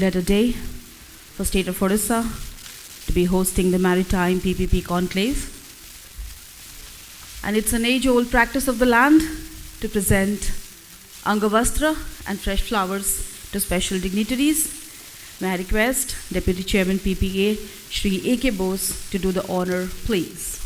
letter day for State of Odisha to be hosting the Maritime PPP Conclave. And it's an age-old practice of the land to present Angavastra and fresh flowers to special dignitaries. May I request Deputy Chairman PPA, Shri A.K. Bose, to do the honor, please.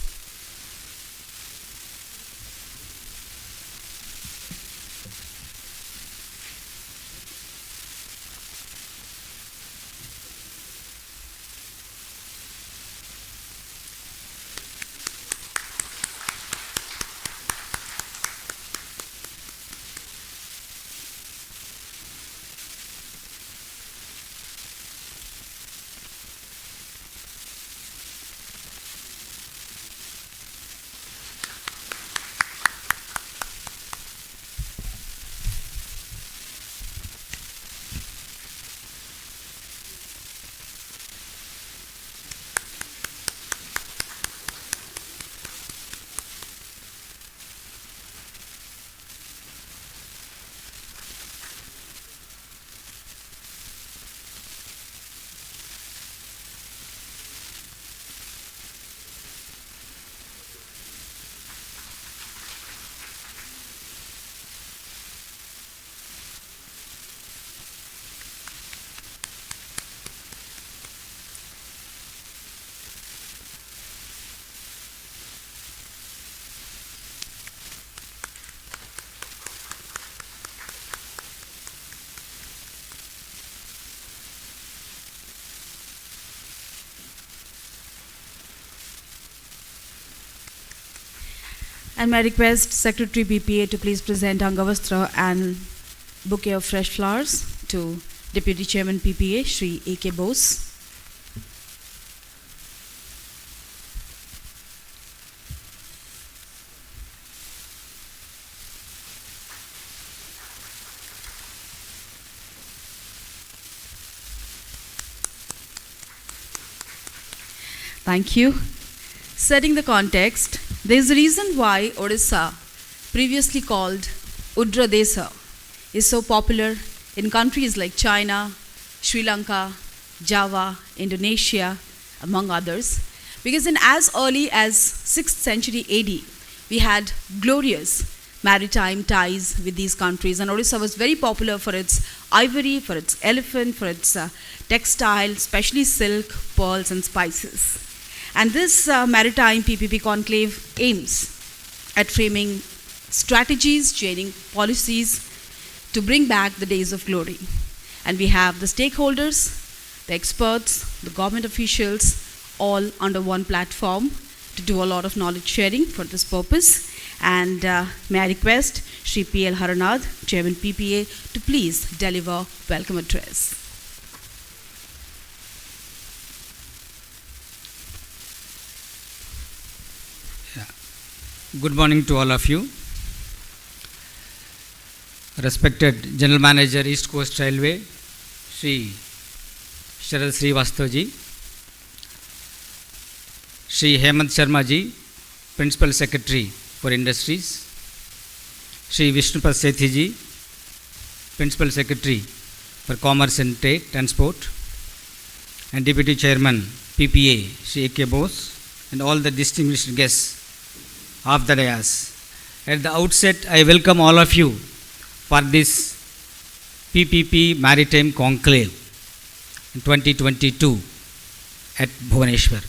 And may I request Secretary BPA to please present Angavastra and bouquet of fresh flowers to Deputy Chairman PPA, Shri A.K. Bose. Thank you. Setting the context, there is a reason why Odisha, previously called Udra Desa, is so popular in countries like China, Sri Lanka, Java, Indonesia, among others. Because in as early as 6th century AD, we had glorious maritime ties with these countries, and Odisha was very popular for its ivory, for its elephant, for its textile, especially silk, pearls, and spices. And this Maritime PPP Conclave aims at framing strategies, chaining policies to bring back the days of glory. And we have the stakeholders, the experts, the government officials, all under one platform to do a lot of knowledge sharing for this purpose. And may I request Shri P.L. Haranath, Chairman PPA, to please deliver welcome address. Good morning to all of you. Respected General Manager, East Coast Railway, Shri Sharad Srivastav ji, Shri Hemant Sharma ji, Principal Secretary for Industries, Shri Vishnupad Sethi ji, Principal Secretary for Commerce and Trade, Transport, and Deputy Chairman PPA, Shri A.K. Bose, and all the distinguished guests of the dais. At the outset, I welcome all of you for this PPP Maritime Conclave in 2022 at Bhubaneswar.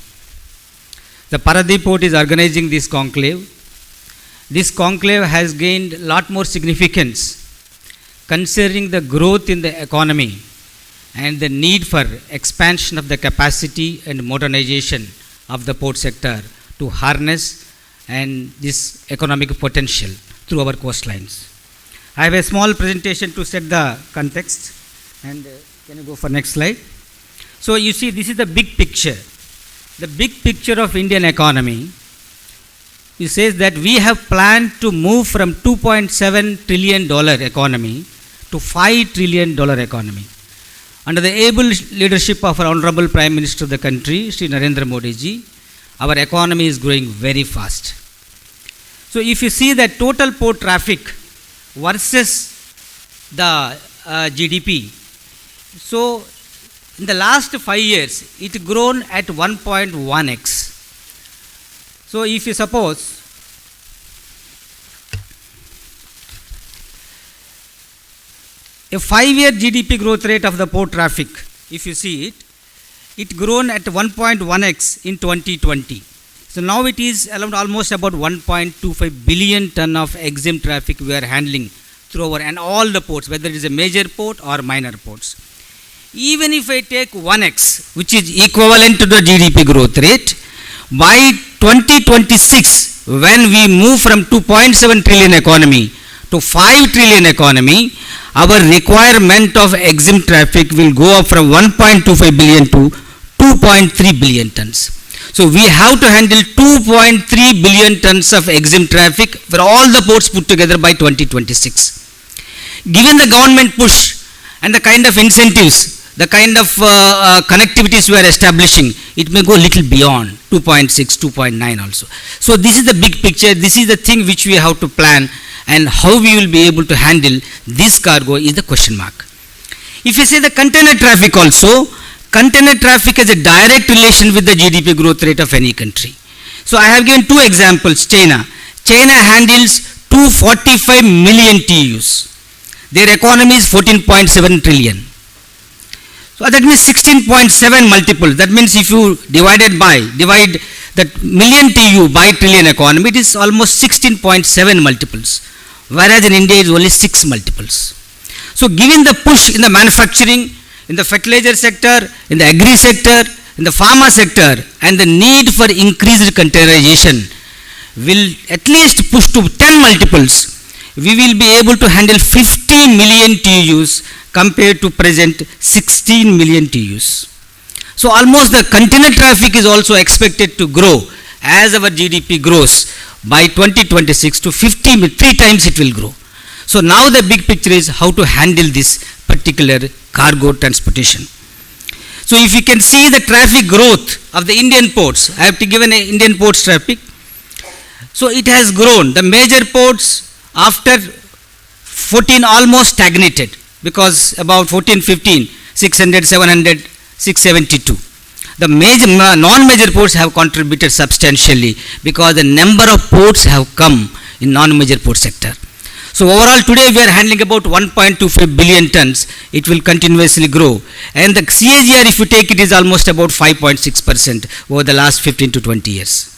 The Paradip Port is organizing this conclave. This conclave has gained a lot more significance considering the growth in the economy and the need for expansion of the capacity and modernization of the port sector to harness and this economic potential through our coastlines. I have a small presentation to set the context, and can you go for next slide? So you see, this is the big picture. The big picture of Indian economy. It says that we have planned to move from $2.7 trillion economy to $5 trillion economy. Under the able leadership of our Honorable Prime Minister of the country, Shri Narendra Modi ji, our economy is growing very fast. So if you see the total port traffic versus the GDP, so in the last 5 years, it grown at 1.1x. So if you suppose a 5-year GDP growth rate of the port traffic, if you see it, it grown at 1.1x in 2020. So now it is around almost about 1.25 billion ton of EXIM traffic we are handling through our and all the ports, whether it is a major port or minor ports. Even if I take 1x, which is equivalent to the GDP growth rate, by 2026, when we move from 2.7 trillion economy to 5 trillion economy, our requirement of EXIM traffic will go up from 1.25 billion to 2.3 billion tons. So we have to handle 2.3 billion tons of EXIM traffic for all the ports put together by 2026. Given the government push and the kind of incentives, the kind of connectivities we are establishing, it may go a little beyond 2.6, 2.9 also. So this is the big picture, this is the thing which we have to plan, and how we will be able to handle this cargo is the question mark. If you say the container traffic also, container traffic has a direct relation with the GDP growth rate of any country. So I have given two examples. China handles 245 million TEUs. Their economy is 14.7 trillion. So that means 16.7 multiple. That means if you divide that million TEU by trillion economy, it is almost 16.7 multiples. Whereas in India it is only 6 multiples. So given the push in the manufacturing, in the fertilizer sector, in the agri sector, in the pharma sector, and the need for increased containerization will at least push to 10 multiples, we will be able to handle 50 million TEUs compared to present 16 million TEUs. So almost the container traffic is also expected to grow as our GDP grows by 2026 to 3 times it will grow. So now the big picture is how to handle this particular cargo transportation. So if you can see the traffic growth of the Indian ports, I have to give an Indian ports traffic. So it has grown. The major ports after 14 almost stagnated, because about 14, 15, 600, 700, 672. The major non-major ports have contributed substantially because the number of ports have come in non-major port sector. So overall today we are handling about 1.25 billion tons. It will continuously grow. And the CAGR, if you take it, is almost about 5.6% over the last 15 to 20 years.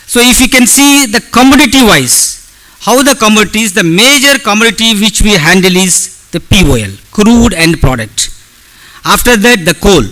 So if you can see the commodity wise, how the commodities, the major commodity which we handle is the POL, crude end product. After that the coal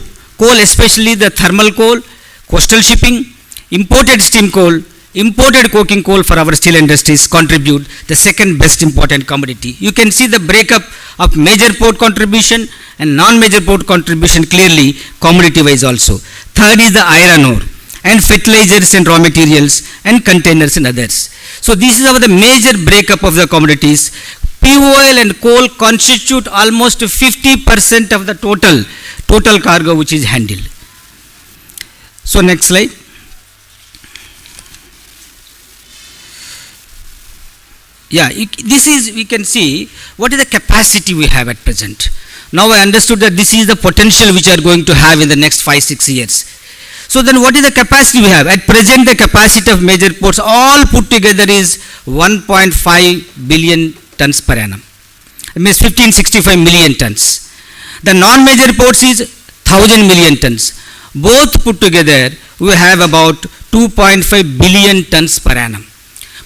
especially the thermal coal, coastal shipping, imported steam coal, imported coking coal for our steel industries contribute the second best important commodity. You can see the breakup of major port contribution and non-major port contribution clearly commodity wise also. Third is the iron ore and fertilizers and raw materials and containers and others. So this is the major breakup of the commodities. POL and coal constitute almost 50% of the total cargo which is handled. So next slide. Yeah, this is, we can see what is the capacity we have at present. Now I understood that this is the potential which we are going to have in the next 5-6 years. So then what is the capacity we have? At present the capacity of major ports all put together is 1.5 billion tons per annum. It means 1565 million tons. The non-major ports is 1000 million tons. Both put together we have about 2.5 billion tons per annum.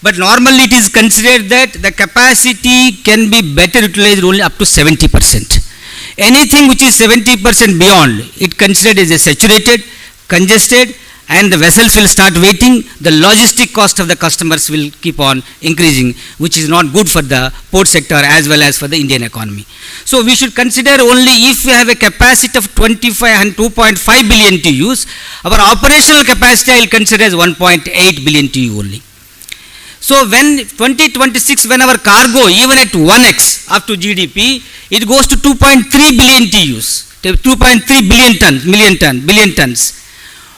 But normally it is considered that the capacity can be better utilized only up to 70%. Anything which is 70% beyond, it considered as a saturated, congested, and the vessels will start waiting. The logistic cost of the customers will keep on increasing, which is not good for the port sector as well as for the Indian economy. So we should consider only if we have a capacity of 25 and 2.5 billion TEUs, our operational capacity I will consider as 1.8 billion TEU only. So when 2026, when our cargo even at 1x up to GDP, it goes to 2.3 billion TEUs, 2.3 billion tons.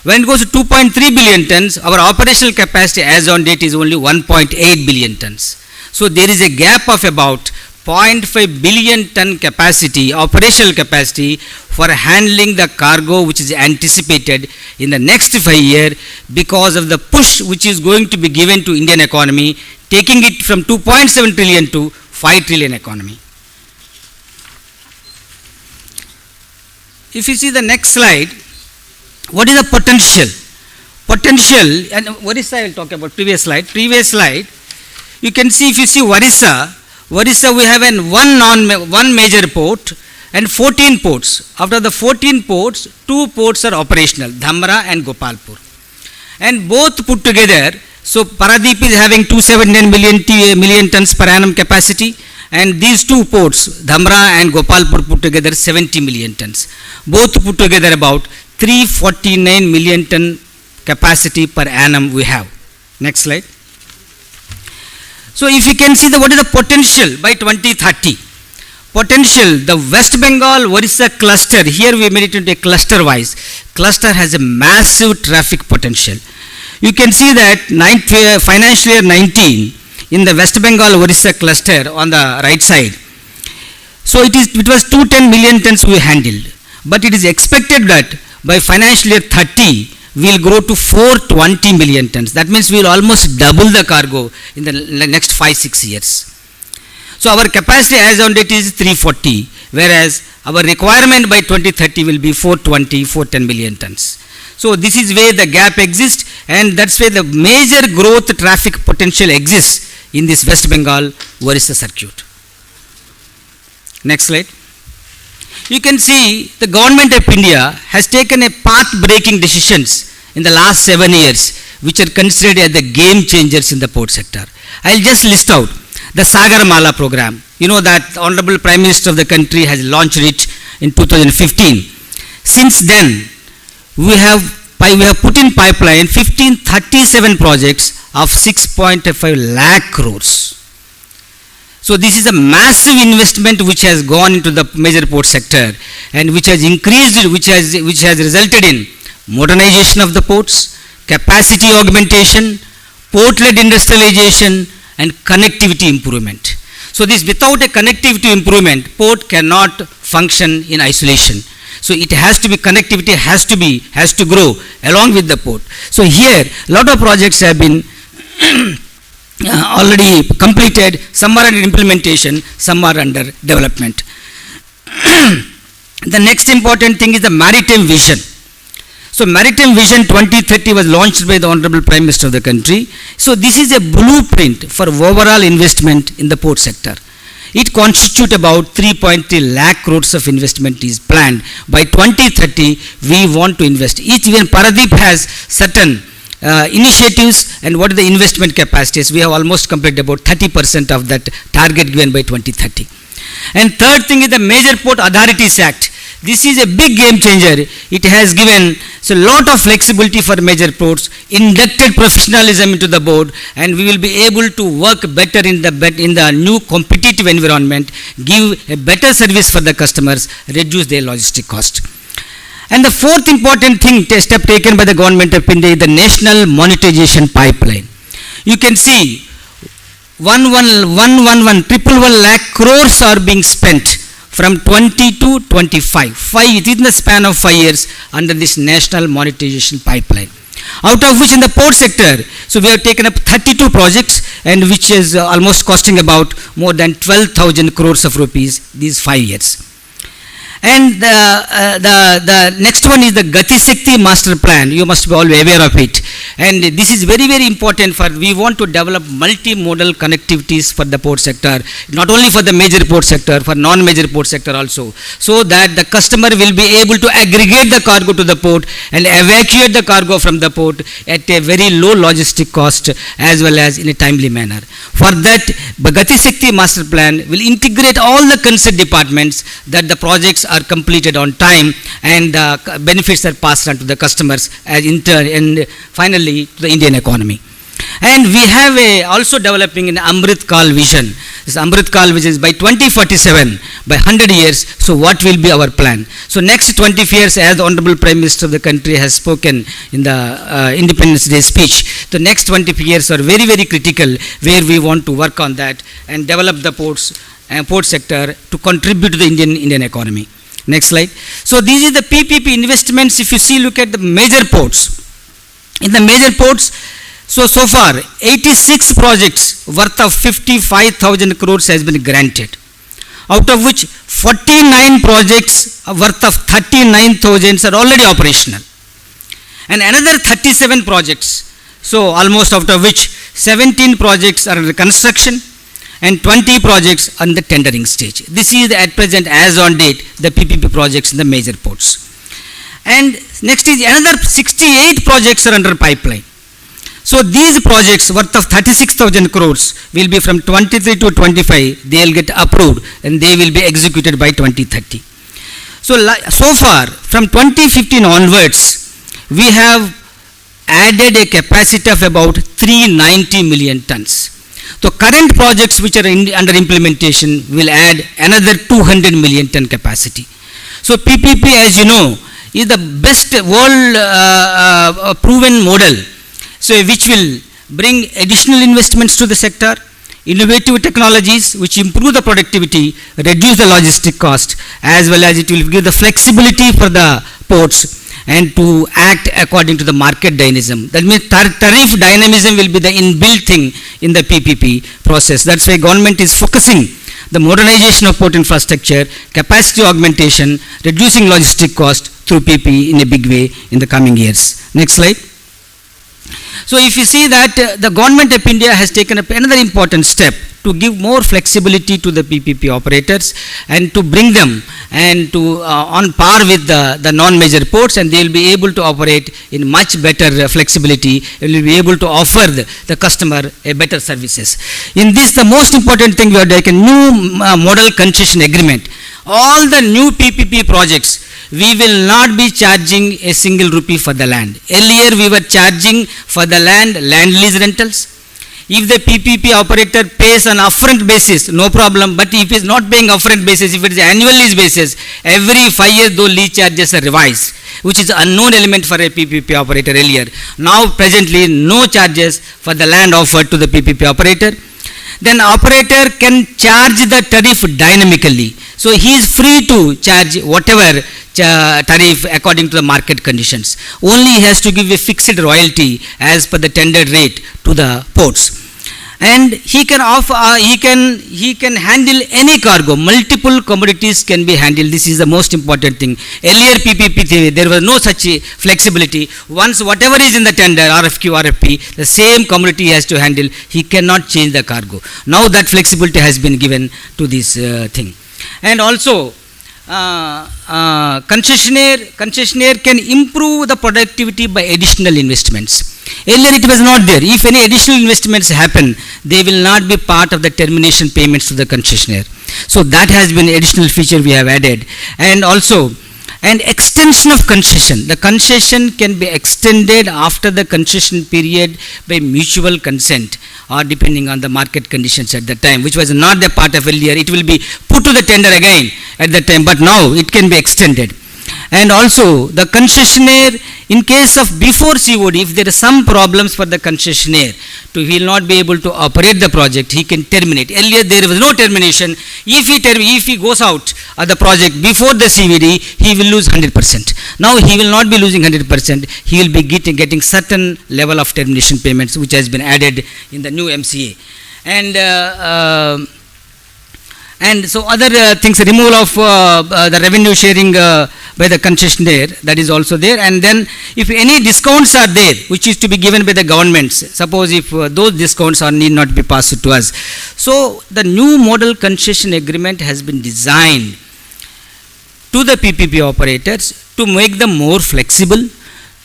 When it goes to 2.3 billion tons, our operational capacity as on date is only 1.8 billion tons. So there is a gap of about 0.5 billion ton capacity, operational capacity for handling the cargo which is anticipated in the next 5 years because of the push which is going to be given to Indian economy, taking it from 2.7 trillion to 5 trillion economy. If you see the next slide, what is the potential? Potential, and Orissa I will talk about previous slide. You can see, if you see Orissa we have one major port and 14 ports. After the 14 ports, 2 ports are operational, Dhamra and Gopalpur. And both put together, so Paradeep is having 279 million tons per annum capacity, and these 2 ports, Dhamra and Gopalpur, put together 70 million tons. Both put together about 349 million ton capacity per annum we have. Next slide. So if you can see what is the potential by 2030. Potential, the West Bengal Orissa cluster, here we made it into a cluster wise. Cluster has a massive traffic potential. You can see that financial year 19 in the West Bengal Orissa cluster on the right side. So it was 210 million tons we handled, but it is expected that by financial year 30 we will grow to 420 million tons. That means we will almost double the cargo in the next 5-6 years. So our capacity as on date is 340, whereas our requirement by 2030 will be 410 million tons. So this is where the gap exists, and that's where the major growth traffic potential exists in this West Bengal Orissa circuit. Next slide. You can see the government of India has taken a path-breaking decisions in the last 7 years, which are considered as the game changers in the port sector. I'll just list out the Sagarmala program. You know that the Honorable Prime Minister of the country has launched it in 2015. Since then, we have put in pipeline 1537 projects of 6.5 lakh crores. So this is a massive investment which has gone into the major port sector, and which has increased, which has resulted in modernization of the ports, capacity augmentation, port-led industrialization, and connectivity improvement. So this, without a connectivity improvement, port cannot function in isolation. So it has to be, connectivity has to grow along with the port. So here a lot of projects have been already completed, some are under implementation, some are under development. The next important thing is the Maritime Vision. So Maritime Vision 2030 was launched by the Honorable Prime Minister of the country. So this is a blueprint for overall investment in the port sector. It constitutes about 3.3 lakh crores of investment is planned. By 2030, we want to invest. Even Paradeep has certain initiatives, and what are the investment capacities. We have almost completed about 30% of that target given by 2030. And third thing is the Major Port Authorities Act. This is a big game changer. It has given a lot of flexibility for major ports, inducted professionalism into the board, and we will be able to work better in the new competitive environment, give a better service for the customers, reduce their logistic cost. And the fourth important thing, step taken by the government of India, is the national monetization pipeline. You can see 111 lakh crores are being spent from 20 to 25, within the span of 5 years under this national monetization pipeline. Out of which in the port sector, so we have taken up 32 projects, and which is almost costing about more than 12,000 crores of rupees these 5 years. And the next one is the Gati Shakti Master Plan. You must be all aware of it. And this is very, very important for, we want to develop multimodal connectivities for the port sector, not only for the major port sector, for non-major port sector also, so that the customer will be able to aggregate the cargo to the port and evacuate the cargo from the port at a very low logistic cost as well as in a timely manner. For that, the Gati Shakti Master Plan will integrate all the concerned departments, that the projects are completed on time and the benefits are passed on to the customers as in turn, and finally to the Indian economy. And we have also developing an Amrit Kal vision. This Amrit Kal vision is by 2047, by 100 years, so what will be our plan? So next 20 years, as the Honorable Prime Minister of the country has spoken in the Independence Day speech, the next 20 years are very, very critical, where we want to work on that and develop the ports port sector to contribute to the Indian economy. Next slide. So these are the PPP investments. If you see, look at the major ports. In the major ports, so far 86 projects worth of 55,000 crores has been granted, out of which 49 projects worth of 39,000 are already operational, and another 37 projects, so almost out of which 17 projects are under construction and 20 projects on the tendering stage. This is at present, as on date, the PPP projects in the major ports. And next is another 68 projects are under pipeline. So these projects worth of 36,000 crores will be from 23 to 25, they will get approved and they will be executed by 2030. So far, from 2015 onwards, we have added a capacity of about 390 million tons. So current projects which are under implementation will add another 200 million ton capacity. So PPP, as you know, is the best world proven model, so which will bring additional investments to the sector, innovative technologies which improve the productivity, reduce the logistic cost, as well as it will give the flexibility for the ports and to act according to the market dynamism. That means tariff dynamism will be the inbuilt thing in the PPP process. That's why government is focusing the modernization of port infrastructure, capacity augmentation, reducing logistic cost through PP in a big way in the coming years. Next slide. So if you see that the government of India has taken up another important step to give more flexibility to the PPP operators and to bring them and to on par with the non-major ports, and they will be able to operate in much better flexibility and will be able to offer the customer a better services. In this, the most important thing, we have taken new model concession agreement. All the new PPP projects, we will not be charging a single rupee for the land. Earlier we were charging for the land lease rentals. If the PPP operator pays on upfront basis, no problem, but if he is not paying upfront basis, if it is annual lease basis, every 5 years those lease charges are revised, which is an unknown element for a PPP operator earlier. Now presently no charges for the land offered to the PPP operator. Then operator can charge the tariff dynamically. So he is free to charge whatever tariff according to the market conditions. Only he has to give a fixed royalty as per the tendered rate to the ports. And he can offer, he can handle any cargo. Multiple commodities can be handled. This is the most important thing. Earlier PPP, there was no such flexibility. Once whatever is in the tender, RFQ, RFP, the same commodity he has to handle. He cannot change the cargo. Now that flexibility has been given to this thing. And also, concessionaire can improve the productivity by additional investments. Earlier it was not there. If any additional investments happen, they will not be part of the termination payments to the concessionaire. So that has been additional feature we have added. And also, an extension of concession. The concession can be extended after the concession period by mutual consent or depending on the market conditions at the time, which was not the part of earlier. It will be put to the tender again at that time, but now it can be extended. And also the concessionaire, in case of before COD, if there are some problems for the concessionaire, he will not be able to operate the project, he can terminate. Earlier there was no termination. If he goes out of the project before the CVD, he will lose 100%. Now he will not be losing 100%. He will be getting certain level of termination payments, which has been added in the new MCA. And so other things, removal of the revenue sharing by the concessionaire, that is also there. And then if any discounts are there, which is to be given by the governments, suppose if those discounts need not be passed to us. So the new model concession agreement has been designed to the PPP operators to make them more flexible,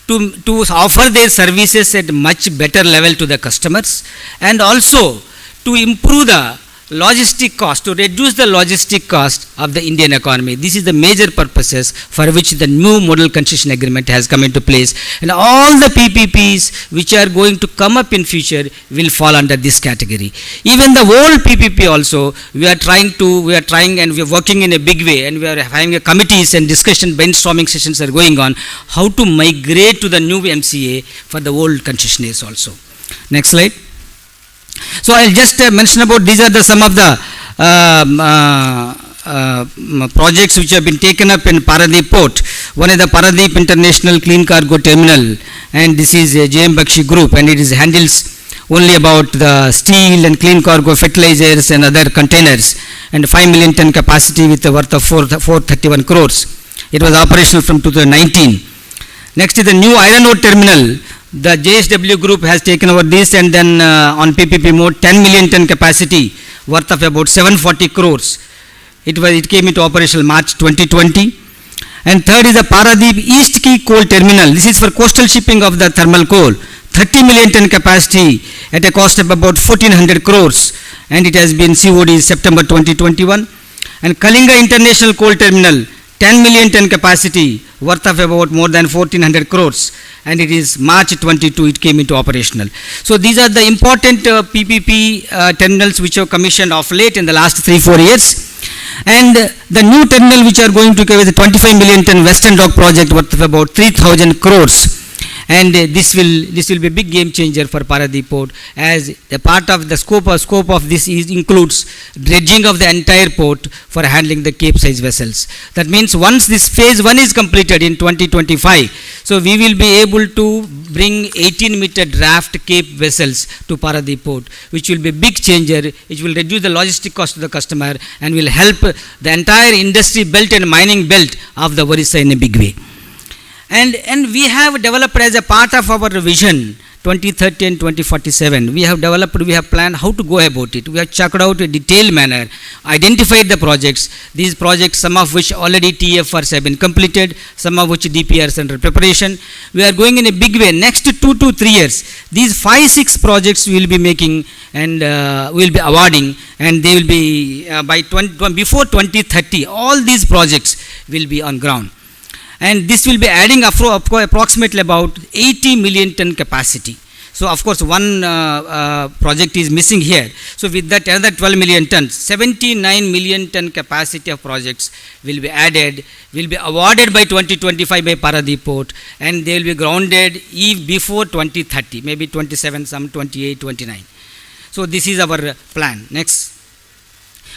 to offer their services at much better level to the customers, and also to improve the logistic cost, to reduce the logistic cost of the Indian economy. This is the major purposes for which the new model concession agreement has come into place, and all the PPPs which are going to come up in future will fall under this category. Even the old PPP also, we are trying and we are working in a big way, and we are having a committees and discussion, brainstorming sessions are going on, how to migrate to the new MCA for the old concessionaires also. Next slide. So I'll just mention about these are the some of the projects which have been taken up in Paradip Port. One is the Paradip International Clean Cargo Terminal, and this is a JM Bakshi Group, and it is handles only about the steel and clean cargo fertilizers and other containers, and 5 million ton capacity with a worth of 431 crores. It was operational from 2019. Next is the new iron ore terminal. The JSW Group has taken over this, and then on PPP mode 10 million ton capacity worth of about 740 crores. It came into operational March 2020. And third is the Paradip East Key Coal Terminal. This is for coastal shipping of the thermal coal. 30 million ton capacity at a cost of about 1400 crores, and it has been COD September 2021. And Kalinga International Coal Terminal, 10 million ton capacity worth of about more than 1400 crores, and it is March 22 it came into operational. So these are the important PPP terminals which have commissioned of late in the last 3-4 years. And the new terminal which are going to cover the 25 million ton Western Dock project worth of about 3000 crores. And this will be a big game changer for Paradip Port, as a part of the scope of this includes dredging of the entire port for handling the Cape size vessels. That means once this phase 1 is completed in 2025, so we will be able to bring 18-meter draft Cape vessels to Paradip Port, which will be a big changer, which will reduce the logistic cost to the customer and will help the entire industry belt and mining belt of the Orissa in a big way. And we have developed as a part of our vision 2030 and 2047, we have planned how to go about it. We have checked out a detailed manner, identified the projects. These projects, some of which already TFRs have been completed, some of which DPRs under preparation. We are going in a big way. Next 2 to 3 years, these 5-6 projects we will be making and we will be awarding, and they will be before 2030, all these projects will be on ground. And this will be adding approximately about 80 million ton capacity. So of course one project is missing here. So with that another 12 million tons, 79 million ton capacity of projects will be added, will be awarded by 2025 by Paradip Port, and they will be grounded before 2030, maybe 27, some 28, 29. So this is our plan. Next.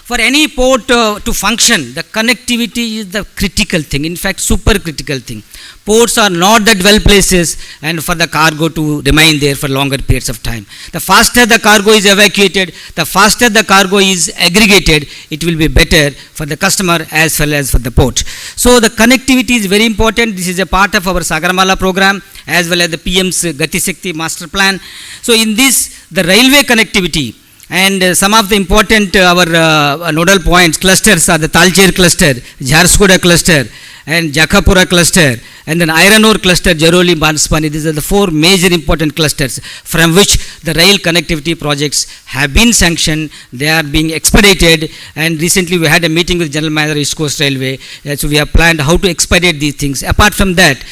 For any port to function, the connectivity is the critical thing, in fact super critical thing. Ports are not that well places and for the cargo to remain there for longer periods of time. The faster the cargo is evacuated, the faster the cargo is aggregated, it will be better for the customer as well as for the port. So the connectivity is very important. This is a part of our Sagarmala program as well as the PM's Gati Shakti master plan. So in this, the railway connectivity, and some of the important our nodal points, clusters are the Talcher cluster, Jharsuguda cluster, and Jakapura cluster, and then iron ore cluster, Jaroli, Banspani. These are the 4 major important clusters from which the rail connectivity projects have been sanctioned. They are being expedited, and recently we had a meeting with General Manager East Coast Railway. So we have planned how to expedite these things. Apart from that,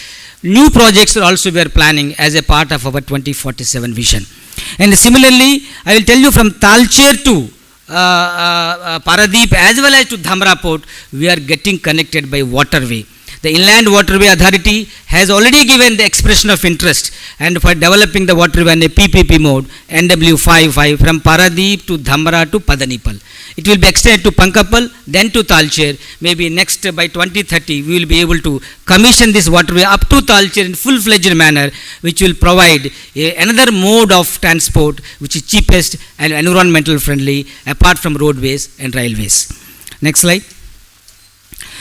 new projects also we are planning as a part of our 2047 vision. And similarly, I will tell you from Talcher to Paradip as well as to Dhamra Port, we are getting connected by waterway. The Inland Waterway Authority has already given the expression of interest and for developing the waterway in a PPP mode, NW55 from Paradip to Dhamra to Padanipal. It will be extended to Pankapal, then to Talcher. Maybe next by 2030, we will be able to commission this waterway up to Talcher in full-fledged manner, which will provide another mode of transport which is cheapest and environmental friendly apart from roadways and railways. Next slide.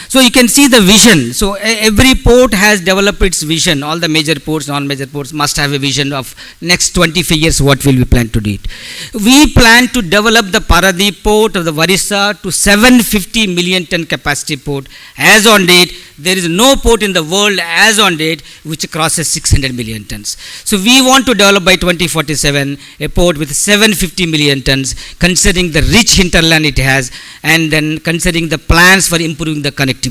So you can see the vision. So every port has developed its vision. All the major ports, non-major ports must have a vision of next 25 years what will we plan to do it. We plan to develop the Paradip port of the Orissa to 750 million ton capacity port. As on date, there is no port in the world as on date which crosses 600 million tons. So we want to develop by 2047 a port with 750 million tons, considering the rich hinterland it has, and then considering the plans for improving the connectivity.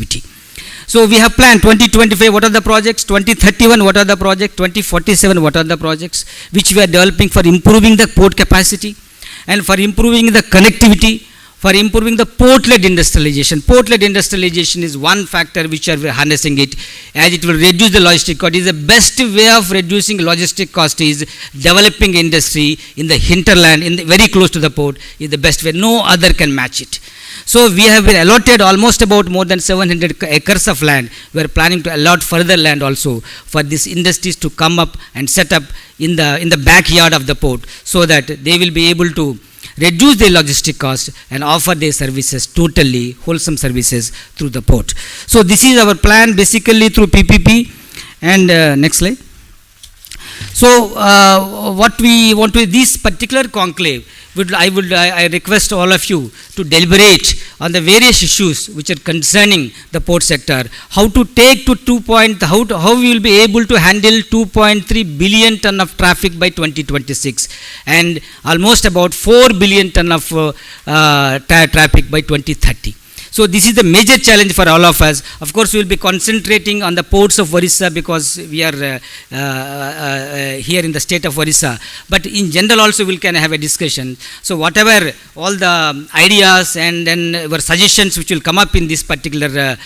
So we have planned 2025, what are the projects? 2031, what are the projects? 2047, what are the projects which we are developing for improving the port capacity and for improving the connectivity, for improving the port-led industrialization. Port-led industrialization is one factor which are harnessing it, as it will reduce the logistic cost. It is the best way of reducing logistic cost is developing industry in the hinterland, very close to the port, is the best way. No other can match it. So we have been allotted almost about more than 700 acres of land. We are planning to allot further land also for these industries to come up and set up in the backyard of the port, so that they will be able to reduce their logistic cost and offer their services, totally wholesome services through the port. So this is our plan basically through PPP. And next slide. So what we want to, this particular conclave, I request all of you to deliberate on the various issues which are concerning the port sector. How to take to how we will be able to handle 2.3 billion ton of traffic by 2026, and almost about 4 billion ton of traffic by 2030. So this is the major challenge for all of us. Of course, we will be concentrating on the ports of Orissa because we are here in the state of Orissa. But in general also we can have a discussion. So whatever all the ideas and then our suggestions which will come up in this particular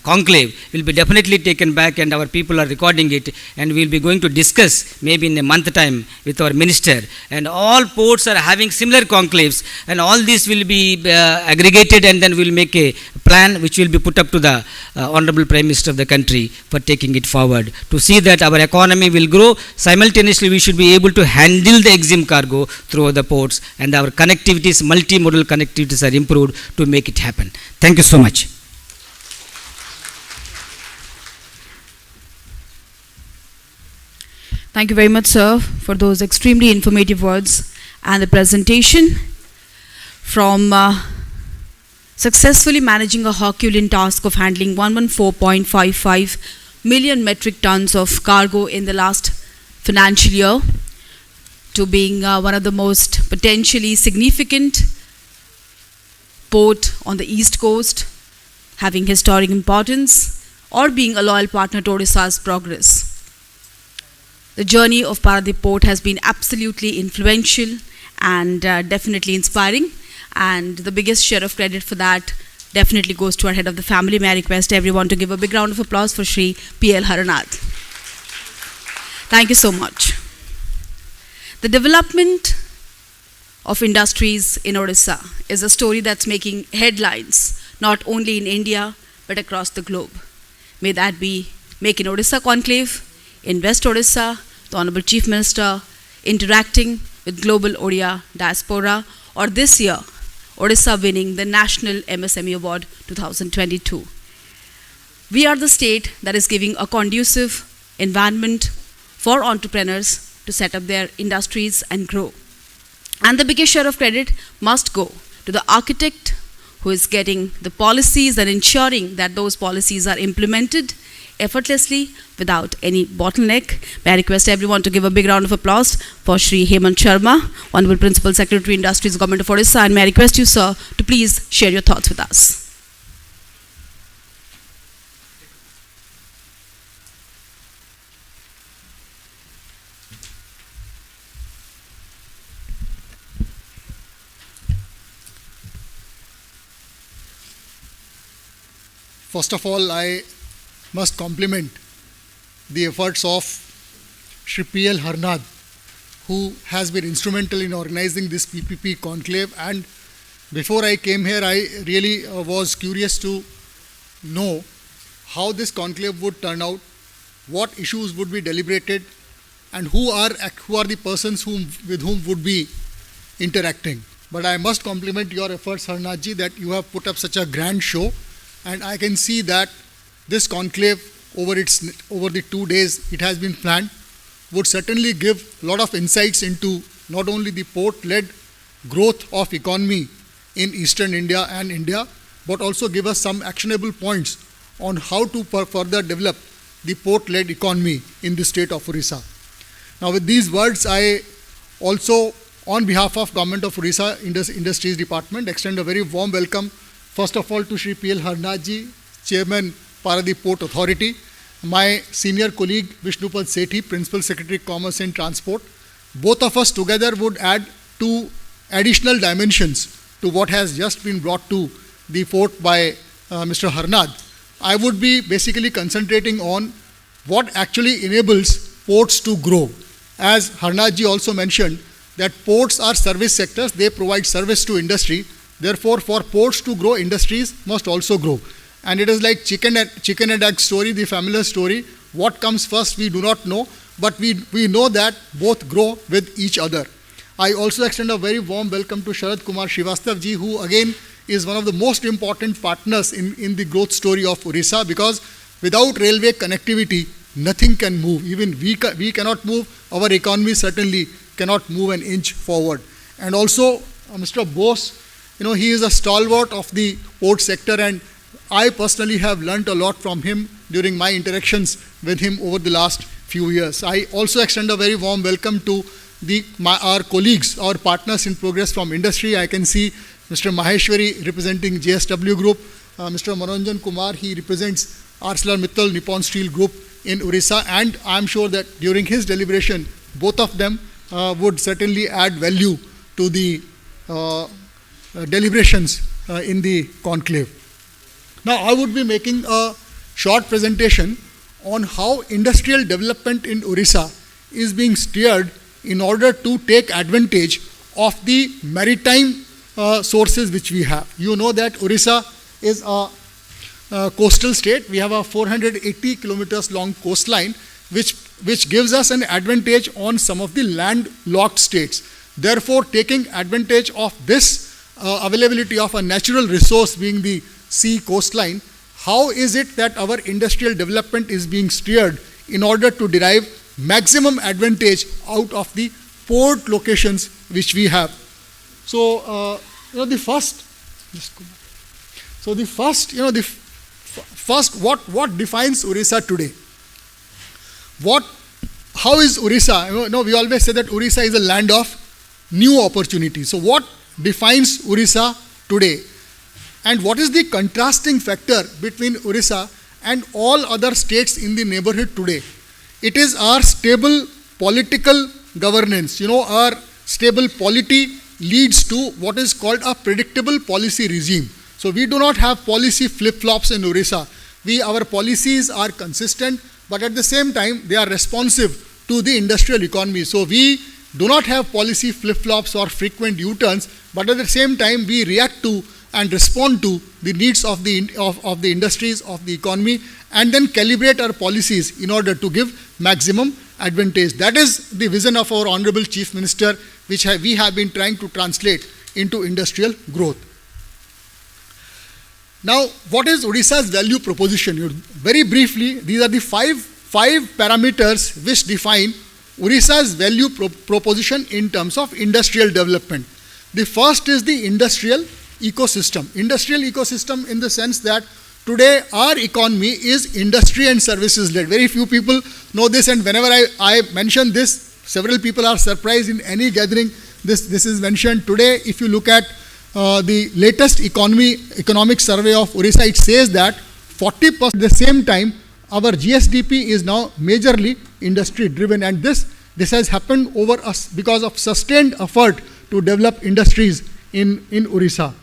conclave will be definitely taken back, and our people are recording it, and we will be going to discuss maybe in a month time with our minister. And all ports are having similar conclaves, and all this will be aggregated, and then we will make a plan which will be put up to the Honorable Prime Minister of the country for taking it forward, to see that our economy will grow. Simultaneously, we should be able to handle the exim cargo through the ports, and our connectivities, multimodal connectivities are improved to make it happen. Thank you so much. Thank you very much, sir, for those extremely informative words and the presentation. From successfully managing a Herculean task of handling 114.55 million metric tons of cargo in the last financial year, to being one of the most potentially significant port on the East Coast, having historic importance, or being a loyal partner to Odisha's progress. The journey of Paradip Port has been absolutely influential and definitely inspiring. And the biggest share of credit for that definitely goes to our head of the family. May I request everyone to give a big round of applause for Shri P.L. Haranath. Thank you so much. The development of industries in Odisha is a story that's making headlines, not only in India, but across the globe. May that be Make in Odisha Conclave, Invest Odisha, the Honorable Chief Minister interacting with global Odia diaspora, or this year, Odisha winning the National MSME Award 2022. We are the state that is giving a conducive environment for entrepreneurs to set up their industries and grow. And the biggest share of credit must go to the architect who is getting the policies and ensuring that those policies are implemented effortlessly without any bottleneck. May I request everyone to give a big round of applause for Shri Hemant Sharma, Honorable Principal Secretary Industries, Government of Odisha, and may I request you, sir, to please share your thoughts with us. First of all, I must compliment the efforts of Shri P.L. Haranath, who has been instrumental in organizing this PPP conclave. And before I came here, I really was curious to know how this conclave would turn out, what issues would be deliberated, and who are the persons with whom would be interacting. But I must compliment your efforts, Haranath ji, that you have put up such a grand show. And I can see that this conclave, over the 2 days it has been planned, would certainly give a lot of insights into not only the port-led growth of economy in Eastern India and India, but also give us some actionable points on how to further develop the port-led economy in the state of Orissa. Now, with these words, I also, on behalf of Government of Orissa Industries Department, extend a very warm welcome, first of all, to Shri P.L. Haranath ji, Chairman, Paradip Port Authority, my senior colleague Vishnupad Sethi, Principal Secretary Commerce and Transport. Both of us together would add 2 additional dimensions to what has just been brought to the fort by Mr. Harnad, I would be basically concentrating on what actually enables ports to grow. As Harnadji also mentioned, that ports are service sectors, they provide service to industry. Therefore, for ports to grow, industries must also grow. And it is like chicken and egg story, the familiar story. What comes first, we do not know, but we know that both grow with each other. I also extend a very warm welcome to Sharad Kumar Srivastav ji, who again is one of the most important partners in the growth story of Orissa, because without railway connectivity, nothing can move. Even we cannot move. Our economy certainly cannot move an inch forward. And also, Mr. Bose, he is a stalwart of the port sector, and I personally have learnt a lot from him during my interactions with him over the last few years. I also extend a very warm welcome to our colleagues, our partners in progress from industry. I can see Mr. Maheshwari representing JSW Group, Mr. Manoranjan Kumar, he represents ArcelorMittal Nippon Steel Group in Orissa, and I am sure that during his deliberation, both of them would certainly add value to the deliberations in the conclave. Now, I would be making a short presentation on how industrial development in Orissa is being steered in order to take advantage of the maritime sources which we have. You know that Orissa is a coastal state. We have a 480 kilometers long coastline, which gives us an advantage on some of the landlocked states. Therefore, taking advantage of this availability of a natural resource being the sea coastline, how is it that our industrial development is being steered in order to derive maximum advantage out of the port locations which we have? So, the first, what defines Orissa today? How is Orissa? We always say that Orissa is a land of new opportunities. So, what defines Orissa today? And what is the contrasting factor between Orissa and all other states in the neighborhood today? It is our stable political governance. Our stable polity leads to what is called a predictable policy regime. So we do not have policy flip-flops in Orissa. Our policies are consistent, but at the same time, they are responsive to the industrial economy. So we do not have policy flip-flops or frequent U-turns, but at the same time, we react to and respond to the needs of the industries, of the economy, and then calibrate our policies in order to give maximum advantage. That is the vision of our Honorable Chief Minister, which we have been trying to translate into industrial growth. Now, what is Odisha's value proposition? Very briefly, these are the five parameters which define Odisha's value proposition in terms of industrial development. The first is the industrial ecosystem. Industrial ecosystem in the sense that today our economy is industry and services led. Very few people know this, and whenever I mention this, several people are surprised. In any gathering this is mentioned. Today, if you look at the latest economic survey of Orissa, it says that 40% at the same time our GSDP is now majorly industry driven, and this has happened over us because of sustained effort to develop industries in Orissa.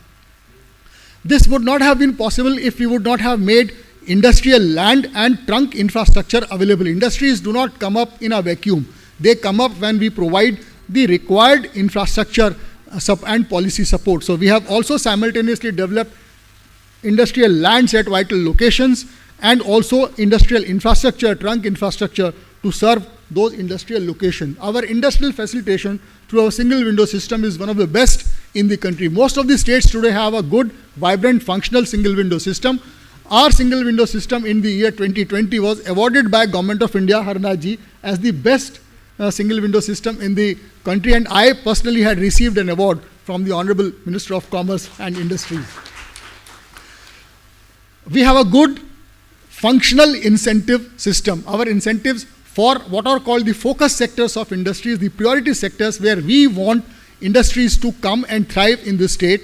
This would not have been possible if we would not have made industrial land and trunk infrastructure available. Industries do not come up in a vacuum. They come up when we provide the required infrastructure and policy support. So we have also simultaneously developed industrial lands at vital locations and also industrial infrastructure, trunk infrastructure to serve those industrial locations. Our industrial facilitation through our single window system is one of the best in the country. Most of the states today have a good, vibrant, functional single window system. Our single window system in the year 2020 was awarded by Government of India, Harnadji, as the best single window system in the country, and I personally had received an award from the Honorable Minister of Commerce and Industries. We have a good functional incentive system. Our incentives for what are called the focus sectors of industries, the priority sectors where we want industries to come and thrive in the state,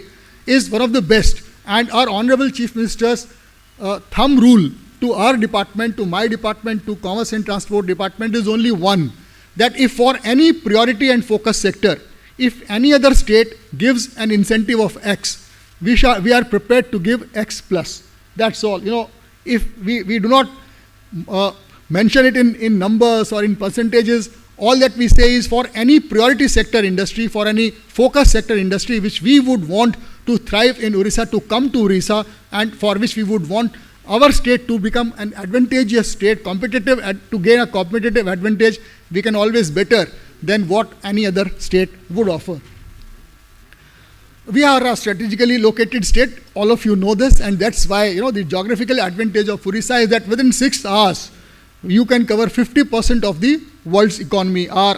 is one of the best. And our Honorable Chief Minister's thumb rule to our department, to my department, to Commerce and Transport Department is only one, that if for any priority and focus sector, if any other state gives an incentive of X, we are prepared to give X plus. That's all. If we do not mention it in numbers or in percentages, all that we say is for any priority sector industry, for any focus sector industry which we would want to thrive in Orissa, to come to Orissa, and for which we would want our state to become an advantageous state, competitive, to gain a competitive advantage, we can always better than what any other state would offer. We are a strategically located state, all of you know this, and that's why the geographical advantage of Orissa is that within 6 hours you can cover 50% of the world's economy. Our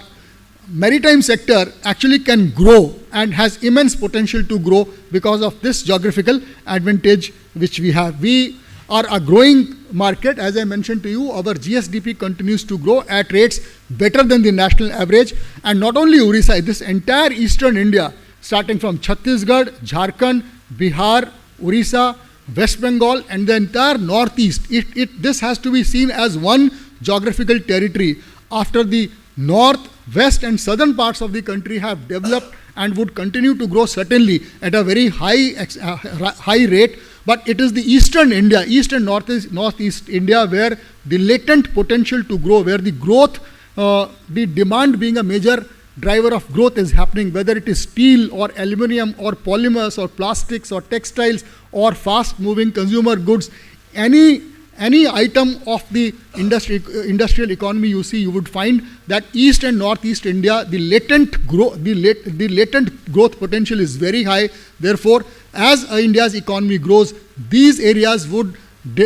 maritime sector actually can grow and has immense potential to grow because of this geographical advantage which we have. We are a growing market. As I mentioned to you, our GSDP continues to grow at rates better than the national average, and not only Orissa, this entire eastern India, starting from Chhattisgarh, Jharkhand, Bihar, Orissa, West Bengal, and the entire northeast. This has to be seen as one geographical territory after the north, west, and southern parts of the country have developed and would continue to grow certainly at a very high rate. But it is the eastern India, east and northeast India, where the latent potential to grow, where the growth, the demand being a major driver of growth is happening, whether it is steel or aluminum or polymers or plastics or textiles or fast moving consumer goods. Any item of the industrial economy you see, you would find that east and northeast India, the latent growth potential is very high. Therefore, as India's economy grows, these areas would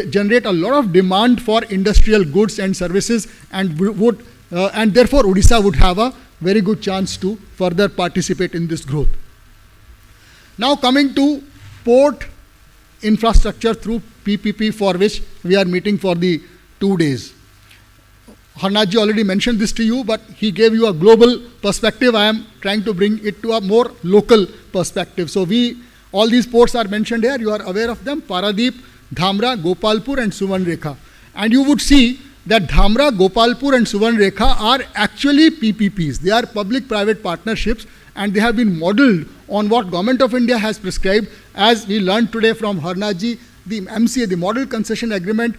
generate a lot of demand for industrial goods and services, and therefore Odisha would have a very good chance to further participate in this growth. Now coming to port infrastructure through PPP, for which we are meeting for the 2 days. Harnathji already mentioned this to you, but he gave you a global perspective. I am trying to bring it to a more local perspective. So all these ports are mentioned here. You are aware of them: Paradeep, Dhamra, Gopalpur, and Suvarnrekha. And you would see that Dhamra, Gopalpur, and Suvarnrekha are actually PPPs. They are public-private partnerships, and they have been modeled on what Government of India has prescribed. As we learned today from Harnathji, the MCA, the Model Concession Agreement,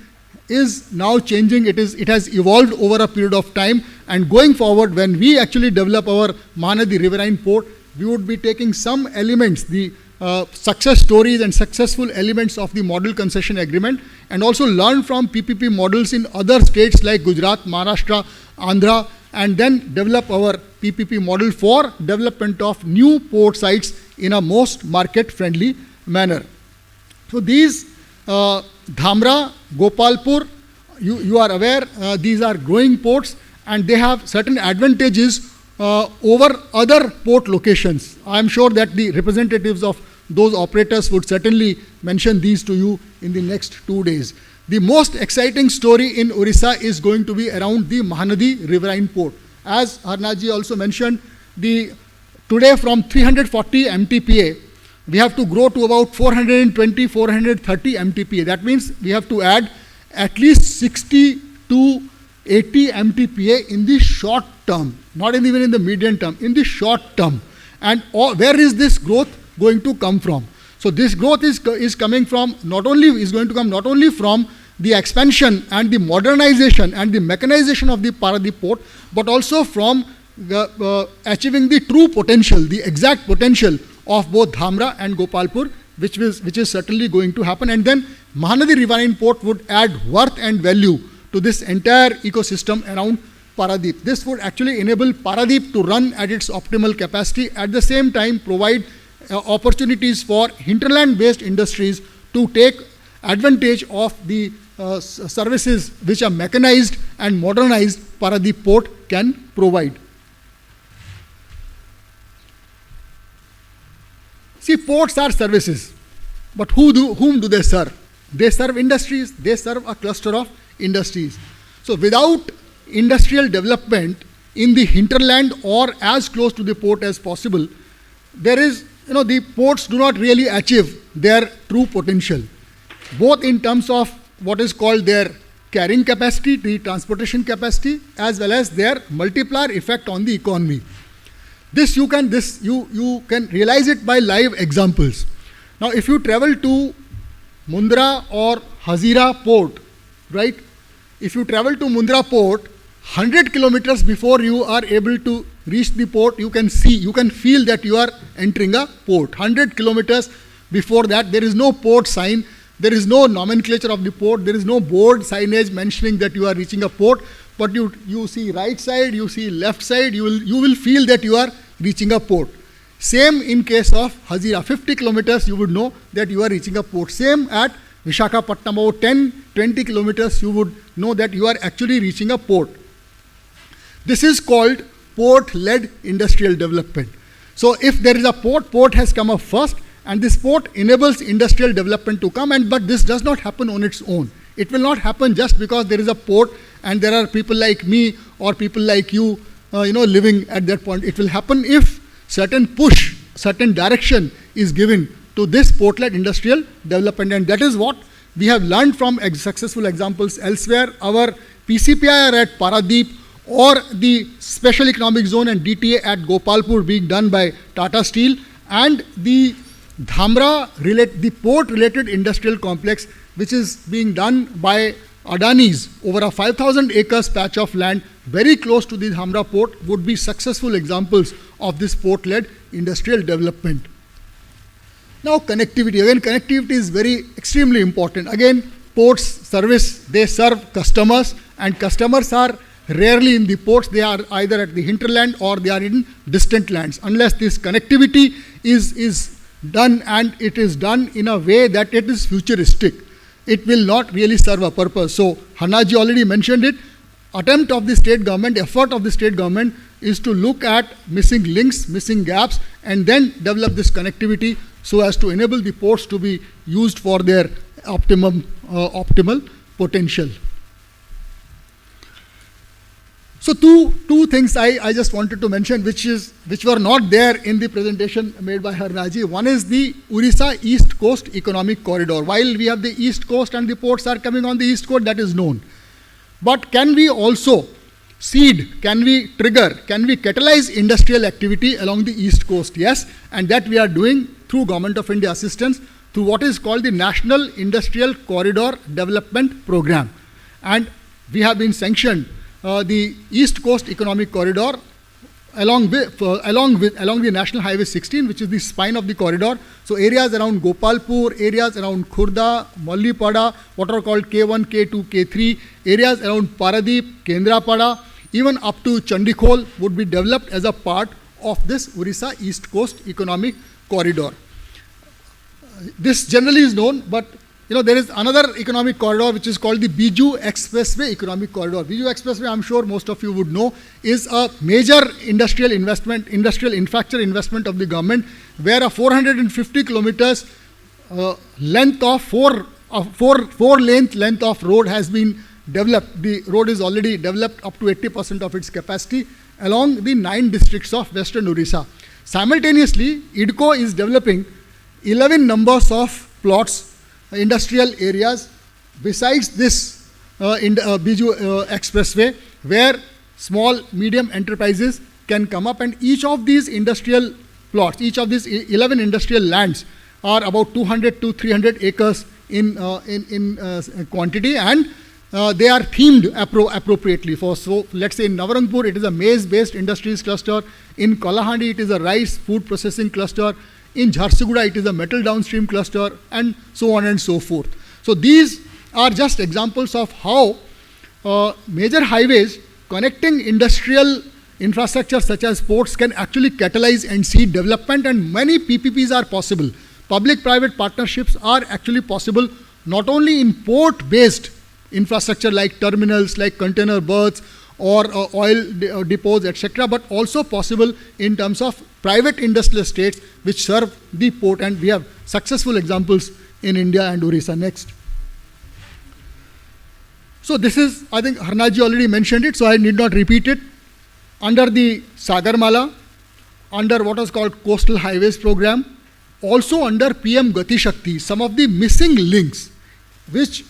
is now changing. It has evolved over a period of time, and going forward, when we actually develop our Mahanadi Riverine Port, we would be taking some elements, the success stories and successful elements of the Model Concession Agreement, and also learn from PPP models in other states like Gujarat, Maharashtra, Andhra, and then develop our PPP model for development of new port sites in a most market-friendly manner. So these Dhamra, Gopalpur, you are aware, these are growing ports, and they have certain advantages over other port locations. I am sure that the representatives of those operators would certainly mention these to you in the next 2 days. The most exciting story in Orissa is going to be around the Mahanadi Riverine Port. As Harnathji also mentioned, today from 340 MTPA, we have to grow to about 420, 430 MTPA. That means we have to add at least 60 to 80 MTPA in the short term, not even in the medium term, in the short term. And where is this growth going to come from? So this growth is going to come not only from the expansion and the modernization and the mechanization of the Paradeep port, but also from achieving the true potential, the exact potential of both Dhamra and Gopalpur, which is certainly going to happen. And then Mahanadi Riverine Port would add worth and value to this entire ecosystem around Paradeep. This would actually enable Paradeep to run at its optimal capacity, at the same time provide opportunities for hinterland-based industries to take advantage of the services which a mechanized and modernized Paradeep port can provide. See, ports are services, but whom do they serve? They serve industries, they serve a cluster of industries. So without industrial development in the hinterland or as close to the port as possible, the ports do not really achieve their true potential, both in terms of what is called their carrying capacity, the transportation capacity, as well as their multiplier effect on the economy. you can realize it by live examples. Now, if you travel to Mundra or Hazira port, right? If you travel to Mundra port, 100 kilometers before you are able to reach the port, you can feel that you are entering a port. 100 kilometers before that, there is no port sign, there is no nomenclature of the port, there is no board signage mentioning that you are reaching a port, but you see right side, you see left side, you will feel that you are reaching a port. Same in case of Hazira, 50 kilometers you would know that you are reaching a port. Same at Visakhapatnam, about 10-20 kilometers you would know that you are actually reaching a port. This is called port-led industrial development. So if there is a port has come up first, and this port enables industrial development to come, but this does not happen on its own. It will not happen just because there is a port and there are people like me or people like you, living at that point. It will happen if certain push, certain direction is given to this port-led industrial development, and that is what we have learned from successful examples elsewhere. Our PCPI are at Paradip, or the Special Economic Zone and DTA at Gopalpur being done by Tata Steel, and the Dhamra the port-related industrial complex, which is being done by Adani's over a 5,000 acres patch of land very close to the Dhamra port, would be successful examples of this port-led industrial development. Now, connectivity. Again, connectivity is extremely important. Again, ports service, they serve customers, and customers are rarely in the ports. They are either at the hinterland or they are in distant lands. Unless this connectivity is done, and it is done in a way that it is futuristic, it will not really serve a purpose. So Hanaji already mentioned it. Effort of the state government is to look at missing links, missing gaps, and then develop this connectivity so as to enable the ports to be used for their optimal potential. So two things I just wanted to mention, which were not there in the presentation made by Harnaji. One is the Orissa East Coast Economic Corridor. While we have the East Coast and the ports are coming on the East Coast, that is known. But can we also can we catalyze industrial activity along the East Coast? Yes, and that we are doing through Government of India assistance through what is called the National Industrial Corridor Development Program. And we have been sanctioned the East Coast Economic Corridor along the National Highway 16, which is the spine of the corridor. So areas around Gopalpur, areas around Khurda, Mallipada, what are called K1, K2, K3, areas around Paradip, Kendrapada, even up to Chandikhol would be developed as a part of this Orissa East Coast Economic Corridor. This generally is known, but there is another economic corridor which is called the Biju Expressway Economic Corridor. Biju Expressway, I'm sure most of you would know, is a major industrial infrastructure investment of the government, where a 450 kilometers length of four-lane length of road has been developed. The road is already developed up to 80% of its capacity along the 9 districts of Western Orissa. Simultaneously, IDCO is developing 11 numbers of plots, industrial areas besides this Biju Expressway, where small, medium enterprises can come up, and each of these industrial plots, each of these 11 industrial lands are about 200 to 300 acres in quantity, and they are themed appropriately. So let's say in Navarangpur it is a maize-based industries cluster, in Kalahandi it is a rice food processing cluster, in Jharsuguda it is a metal downstream cluster, and so on and so forth. So these are just examples of how major highways connecting industrial infrastructure such as ports can actually catalyze and seed development, and many PPPs are possible. Public-private partnerships are actually possible not only in port-based infrastructure like terminals, like container berths or oil depots, etc., but also possible in terms of private industrial estates which serve the port, and we have successful examples in India and Orissa. Next. So this is, I think Harnaji already mentioned it, so I need not repeat it. Under the Sagarmala, under what is called Coastal Highways Program, also under PM Gati Shakti, some of the missing links which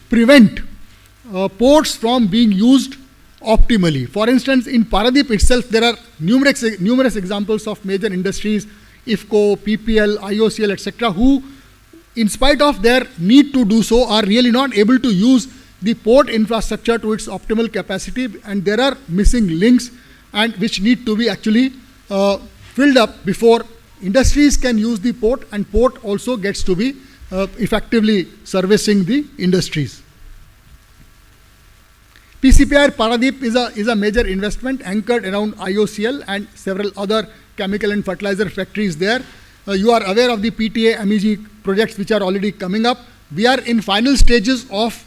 prevent ports from being used optimally. For instance, in Paradip itself, there are numerous examples of major industries, IFCO, PPL, IOCL, etc., who, in spite of their need to do so, are really not able to use the port infrastructure to its optimal capacity, and there are missing links and which need to be actually filled up before industries can use the port, and port also gets to be effectively servicing the industries. PCPR Paradip is a major investment anchored around IOCL and several other chemical and fertilizer factories there. You are aware of the PTA MEG projects which are already coming up. We are in final stages of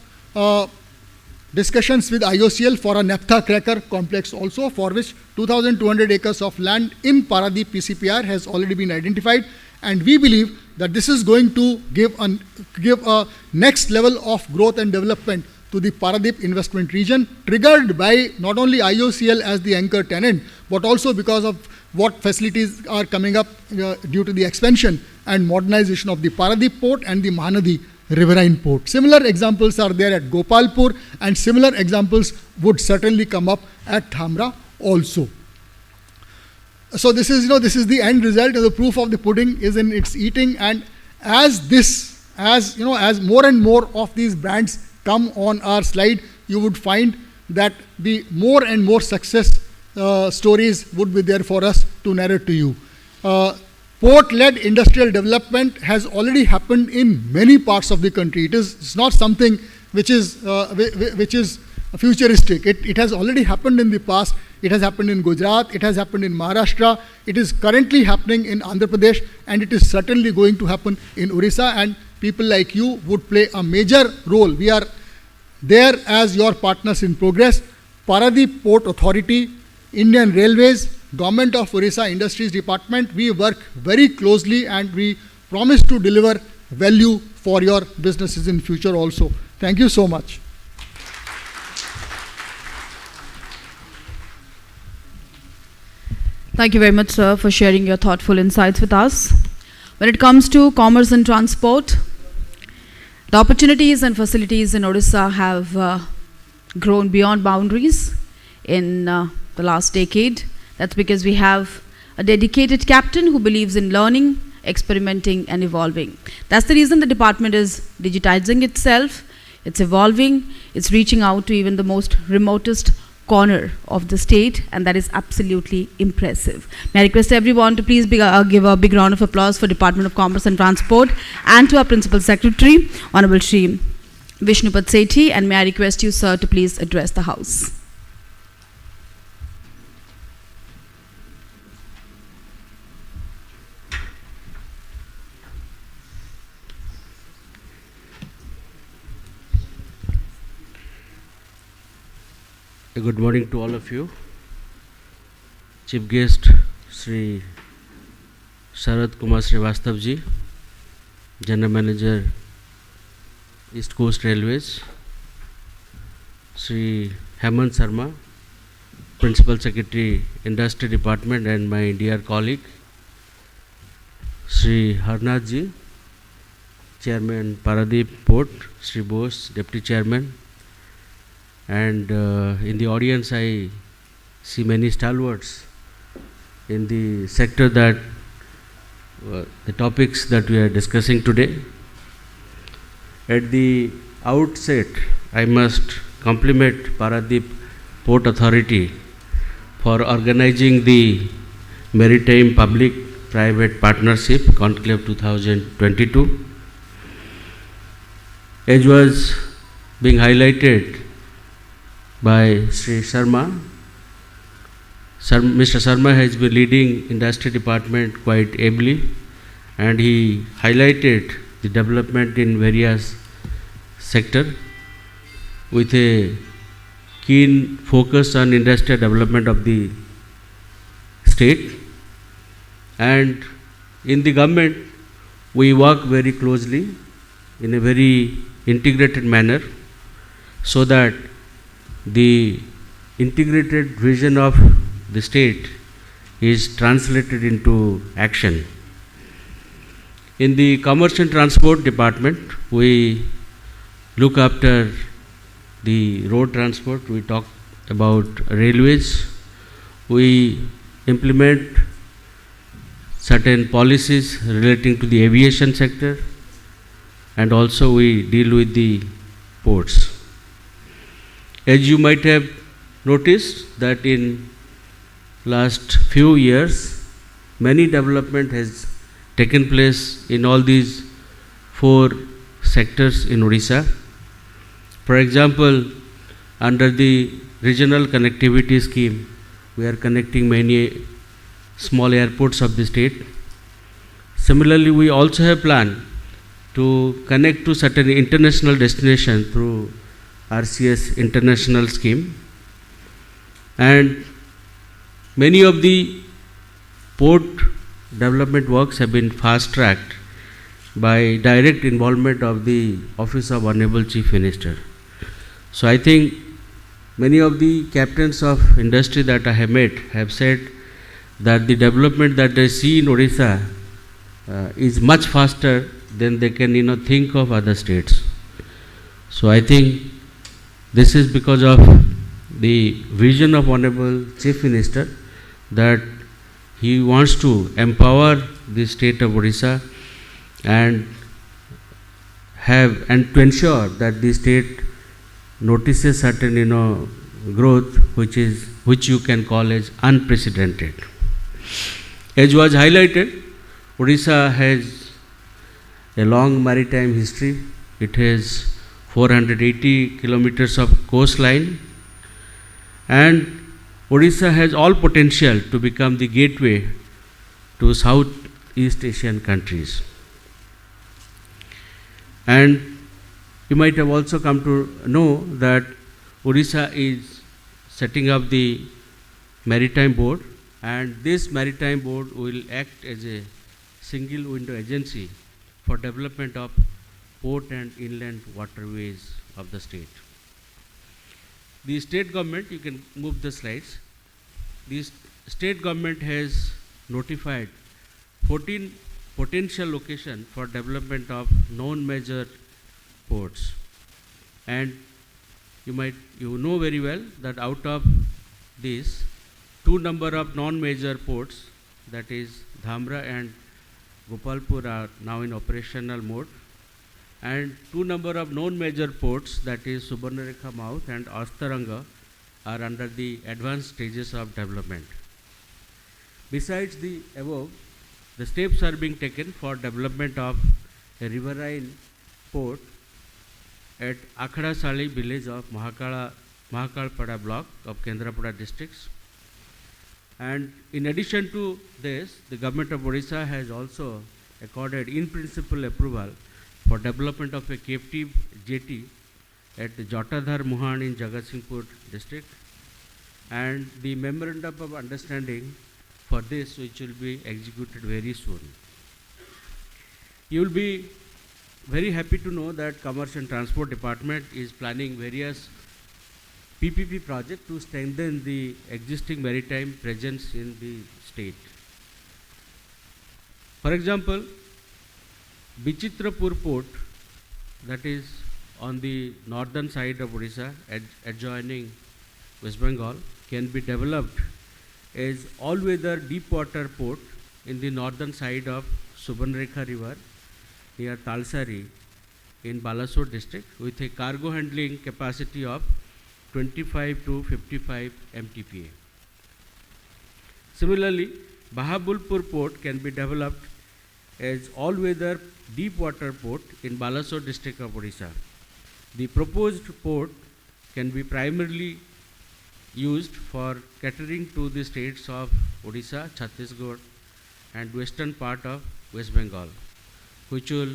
discussions with IOCL for a naphtha cracker complex also, for which 2,200 acres of land in Paradip PCPR has already been identified, and we believe that this is going to give a next level of growth and development to the Paradip investment region, triggered by not only IOCL as the anchor tenant, but also because of what facilities are coming up due to the expansion and modernization of the Paradip port and the Mahanadi riverine port. Similar examples are there at Gopalpur, and similar examples would certainly come up at Dhamra also. So this is the end result. The proof of the pudding is in its eating, and as more and more of these brands come on our slide, you would find that the more and more success stories would be there for us to narrate to you. Port-led industrial development has already happened in many parts of the country. It's not something which is futuristic. It has already happened in the past. It has happened in Gujarat. It has happened in Maharashtra. It is currently happening in Andhra Pradesh, and it is certainly going to happen in Orissa. And people like you would play a major role. We are there as your partners in progress. Paradip Port Authority, Indian Railways, Government of Orissa Industries Department, we work very closely, and we promise to deliver value for your businesses in future also. Thank you so much. Thank you very much, sir, for sharing your thoughtful insights with us. When it comes to commerce and transport, the opportunities and facilities in Odisha have grown beyond boundaries in the last decade. That's because we have a dedicated captain who believes in learning, experimenting, and evolving. That's the reason the department is digitizing itself, it's evolving, it's reaching out to even the most remotest corner of the state, and that is absolutely impressive. May I request everyone to please give a big round of applause for Department of Commerce and Transport and to our Principal Secretary, Honorable Shri Vishnupat Sethi, and may I request you, sir, to please address the House. Good morning to all of you. Chief Guest Sri Sharad Kumar Srivastav ji, General Manager East Coast Railways, Sri Hemant Sharma, Principal Secretary Industry Department, and my dear colleague Sri Harnath ji, Chairman Paradip Port, Sri Bose, Deputy Chairman, and in the audience I see many stalwarts in the sector that the topics that we are discussing today. At the outset, I must compliment Paradip Port Authority for organizing the Maritime Public-Private Partnership Conclave 2022. As was being highlighted by Sri Sharma, Mr. Sharma has been leading industry department quite ably, and he highlighted the development in various sectors with a keen focus on industrial development of the state. And in the government, we work very closely in a very integrated manner so that the integrated vision of the state is translated into action. In the Commerce and Transport Department, we look after the road transport. We talk about railways. We implement certain policies relating to the aviation sector, and also we deal with the ports. As you might have noticed that in last few years, many development has taken place in all these 4 sectors in Odisha. For example, under the regional connectivity scheme, we are connecting many small airports of the state. Similarly, we also have planned to connect to certain international destinations through RCS international scheme, and many of the port development works have been fast tracked by direct involvement of the Office of Honorable Chief Minister. So I think many of the captains of industry that I have met have said that the development that they see in Odisha is much faster than they can think of other states. So I think this is because of the vision of Honorable Chief Minister, that he wants to empower the state of Odisha and to ensure that the state notices certain growth which you can call as unprecedented. As was highlighted, Odisha has a long maritime history. It has 480 kilometers of coastline, and Odisha has all potential to become the gateway to Southeast Asian countries. And you might have also come to know that Odisha is setting up the Maritime Board, and this Maritime Board will act as a single window agency for development of port and inland waterways of the state. The state government, you can move the slides. The state government has notified 14 potential locations for development of non-major ports. And you know very well that out of these, 2 number of non-major ports, that is Dhamra and Gopalpur, are now in operational mode, and 2 number of non-major ports, that is Subarnarekha Mouth and Astaranga, are under the advanced stages of development. Besides the above, the steps are being taken for development of a riverine port at Akhadasali village of Mahakalpada block of Kendrapada districts. And in addition to this, the government of Odisha has also accorded in principle approval for development of a captive jetty at the Jatadhar Muhan in Jagatsinghpur district, and the memorandum of understanding for this which will be executed very soon. You will be very happy to know that Commerce and Transport Department is planning various PPP projects to strengthen the existing maritime presence in the state. For example, Bichitrapur port, that is on the northern side of Odisha, adjoining West Bengal, can be developed as all-weather deep water port in the northern side of Subarnarekha river near Talsari in Balasore district, with a cargo handling capacity of 25 to 55 MTPA. Similarly, Bahabulpur port can be developed as all-weather deep water port in Balasore district of Odisha. The proposed port can be primarily used for catering to the states of Odisha, Chhattisgarh and western part of West Bengal, which will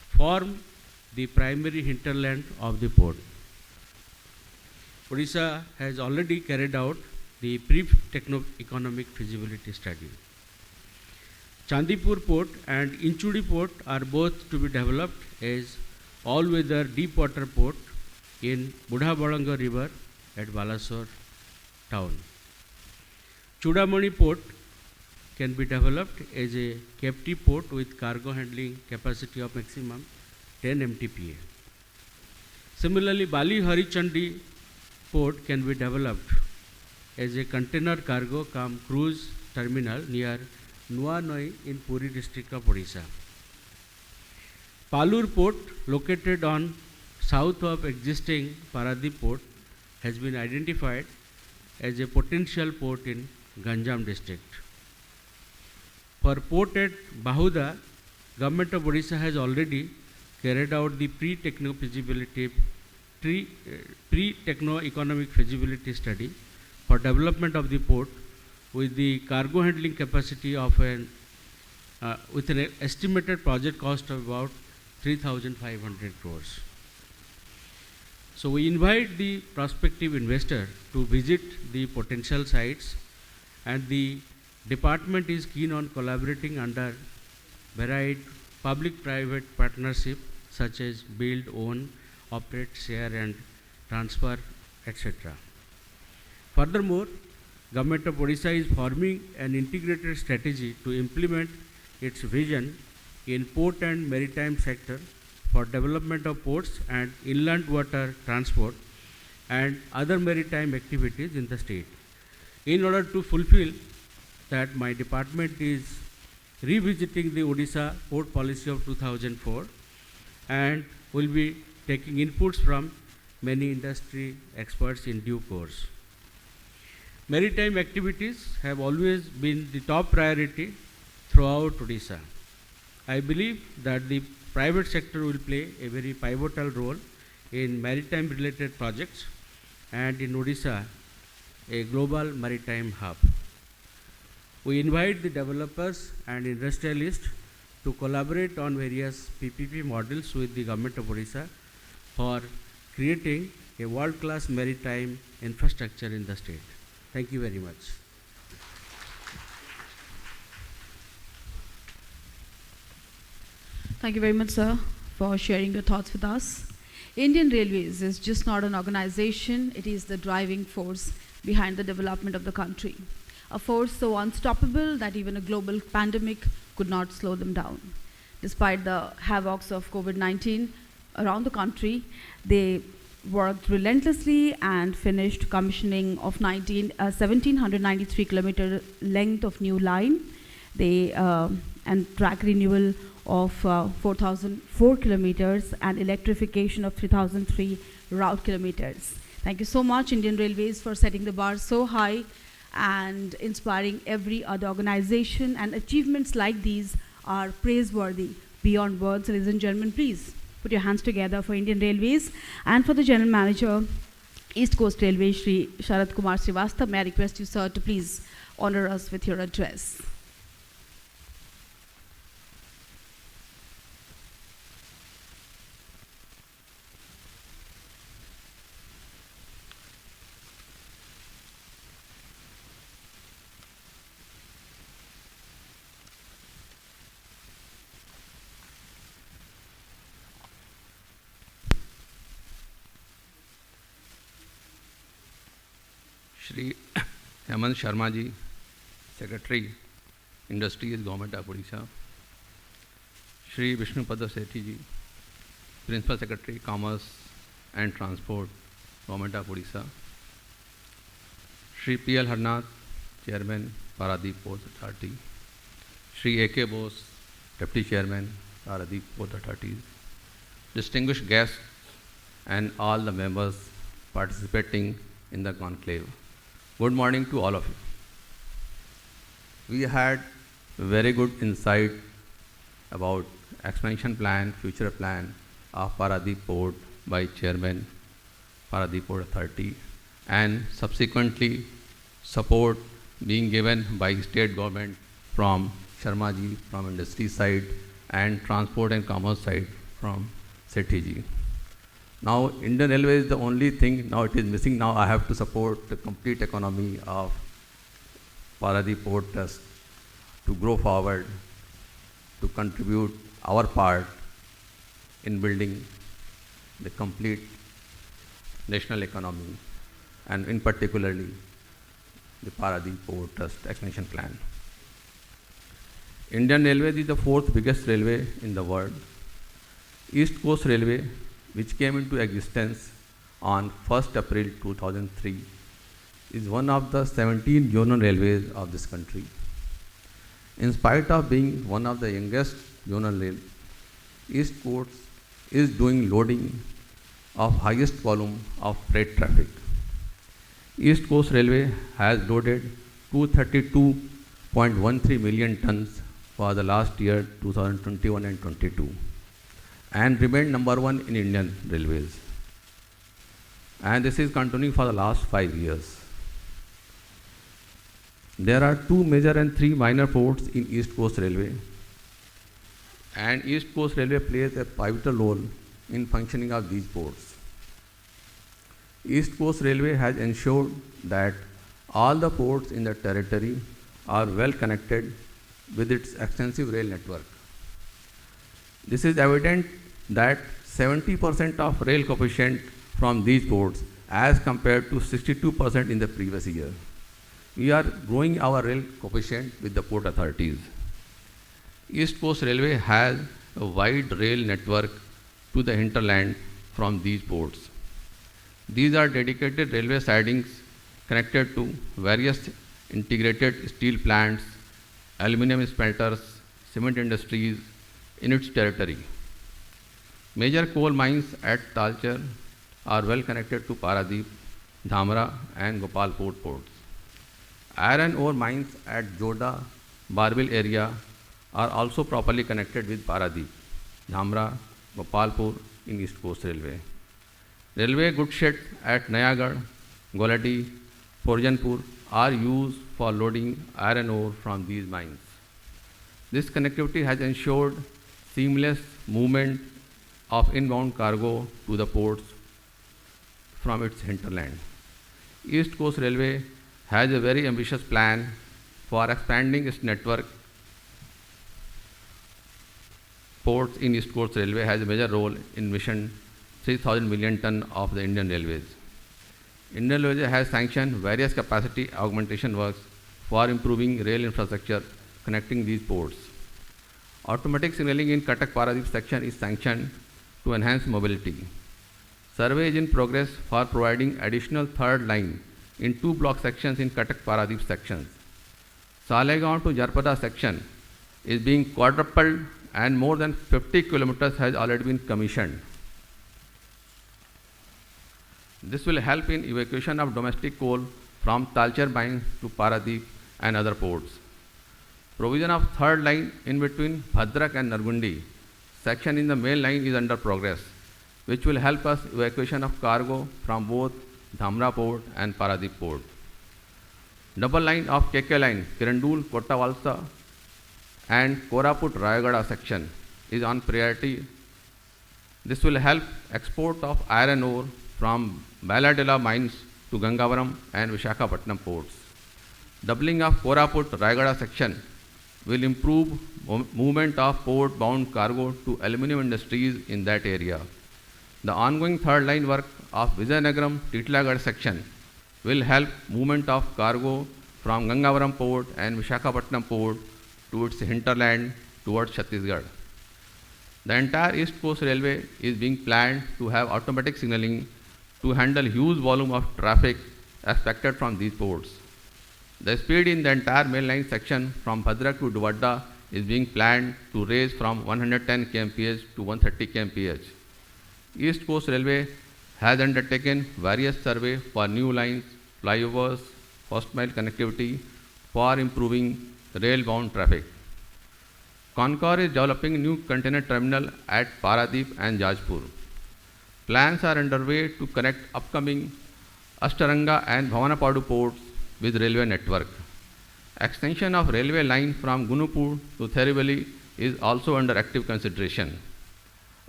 form the primary hinterland of the port. Odisha has already carried out the pre-techno-economic feasibility study. Chandipur port and Inchudi port are both to be developed as all-weather deep water port in Budhabalanga river at Balasore town. Chudamani port can be developed as a captive port with cargo handling capacity of maximum 10 MTPA. Similarly, Bali Harichandi port can be developed as a container cargo cum cruise terminal near Nuanoi in Puri district of Odisha. Palur port, located on south of existing Paradip port, has been identified as a potential port in Ganjam district. For port at Bahuda, Government of Odisha has already carried out the pre-techno-economic feasibility study for development of the port with the cargo handling capacity of with an estimated project cost of about 3,500 crores. So we invite the prospective investor to visit the potential sites, and the department is keen on collaborating under varied public-private partnership such as build, own, operate, share and transfer, etc. Furthermore, Government of Odisha is forming an integrated strategy to implement its vision in port and maritime sector for development of ports and inland water transport and other maritime activities in the state. In order to fulfill that, my department is revisiting the Odisha port policy of 2004 and will be taking inputs from many industry experts in due course. Maritime activities have always been the top priority throughout Odisha. I believe that the private sector will play a very pivotal role in maritime related projects and in Odisha a global maritime hub. We invite the developers and industrialists to collaborate on various PPP models with the Government of Odisha for creating a world-class maritime infrastructure in the state. Thank you very much. Thank you very much, sir, for sharing your thoughts with us. Indian Railways is just not an organization, it is the driving force behind the development of the country. A force so unstoppable that even a global pandemic could not slow them down. Despite the havocs of COVID-19 around the country, they worked relentlessly and finished commissioning of 1,793 kilometer length of new line. And track renewal of 4,004 kilometers and electrification of 3,003 route kilometers. Thank you so much, Indian Railways, for setting the bar so high and inspiring every other organization, and achievements like these are praiseworthy beyond words. Ladies and gentlemen, please put your hands together for Indian Railways and for the General Manager, East Coast Railway, Shri Sharad Kumar Srivastava. May I request you, sir, to please honor us with your address. Shri Hemant Sharma ji, Secretary, Industries, Government of Odisha. Shri Vishnupada Sethi ji, Principal Secretary, Commerce and Transport, Government of Odisha. Shri P.L. Harnath, Chairman, Paradip Port Authority. Shri A.K. Bose, Deputy Chairman, Paradip Port Authority. Distinguished guests and all the members participating in the conclave. Good morning to all of you. We had very good insight about expansion plan, future plan of Paradip Port by Chairman Paradip Port Authority, and subsequently support being given by state government from Sharma ji from industry side and transport and commerce side from Sethi ji. Now, Indian Railways is the only thing now it is missing. Now I have to support the complete economy of Paradip Port Trust to grow forward, to contribute our part in building the complete national economy, and in particularly the Paradip Port Trust expansion plan. Indian Railways is the fourth biggest railway in the world. East Coast Railway, which came into existence on 1st April 2003 is one of the 17 zonal railways of this country. In spite of being one of the youngest zonal rail, East Coast is doing loading of highest volume of freight traffic. East Coast Railway has loaded 232.13 million tons for the last year 2021 and 22 and remained number one in Indian Railways. And this is continuing for the last 5 years. There are 2 major and 3 minor ports in East Coast Railway, and East Coast Railway plays a pivotal role in functioning of these ports. East Coast Railway has ensured that all the ports in the territory are well connected with its extensive rail network. This is evident that 70% of rail coefficient from these ports as compared to 62% in the previous year. We are growing our rail coefficient with the port authorities. East Coast Railway has a wide rail network to the hinterland from these ports. These are dedicated railway sidings connected to various integrated steel plants, aluminum smelters, cement industries in its territory. Major coal mines at Talcher are well connected to Paradip, Dhamra and Gopalpur ports. Iron ore mines at Joda, Barbil area are also properly connected with Paradip, Dhamra, Gopalpur in East Coast Railway. Railway goods sheds at Nayagarh, Goladi, Forjanpur are used for loading iron ore from these mines. This connectivity has ensured seamless movement of inbound cargo to the ports from its hinterland. East Coast Railway has a very ambitious plan for expanding its network. Ports in East Coast Railway has a major role in mission 3,000 million ton of the Indian Railways. Indian Railways has sanctioned various capacity augmentation works for improving rail infrastructure connecting these ports. Automatic signaling in Cuttack Paradip section is sanctioned to enhance mobility. Survey is in progress for providing additional third line in 2 block sections in Cuttack Paradip sections. Salegaon to Jarpada section is being quadrupled and more than 50 kilometers has already been commissioned. This will help in evacuation of domestic coal from Talcher mines to Paradip and other ports. Provision of third line in between Bhadrak and Nargundi section in the main line is under progress, which will help us evacuation of cargo from both Dhamra port and Paradip port. Double line of KK line, Kirandul, Kottavalsa and Koraput Rayagada section is on priority. This will help export of iron ore from Baladela mines to Gangavaram and Vishakhapatnam ports. Doubling of Koraput Rayagada section will improve movement of port-bound cargo to aluminum industries in that area. The ongoing third line work of Vizianagaram Titlagad section will help movement of cargo from Gangavaram port and Vishakhapatnam port to its hinterland towards Chhattisgarh. The entire East Coast Railway is being planned to have automatic signaling to handle huge volume of traffic expected from these ports. The speed in the entire main line section from Bhadrak to Duvadda is being planned to raise from 110 kmph to 130 kmph. East Coast Railway has undertaken various surveys for new lines, flyovers, first mile connectivity for improving rail-bound traffic. Concor is developing new container terminal at Paradip and Jajpur. Plans are underway to connect upcoming Astaranga and Bhavanapadu ports with railway network. Extension of railway line from Gunupur to Therivali is also under active consideration.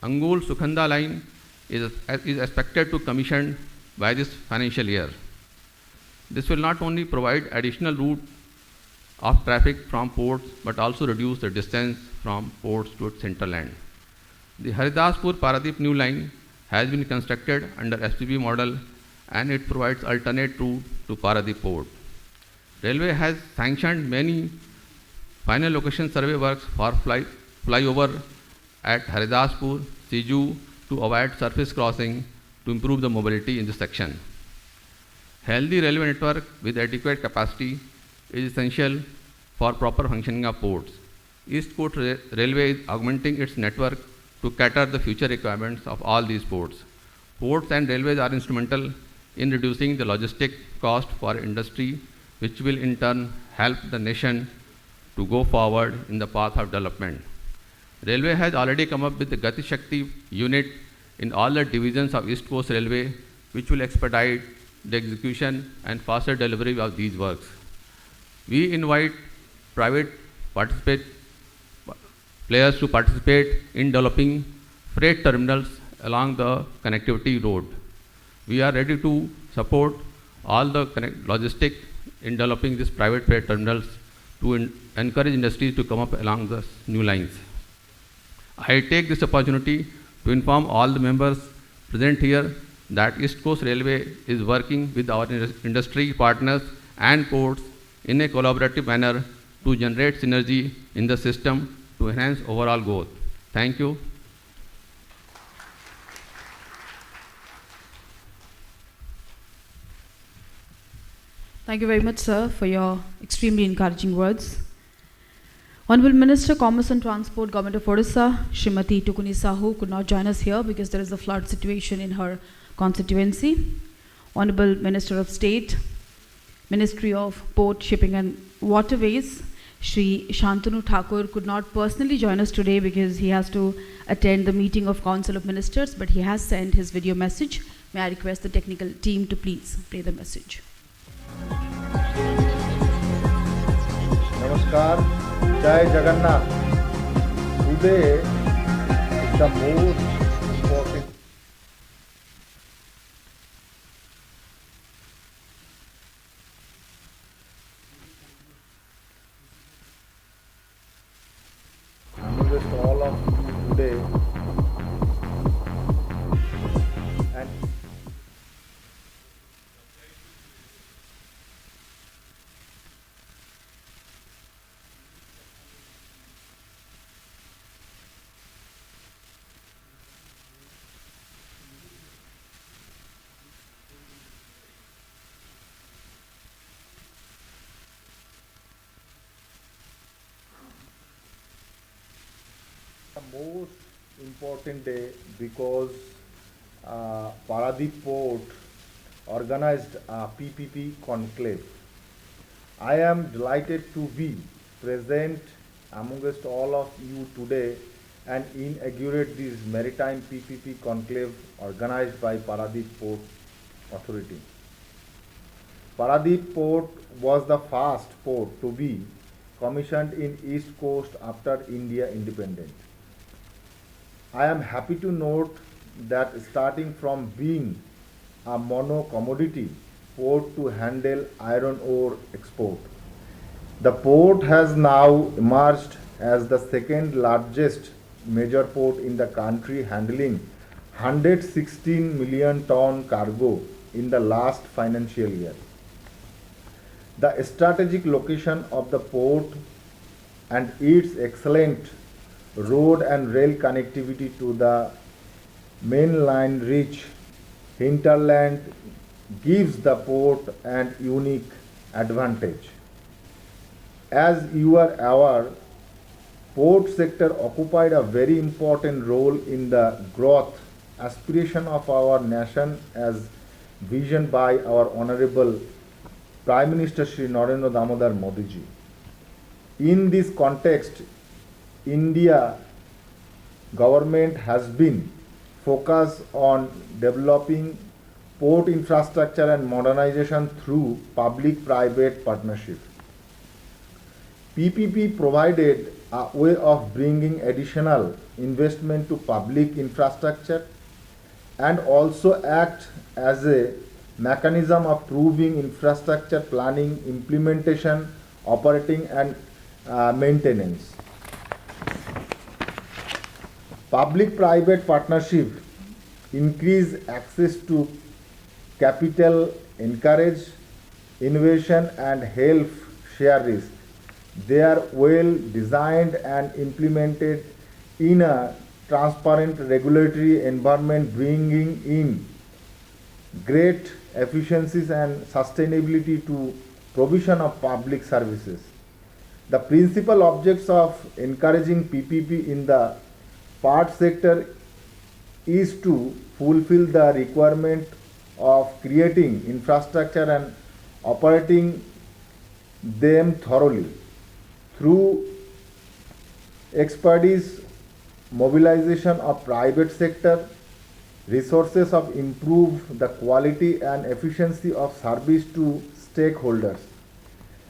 Angul Sukhanda line is expected to commission by this financial year. This will not only provide additional route of traffic from ports but also reduce the distance from ports to its hinterland. The Haridaspur Paradip new line has been constructed under SPP model and it provides alternate route to Paradip port. Railway has sanctioned many final location survey works for flyover at Haridaspur, Siju to avoid surface crossing to improve the mobility in this section. Healthy railway network with adequate capacity is essential for proper functioning of ports. East Coast Railway is augmenting its network to cater the future requirements of all these ports. Ports and railways are instrumental in reducing the logistic cost for industry, which will in turn help the nation to go forward in the path of development. Railway has already come up with the Gati Shakti unit in all the divisions of East Coast Railway, which will expedite the execution and faster delivery of these works. We invite private players to participate in developing freight terminals along the connectivity road. We are ready to support all the logistic in developing these private freight terminals to encourage industries to come up along the new lines. I take this opportunity to inform all the members present here that East Coast Railway is working with our industry partners and ports in a collaborative manner to generate synergy in the system to enhance overall growth. Thank you. Thank you very much, sir, for your extremely encouraging words. Honorable Minister, Commerce and Transport, Government of Odisha, Srimati Tukuni Sahu could not join us here because there is a flood situation in her constituency. Honorable Minister of State, Ministry of Port, Shipping and Waterways, Shri Shantanu Thakur could not personally join us today because he has to attend the meeting of Council of Ministers, but he has sent his video message. May I request the technical team to please play the message. Namaskar, Jai Jagannath. Today is the most important with all of you today, and the most important day because Paradip Port organized a PPP conclave. I am delighted to be present amongst all of you today and inaugurate this Maritime PPP conclave organized by Paradip Port Authority. Paradip Port was the first port to be commissioned in East Coast after India independence. I am happy to note that starting from being a mono commodity port to handle iron ore export, the port has now emerged as the second largest major port in the country, handling 116 million ton cargo in the last financial year. The strategic location of the port and its excellent road and rail connectivity to the mainland rich hinterland gives the port an unique advantage. As you are aware, port sector occupied a very important role in the growth aspiration of our nation as visioned by our Honorable Prime Minister Shri Narendra Damodar Modi ji. In this context, India government has been focused on developing port infrastructure and modernization through public-private partnership. PPP provided a way of bringing additional investment to public infrastructure and also act as a mechanism of proving infrastructure planning, implementation, operating and maintenance. Public-private partnership increase access to capital, encourage innovation and help share risk. They are well designed and implemented in a transparent regulatory environment, bringing in great efficiencies and sustainability to provision of public services. The principal objects of encouraging PPP in the part sector is to fulfill the requirement of creating infrastructure and operating them thoroughly through expertise, mobilization of private sector, resources of improve the quality and efficiency of service to stakeholders.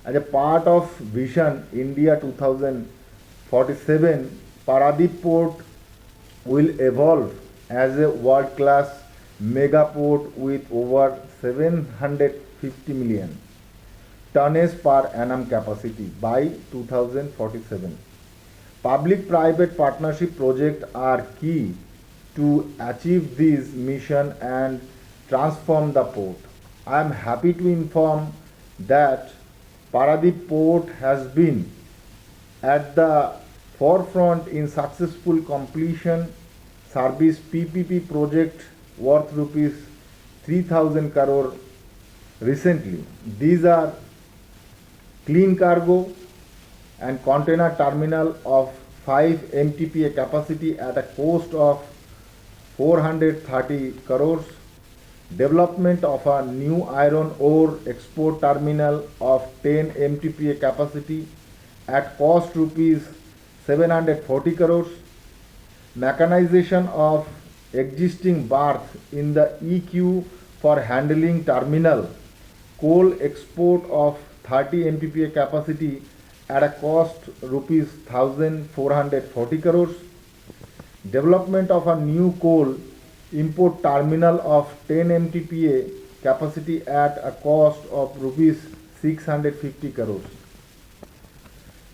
As a part of Vision India 2047, Paradip Port will evolve as a world-class mega port with over 750 million tonnage per annum capacity by 2047. Public-private partnership projects are key to achieve this mission and transform the port. I am happy to inform that Paradip Port has been at the forefront in successful completion service PPP project worth rupees 3,000 crore recently. These are clean cargo and container terminal of 5 MTPA capacity at a cost of 430 crores, development of a new iron ore export terminal of 10 MTPA capacity at cost rupees 740 crores, mechanization of existing berth in the EQ for handling terminal, coal export of 30 MTPA capacity at a cost rupees 1,440 crores, development of a new coal import terminal of 10 MTPA capacity at a cost of rupees 650 crores.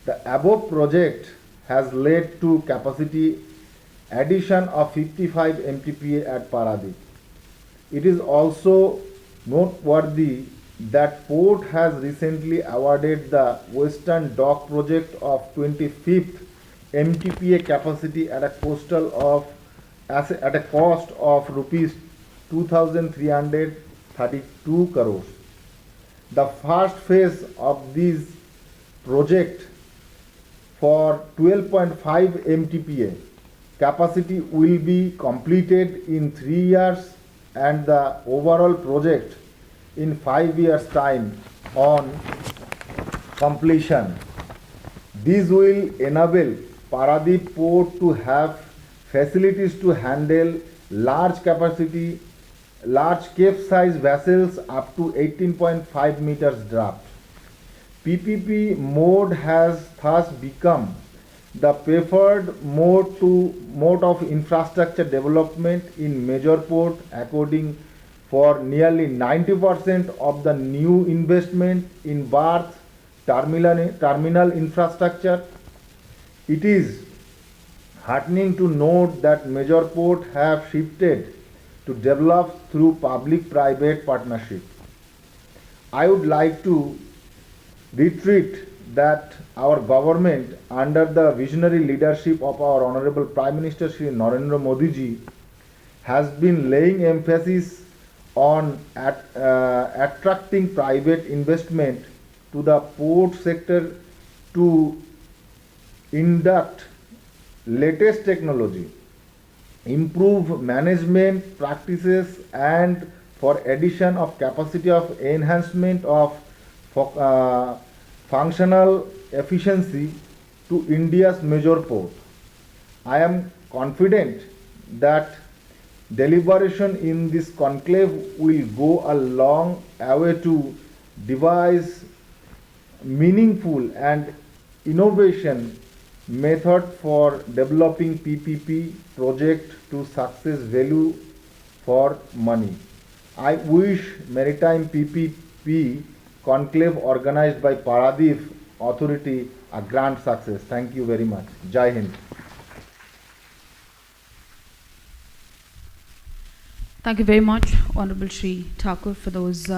The above project has led to capacity addition of 55 MTPA at Paradip. It is also noteworthy that port has recently awarded the Western Dock project of 25th MTPA capacity at a cost of rupees 2,332 crores. The first phase of this project for 12.5 MTPA capacity will be completed in 3 years and the overall project in 5 years' time on completion. This will enable Paradip Port to have facilities to handle large capacity, large cape-size vessels up to 18.5 meters draft. PPP mode has thus become the preferred mode of infrastructure development in major port, according for nearly 90% of the new investment in berth terminal infrastructure. It is heartening to note that major ports have shifted to develop through public-private partnership. I would like to reiterate that our government, under the visionary leadership of our Honorable Prime Minister Shri Narendra Modi ji, has been laying emphasis on attracting private investment to the port sector to induct latest technology, improve management practices, and for addition of capacity of enhancement of functional efficiency to India's major port. I am confident that deliberation in this conclave will go a long way to devise meaningful and innovation method for developing PPP project to success value for money. I wish Maritime PPP conclave organized by Paradip Authority a grand success. Thank you very much. Jai Hind. Thank you very much, Honorable Shri Thakur, for those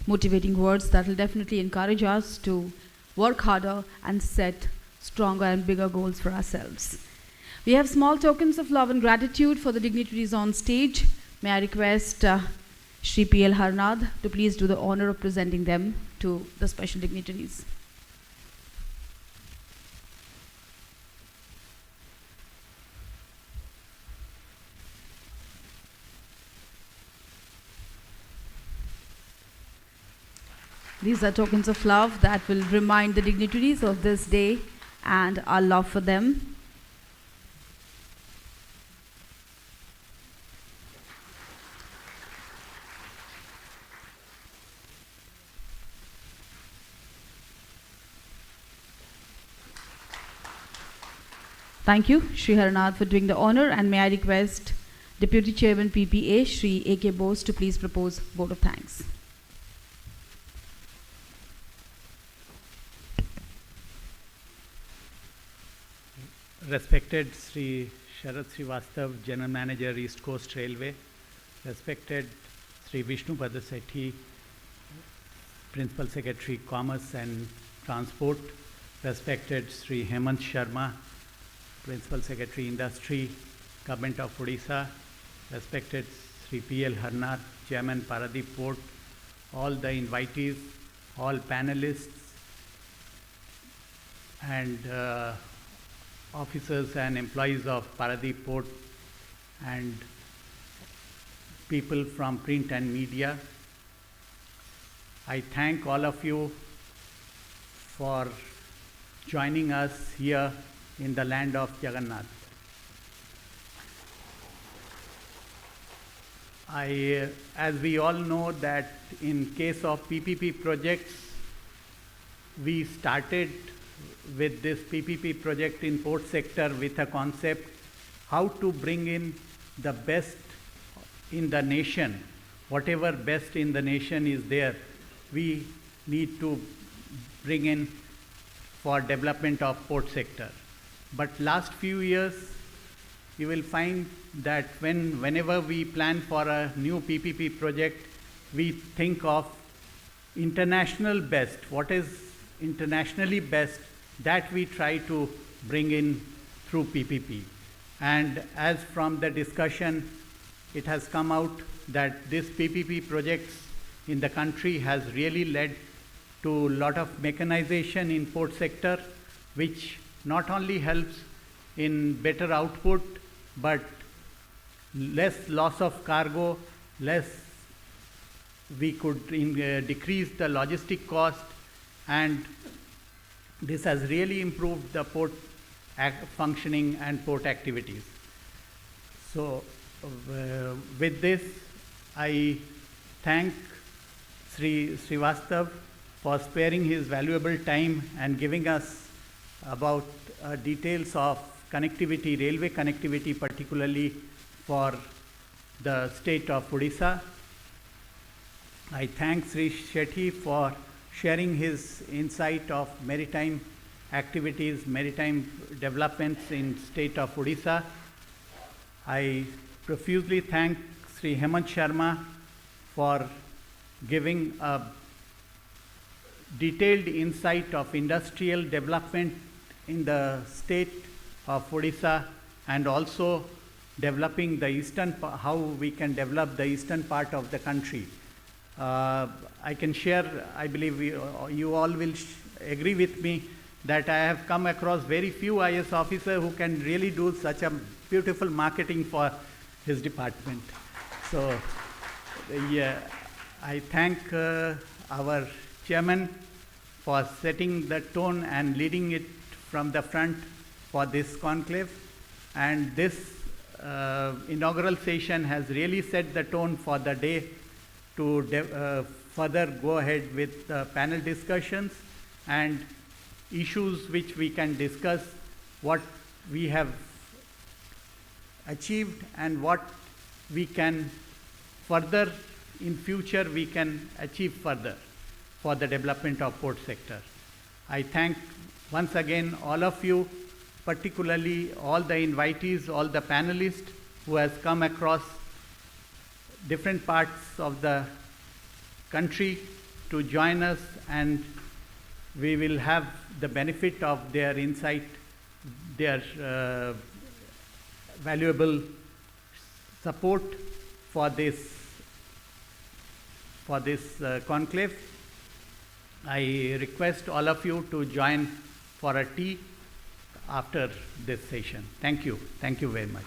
motivating words that will definitely encourage us to work harder and set stronger and bigger goals for ourselves. We have small tokens of love and gratitude for the dignitaries on stage. May I request Shri P.L. Harnad to please do the honor of presenting them to the special dignitaries. These are tokens of love that will remind the dignitaries of this day and our love for them. Thank you, Shri Harnath, for doing the honor, and may I request Deputy Chairman PPA, Shri A.K. Bose, to please propose vote of thanks. Respected Sri Sharad Srivastav, General Manager, East Coast Railway. Respected Sri Vishnu Pada Sethi, Principal Secretary, Commerce and Transport. Respected Sri Hemant Sharma, Principal Secretary, Industry, Government of Odisha. Respected Sri P.L. Harnath, Chairman, Paradip Port. All the invitees, all panelists, and officers and employees of Paradip Port, and people from print and media. I thank all of you for joining us here in the land of Jagannath. As we all know that in case of PPP projects, we started with this PPP project in port sector with a concept how to bring in the best in the nation. Whatever best in the nation is there, we need to bring in for development of port sector. But last few years, you will find that whenever we plan for a new PPP project, we think of international best. What is internationally best, that we try to bring in through PPP. And as from the discussion, it has come out that this PPP projects in the country has really led to a lot of mechanization in port sector, which not only helps in better output, but less loss of cargo, less we could decrease the logistic cost, and this has really improved the port functioning and port activities. So with this, I thank Sri Srivastav for sparing his valuable time and giving us about details of connectivity, railway connectivity, particularly for the state of Odisha. I thank Sri Shetty for sharing his insight of maritime activities, maritime developments in state of Odisha. I profusely thank Sri Hemant Sharma for giving a detailed insight of industrial development in the state of Odisha, and also developing the eastern, how we can develop the eastern part of the country. I can share, I believe you all will agree with me that I have come across very few IS officers who can really do such a beautiful marketing for his department. So, yeah, I thank our chairman for setting the tone and leading it from the front for this conclave. And this inaugural session has really set the tone for the day to further go ahead with panel discussions and issues which we can discuss, what we have achieved and what we can further in future we can achieve further for the development of port sector. I thank once again all of you, particularly all the invitees, all the panelists who has come across different parts of the country to join us, and we will have the benefit of their insight, their valuable support for this for this conclave. I request all of you to join for a tea after this session. Thank you. Thank you very much.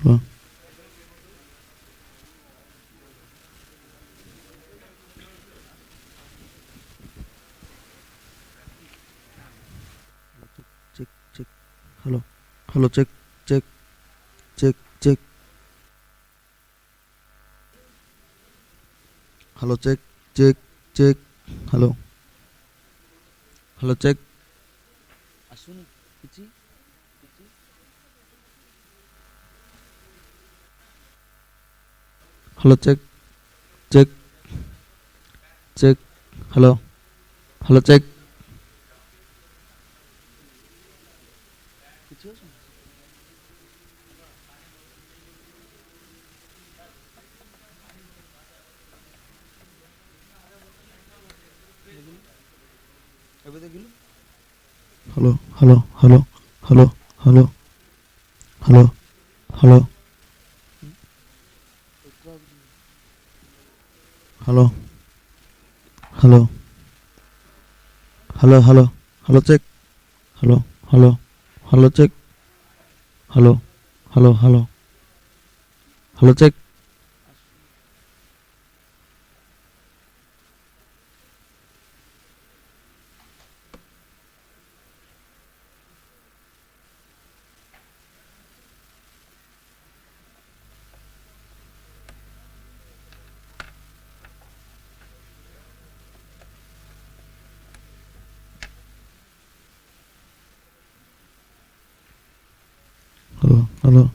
Hello. Check, check. Hello. Hello, check, check, check, check. Hello, check, check, check. Hello. Hello, check. Asuni, Pichi. Hello, check, check, check. Hello. Hello, check. Hello, hello, hello, hello, hello, hello, hello, hello, hello, hello, hello, hello, check, hello, hello, hello, check, hello, hello, hello, hello, check. Hello, hello,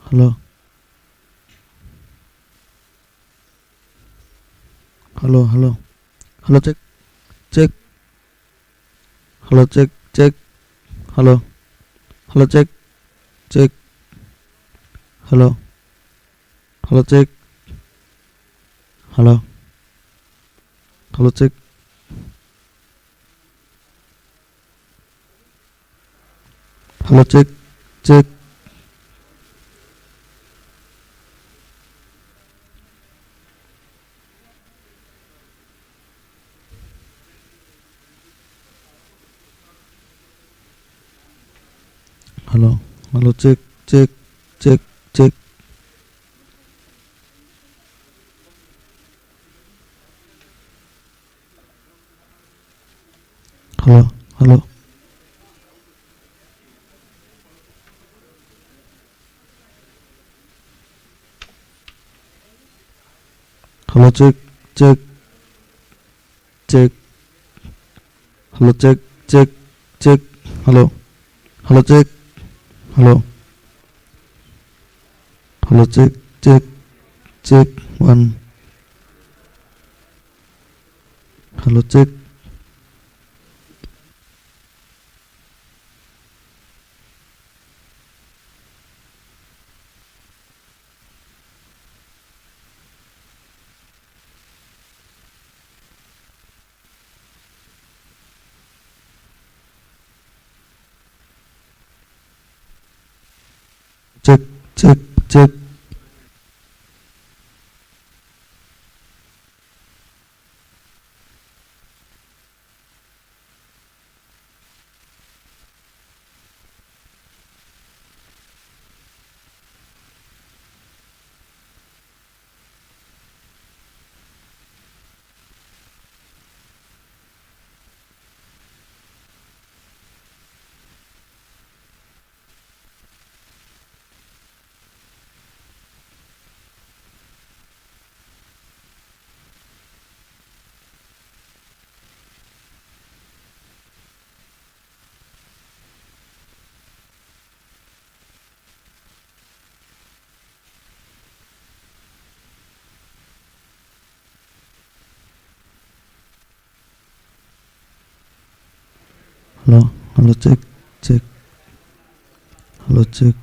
hello, hello, hello, hello, check, check, hello, check, check, hello, hello, check, check, hello, hello, check, hello, hello, check, hello, check, check. Hello, hello, check, check, check, check. Hello, hello, hello, check, check, check. Hello, check, check, check. Hello, hello, check, hello, hello, check, check, check. One. Hello, check. Check, check, check. Hello, hello, check, check. Hello, check.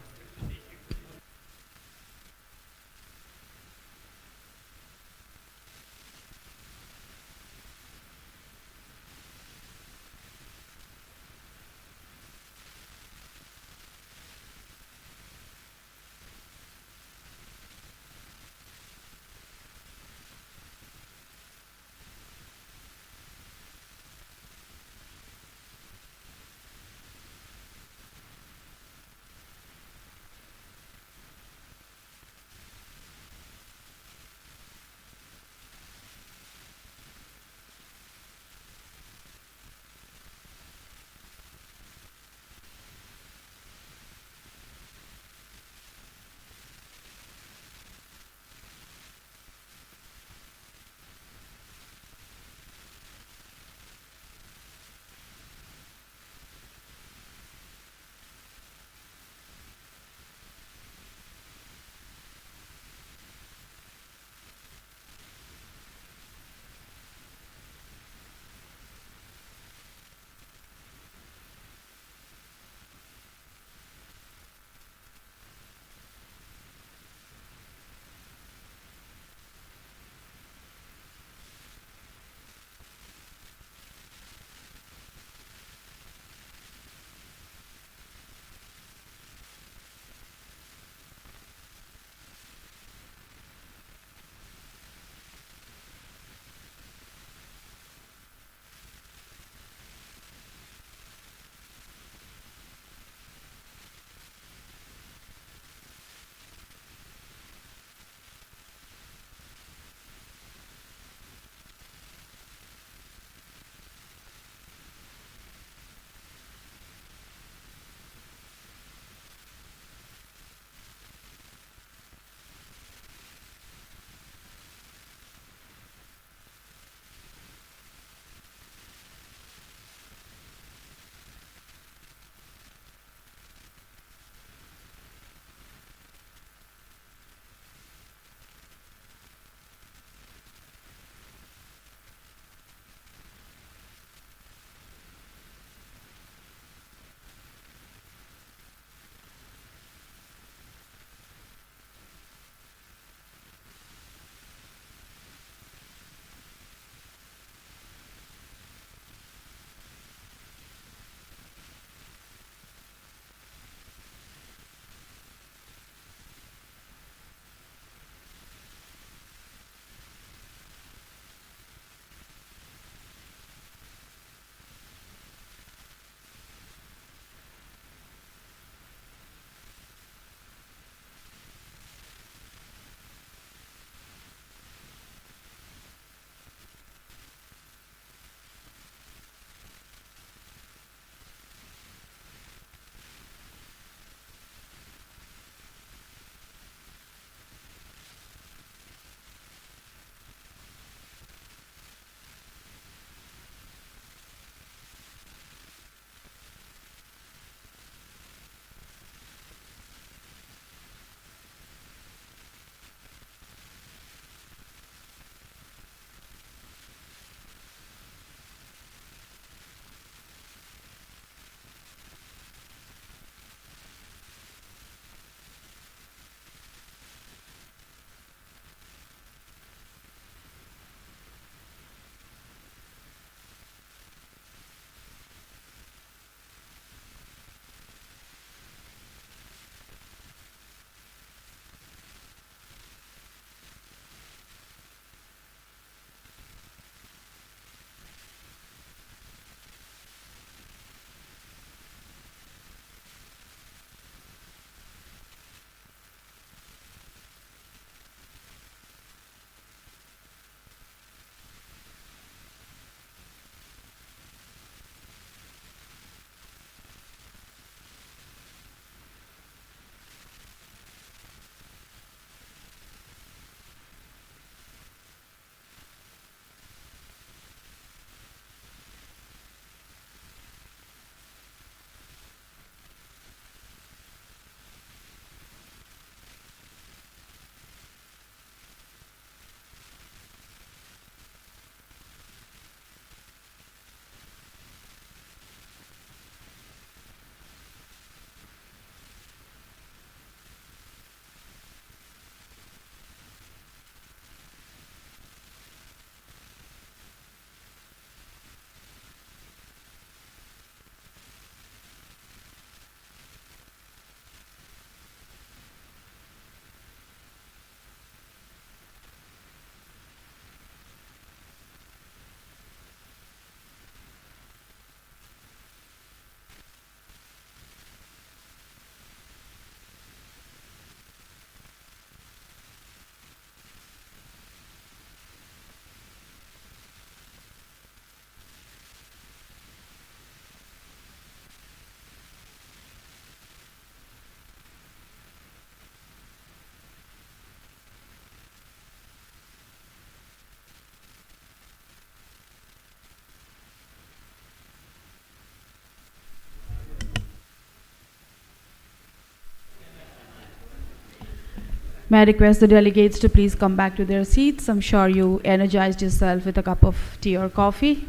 May I request the delegates to please come back to their seats. I'm sure you energized yourself with a cup of tea or coffee,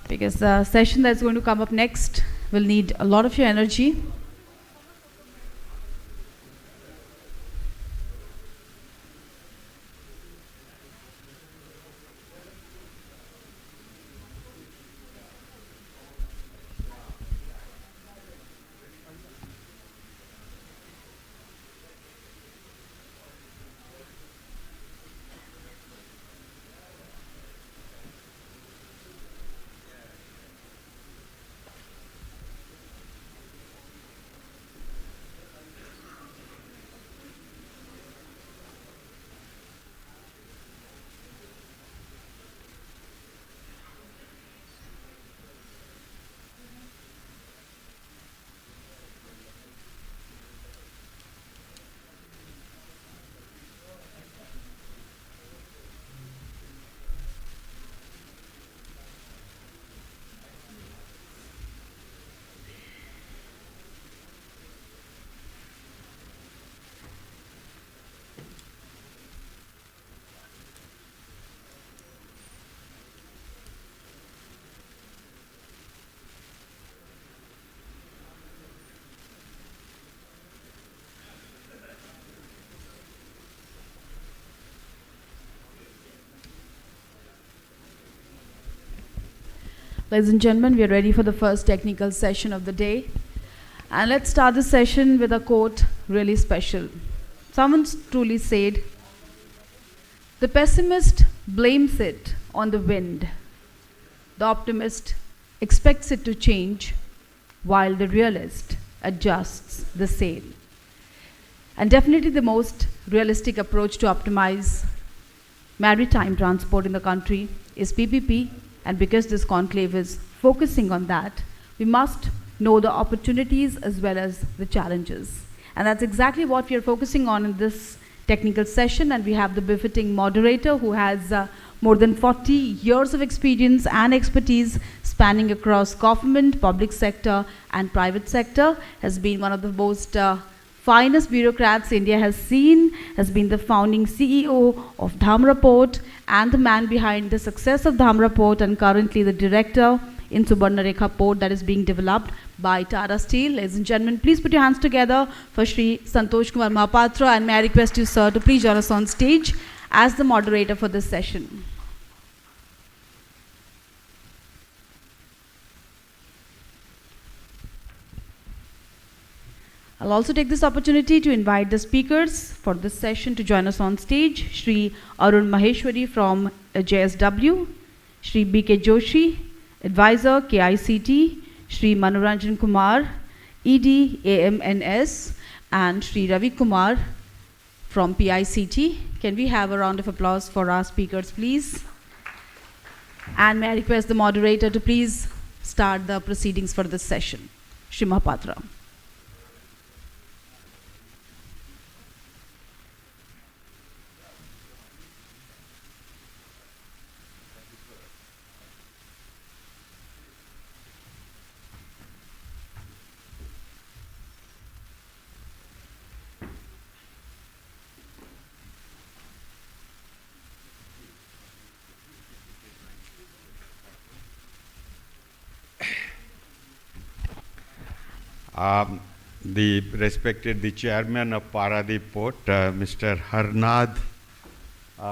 because the session that's going to come up next will need a lot of your energy. Ladies and gentlemen, we are ready for the first technical session of the day. And let's start the session with a quote really special. Someone truly said, "The pessimist blames it on the wind. The optimist expects it to change, while the realist adjusts the sail." And definitely the most realistic approach to optimize maritime transport in the country is PPP. And because this conclave is focusing on that, we must know the opportunities as well as the challenges. And that's exactly what we are focusing on in this technical session. And we have the befitting moderator who has more than 40 years of experience and expertise spanning across government, public sector, and private sector, has been one of the most finest bureaucrats India has seen, has been the founding CEO of Dhamra Port and the man behind the success of Dhamra Port, and currently the director in Subarnarekha Port that is being developed by Tata Steel. Ladies and gentlemen, please put your hands together for Shri Santosh Kumar Mahapatra, and may I request you, sir, to please join us on stage as the moderator for this session. I'll also take this opportunity to invite the speakers for this session to join us on stage. Shri Arun Maheshwari from JSW, Shri B.K. Joshi, Advisor KICT, Shri Manoranjan Kumar, ED AMNS, and Shri Ravi Kumar from PICT. Can we have a round of applause for our speakers, please? And may I request the moderator to please start the proceedings for this session. Shri Mahapatra. The respected chairman of Paradip Port, Mr. Harnad,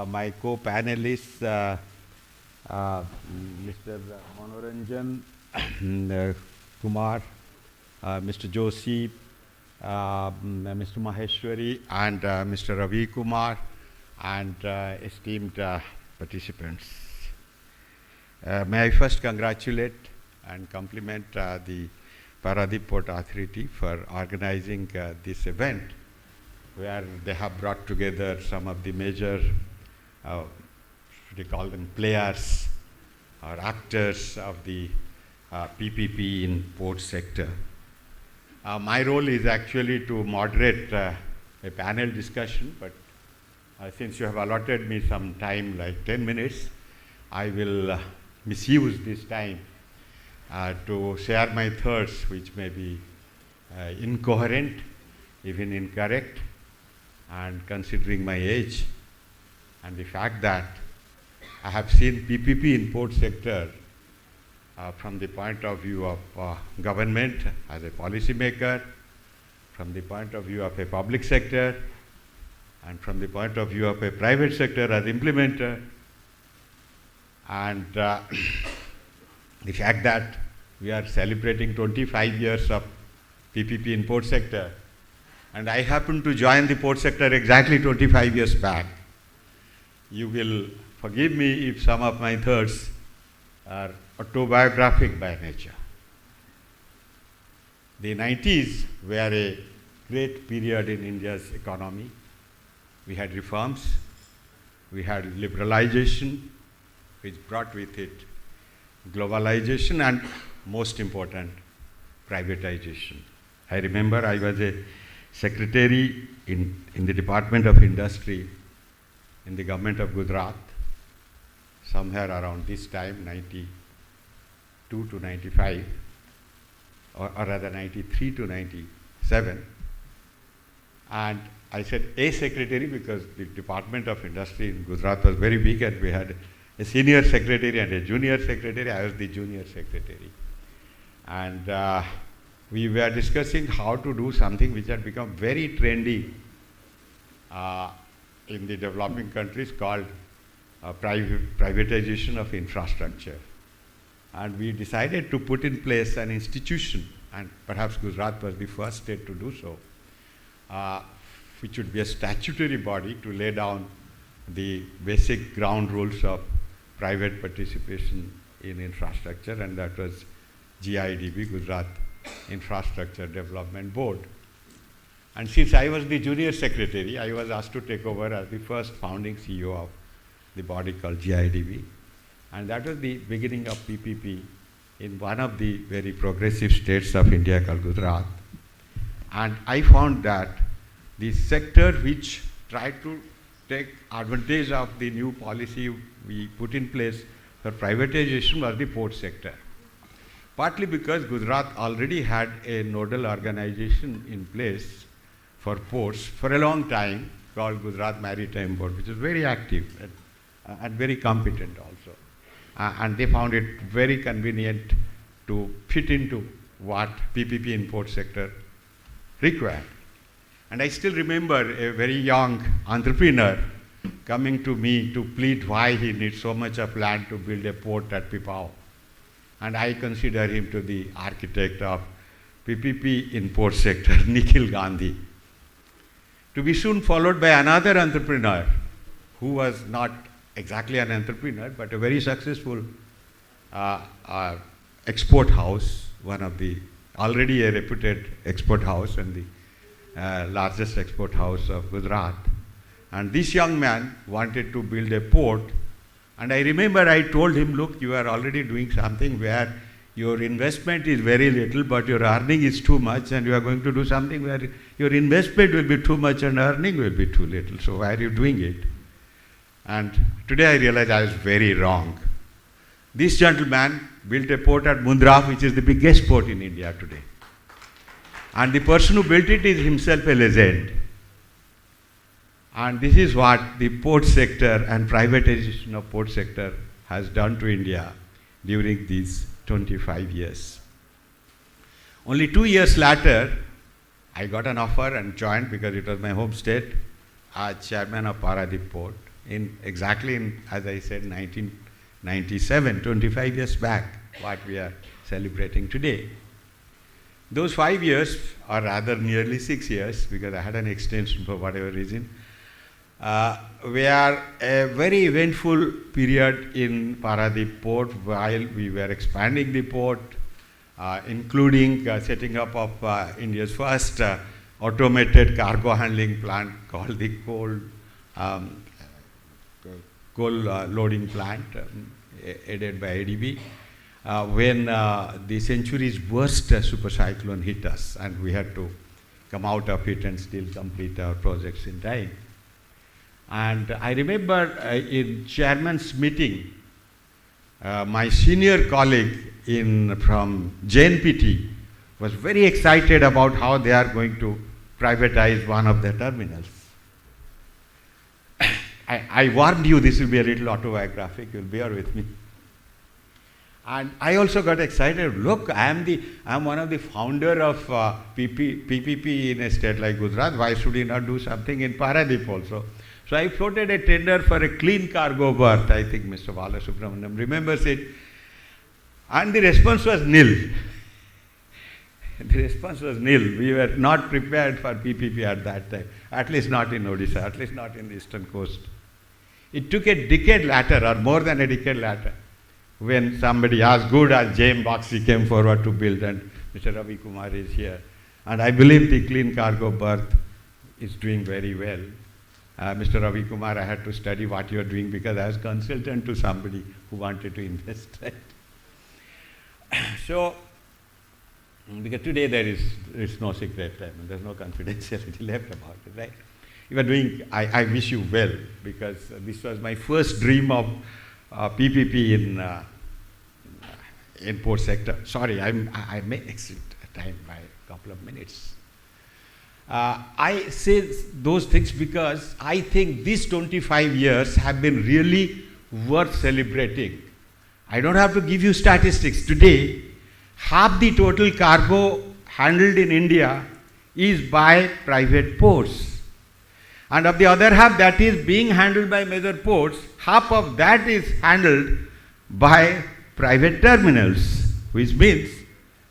my co-panelists, Mr. Manoranjan Kumar, Mr. Joshi, Mr. Maheshwari, and Mr. Ravi Kumar, and esteemed participants. May I first congratulate and compliment the Paradip Port Authority for organizing this event, where they have brought together some of the major, should we call them players or actors of the PPP in port sector. My role is actually to moderate a panel discussion, but since you have allotted me some time, like 10 minutes, I will misuse this time to share my thoughts, which may be incoherent, even incorrect, and considering my age and the fact that I have seen PPP in port sector from the point of view of government as a policy maker, from the point of view of a public sector, and from the point of view of a private sector as implementer, and the fact that we are celebrating 25 years of PPP in port sector, and I happened to join the port sector exactly 25 years back. You will forgive me if some of my thoughts are autobiographic by nature. The 90s were a great period in India's economy. We had reforms, we had liberalization, which brought with it globalization and, most important, privatization. I remember I was a secretary in the Department of Industry in the government of Gujarat, somewhere around this time, 92 to 95, or rather 93 to 97. And I said a secretary because the Department of Industry in Gujarat was very big and we had a senior secretary and a junior secretary. I was the junior secretary. And we were discussing how to do something which had become very trendy in the developing countries called privatization of infrastructure. And we decided to put in place an institution, and perhaps Gujarat was the first state to do so, which would be a statutory body to lay down the basic ground rules of private participation in infrastructure, and that was GIDB, Gujarat Infrastructure Development Board. And since I was the junior secretary, I was asked to take over as the first founding CEO of the body called GIDB. And that was the beginning of PPP in one of the very progressive states of India called Gujarat. And I found that the sector which tried to take advantage of the new policy we put in place for privatization was the port sector. Partly because Gujarat already had a nodal organization in place for ports for a long time called Gujarat Maritime Board, which is very active and very competent also. And they found it very convenient to fit into what PPP in port sector required. And I still remember a very young entrepreneur coming to me to plead why he needs so much of land to build a port at Pipavav. And I consider him to the architect of PPP in port sector, Nikhil Gandhi. To be soon followed by another entrepreneur who was not exactly an entrepreneur, but a very successful export house, one of the already a reputed export house and the largest export house of Gujarat. And this young man wanted to build a port. And I remember I told him, look, you are already doing something where your investment is very little, but your earning is too much, and you are going to do something where your investment will be too much and earning will be too little. So why are you doing it? And today I realize I was very wrong. This gentleman built a port at Mundra, which is the biggest port in India today. And the person who built it is himself a legend. And this is what the port sector and privatization of port sector has done to India during these 25 years. Only 2 years later, I got an offer and joined, because it was my home state, as chairman of Paradip Port exactly in, as I said, 1997, 25 years back, what we are celebrating today. Those 5 years, or rather nearly 6 years, because I had an extension for whatever reason, were a very eventful period in Paradip Port while we were expanding the port, including setting up of India's first automated cargo handling plant called the coal loading plant, aided by ADB, when the century's worst super cyclone hit us, and we had to come out of it and still complete our projects in time. And I remember in chairman's meeting, my senior colleague from JNPT was very excited about how they are going to privatize one of their terminals. I warned you this will be a little autobiographic, you'll bear with me. And I also got excited. Look, I'm one of the founder of PPP in a state like Gujarat. Why should we not do something in Paradip also? So I floated a tender for a clean cargo berth. I think Mr. Balasubramaniam remembers it. And the response was nil. The response was nil. We were not prepared for PPP at that time. At least not in Odisha, at least not in the eastern coast. It took a decade later, or more than a decade later, when somebody as good as James Baxi came forward to build, and Mr. Ravi Kumar is here. And I believe the clean cargo berth is doing very well. Mr. Ravi Kumar, I had to study what you are doing because I was consultant to somebody who wanted to invest. Right? So, because today there is no secret, there's no confidentiality left about it, right? You are doing, I wish you well, because this was my first dream of PPP in port sector. Sorry, I may exceed time by a couple of minutes. I say those things because I think these 25 years have been really worth celebrating. I don't have to give you statistics. Today, half the total cargo handled in India is by private ports. And of the other half that is being handled by major ports, half of that is handled by private terminals, which means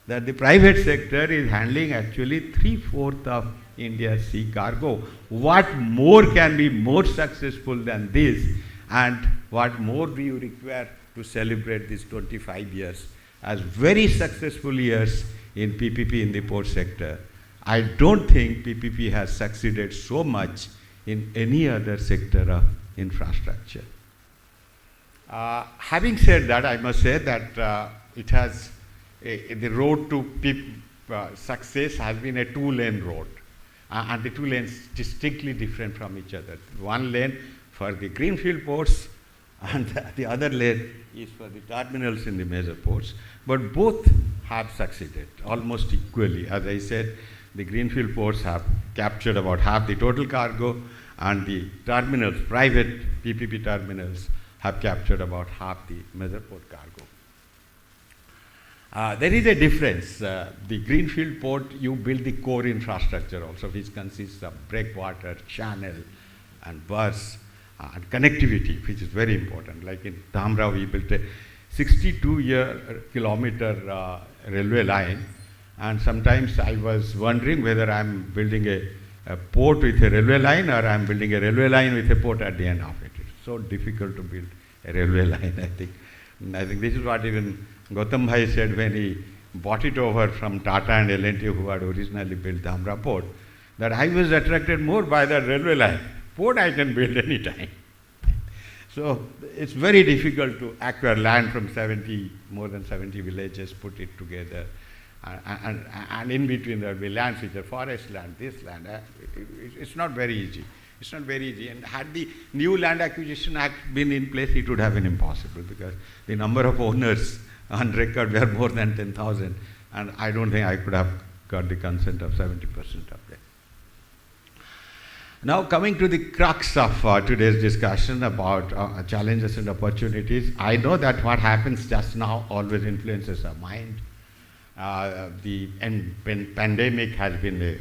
that the private sector is handling actually 3/4 of India's sea cargo. What more can be more successful than this, and what more do you require to celebrate these 25 years as very successful years in PPP in the port sector? I don't think PPP has succeeded so much in any other sector of infrastructure. Having said that, I must say that it has the road to success has been a two-lane road, and the two lanes distinctly different from each other. One lane for the greenfield ports, and the other lane is for the terminals in the major ports. But both have succeeded almost equally. As I said, the greenfield ports have captured about half the total cargo, and the terminals, private PPP terminals, have captured about half the major port cargo. There is a difference. The greenfield port, you build the core infrastructure also, which consists of breakwater, channel, and berths, and connectivity, which is very important. Like in Dhamra, we built a 62-kilometer railway line, and sometimes I was wondering whether I'm building a port with a railway line, or I'm building a railway line with a port at the end of it. It's so difficult to build a railway line, I think. And I think this is what even Gautam Bhai said when he bought it over from Tata and L&T, who had originally built Dhamra port, that I was attracted more by the railway line. Port I can build any time. So it's very difficult to acquire land from more than 70 villages, put it together. And in between there will be lands which are forest land, this land. It's not very easy. It's not very easy. And had the new Land Acquisition Act been in place, it would have been impossible, because the number of owners on record were more than 10,000. And I don't think I could have got the consent of 70% of them. Now coming to the crux of today's discussion about challenges and opportunities, I know that what happens just now always influences our mind. The pandemic has been a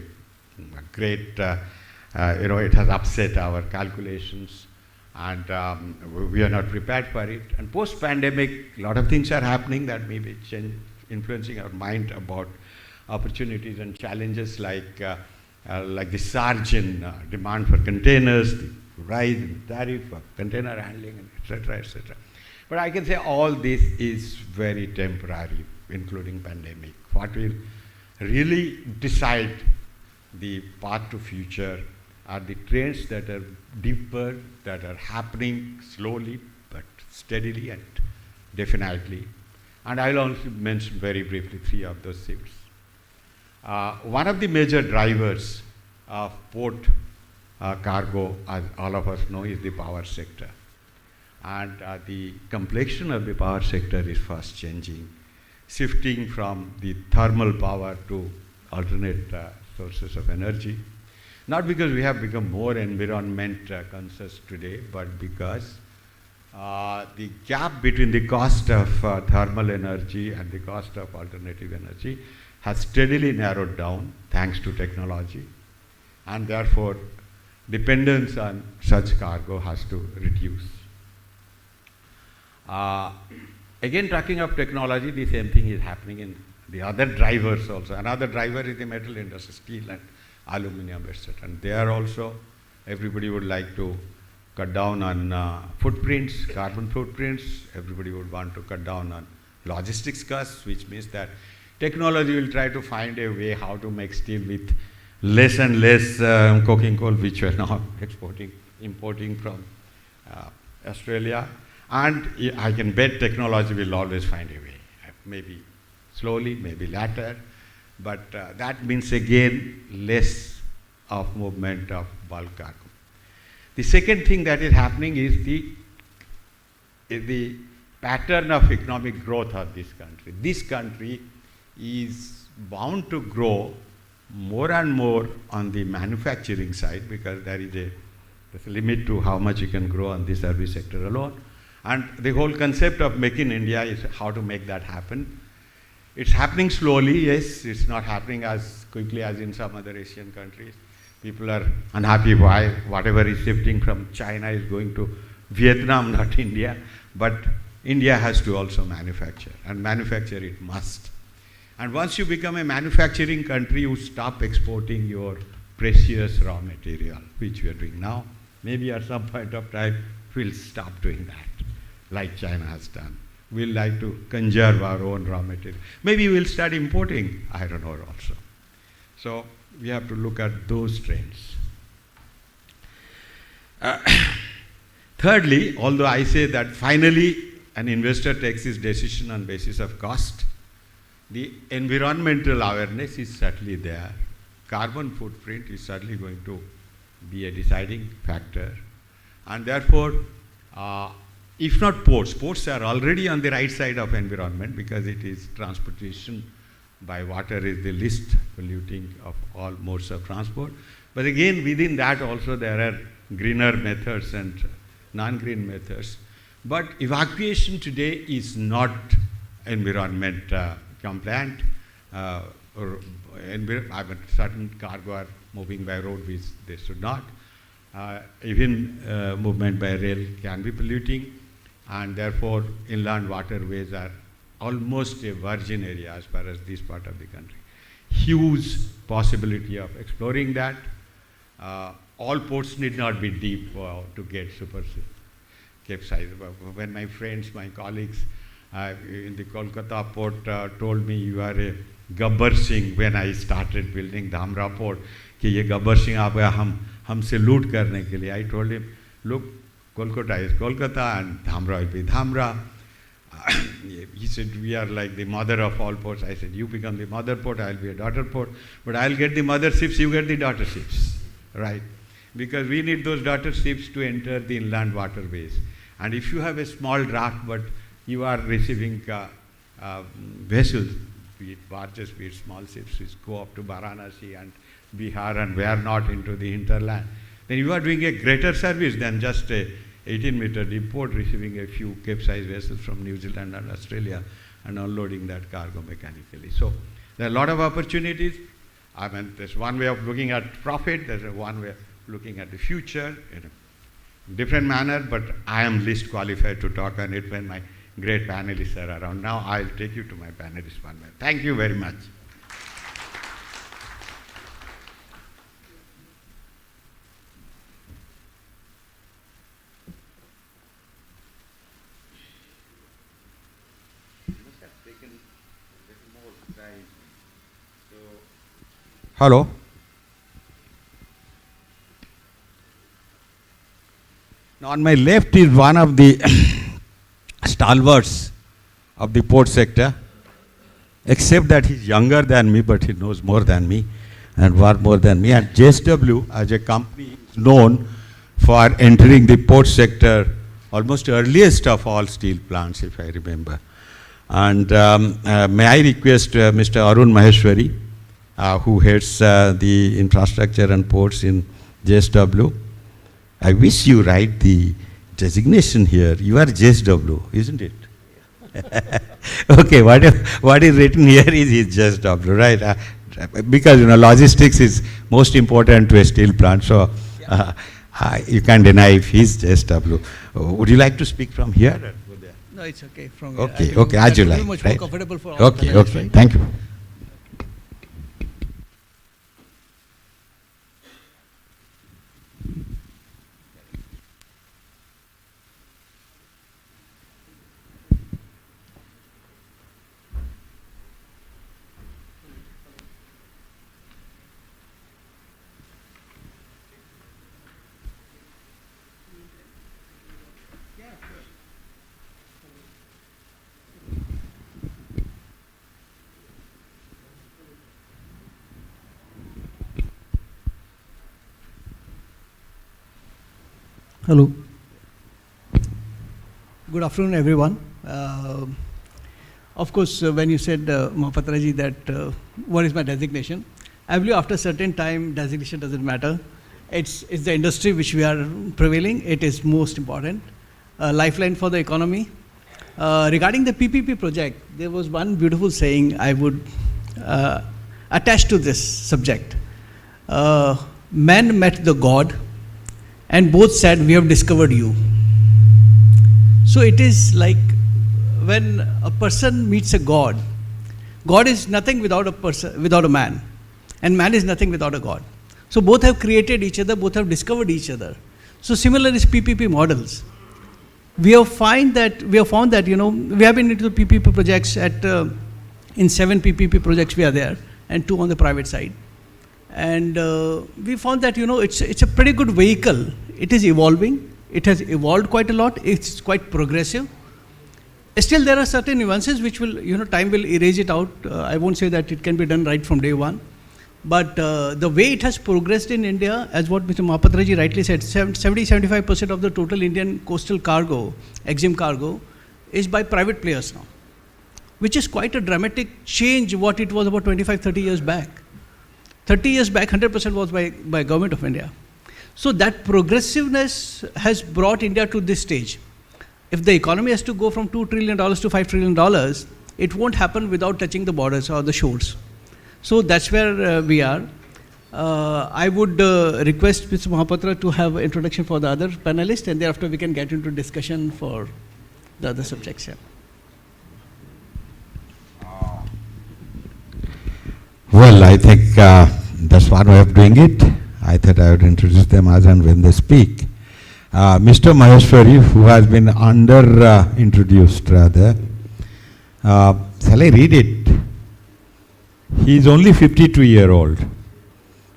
great, it has upset our calculations, and we are not prepared for it. And post-pandemic, a lot of things are happening that may be influencing our mind about opportunities and challenges, like the surge in demand for containers, the rise in tariff for container handling, etc., etc. But I can say all this is very temporary, including pandemic. What will really decide the path to future are the trends that are deeper, that are happening slowly but steadily and definitely. And I'll also mention very briefly 3 of those things. One of the major drivers of port cargo, as all of us know, is the power sector. And the complexion of the power sector is fast changing, shifting from the thermal power to alternate sources of energy. Not because we have become more environment conscious today, but because the gap between the cost of thermal energy and the cost of alternative energy has steadily narrowed down thanks to technology, and therefore dependence on such cargo has to reduce. Again, talking of technology, the same thing is happening in the other drivers also. Another driver is the metal industry, steel and aluminum, etc. And there also, everybody would like to cut down on footprints, carbon footprints. Everybody would want to cut down on logistics costs, which means that technology will try to find a way how to make steel with less and less coking coal, which we are now importing from Australia. And I can bet technology will always find a way, maybe slowly, maybe later, but that means again less of movement of bulk cargo. The second thing that is happening is the pattern of economic growth of this country. This country is bound to grow more and more on the manufacturing side, because there's a limit to how much you can grow on the service sector alone. And the whole concept of Make in India is how to make that happen. It's happening slowly, yes. It's not happening as quickly as in some other Asian countries. People are unhappy why whatever is shifting from China is going to Vietnam, not India. But India has to also manufacture, and manufacture it must. And once you become a manufacturing country, you stop exporting your precious raw material, which we are doing now. Maybe at some point of time, we'll stop doing that, like China has done. We'll like to conserve our own raw material. Maybe we'll start importing iron ore also. So we have to look at those trends. Thirdly, although I say that finally an investor takes his decision on basis of cost, the environmental awareness is certainly there. Carbon footprint is certainly going to be a deciding factor. And therefore, if not ports are already on the right side of environment, because it is transportation by water is the least polluting of all modes of transport. But again, within that also there are greener methods and non-green methods. But evacuation today is not environment compliant. Certain cargo are moving by road, which they should not. Even movement by rail can be polluting, and therefore inland waterways are almost a virgin area as far as this part of the country. Huge possibility of exploring that. All ports need not be deep to get super capsize. When my friends, my colleagues in the Kolkata port told me, you are a Gabbar Singh, when I started building Dhamra port, कि ये Gabbar Singh आ गया हमसे लूट करने के लिए. I told him, look, Kolkata is Kolkata and Dhamra will be Dhamra. He said, we are like the mother of all ports. I said, you become the mother port, I will be a daughter port, but I will get the mother ships, you get the daughter ships, right? Because we need those daughter ships to enter the inland waterways. And if you have a small draft, but you are receiving vessels, be it barges, be it small ships, which go up to Varanasi and Bihar and where not into the hinterland, then you are doing a greater service than just a 18-meter deep port receiving a few Cape-sized vessels from New Zealand and Australia and unloading that cargo mechanically. So there are a lot of opportunities. I mean, there's one way of looking at profit, there's one way of looking at the future in a different manner, but I am least qualified to talk on it when my great panelists are around. Now I'll take you to my panelists one by one. Thank you very much. Hello. Now on my left is one of the stalwarts of the port sector, except that he's younger than me, but he knows more than me and far more than me. And JSW as a company is known for entering the port sector almost earliest of all steel plants, if I remember. And may I request Mr. Arun Maheshwari who heads the infrastructure and ports in JSW. I wish you write the designation here. You are JSW, isn't it? Okay, what is written here is JSW, right? Because logistics is most important to a steel plant, so you can't deny if he's JSW. Would you like to speak from here? Or go there? No, it's okay. From okay, okay, as you like, much right? more comfortable for all okay, panelists, okay, right? thank you. Hello. Good afternoon, everyone. Of course, when you said, Mahapatraji, that what is my designation, I believe after a certain time, designation doesn't matter. It's the industry which we are prevailing. It is most important. Lifeline for the economy. Regarding the PPP project, there was one beautiful saying I would attach to this subject. Man met the God, and both said, we have discovered you. So it is like when a person meets a God, God is nothing without a person, without a man, and man is nothing without a God. So both have created each other, both have discovered each other. So similar is PPP models. We have found that we have been into the PPP projects in 7 PPP projects we are there, and 2 on the private side. And we found that it's a pretty good vehicle. It is evolving. It has evolved quite a lot. It's quite progressive. Still, there are certain nuances which will time will erase it out. I won't say that it can be done right from day one, but the way it has progressed in India, as what Mr. Mahapatraji rightly said, 70-75% of the total Indian coastal cargo, EXIM cargo, is by private players now, which is quite a dramatic change what it was about 25-30 years back. 30 years back, 100% was by Government of India. So that progressiveness has brought India to this stage. If the economy has to go from $2 trillion to $5 trillion, it won't happen without touching the borders or the shores. So that's where we are. I would request Mr. Mahapatra to have an introduction for the other panelists, and thereafter we can get into discussion for the other subjects. Yeah. Well, I think that's one way of doing it. I thought I would introduce them as and when they speak. Mr. Maheshwari, who has been introduced rather, shall I read it? He is only 52-year-old.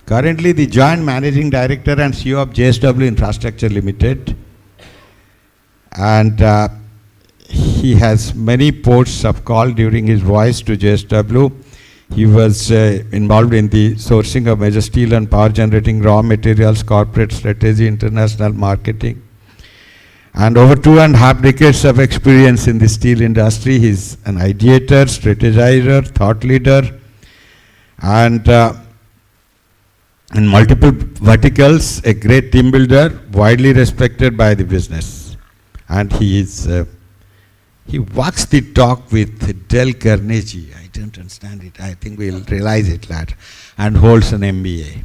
Currently the Joint Managing Director and CEO of JSW Infrastructure Limited. And he has many ports of call during his voyage to JSW. He was involved in the sourcing of major steel and power generating raw materials, corporate strategy, international marketing. And over 2.5 decades of experience in the steel industry. He's an ideator, strategizer, thought leader, and in multiple verticals, a great team builder, widely respected by the business. And he walks the talk with Dale Carnegie. I don't understand it. I think we'll realize it later. And holds an MBA.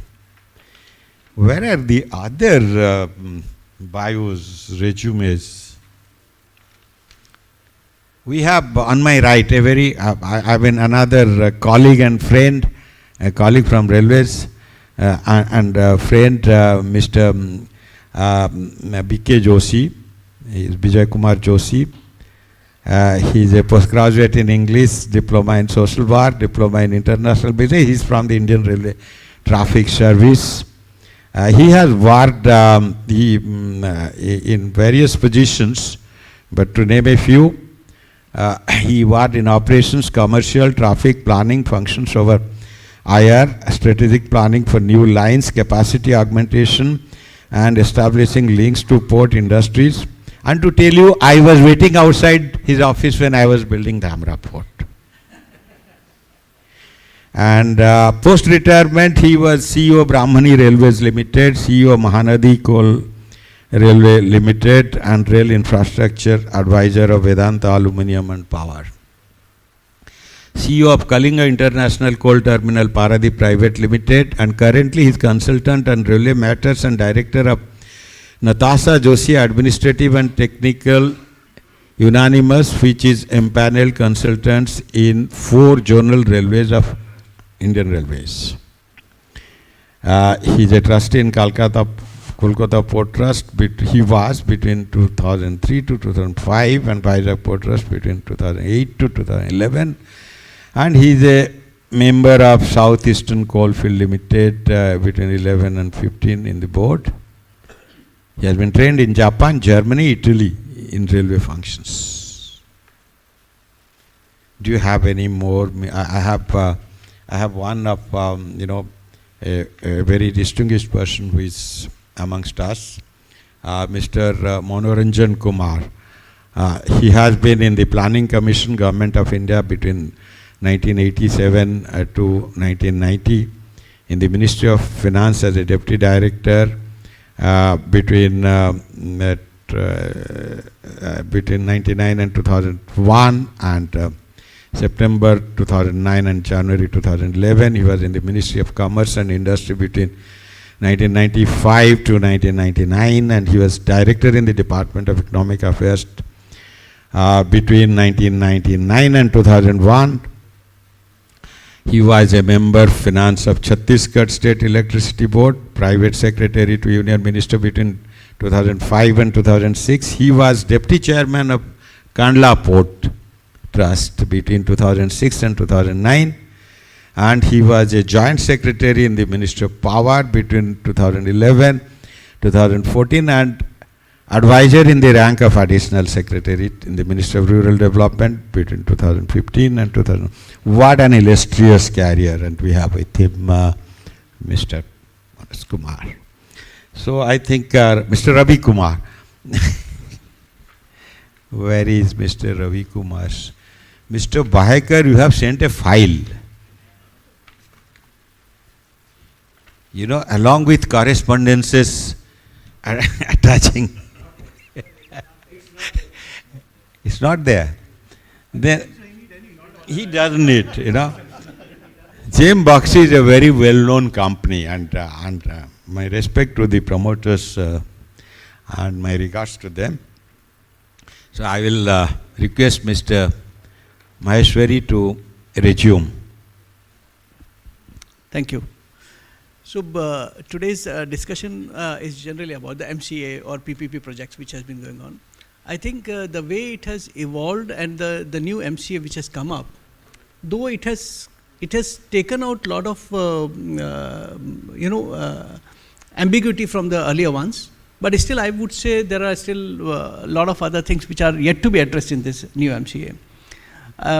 Where are the other bios, resumes? We have on my right another colleague and friend, a colleague from railways, and a friend, Mr. B.K. Joshi. He is Vijay Kumar Joshi. He is a postgraduate in English, diploma in social work, diploma in international business. He is from the Indian Railway Traffic Service. He has worked in various positions, but to name a few, he worked in operations, commercial, traffic planning functions over IR, strategic planning for new lines, capacity augmentation, and establishing links to port industries. And to tell you, I was waiting outside his office when I was building Dhamra Port. And post-retirement, he was CEO Brahmani Railways Limited, CEO Mahanadi Coal Railway Limited, and Rail Infrastructure Advisor of Vedanta Aluminium and Power. CEO of Kalinga International Coal Terminal Paradip Private Limited, and currently he is consultant on railway matters and director of Natasha Joshi Administrative and Technical Unanimous, which is empaneled consultants in 4 zonal railways of Indian Railways. He is a trustee in Kolkata Port Trust. He was between 2003 to 2005 and Vizag Port Trust between 2008 to 2011. And he is a member of Southeastern Coalfield Limited between 11 and 15 in the board. He has been trained in Japan, Germany, Italy in railway functions. Do you have any more? I have one of a very distinguished person who is amongst us, Mr. Manoranjan Kumar. He has been in the Planning Commission, Government of India between 1987 to 1990, in the Ministry of Finance as a Deputy Director between 1999 and 2001, and September 2009 and January 2011. He was in the Ministry of Commerce and Industry between 1995 to 1999, and he was Director in the Department of Economic Affairs between 1999 and 2001. He was a member of Finance of Chhattisgarh State Electricity Board, Private Secretary to Union Minister between 2005 and 2006. He was Deputy Chairman of Kandla Port Trust between 2006 and 2009. And he was a Joint Secretary in the Ministry of Power between 2011 2014, and advisor in the rank of Additional Secretary in the Ministry of Rural Development between 2015 and 2000. What an illustrious career, and we have with him Mr. Manas Kumar. So I think Mr. Ravi Kumar. Where is Mr. Ravi Kumar? Mr. Bahekar, you have sent a file. You know, along with correspondences attaching. It's not there. Then he doesn't need, you know. James Boxy is a very well-known company, and my respect to the promoters and my regards to them. So I will request Mr. Maheshwari to resume. Thank you. So today's discussion is generally about the MCA or PPP projects which has been going on. I think the way it has evolved and the new MCA which has come up, though it has taken out a lot of ambiguity from the earlier ones, but still I would say there are still a lot of other things which are yet to be addressed in this new MCA.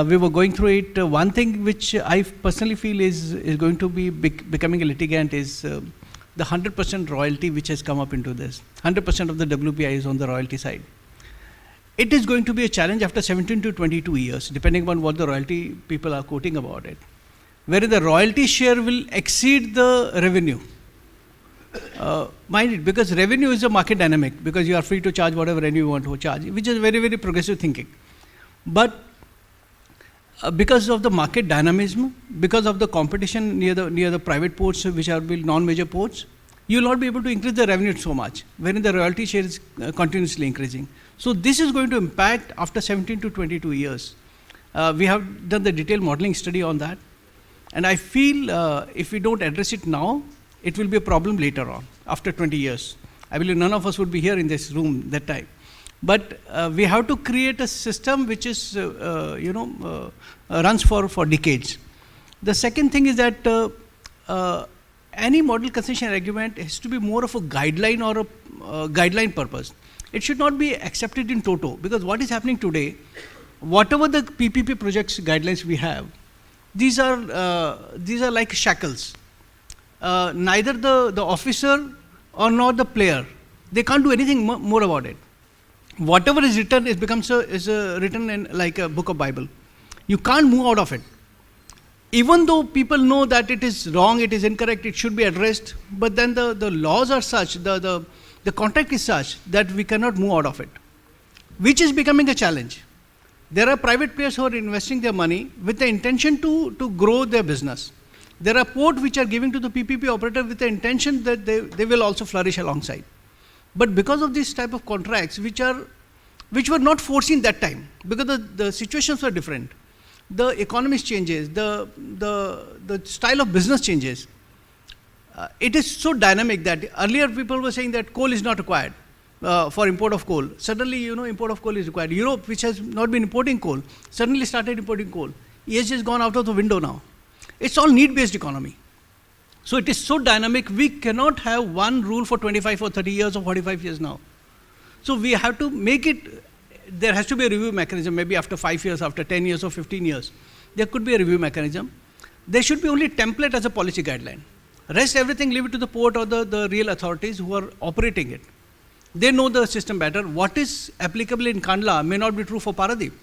We were going through it. One thing which I personally feel is going to be becoming a litigant is the 100% royalty which has come up into this. 100% of the WPI is on the royalty side. It is going to be a challenge after 17 to 22 years, depending upon what the royalty people are quoting about it, wherein the royalty share will exceed the revenue. Mind it, because revenue is a market dynamic, because you are free to charge whatever revenue you want to charge, which is very, very progressive thinking. But because of the market dynamism, because of the competition near the private ports, which are non-major ports, you will not be able to increase the revenue so much, wherein the royalty share is continuously increasing. So this is going to impact after 17 to 22 years. We have done the detailed modeling study on that, and I feel if we don't address it now, it will be a problem later on, after 20 years. I believe none of us would be here in this room that time. But we have to create a system which is, runs for decades. The second thing is that any model concession agreement has to be more of a guideline or a guideline purpose. It should not be accepted in toto, because what is happening today, whatever the PPP projects guidelines we have, these are like shackles. Neither the officer or nor the player, they can't do anything more about it. Whatever is written is written in like a book of Bible. You can't move out of it. even though people know that it is wrong, it is incorrect, it should be addressed, but then the laws are such, the contract is such that we cannot move out of it, which is becoming a challenge. There are private players who are investing their money with the intention to grow their business. There are ports which are giving to the PPP operator with the intention that they will also flourish alongside. But because of this type of contracts, which were not foreseen that time, because the situations were different, the economies changes, the style of business changes. It is so dynamic that earlier people were saying that coal is not required for import of coal. Suddenly, import of coal is required. Europe, which has not been importing coal, suddenly started importing coal. ESG has gone out of the window now. It's all need-based economy. So it is so dynamic, we cannot have one rule for 25 or 30 years or 45 years now. So we have to make it, there has to be a review mechanism, maybe after 5 years, after 10 years or 15 years. There could be a review mechanism. There should be only template as a policy guideline. Rest everything, leave it to the port or the real authorities who are operating it. They know the system better. What is applicable in Kandla may not be true for Paradip.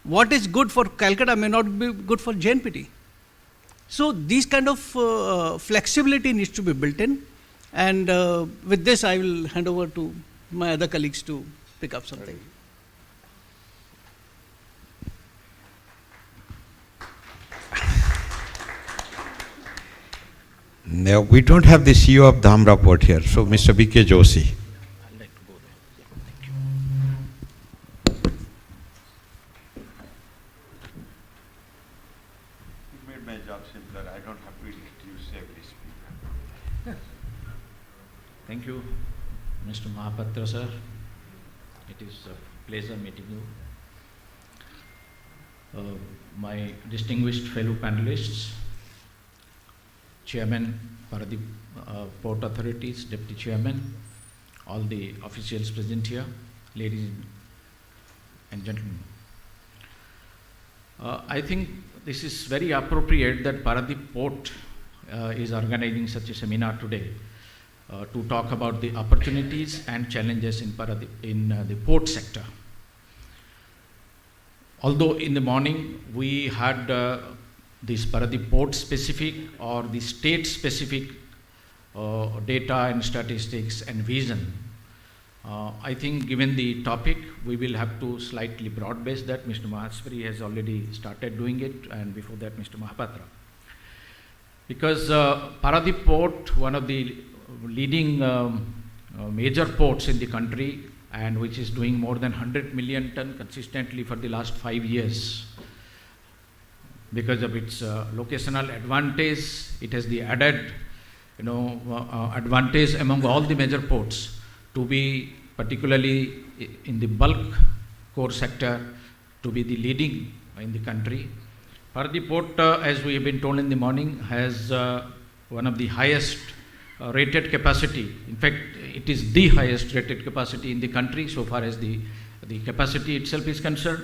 What is good for Calcutta may not be good for JNPT. So these kind of flexibility needs to be built in. And with this, I will hand over to my other colleagues to pick up something. No, we don't have the CEO of Dhamra Port here, so Mr. B.K. Joshi. I'd like to go there. Yeah, thank you. You made my job simpler. I don't have to introduce every speaker. Thank you, Mr. Mahapatra sir. It is a pleasure meeting you. My distinguished fellow panelists, Chairman, Paradip Port Authorities, Deputy Chairman, all the officials present here, ladies and gentlemen. I think this is very appropriate that Paradip Port is organizing such a seminar today to talk about the opportunities and challenges in Paradip, in the port sector. Although in the morning we had this Paradip Port specific or the state specific data and statistics and vision, I think given the topic, we will have to slightly broad base that. Mr. Maheshwari has already started doing it, and before that Mr. Mahapatra. Because Paradip Port, one of the leading major ports in the country, and which is doing more than 100 million ton consistently for the last 5 years. Because of its locational advantage, it has the added advantage among all the major ports to be particularly in the bulk core sector to be the leading in the country. Paradip Port, as we have been told in the morning, has one of the highest rated capacity. In fact, it is the highest rated capacity in the country so far as the capacity itself is concerned.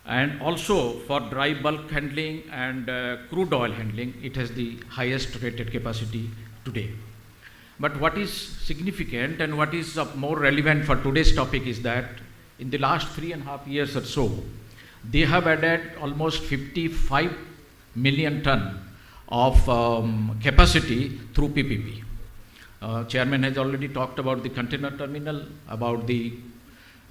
And also for dry bulk handling and crude oil handling, it has the highest rated capacity today. But what is significant and what is more relevant for today's topic is that in the last 3.5 years or so, they have added almost 55 million ton of capacity through PPP. Chairman has already talked about the container terminal, about the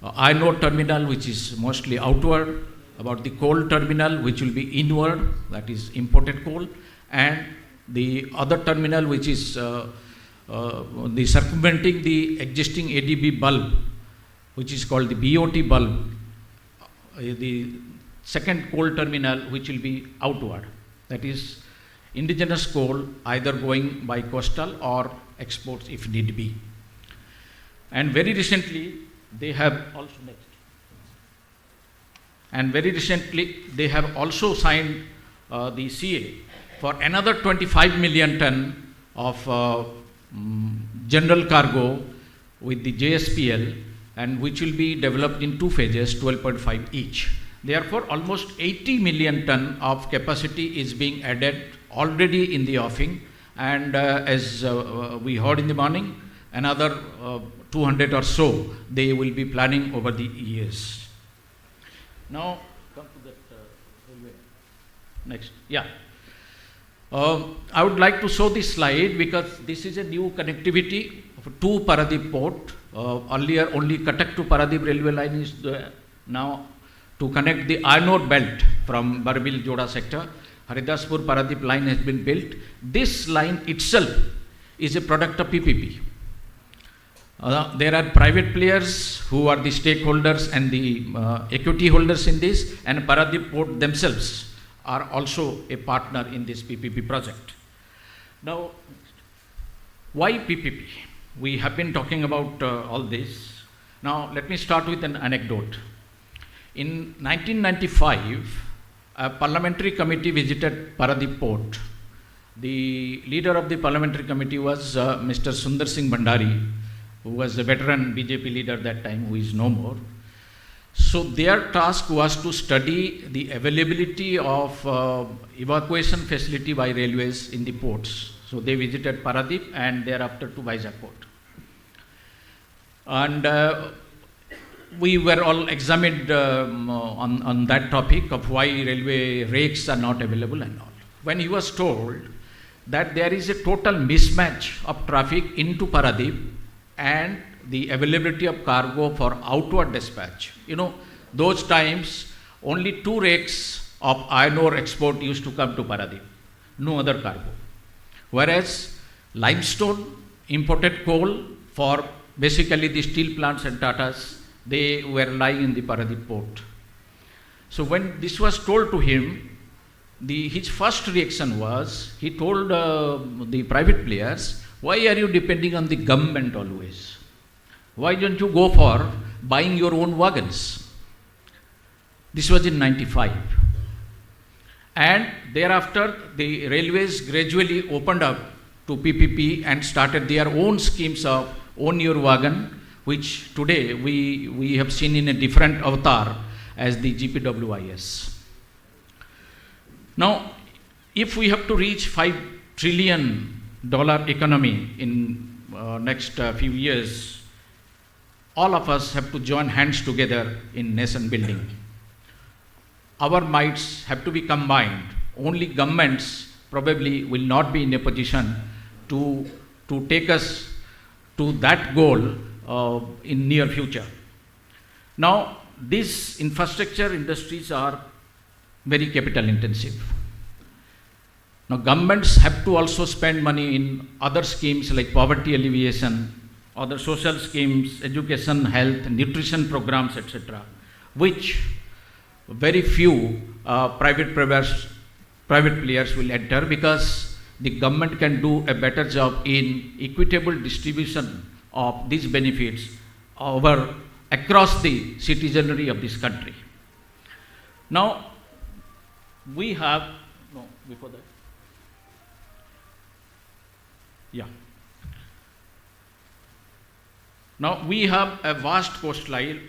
iron ore terminal, which is mostly outward, about the coal terminal, which will be inward, that is imported coal, and the other terminal, which is the circumventing the existing ADB bulb, which is called the BOT bulb, the second coal terminal, which will be outward, that is indigenous coal either going by coastal or exports if need be. And very recently they have also signed the CA for another 25 million ton of general cargo with the JSPL, and which will be developed in 2 phases, 12.5 each. Therefore, almost 80 million ton of capacity is being added already in the offing, and as we heard in the morning, another 200 or so they will be planning over the years. Now, come to that railway. Next. Yeah. I would like to show this slide because this is a new connectivity to Paradip port. Earlier only Cuttack to Paradip railway line is there. Now to connect the iron ore belt from Barbil Joda sector, Haridaspur Paradip line has been built. This line itself is a product of PPP. There are private players who are the stakeholders and the equity holders in this, and Paradip port themselves are also a partner in this PPP project. Now, why PPP? We have been talking about all this. Now, let me start with an anecdote. In 1995, a parliamentary committee visited Paradip port. The leader of the parliamentary committee was Mr. Sundar Singh Bhandari, who was a veteran BJP leader that time, who is no more. So their task was to study the availability of evacuation facility by railways in the ports. So they visited Paradip and thereafter to Vizag port. And we were all examined on that topic of why railway rakes are not available and all. When he was told that there is a total mismatch of traffic into Paradip and the availability of cargo for outward dispatch. You know, those times only 2 rakes of iron ore export used to come to Paradip, no other cargo. Whereas limestone, imported coal for basically the steel plants and Tatas, they were lying in the Paradip port. So when this was told to him, his first reaction was, he told the private players, why are you depending on the government always? Why don't you go for buying your own wagons? This was in 95. And thereafter, the railways gradually opened up to PPP and started their own schemes of own your wagon, which today we have seen in a different avatar as the GPWIS. Now, if we have to reach $5 trillion economy in next few years, all of us have to join hands together in nation building. Our mights have to be combined. Only governments probably will not be in a position to take us to that goal in near future. Now, these infrastructure industries are very capital intensive. Now, governments have to also spend money in other schemes like poverty alleviation, other social schemes, education, health, nutrition programs, etc., which very few private players will enter, because the government can do a better job in equitable distribution of these benefits across the citizenry of this country. Now, we have, no, before that, yeah. Now, we have a vast coastline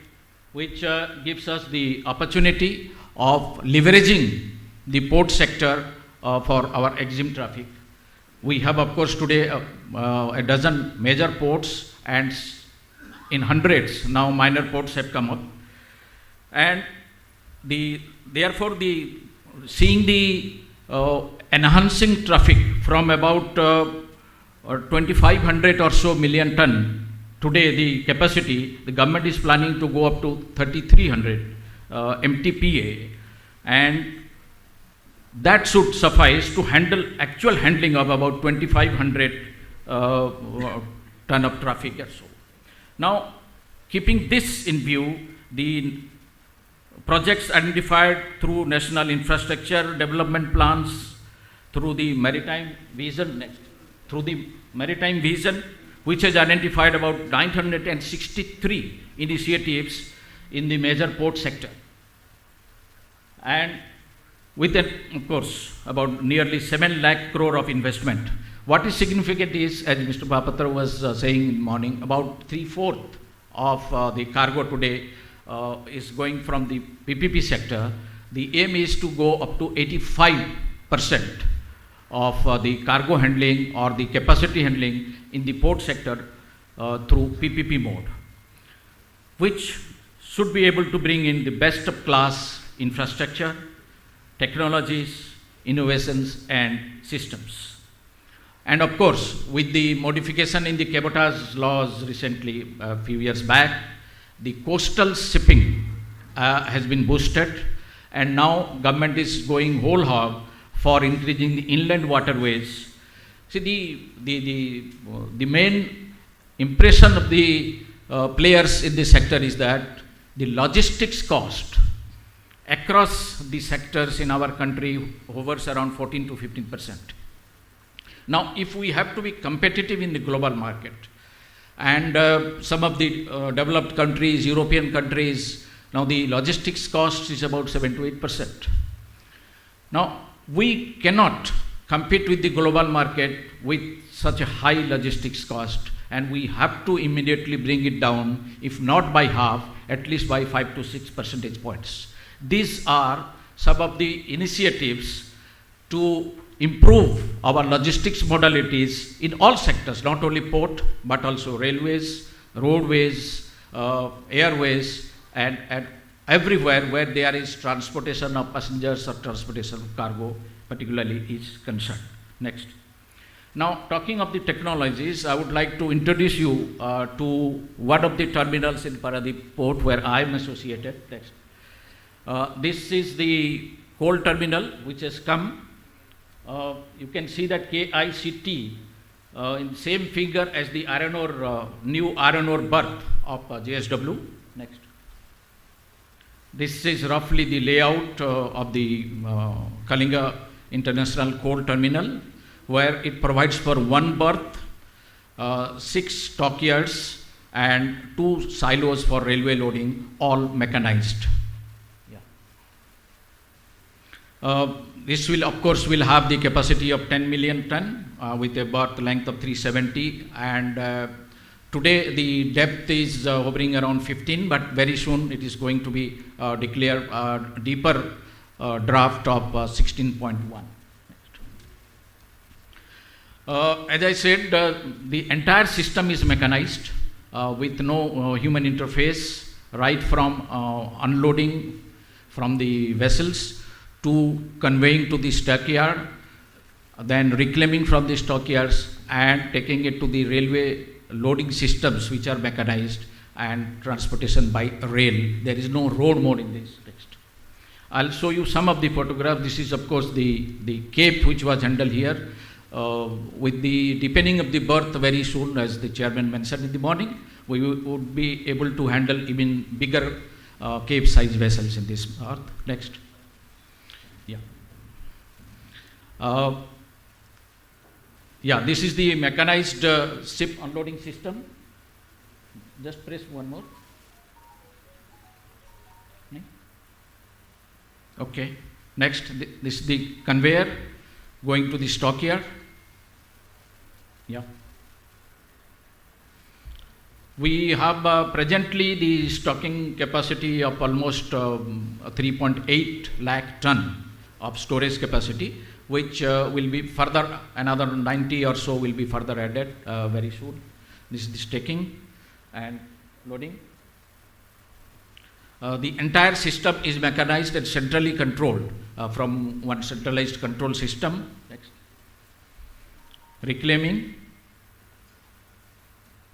which gives us the opportunity of leveraging the port sector for our EXIM traffic. We have, of course, today a dozen major ports, and in hundreds now minor ports have come up. And therefore, seeing the enhancing traffic from about 2,500 or so million ton. Today, the capacity, the government is planning to go up to 3,300 MTPA, and that should suffice to handle actual handling of about 2,500 ton of traffic or so. Now, keeping this in view, the projects identified through national infrastructure development plans, through the maritime vision, which has identified about 963 initiatives in the major port sector, and with, of course, about nearly 7 lakh crore of investment. What is significant is, as Mr. Bapatra was saying in the morning, about 3/4 of the cargo today is going from the PPP sector. The aim is to go up to 85% of the cargo handling or the capacity handling in the port sector through PPP mode, which should be able to bring in the best of class infrastructure, technologies, innovations and systems. And of course, with the modification in the cabotage laws recently, a few years back, the coastal shipping has been boosted, and now government is going whole hog for increasing the inland waterways. See, the main impression of the players in this sector is that the logistics cost across the sectors in our country hovers around 14 to 15%. Now, if we have to be competitive in the global market, and some of the developed countries, European countries, now the logistics cost is about 7 to 8%. Now, we cannot compete with the global market with such a high logistics cost, and we have to immediately bring it down, if not by half, at least by 5 to 6 percentage points. These are some of the initiatives to improve our logistics modalities in all sectors, not only port, but also railways, roadways, airways, and everywhere where there is transportation of passengers or transportation of cargo, particularly is concerned. Next. Now, talking of the technologies, I would like to introduce you to one of the terminals in Paradip Port where I am associated. Next. This is the coal terminal which has come. You can see that KICT in same figure as the iron ore, new iron ore berth of JSW. Next. This is roughly the layout of the Kalinga International Coal Terminal, where it provides for one berth, 6 stockyards, and 2 silos for railway loading, all mechanized. This will, of course, will have the capacity of 10 million ton with a berth length of 370, and today the depth is hovering around 15, but very soon it is going to be declared deeper draft of 16.1. As I said, the entire system is mechanized with no human interface, right from unloading from the vessels to conveying to the stockyard, then reclaiming from the stockyards and taking it to the railway loading systems which are mechanized, and transportation by rail. There is no road mode in this text. I'll show you some of the photographs. This is of course the cape which was handled here. With the deepening of the berth very soon, as the chairman mentioned in the morning, we would be able to handle even bigger cape size vessels in this berth. Next. This is the mechanized ship unloading system. Just press one more. Okay. Next, this is the conveyor going to the stockyard. We have presently the stocking capacity of almost 3.8 lakh ton of storage capacity, which will be further, another 90 or so will be further added very soon. This is the stacking and loading. The entire system is mechanized and centrally controlled from one centralized control system. Next. Reclaiming.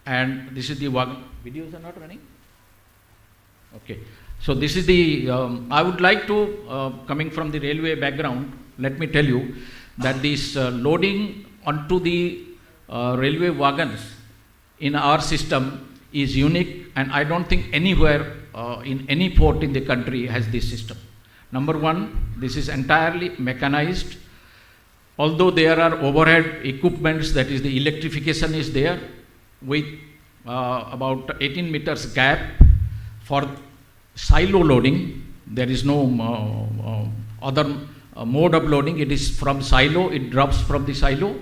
And this is the wagon. Videos are not running? Okay. So this is the, I would like to, coming from the railway background, let me tell you that this loading onto the railway wagons in our system is unique, and I don't think anywhere in any port in the country has this system. Number one, this is entirely mechanized. Although there are overhead equipments, that is the electrification is there, with about 18 meters gap for silo loading. There is no other mode of loading. It is from silo, it drops from the silo,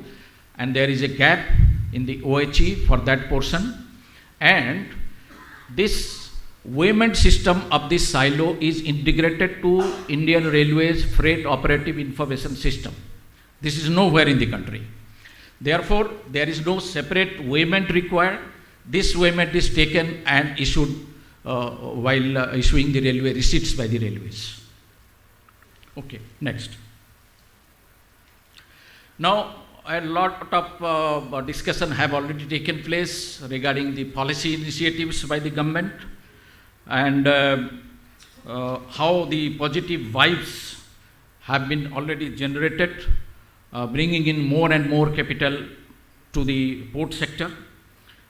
and there is a gap in the OHE for that portion. And this weighment system of this silo is integrated to Indian Railways Freight Operative Information System. This is nowhere in the country. Therefore, there is no separate weighment required. This weighment is taken and issued while issuing the railway receipts by the railways. Okay, next. Now, a lot of discussion have already taken place regarding the policy initiatives by the government and how the positive vibes have been already generated, bringing in more and more capital to the port sector.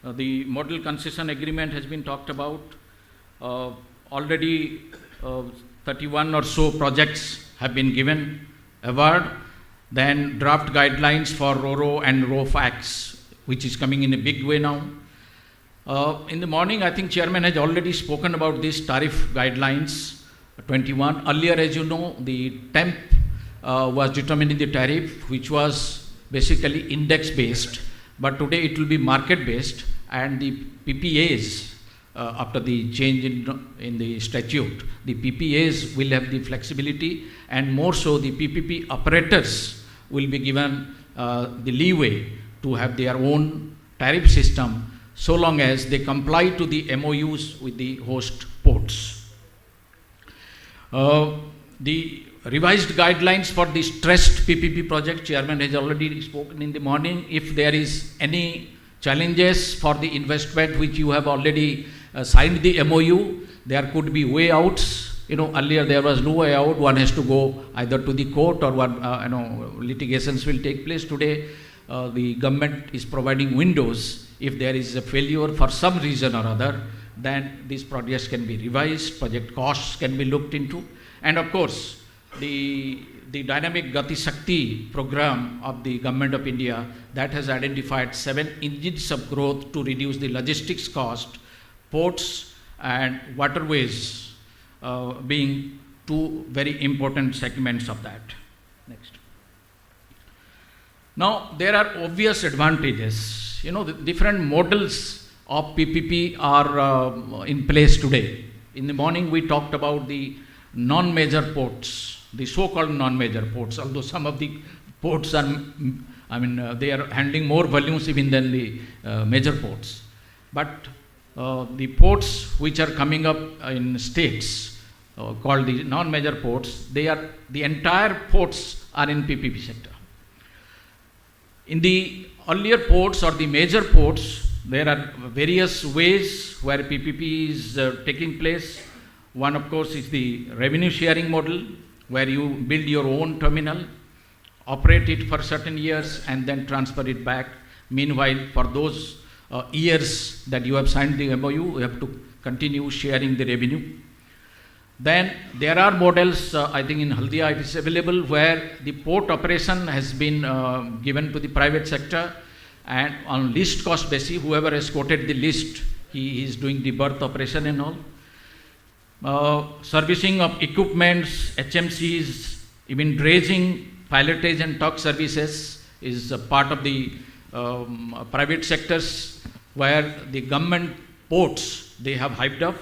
The model concession agreement has been talked about. Already 31 or so projects have been given award. Then draft guidelines for RoRo and RoFax, which is coming in a big way now. In the morning, I think Chairman has already spoken about these tariff guidelines 21. Earlier, as you know, the temp was determining the tariff, which was basically index based, but today it will be market based, and the PPAs, after the change in the statute, the PPAs will have the flexibility, and more so the PPP operators will be given the leeway to have their own tariff system so long as they comply to the MOUs with the host ports. The revised guidelines for the stressed PPP project, Chairman has already spoken in the morning. If there is any challenges for the investment which you have already signed the MOU, there could be way outs. Earlier there was no way out. One has to go either to the court or litigations will take place. Today, the government is providing windows. If there is a failure for some reason or other, then these projects can be revised, project costs can be looked into. And of course, the dynamic Gati Shakti program of the Government of India, that has identified 7 engines of growth to reduce the logistics cost, ports and waterways being 2 very important segments of that. Next. Now, there are obvious advantages. The different models of PPP are in place today. In the morning, we talked about the non-major ports, the so-called non-major ports, although some of the ports are, they are handling more volumes even than the major ports. But the ports which are coming up in states, called the non-major ports, the entire ports are in PPP sector. In the earlier ports or the major ports, there are various ways where PPP is taking place. One, of course, is the revenue sharing model, where you build your own terminal, operate it for certain years, and then transfer it back. Meanwhile, for those years that you have signed the MOU, you have to continue sharing the revenue. Then there are models, I think in Haldia it is available, where the port operation has been given to the private sector, and on least cost basis, whoever has quoted the list, he is doing the berth operation and all. Servicing of equipments, HMCs, even dredging, pilotage and tug services is a part of the private sectors, where the government ports, they have hyped up.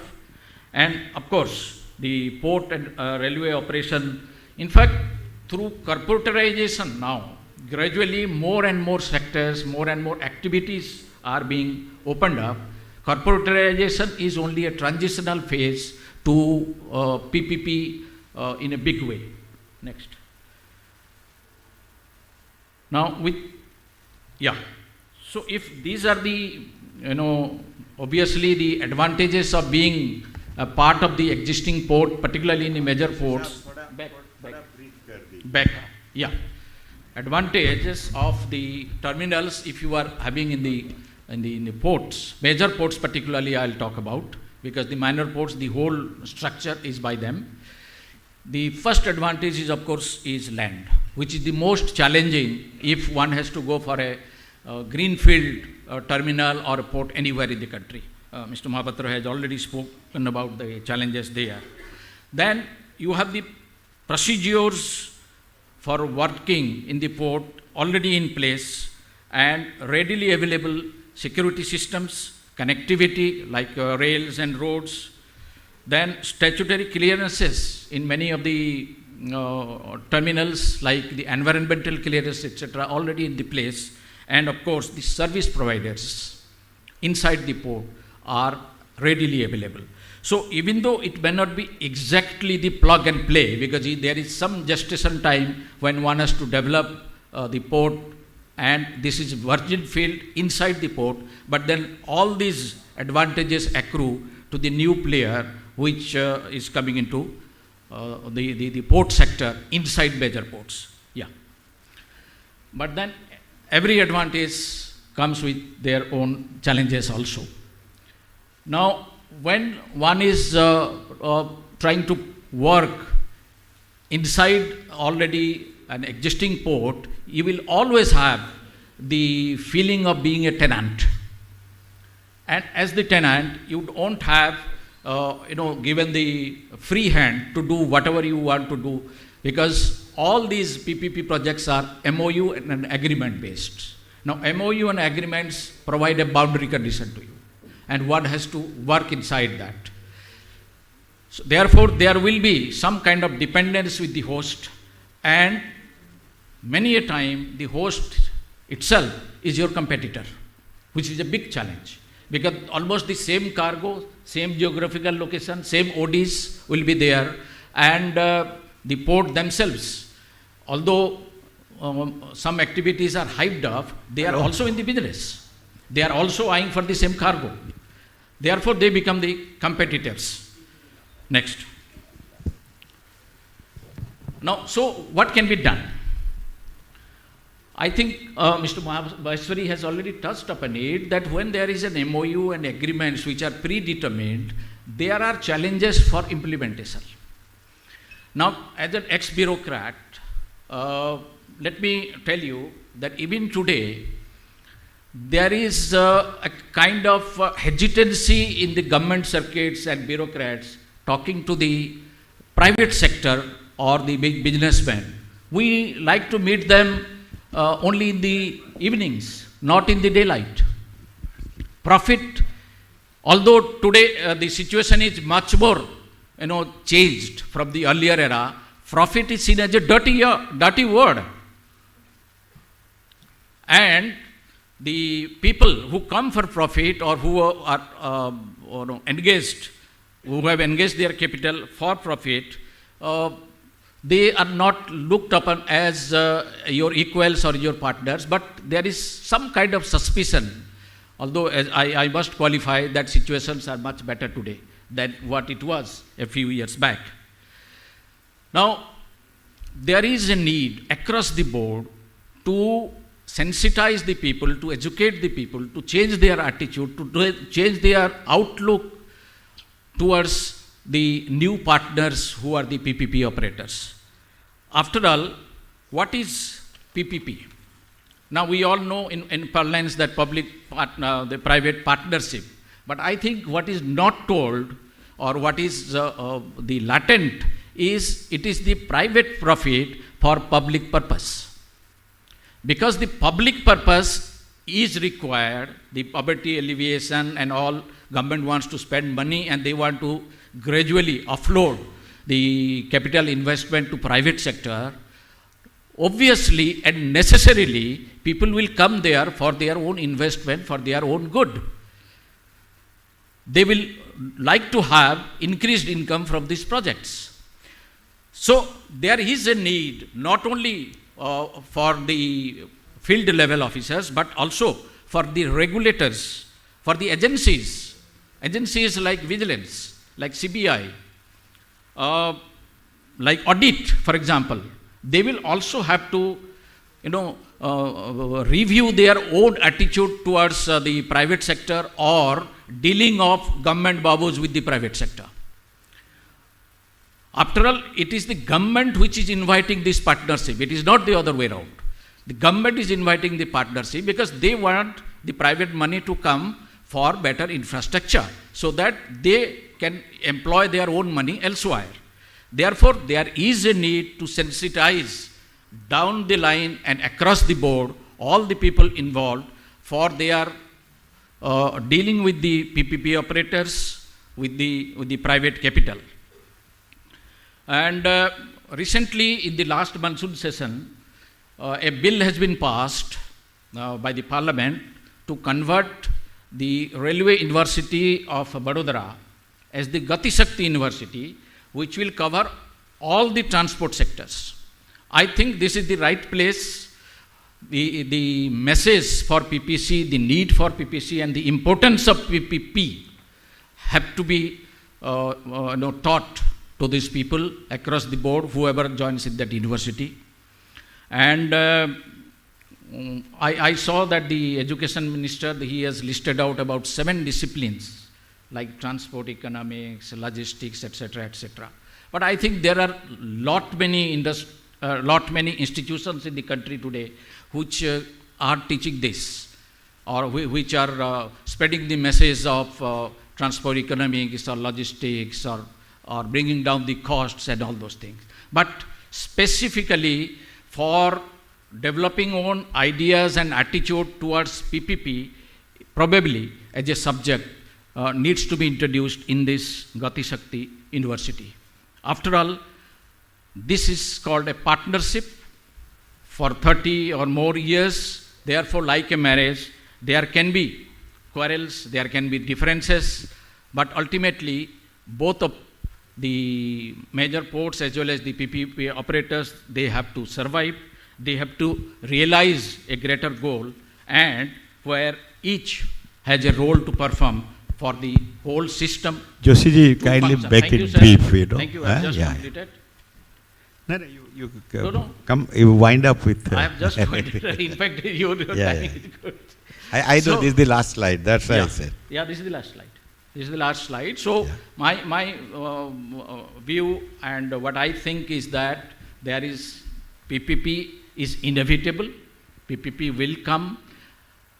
And of course, the port and railway operation, in fact, through corporatization now, gradually more and more sectors, more and more activities are being opened up. Corporatization is only a transitional phase to PPP in a big way. Next. Now so if these are the, obviously the advantages of being a part of the existing port, particularly in the major ports. Advantages of the terminals, if you are having in the ports, major ports particularly I'll talk about, because the minor ports, the whole structure is by them. The first advantage is, of course, is land, which is the most challenging if one has to go for a greenfield terminal or a port anywhere in the country. Mr. Mahapatra has already spoken about the challenges there. Then you have the procedures for working in the port already in place and readily available security systems, connectivity like rails and roads, then statutory clearances in many of the terminals like the environmental clearance, etc., already in the place, and of course the service providers inside the port are readily available. So even though it may not be exactly the plug and play, because there is some gestation time when one has to develop the port, and this is virgin field inside the port, but then all these advantages accrue to the new player which is coming into the port sector inside major ports. Yeah. But then every advantage comes with their own challenges also. Now, when one is trying to work inside already an existing port, you will always have the feeling of being a tenant. And as the tenant, you don't have, given the free hand to do whatever you want to do, because all these PPP projects are MOU and agreement based. Now, MOU and agreements provide a boundary condition to you, and one has to work inside that. So therefore, there will be some kind of dependence with the host, and many a time the host itself is your competitor, which is a big challenge, because almost the same cargo, same geographical location, same ODs will be there, and the port themselves, although some activities are hyped up, they are also in the business. They are also eyeing for the same cargo. Therefore, they become the competitors. Next. Now, so what can be done? I think Mr. Maheshwari has already touched upon it, that when there is an MOU and agreements which are predetermined, there are challenges for implementation. Now, as an ex-bureaucrat, let me tell you that even today, there is a kind of hesitancy in the government circuits and bureaucrats talking to the private sector or the big businessmen. We like to meet them only in the evenings, not in the daylight. Profit, although today the situation is much more changed from the earlier era, profit is seen as a dirty word. And the people who come for profit or who are engaged, who have engaged their capital for profit, they are not looked upon as your equals or your partners, but there is some kind of suspicion, although as I must qualify that situations are much better today than what it was a few years back. Now, there is a need across the board to sensitize the people, to educate the people, to change their attitude, to change their outlook towards the new partners who are the PPP operators. After all, what is PPP? Now, we all know in parlance that the private partnership, but I think what is not told or what is the latent is it is the private profit for public purpose. Because the public purpose is required, the poverty alleviation and all, government wants to spend money and they want to gradually offload the capital investment to private sector. Obviously and necessarily, people will come there for their own investment, for their own good. They will like to have increased income from these projects. So, there is a need not only for the field level officers, but also for the regulators, for the agencies like vigilance, like CBI, like audit, for example. They will also have to, review their own attitude towards the private sector or dealing of government babus with the private sector. After all, it is the government which is inviting this partnership. It is not the other way around. The government is inviting the partnership because they want the private money to come for better infrastructure so that they can employ their own money elsewhere. Therefore, there is a need to sensitize down the line and across the board all the people involved for their dealing with the PPP operators, with the private capital. And recently, in the last monsoon session, a bill has been passed by the Parliament to convert the Railway University of Vadodara as the Gati Shakti University, which will cover all the transport sectors. I think this is the right place the message for PPC, the need for PPC, and the importance of PPP have to be taught to these people across the board, whoever joins in that university. And I saw that the education minister, he has listed out about 7 disciplines like transport, economics, logistics, etc., etc. But I think there are lot many institutions in the country today which are teaching this, or which are spreading the message of transport, economics, or logistics, or bringing down the costs and all those things. But specifically for developing own ideas and attitude towards PPP, probably as a subject, needs to be introduced in this Gati Shakti University. After all, this is called a partnership for 30 or more years. Therefore, like a marriage, there can be quarrels, there can be differences, but ultimately both of the major ports as well as the PPP operators, they have to survive, they have to realize a greater goal, and where each has a role to perform for the whole system. Joshi ji, kindly make it brief, you know. Thank you, I have just completed. No, come, you wind up with. I have just completed. In fact, your time is good. I know this is the last slide, that's why I said. Yeah, this is the last slide. This is the last slide. So, my view and what I think is that there is PPP is inevitable. PPP will come,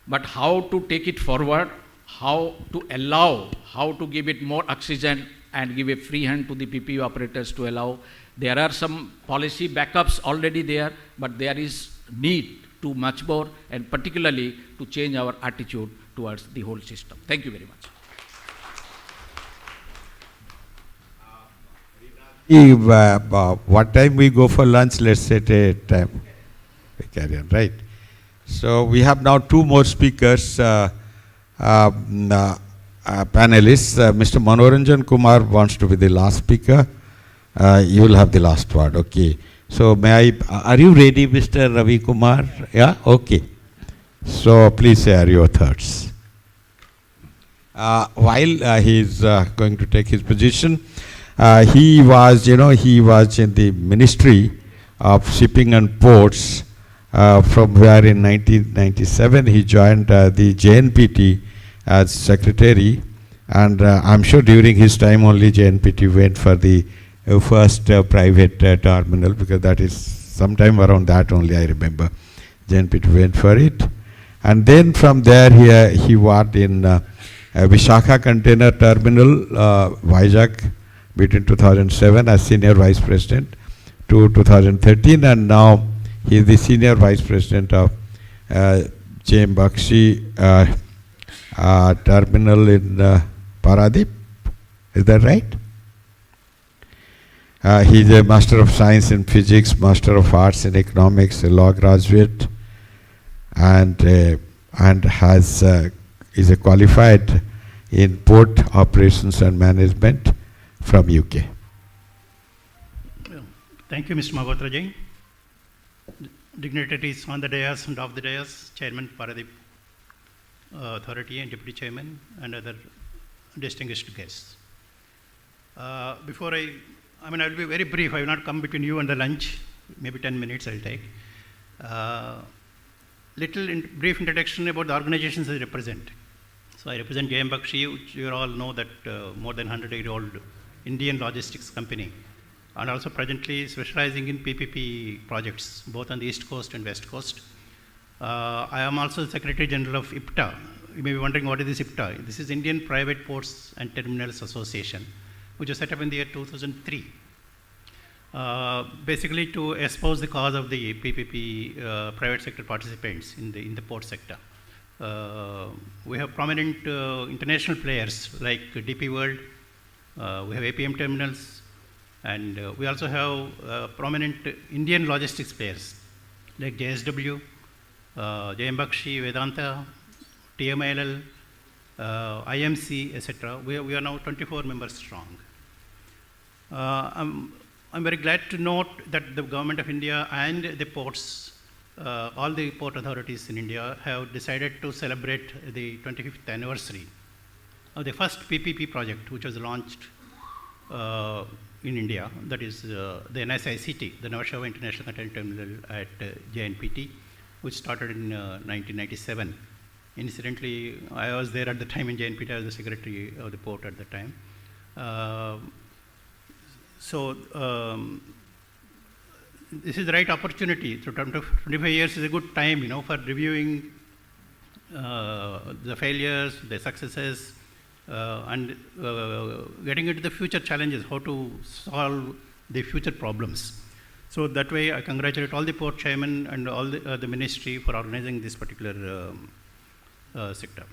but how to take it forward, how to allow, how to give it more oxygen and give a free hand to the PPP operators to allow. There are some policy backups already there, but there is need to much more, and particularly to change our attitude towards the whole system. Thank you very much. What time we go for lunch? Let's set a time. We carry on, right? So we have now 2 more speakers, panelists. Mr. Manoranjan Kumar wants to be the last speaker. You will have the last word, okay. So may I, are you ready, Mr. Ravi Kumar? Yeah, okay. So please share your thoughts. While he is going to take his position, he was in the Ministry of Shipping and Ports, from where in 1997 he joined the JNPT as secretary, and I'm sure during his time only JNPT went for the first private terminal, because that is sometime around that only I remember JNPT went for it. And then from there he worked in Vishakha Container Terminal, Vizag, between 2007 as Senior Vice President to 2013, and now he is the Senior Vice President of J.M. Bakshi Terminal in Paradip. Is that right? He is a Master of Science in Physics, Master of Arts in Economics, a law graduate, and has is a qualified in port operations and management from UK. Thank you, Mr. Mahapatra Ji. Dignitaries on the dais and off the dais, Chairman Paradip Authority and Deputy Chairman, and other distinguished guests. Before I will be very brief. I will not come between you and the lunch. Maybe 10 minutes I'll take. Brief introduction about the organizations I represent. So I represent J.M. Bakshi, which you all know that more than 100-year-old Indian logistics company, and also presently specializing in PPP projects, both on the East Coast and West Coast. I am also the Secretary General of IPTA. You may be wondering what is this IPTA? This is Indian Private Ports and Terminals Association, which was set up in the year 2003. Basically to espouse the cause of the PPP private sector participants in the port sector. We have prominent international players like DP World, we have APM Terminals, and we also have prominent Indian logistics players like JSW, J.M. Bakshi, Vedanta, TMILL, IMC, etc. We are now 24 members strong. I'm very glad to note that the Government of India and the ports all the port authorities in India have decided to celebrate the 25th anniversary of the first PPP project, which was launched in India, that is the NSICT, the Navashava International Container Terminal at JNPT, which started in 1997. Incidentally, I was there at the time in JNPT, I was the secretary of the port at the time. This is the right opportunity. So 25 years is a good time, for reviewing the failures, the successes, and getting into the future challenges, how to solve the future problems. So that way, I congratulate all the port chairmen and all the ministry for organizing this particular sector.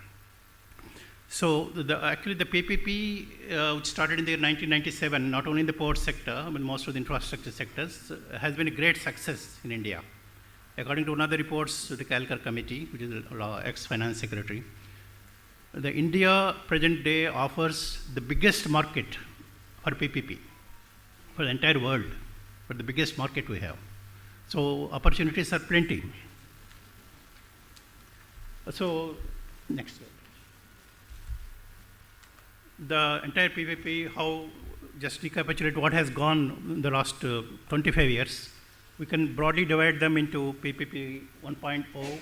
So actually the PPP, which started in the year 1997, not only in the port sector, but most of the infrastructure sectors, has been a great success in India. According to one of the reports of the Kalkar Committee, which is the ex-finance secretary, the India present day offers the biggest market for PPP for the entire world, for the biggest market we have. So opportunities are plenty. So next slide. The entire PPP, how just recapitulate what has gone in the last 25 years. We can broadly divide them into PPP 1.0.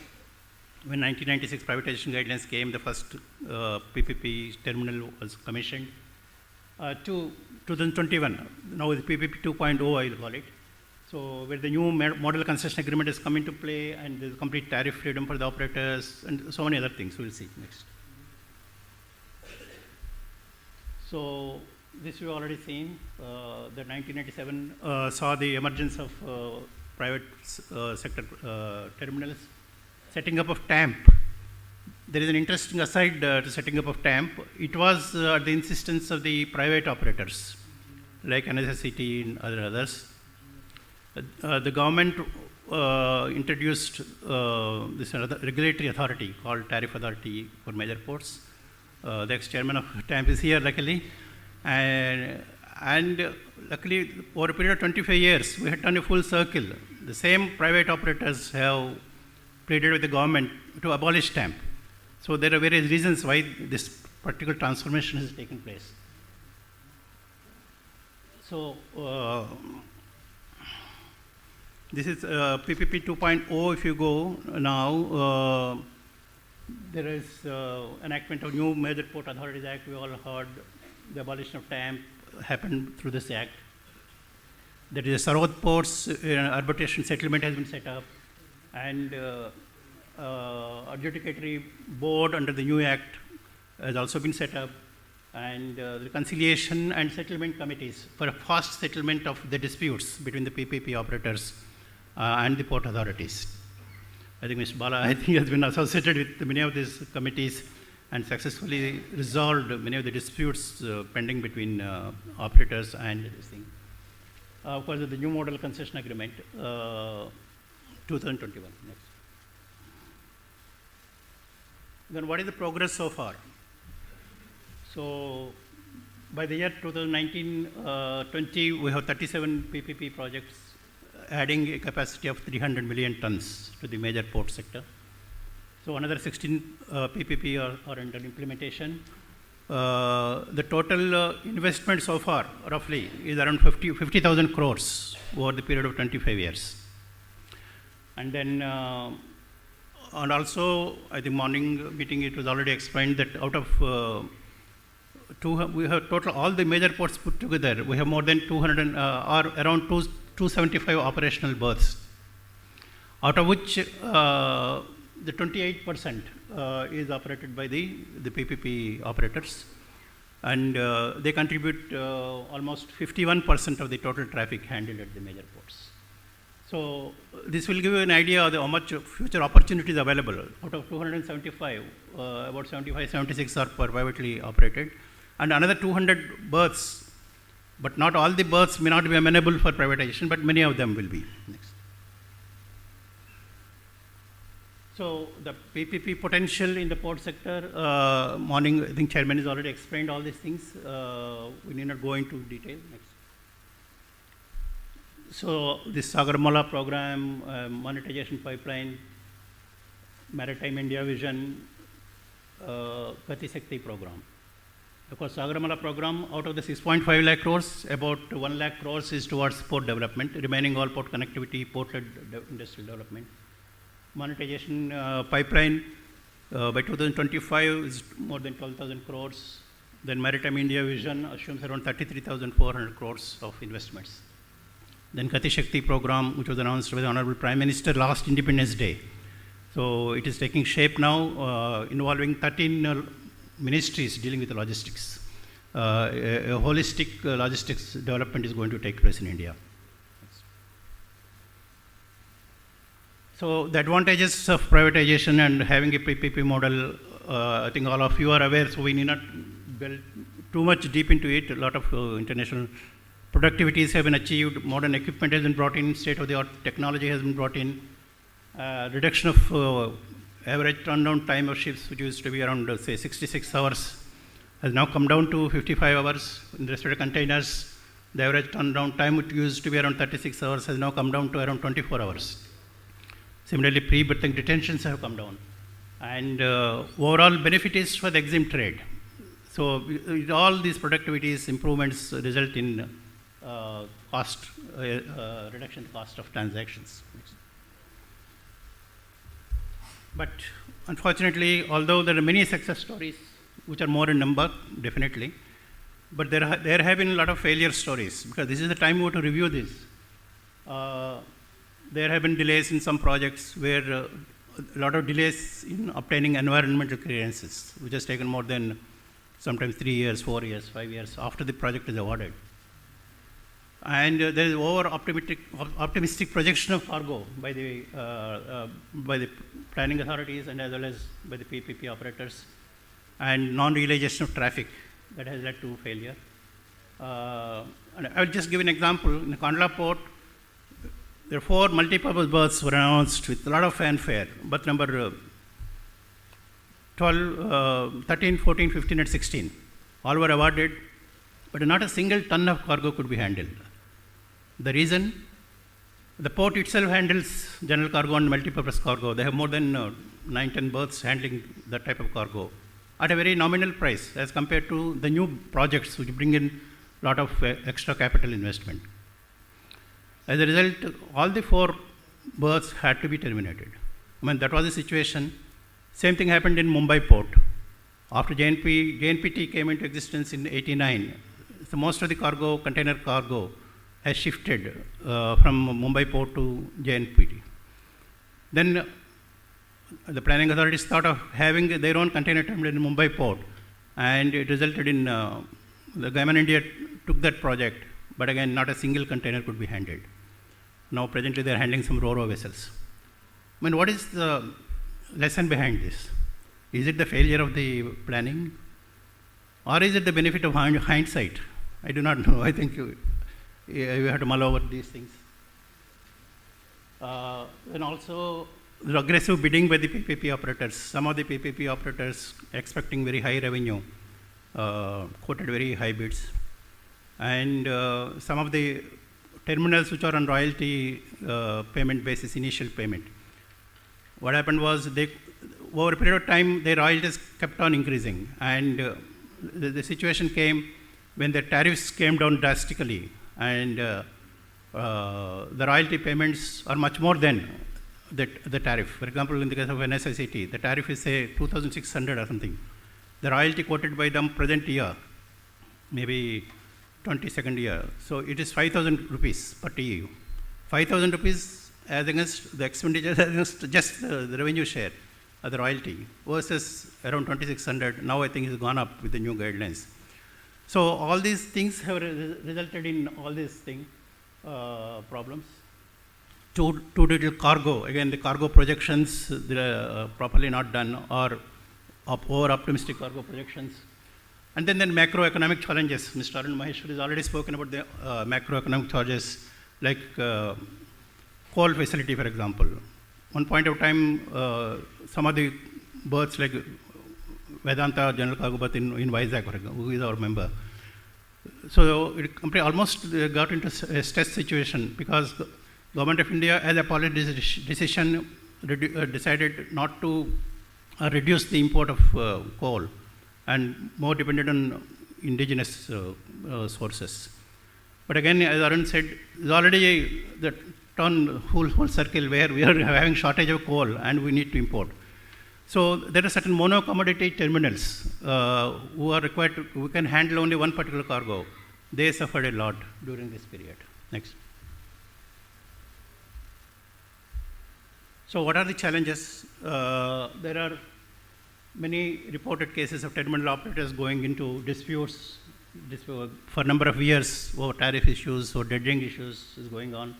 When 1996 privatization guidelines came, the first PPP terminal was commissioned. To 2021, now is PPP 2.0, I will call it. So where the new model concession agreement has come into play, and there's complete tariff freedom for the operators, and so many other things. We'll see next. So this we've already seen. The 1997 saw the emergence of private sector terminals, setting up of TAMP. There is an interesting aside to setting up of TAMP. It was at the insistence of the private operators, like NSSCT and others. The government introduced this another regulatory authority called Tariff Authority for Major Ports. The ex-chairman of TAMP is here, luckily. And luckily, over a period of 25 years, we had done a full circle. The same private operators have pleaded with the government to abolish TAMP. So there are various reasons why this particular transformation has taken place. So this is PPP 2.0. If you go now, there is enactment of new Major Port Authorities Act. We all heard the abolition of TAMP happened through this act. There is a Sarod Ports arbitration settlement has been set up, and adjudicatory board under the new act has also been set up, and reconciliation and settlement committees for a fast settlement of the disputes between the PPP operators and the port authorities. I think Mr. Bala, has been associated with many of these committees and successfully resolved many of the disputes pending between operators and this thing. Of course, the new model concession agreement, 2021. Next. Then what is the progress so far? So by the year 2019-20, we have 37 PPP projects adding a capacity of 300 million tons to the major port sector. So another 16 PPP are under implementation. The total investment so far, roughly, is around 50,000 crores over the period of 25 years. And then, and also, I think morning meeting it was already explained that out of we have total all the major ports put together, we have more than 200 or around 275 operational berths, out of which the 28% is operated by the PPP operators, and they contribute almost 51% of the total traffic handled at the major ports. So this will give you an idea of how much future opportunities available. Out of 275, about 75, 76 are privately operated, and another 200 berths, but not all the berths may not be amenable for privatization, but many of them will be. Next. So the PPP potential in the port sector, morning, I think Chairman has already explained all these things. We need not go into detail. Next. So this Sagarmala program, monetization pipeline, Maritime India Vision, Gati Shakti program. Of course, Sagarmala program, out of the 6.5 lakh crores, about 1 lakh crores is towards port development, remaining all port connectivity, port-led industrial development. Monetization pipeline by 2025 is more than 12,000 crores. Then Maritime India Vision assumes around 33,400 crores of investments. Then Gati Shakti program, which was announced by the Honorable Prime Minister last Independence Day. So it is taking shape now, involving 13 ministries dealing with logistics. A holistic logistics development is going to take place in India. So the advantages of privatization and having a PPP model, I think all of you are aware, so we need not delve too much deep into it. A lot of international productivities have been achieved, modern equipment has been brought in, state-of-the-art technology has been brought in, reduction of average turnaround time of ships, which used to be around, say, 66 hours, has now come down to 55 hours. In respect to containers, the average turnaround time, which used to be around 36 hours, has now come down to around 24 hours. Similarly, pre-berthing detentions have come down. And overall benefit is for the EXIM trade. So all these productivities, improvements result in cost, reduction in cost of transactions. But unfortunately, although there are many success stories, which are more in number, definitely, but there have been a lot of failure stories, because this is the time we want to review this. There have been delays in some projects where a lot of delays in obtaining environmental clearances, which has taken more than sometimes 3 years, 4 years, 5 years after the project is awarded. And there is optimistic projection of cargo by the planning authorities and as well as by the PPP operators, and non-realization of traffic that has led to failure. And I will just give an example. In the Kandla port, there are 4 multipurpose berths were announced with a lot of fanfare. Berth number 12, 13, 14, 15, and 16. All were awarded, but not a single ton of cargo could be handled. The reason? The port itself handles general cargo and multipurpose cargo. They have more than 9-10 berths handling that type of cargo at a very nominal price as compared to the new projects which bring in a lot of extra capital investment. As a result, all the 4 berths had to be terminated. I mean, that was the situation. Same thing happened in Mumbai port. After JNPT came into existence in 89, so most of the cargo, container cargo, has shifted from Mumbai port to JNPT. Then the planning authorities thought of having their own container terminal in Mumbai port, and it resulted in the government of India took that project, but again, not a single container could be handled. Now, presently, they are handling some Ro-Ro vessels. I mean, what is the lesson behind this? Is it the failure of the planning? Or is it the benefit of hindsight? I do not know. I think you have to mull over these things. And also, the aggressive bidding by the PPP operators. Some of the PPP operators expecting very high revenue, quoted very high bids. And some of the terminals which are on royalty payment basis, initial payment. What happened was over a period of time, their royalties kept on increasing. And the situation came when the tariffs came down drastically, and the royalty payments are much more than the tariff. For example, in the case of NSICT, the tariff is say 2,600 or something. The royalty quoted by them present year, maybe 22nd year. So it is 5,000 rupees per TEU. 5,000 rupees as against the expenditure, as against just the revenue share of the royalty versus around 2,600. Now I think it's gone up with the new guidelines. So all these things have resulted in all these problems. Too little cargo. Again, the cargo projections are properly not done, or over optimistic cargo projections. And then macroeconomic challenges. Mr. Arun Maheshwari has already spoken about the macroeconomic challenges, like coal facility, for example. One point of time, some of the berths like Vedanta General Cargo Berth in Vizag, for example, who is our member, so it almost got into a stress situation because Government of India, as a policy decision, decided not to reduce the import of coal and more dependent on indigenous sources. But again, as Arun said, there's already the whole circle where we are having shortage of coal and we need to import. So there are certain mono-commodity terminals who are required to, who can handle only one particular cargo. They suffered a lot during this period. Next. So what are the challenges? There are many reported cases of terminal operators going into disputes for a number of years over tariff issues or dredging issues is going on.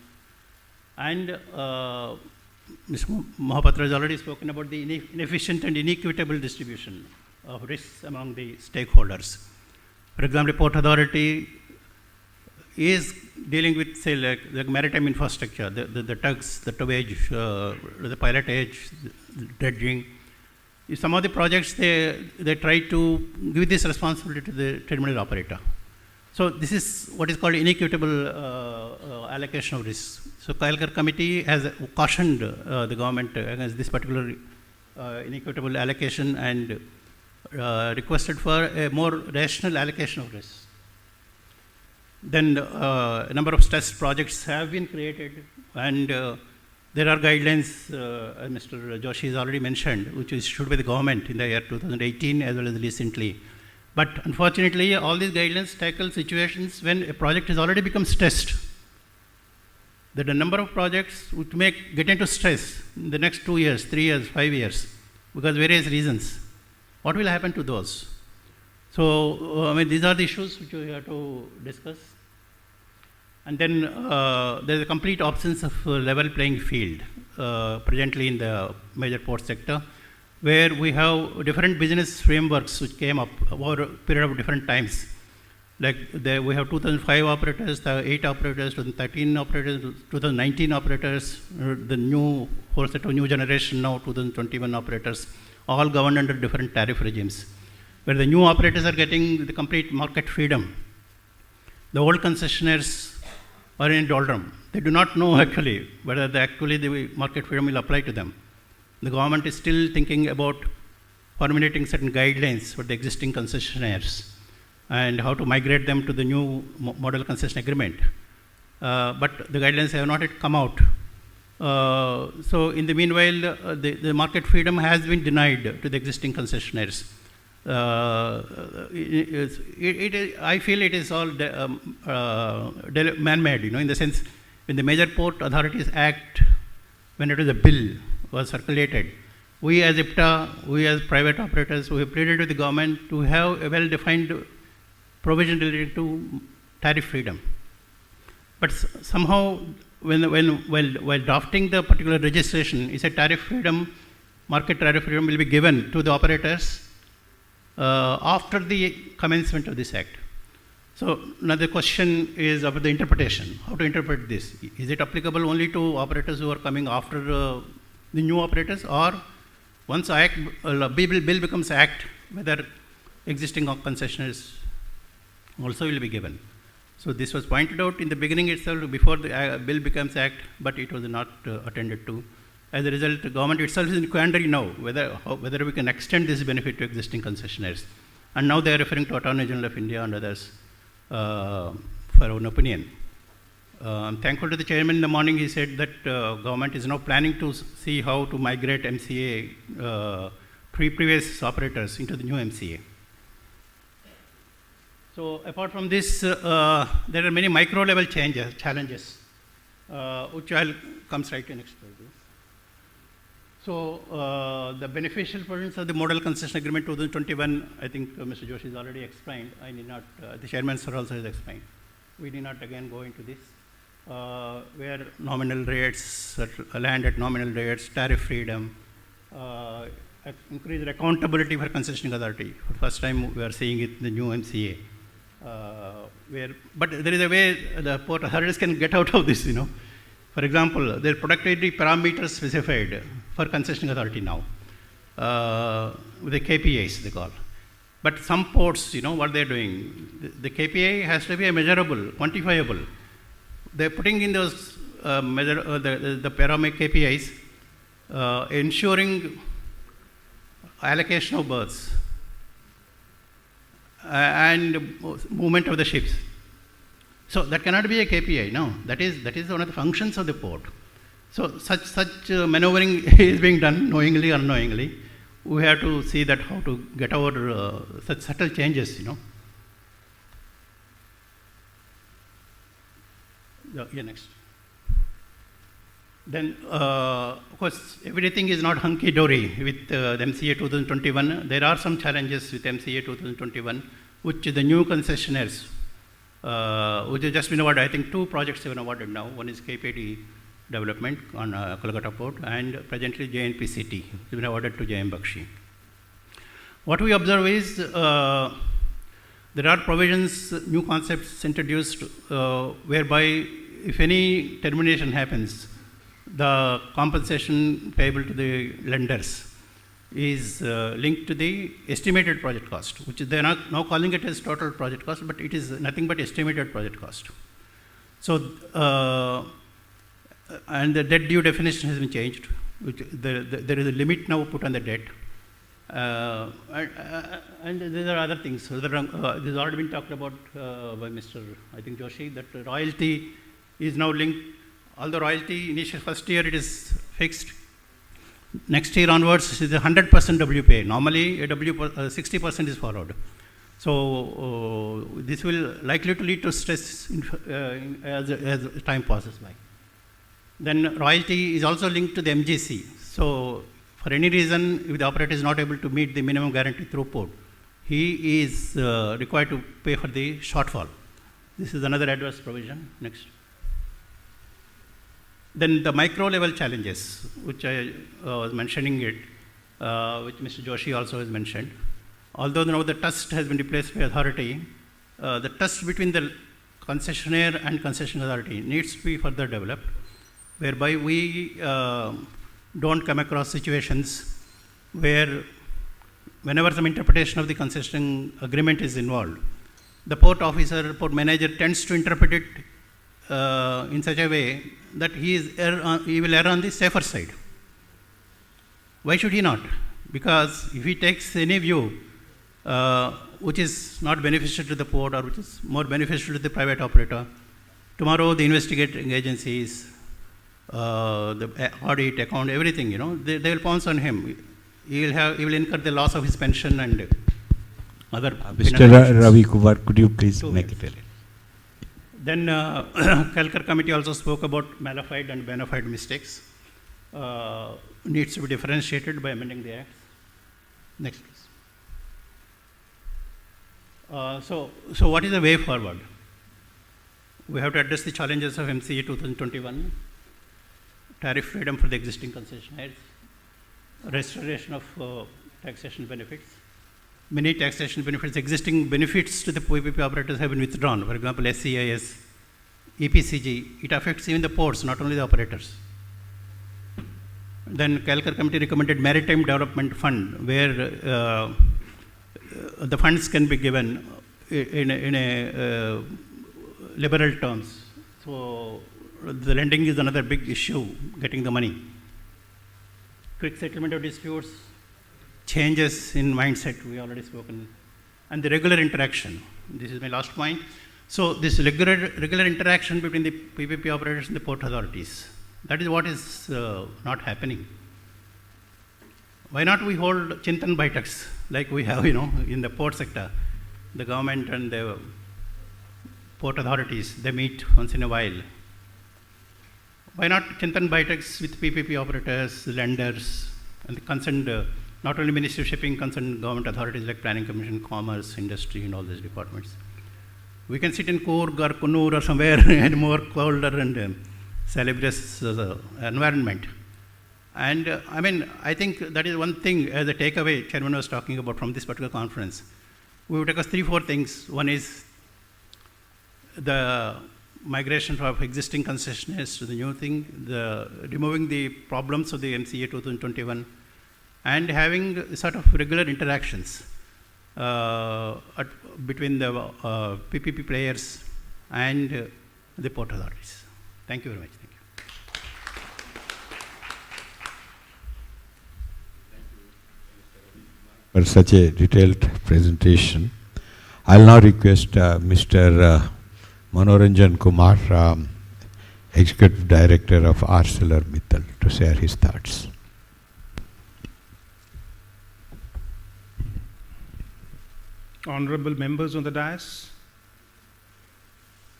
And Mr. Mohapatra has already spoken about the inefficient and inequitable distribution of risks among the stakeholders. For example, the Port Authority is dealing with, say, like maritime infrastructure, the tugs, the towage, the pilotage, the dredging. Some of the projects, they try to give this responsibility to the terminal operator. So this is what is called inequitable allocation of risks. So Kalkar committee has cautioned the government against this particular inequitable allocation and requested for a more rational allocation of risks. Then a number of stress projects have been created, and there are guidelines, as Mr. Joshi has already mentioned, which is issued by the government in the year 2018 as well as recently. But unfortunately, all these guidelines tackle situations when a project has already become stressed. There are a number of projects which may get into stress in the next 2 years, 3 years, 5 years, because various reasons. What will happen to those? So, I mean, these are the issues which we have to discuss. And then there is a complete absence of level playing field presently in the major port sector, where we have different business frameworks which came up over a period of different times. Like we have 2005 operators, 8 operators, 2013 operators, 2019 operators, the new whole set of new generation now, 2021 operators, all governed under different tariff regimes, where the new operators are getting the complete market freedom. The old concessionaires are in doldrum. They do not know actually whether the market freedom will apply to them. The government is still thinking about formulating certain guidelines for the existing concessionaires and how to migrate them to the new model concession agreement. But the guidelines have not yet come out. So in the meanwhile, the market freedom has been denied to the existing concessionaires. I feel it is all man-made, in the sense when the Major Port Authorities Act, when it was a bill, was circulated, we as IPTA, we as private operators, we have pleaded with the government to have a well-defined provision related to tariff freedom. But somehow, while drafting the particular registration, it said tariff freedom, market tariff freedom will be given to the operators after the commencement of this act. So another question is about the interpretation. How to interpret this? Is it applicable only to operators who are coming after the new operators, or once bill becomes act, whether existing concessionaires also will be given? So this was pointed out in the beginning itself before the bill becomes act, but it was not attended to. As a result, the government itself is in quandary now whether we can extend this benefit to existing concessionaires. And now they are referring to Attorney General of India and others for an opinion. I'm thankful to the chairman in the morning. He said that government is now planning to see how to migrate MCA previous operators into the new MCA. So apart from this, there are many micro level challenges, which I'll come straight to next slide. So the beneficial provisions of the Model Concession Agreement 2021, I think Mr. Joshi has already explained. I need not, the chairman sir also has explained. We need not again go into this. Where nominal rates, land at nominal rates, tariff freedom, increased accountability for concessioning authority. For the first time we are seeing it in the new MCA. But there is a way the port authorities can get out of this, For example, there are productivity parameters specified for concessioning authority now, with the KPIs they call. But some ports, what they're doing, the KPI has to be measurable, quantifiable. They're putting in those the parametric KPIs, ensuring allocation of berths and movement of the ships. So that cannot be a KPI, no. That is one of the functions of the port. So such maneuvering is being done knowingly or unknowingly. We have to see that how to get over such subtle changes, Yeah, next. Then, of course, everything is not hunky-dory with the MCA 2021. There are some challenges with MCA 2021, which the new concessionaires, which have just been awarded, I think 2 projects have been awarded now. One is KPD development on Kolkata Port, and presently JNPCT has been awarded to JM Bakshi. What we observe is there are provisions, new concepts introduced whereby if any termination happens, the compensation payable to the lenders is linked to the estimated project cost, which they are not now calling it as total project cost, but it is nothing but estimated project cost. So, and the debt due definition has been changed, which there is a limit now put on the debt. And there are other things. So this has already been talked about by Mr. I think Joshi, that royalty is now linked. Although royalty initial first year it is fixed, next year onwards is 100% WPA. Normally a 60% is followed. So this will likely to lead to stress as time passes by. Then royalty is also linked to the MGC. So for any reason, if the operator is not able to meet the minimum guaranteed throughput, he is required to pay for the shortfall. This is another adverse provision. Next. Then the micro level challenges, which I was mentioning it, which Mr. Joshi also has mentioned. Although now the trust has been replaced by authority, the trust between the concessionaire and concession authority needs to be further developed, whereby we don't come across situations where whenever some interpretation of the concession agreement is involved, the port officer, port manager tends to interpret it in such a way that he will err on the safer side. Why should he not? Because if he takes any view which is not beneficial to the port or which is more beneficial to the private operator, tomorrow the investigating agencies, the audit, account, everything, they will pounce on him. He will incur the loss of his pension and other. Mr. Ravi Kumar, could you please make it? Then Kalkar committee also spoke about bona fide and bona fide mistakes. Needs to be differentiated by amending the acts. Next, please. So what is the way forward? We have to address the challenges of MCA 2021. Tariff freedom for the existing concessionaires, restoration of taxation benefits. Many taxation benefits, existing benefits to the PPP operators have been withdrawn. For example, SCIS, EPCG, it affects even the ports, not only the operators. Then Kalkar committee recommended Maritime Development Fund, where the funds can be given in a liberal terms. So the lending is another big issue, getting the money. Quick settlement of disputes, changes in mindset, we already spoken, and the regular interaction. This is my last point. So this regular interaction between the PPP operators and the port authorities, that is what is not happening. Why not we hold Chintan Baitaks like we have, in the port sector? The government and the port authorities, they meet once in a while. Why not Chintan Baitaks with PPP operators, lenders, and the concerned, not only Ministry of Shipping, concerned government authorities like Planning Commission, Commerce, Industry, and all these departments. We can sit in Coorg or Kannur or somewhere in more colder and salubrious environment. And I think that is one thing as a takeaway Chairman was talking about from this particular conference. We would take us 3-4 things. One is the migration of existing concessionaires to the new thing, removing the problems of the MCA 2021, and having sort of regular interactions between the PPP players and the port authorities. Thank you very much. Thank you. For such a detailed presentation. I'll now request Mr. Manoranjan Kumar, Executive Director of ArcelorMittal, to share his thoughts. Honorable members on the dais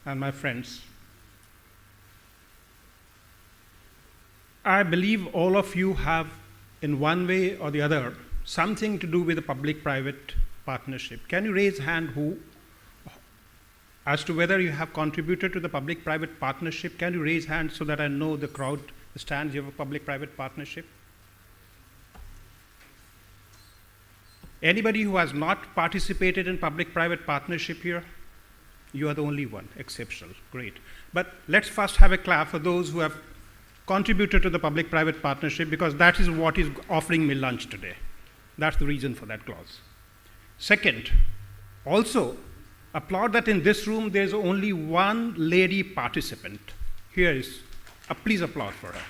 and my friends, I believe all of you have, in one way or the other, something to do with the public-private partnership. Can you raise hand who, as to whether you have contributed to the public-private partnership? Can you raise hand so that I know the crowd stands you have a public-private partnership? Anybody who has not participated in public-private partnership here? You are the only one, exceptional, great. But let's first have a clap for those who have contributed to the public-private partnership, because that is what is offering me lunch today. That's the reason for that clause. Second, also applaud that in this room there's only one lady participant. Here is, please applaud for her.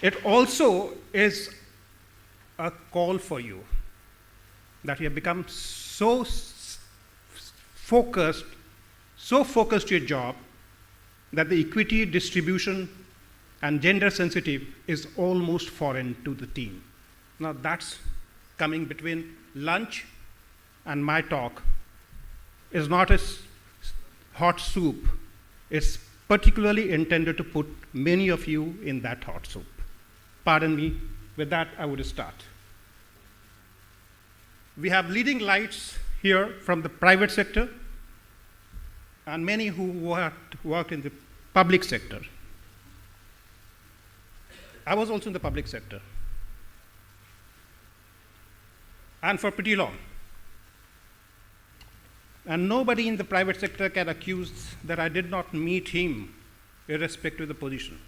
It also is a call for you that you have become so focused to your job that the equity distribution and gender sensitive is almost foreign to the team. Now that's coming between lunch and my talk is not a hot soup. It's particularly intended to put many of you in that hot soup. Pardon me, with that I would start. We have leading lights here from the private sector and many who work in the public sector. I was also in the public sector, and for pretty long. And nobody in the private sector can accuse that I did not meet him irrespective of the position.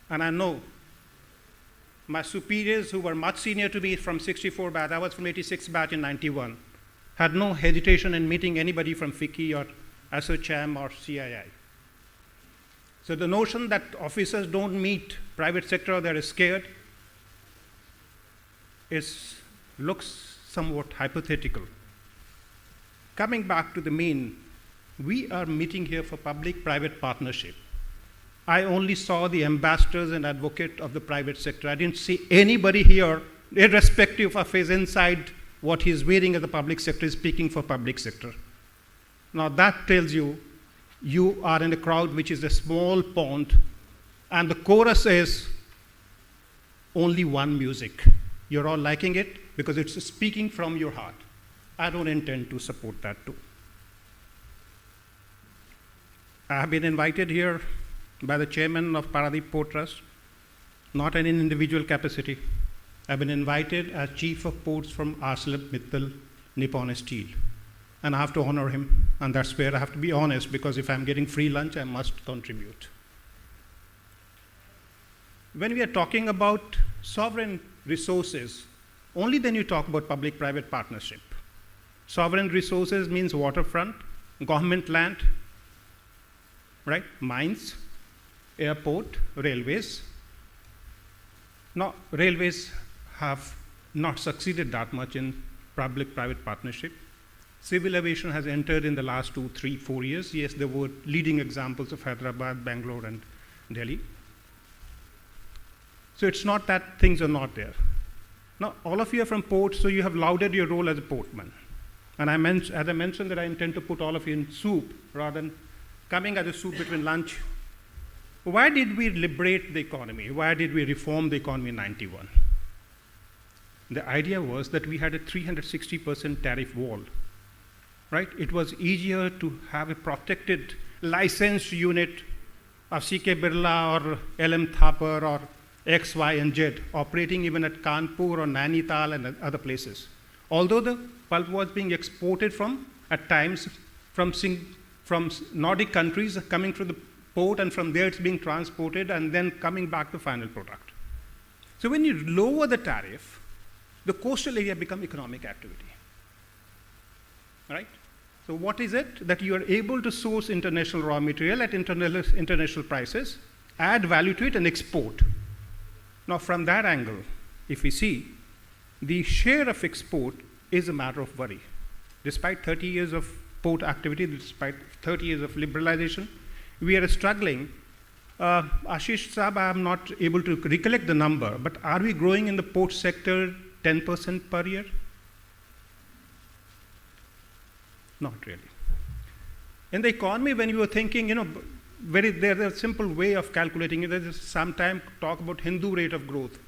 And I know my superiors who were much senior to me from 64 batch, I was from 86 batch in 91, had no hesitation in meeting anybody from FICCI or ASSOCHAM or CII. So the notion that officers don't meet private sector or they're scared looks somewhat hypothetical. Coming back to the main, we are meeting here for public-private partnership. I only saw the ambassadors and advocate of the private sector. I didn't see anybody here, irrespective of his inside, what he's wearing as the public sector, is speaking for public sector. Now that tells you, you are in a crowd which is a small pond, and the chorus is only one music. You're all liking it because it's speaking from your heart. I don't intend to support that too. I have been invited here by the chairman of Paradip Port Trust, not in an individual capacity. I've been invited as chief of ports from ArcelorMittal Nippon Steel. And I have to honor him, and that's where I have to be honest, because if I'm getting free lunch, I must contribute. When we are talking about sovereign resources, only then you talk about public-private partnership. Sovereign resources means waterfront, government land, right? Mines, airport, railways. Now, railways have not succeeded that much in public-private partnership. Civil aviation has entered in the last 2, 3, 4 years. Yes, there were leading examples of Hyderabad, Bangalore, and Delhi. So it's not that things are not there. Now, all of you are from ports, so you have lauded your role as a portman. And as I mentioned that I intend to put all of you in soup rather than coming as a soup between lunch. Why did we liberate the economy? Why did we reform the economy in 91? The idea was that we had a 360% tariff wall, right? It was easier to have a protected licensed unit of CK Birla or LM Thapar or X, Y, and Z operating even at Kanpur or Nainital and other places. Although the pulp was being exported at times from Nordic countries coming through the port, and from there it's being transported and then coming back to final product. So when you lower the tariff, the coastal area become economic activity. Right? So what is it? That you are able to source international raw material at international prices, add value to it and export. Now from that angle, if we see, the share of export is a matter of worry. Despite 30 years of port activity, despite 30 years of liberalization, we are struggling. Ashish Saab, I am not able to recollect the number, but are we growing in the port sector 10% per year? Not really. In the economy, when you were thinking, there's a simple way of calculating it. There's sometimes talk about Hindu rate of growth,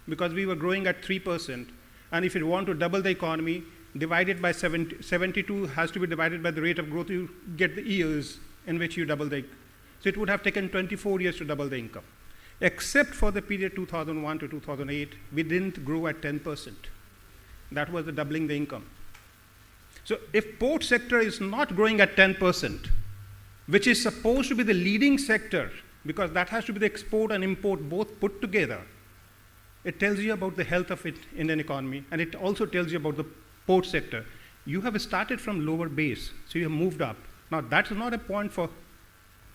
because we were growing at 3%, and if you want to double the economy, divided by 72 has to be divided by the rate of growth, you get the years in which you double the. So it would have taken 24 years to double the income. Except for the period 2001 to 2008, we didn't grow at 10%. That was the doubling the income. So if port sector is not growing at 10%, which is supposed to be the leading sector, because that has to be the export and import both put together, it tells you about the health of it in an economy, and it also tells you about the port sector. You have started from lower base, so you have moved up. Now that's not a point for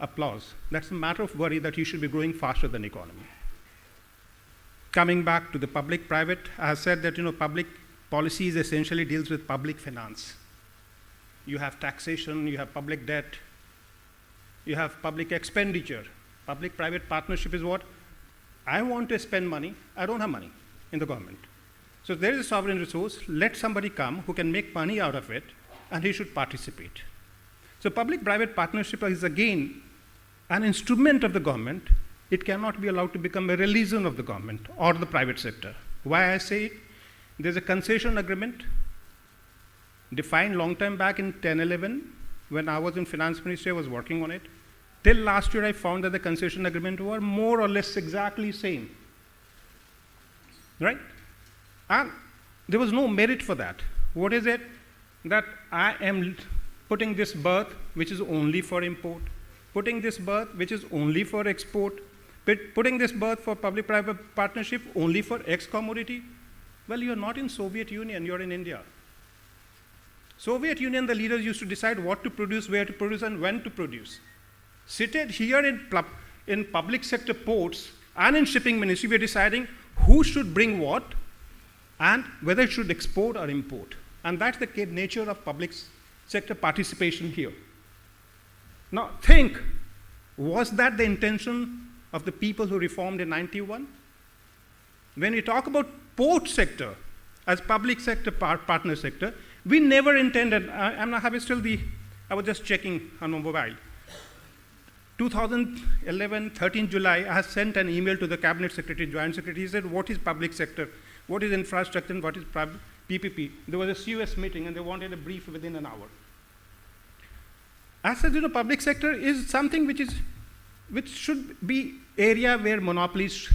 applause. That's a matter of worry that you should be growing faster than economy. Coming back to the public-private, I have said that public policies essentially deals with public finance. You have taxation, you have public debt, you have public expenditure. Public-private partnership is what? I want to spend money, I don't have money in the government. So there is a sovereign resource, let somebody come who can make money out of it, and he should participate. So public-private partnership is again an instrument of the government. It cannot be allowed to become a religion of the government or the private sector. Why I say it? There's a concession agreement defined long time back in 10-11, when I was in finance ministry, I was working on it. Till last year, I found that the concession agreement were more or less exactly same. Right? And there was no merit for that. What is it? That I am putting this berth, which is only for import, putting this berth, which is only for export, putting this berth for public-private partnership only for X commodity. Well, you're not in Soviet Union, you're in India. Soviet Union, the leaders used to decide what to produce, where to produce, and when to produce. Seated here in public sector ports and in shipping ministry, we're deciding who should bring what and whether it should export or import. And that's the nature of public sector participation here. Now think, was that the intention of the people who reformed in 91? When we talk about port sector as public sector partner sector, we never intended, I was just checking on my mobile. 2011, 13 July, I had sent an email to the Cabinet Secretary, Joint Secretary. He said, what is public sector? What is infrastructure and what is PPP? There was a CUS meeting and they wanted a brief within an hour. I said, public sector is something which should be area where monopolies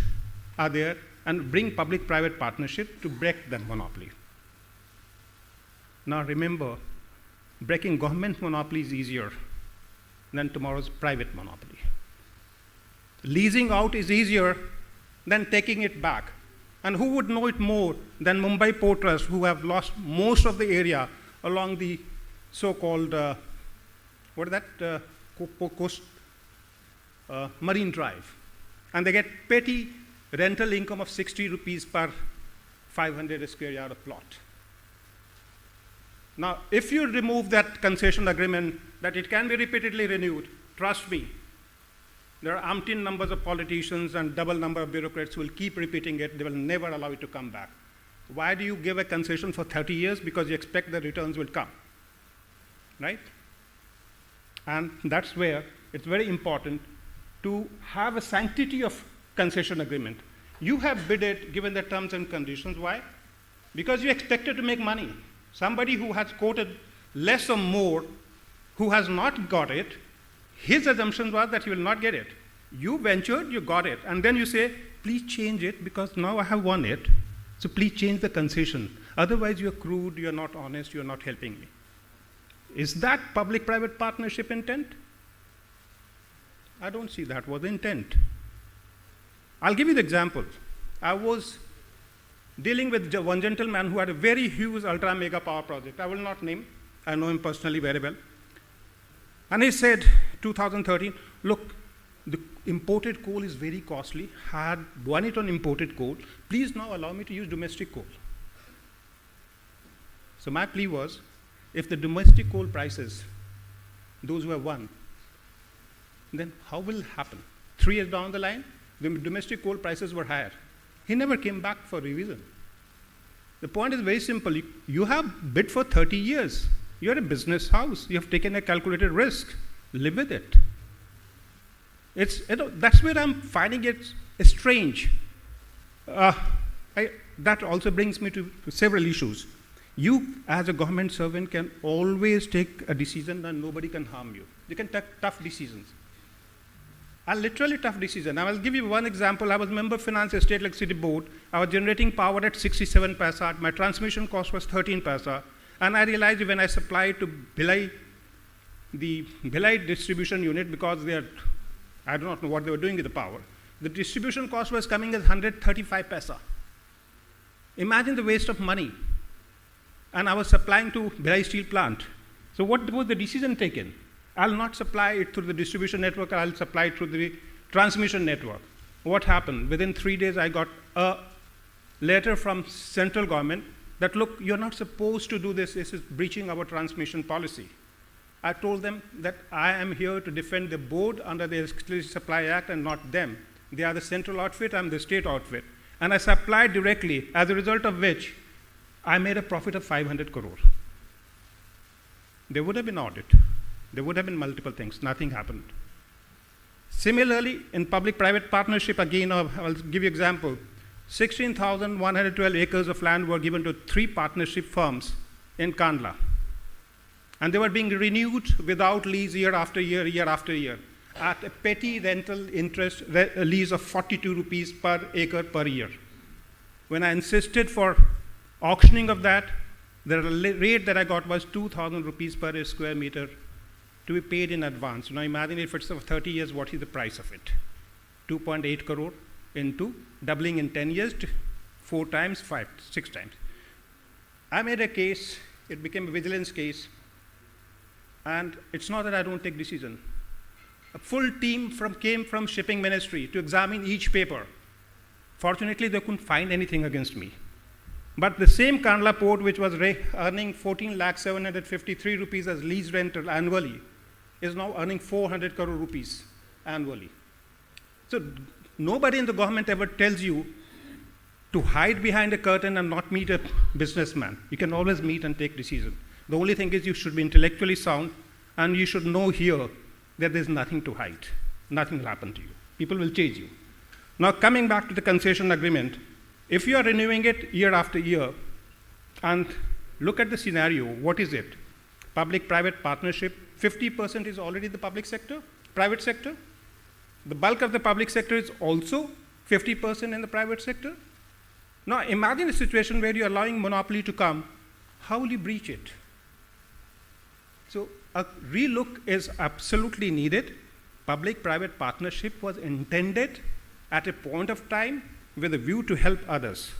are there and bring public-private partnership to break that monopoly. Now remember, breaking government monopoly is easier than tomorrow's private monopoly. Leasing out is easier than taking it back. And who would know it more than Mumbai Port Trust, who have lost most of the area along the so-called, coast, Marine Drive. And they get petty rental income of 60 rupees per 500 square yard of plot. Now, if you remove that concession agreement, that it can be repeatedly renewed, trust me, there are umpteen numbers of politicians and double number of bureaucrats who will keep repeating it. They will never allow it to come back. Why do you give a concession for 30 years? Because you expect the returns will come, right? And that's where it's very important to have a sanctity of concession agreement. You have bid it given the terms and conditions. Why? Because you expected to make money. Somebody who has quoted less or more, who has not got it, his assumption was that he will not get it. You ventured, you got it, and then you say, please change it because now I have won it, so please change the concession. Otherwise you're crude, you're not honest, you're not helping me. Is that public-private partnership intent? I don't see that was the intent. I'll give you the example. I was dealing with one gentleman who had a very huge ultra mega power project. I will not name, I know him personally very well. And he said, 2013, look, the imported coal is very costly. Had won it on imported coal. Please now allow me to use domestic coal. So my plea was, if the domestic coal prices, those who have won, then how will it happen? 3 years down the line, the domestic coal prices were higher. He never came back for revision. The point is very simple. You have bid for 30 years. You're a business house. You have taken a calculated risk. Live with it. That's where I'm finding it strange. That also brings me to several issues. You, as a government servant, can always take a decision and nobody can harm you. You can take tough decisions. Literally tough decision. I will give you one example. I was member of Finance State Electricity Board. I was generating power at 67 paisa. My transmission cost was 13 paisa. And I realized when I supplied to Bhilai, the Bhilai distribution unit, because I do not know what they were doing with the power, the distribution cost was coming as 135 paisa. Imagine the waste of money. And I was supplying to Bhilai steel plant. So what was the decision taken? I'll not supply it through the distribution network, I'll supply it through the transmission network. What happened? Within 3 days, I got a letter from central government that, look, you're not supposed to do this is breaching our transmission policy. I told them that I am here to defend the board under the Electricity Supply Act and not them. They are the central outfit, I'm the state outfit. And I supplied directly, as a result of which I made a profit of 500 crore. There would have been audit. There would have been multiple things. Nothing happened. Similarly, in public-private partnership, again, I'll give you an example. 16,112 acres of land were given to 3 partnership firms in Kandla. And they were being renewed without lease year after year, year after year, at a petty rental interest lease of 42 rupees per acre per year. When I insisted for auctioning of that, the rate that I got was 2,000 rupees per square meter to be paid in advance. Now imagine if it's for 30 years, what is the price of it? 2.8 crore into doubling in 10 years, 4 times, 5, 6 times. I made a case, it became a vigilance case, and it's not that I don't take decision. A full team came from shipping ministry to examine each paper. Fortunately, they couldn't find anything against me. But the same Kandla port, which was earning 14,753 rupees as lease rental annually, is now earning 400 crore rupees annually. So nobody in the government ever tells you to hide behind a curtain and not meet a businessman. You can always meet and take decision. The only thing is you should be intellectually sound, and you should know here that there's nothing to hide. Nothing will happen to you. People will chase you. Now coming back to the concession agreement, if you are renewing it year after year, and look at the scenario, what is it? Public-private partnership, 50% is already the public sector, private sector. The bulk of the public sector is also 50% in the private sector. Now imagine a situation where you're allowing monopoly to come. How will you breach it? So a relook is absolutely needed. Public-private partnership was intended at a point of time with a view to help others,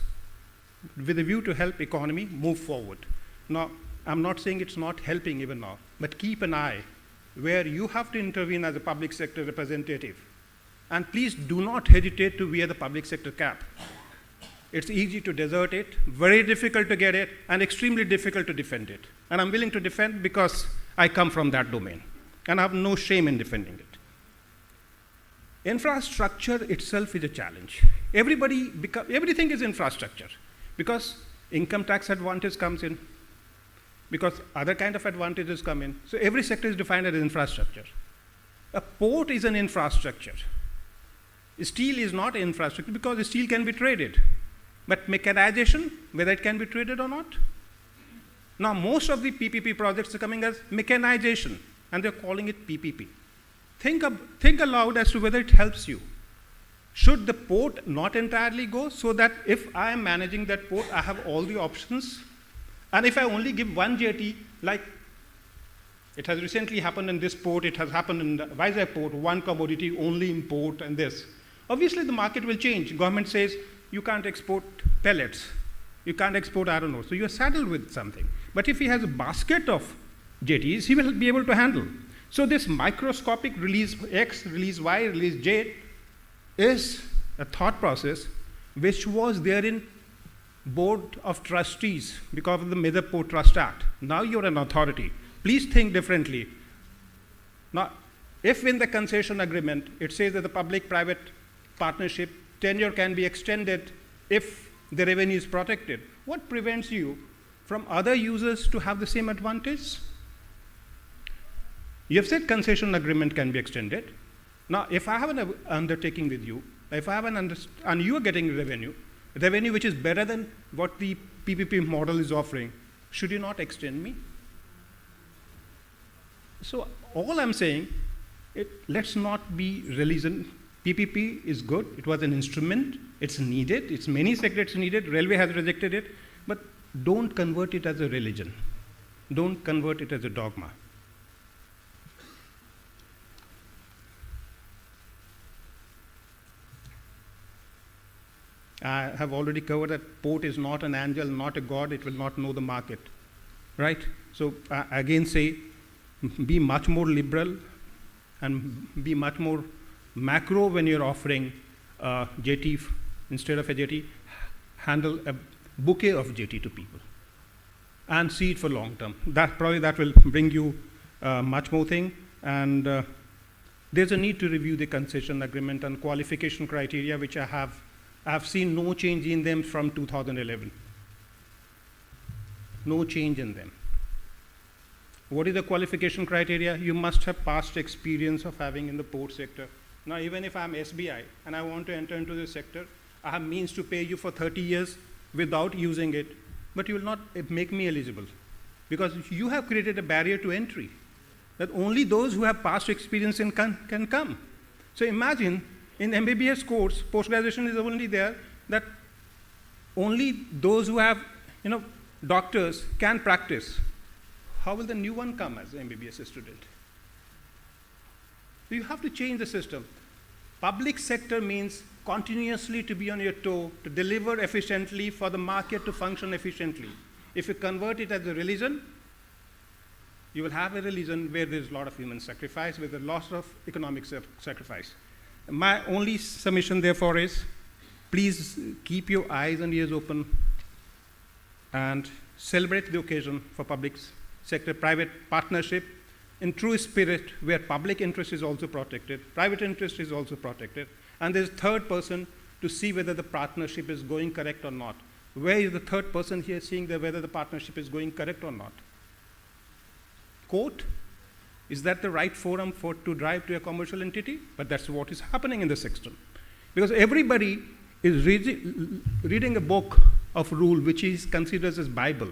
with a view to help economy move forward. Now, I'm not saying it's not helping even now, but keep an eye where you have to intervene as a public sector representative. And please do not hesitate to wear the public sector cap. It's easy to desert it, very difficult to get it, and extremely difficult to defend it. And I'm willing to defend because I come from that domain, and I have no shame in defending it. Infrastructure itself is a challenge. Everything is infrastructure, because income tax advantage comes in, because other kind of advantages come in. So every sector is defined as infrastructure. A port is an infrastructure. Steel is not infrastructure because steel can be traded. But mechanization, whether it can be traded or not. Now most of the PPP projects are coming as mechanization, and they're calling it PPP. Think aloud as to whether it helps you. Should the port not entirely go, so that if I am managing that port, I have all the options? And if I only give one jetty, like it has recently happened in this port, it has happened in the Vizag port, one commodity, only import and this. Obviously the market will change. Government says you can't export pellets. You can't export iron ore. So you're saddled with something. But if he has a basket of jetties, he will be able to handle. So this microscopic release X, release Y, release Z is a thought process which was there in Board of Trustees because of the Major Port Trust Act. Now you're an authority. Please think differently. Now, if in the concession agreement it says that the public-private partnership tenure can be extended if the revenue is protected, what prevents you from other users to have the same advantage? You have said concession agreement can be extended. Now, if I have an undertaking with you, if I have and you are getting revenue which is better than what the PPP model is offering, should you not extend me? So all I'm saying, let's not be religion. PPP is good. It was an instrument. It's needed. It's many sectors needed. Railway has rejected it. But don't convert it as a religion. Don't convert it as a dogma. I have already covered that port is not an angel, not a god. It will not know the market. Right? So again say, be much more liberal and be much more macro when you're offering jetty instead of a jetty. Handle a bouquet of jetty to people and see it for long term. That will bring you much more thing. And there's a need to review the concession agreement and qualification criteria, which I have seen no change in them from 2011. No change in them. What is the qualification criteria? You must have past experience of having in the port sector. Now, even if I'm SBI and I want to enter into this sector, I have means to pay you for 30 years without using it, but you will not make me eligible because you have created a barrier to entry that only those who have past experience can come. So imagine in MBBS course, post-graduation is only there that only those who have, doctors can practice. How will the new one come as an MBBS student? You have to change the system. Public sector means continuously to be on your toe, to deliver efficiently for the market to function efficiently. If you convert it as a religion, you will have a religion where there's a lot of human sacrifice, with a lot of economic sacrifice. My only submission, therefore, is please keep your eyes and ears open and celebrate the occasion for public sector private partnership in true spirit, where public interest is also protected, private interest is also protected, and there's a third person to see whether the partnership is going correct or not. Where is the third person here seeing whether the partnership is going correct or not? Court? Is that the right forum to drive to a commercial entity? But that's what is happening in the system. Because everybody is reading a book of rule which is considered as Bible.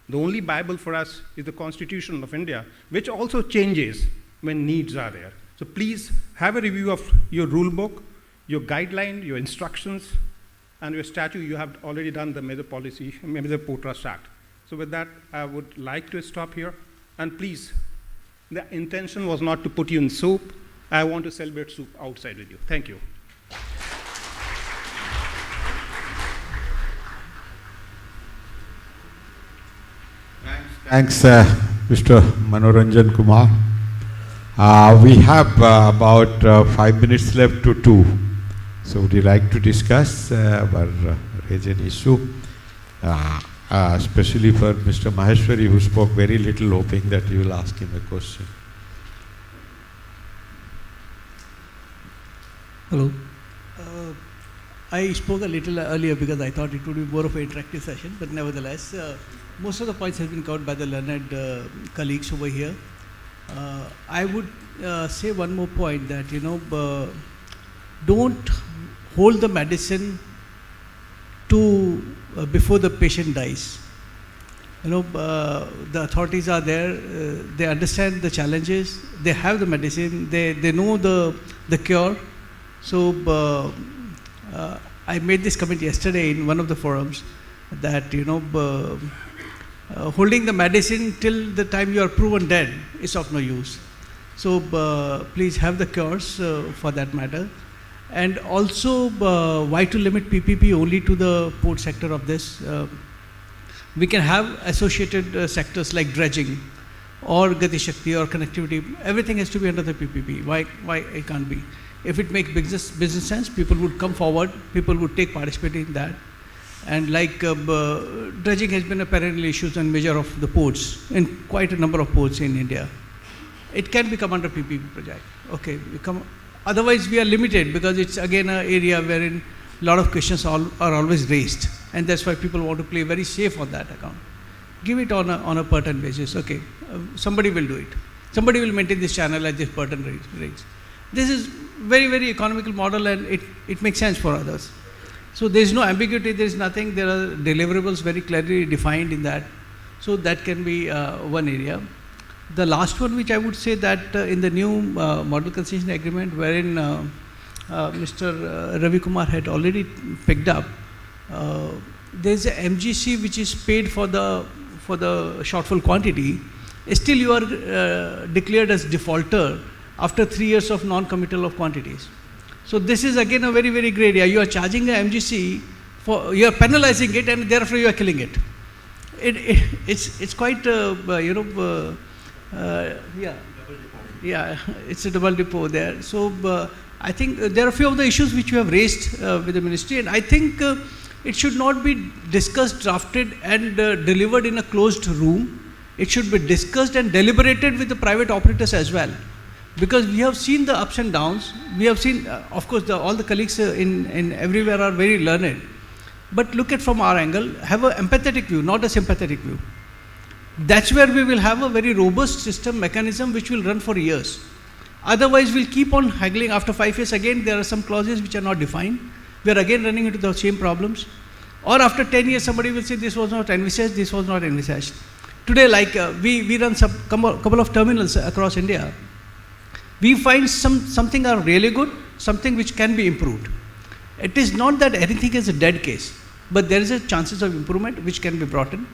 The only Bible for us is the Constitution of India, which also changes when needs are there. So please have a review of your rule book, your guideline, your instructions, and your statute. You have already done the Major Port Trust Act. So with that, I would like to stop here. And please, the intention was not to put you in soup. I want to celebrate soup outside with you. Thank you. Thanks, Mr. Manoranjan Kumar. We have about 5 minutes left to 2. So would you like to discuss or raise an issue? Especially for Mr. Maheshwari, who spoke very little, hoping that you will ask him a question. Hello. I spoke a little earlier because I thought it would be more of an interactive session, but nevertheless, most of the points have been covered by the learned colleagues over here. I would say one more point that, don't hold the medicine to before the patient dies. The authorities are there, they understand the challenges, they have the medicine, they know the cure. So I made this comment yesterday in one of the forums that holding the medicine till the time you are proven dead is of no use. So please have the cures for that matter. And also why to limit PPP only to the port sector of this? We can have associated sectors like dredging or Gati Shakti or connectivity. Everything has to be under the PPP. Why it can't be? If it makes business sense, people would come forward, people would participate in that. And like dredging has been a perennial issue and measure of the ports, in quite a number of ports in India. It can become under PPP project. Okay, otherwise we are limited because it's again an area wherein a lot of questions are always raised, and that's why people want to play very safe on that account. Give it on a per ton basis. Okay, somebody will do it. Somebody will maintain this channel at this per ton rates. This is very, very economical model, and it makes sense for others. So there is no ambiguity, there is nothing, there are deliverables very clearly defined in that. So that can be one area. The last one which I would say that in the new model concession agreement wherein Mr. Ravi Kumar had already picked up, there is a MGC which is paid for the shortfall quantity. Still you are declared as defaulter after 3 years of non-committal of quantities. So this is again a very, very grey area. You are charging a MGC you are penalizing it, and therefore you are killing it. It's quite it's a double depot there. So I think there are a few of the issues which you have raised with the ministry, and I think it should not be discussed, drafted and delivered in a closed room. It should be discussed and deliberated with the private operators as well. Because we have seen the ups and downs, we have seen, of course, all the colleagues in everywhere are very learned. But look at from our angle, have an empathetic view, not a sympathetic view. That's where we will have a very robust system mechanism which will run for years. Otherwise, we'll keep on haggling. After 5 years, again, there are some clauses which are not defined. We are again running into the same problems. Or after 10 years, somebody will say this was not envisaged, this was not envisaged. Today, like we run couple of terminals across India. We find something are really good, something which can be improved. It is not that anything is a dead case, but there is a chances of improvement which can be brought in.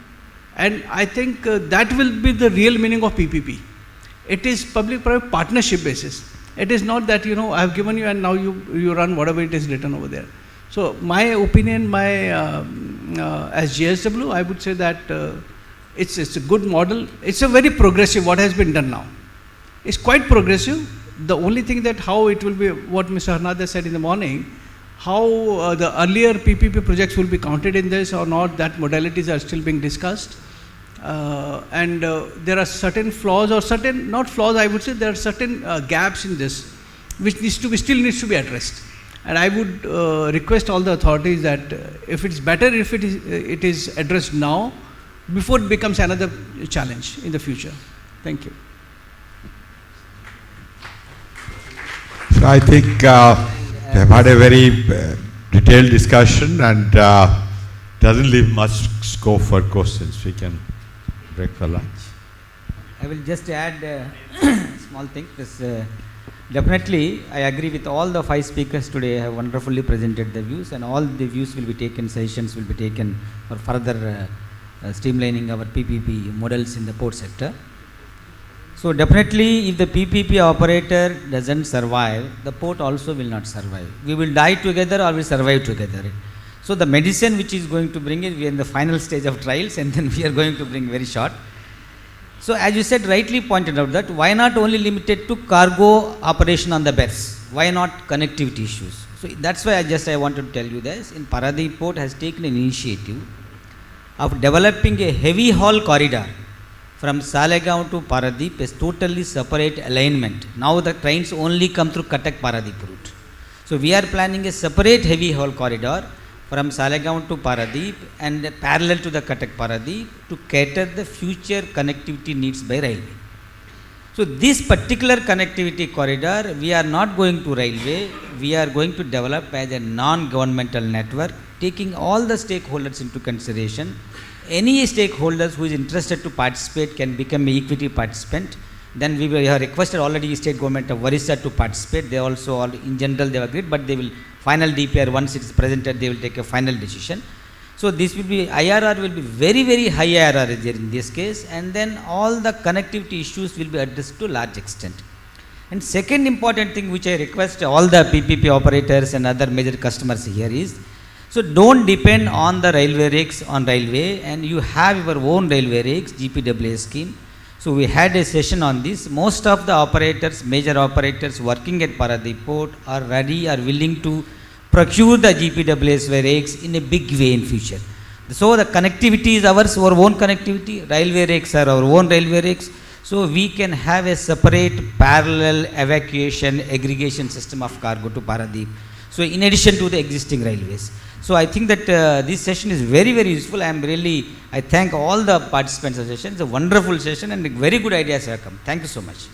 And I think that will be the real meaning of PPP. It is public-private partnership basis. It is not that, I have given you and now you run whatever it is written over there. So my opinion, as JSW, I would say that it's a good model. It's a very progressive what has been done now. It's quite progressive. The only thing that how it will be, what Mr. Harnad said in the morning, how the earlier PPP projects will be counted in this or not, that modalities are still being discussed. And there are certain flaws or certain, not flaws, I would say there are certain gaps in this which still needs to be addressed. And I would request all the authorities that if it's better if it is addressed now before it becomes another challenge in the future. Thank you. So I think we have had a very detailed discussion and doesn't leave much scope for questions. We can break for lunch. I will just add a small thing. Definitely, I agree with all the 5 speakers today have wonderfully presented the views, and all the views will be taken, sessions will be taken for further streamlining our PPP models in the port sector. So definitely, if the PPP operator doesn't survive, the port also will not survive. We will die together or we survive together. So the medicine which is going to bring it, we are in the final stage of trials, and then we are going to bring very short. So as you said, rightly pointed out that why not only limited to cargo operation on the berths? Why not connectivity issues? So that's why I wanted to tell you this. In Paradip Port has taken an initiative of developing a heavy haul corridor from Salegaon to Paradip is totally separate alignment. Now the trains only come through Cuttack Paradip route. So we are planning a separate heavy haul corridor from Salegaon to Paradip and parallel to the Cuttack Paradip to cater the future connectivity needs by railway. So this particular connectivity corridor, we are not going to railway, we are going to develop as a non-governmental network, taking all the stakeholders into consideration. Any stakeholders who is interested to participate can become an equity participant. Then we have requested already state government of Orissa to participate. They also, in general, they have agreed, but they will final DPR, once it is presented, they will take a final decision. So this will be, IRR will be very, very high IRR there in this case, and then all the connectivity issues will be addressed to a large extent. And second important thing which I request all the PPP operators and other major customers here is, So don't depend on the railway rigs on railway, and you have your own railway rigs, GPWA scheme. So we had a session on this. Most of the operators, major operators working at Paradip Port are ready, are willing to procure the GPWA rigs in a big way in future. So the connectivity is ours, our own connectivity. Railway rigs are our own railway rigs. So we can have a separate parallel evacuation aggregation system of cargo to Paradip. So in addition to the existing railways. So I think that this session is very, very useful. I thank all the participants of the session. It's a wonderful session and very good ideas have come. Thank you so much.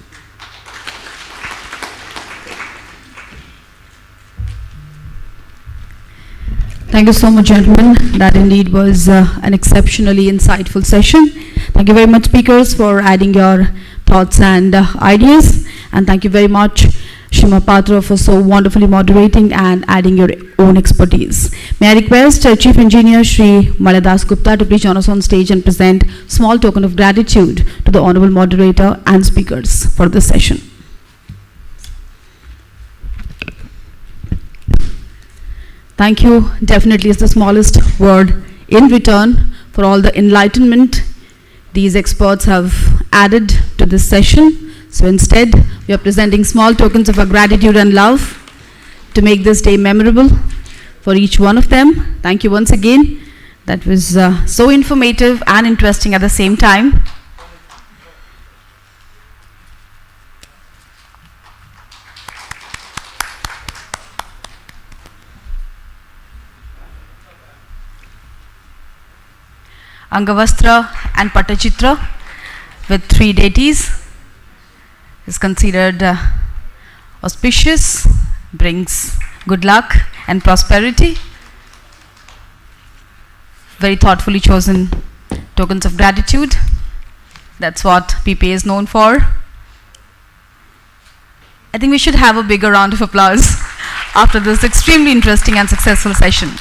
Thank you so much, gentlemen. That indeed was an exceptionally insightful session. Thank you very much, speakers, for adding your thoughts and ideas. And thank you very much, Shima Patra, for so wonderfully moderating and adding your own expertise. May I request Chief Engineer Shri Maladas Gupta to please join us on stage and present small token of gratitude to the Honorable Moderator and speakers for this session. Thank you. Definitely is the smallest word in return for all the enlightenment these experts have added to this session. So instead, we are presenting small tokens of our gratitude and love to make this day memorable for each one of them. Thank you once again. That was so informative and interesting at the same time. Angavastra and Patachitra with 3 deities is considered auspicious, brings good luck and prosperity. Very thoughtfully chosen tokens of gratitude. That's what PPA is known for. I think we should have a bigger round of applause after this extremely interesting and successful session.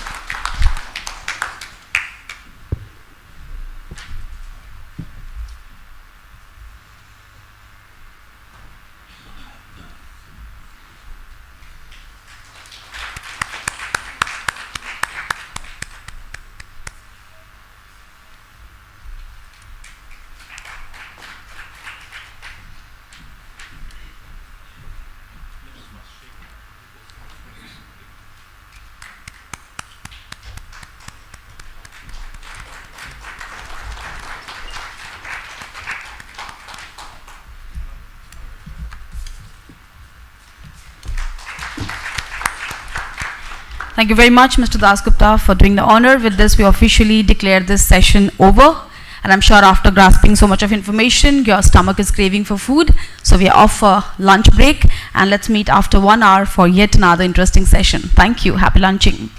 Thank you very much, Mr. Dasgupta, for doing the honor. With this, we officially declare this session over. And I'm sure after grasping so much of information, your stomach is craving for food. So we are off for lunch break. And let's meet after 1 hour for yet another interesting session. Thank you. Happy lunching.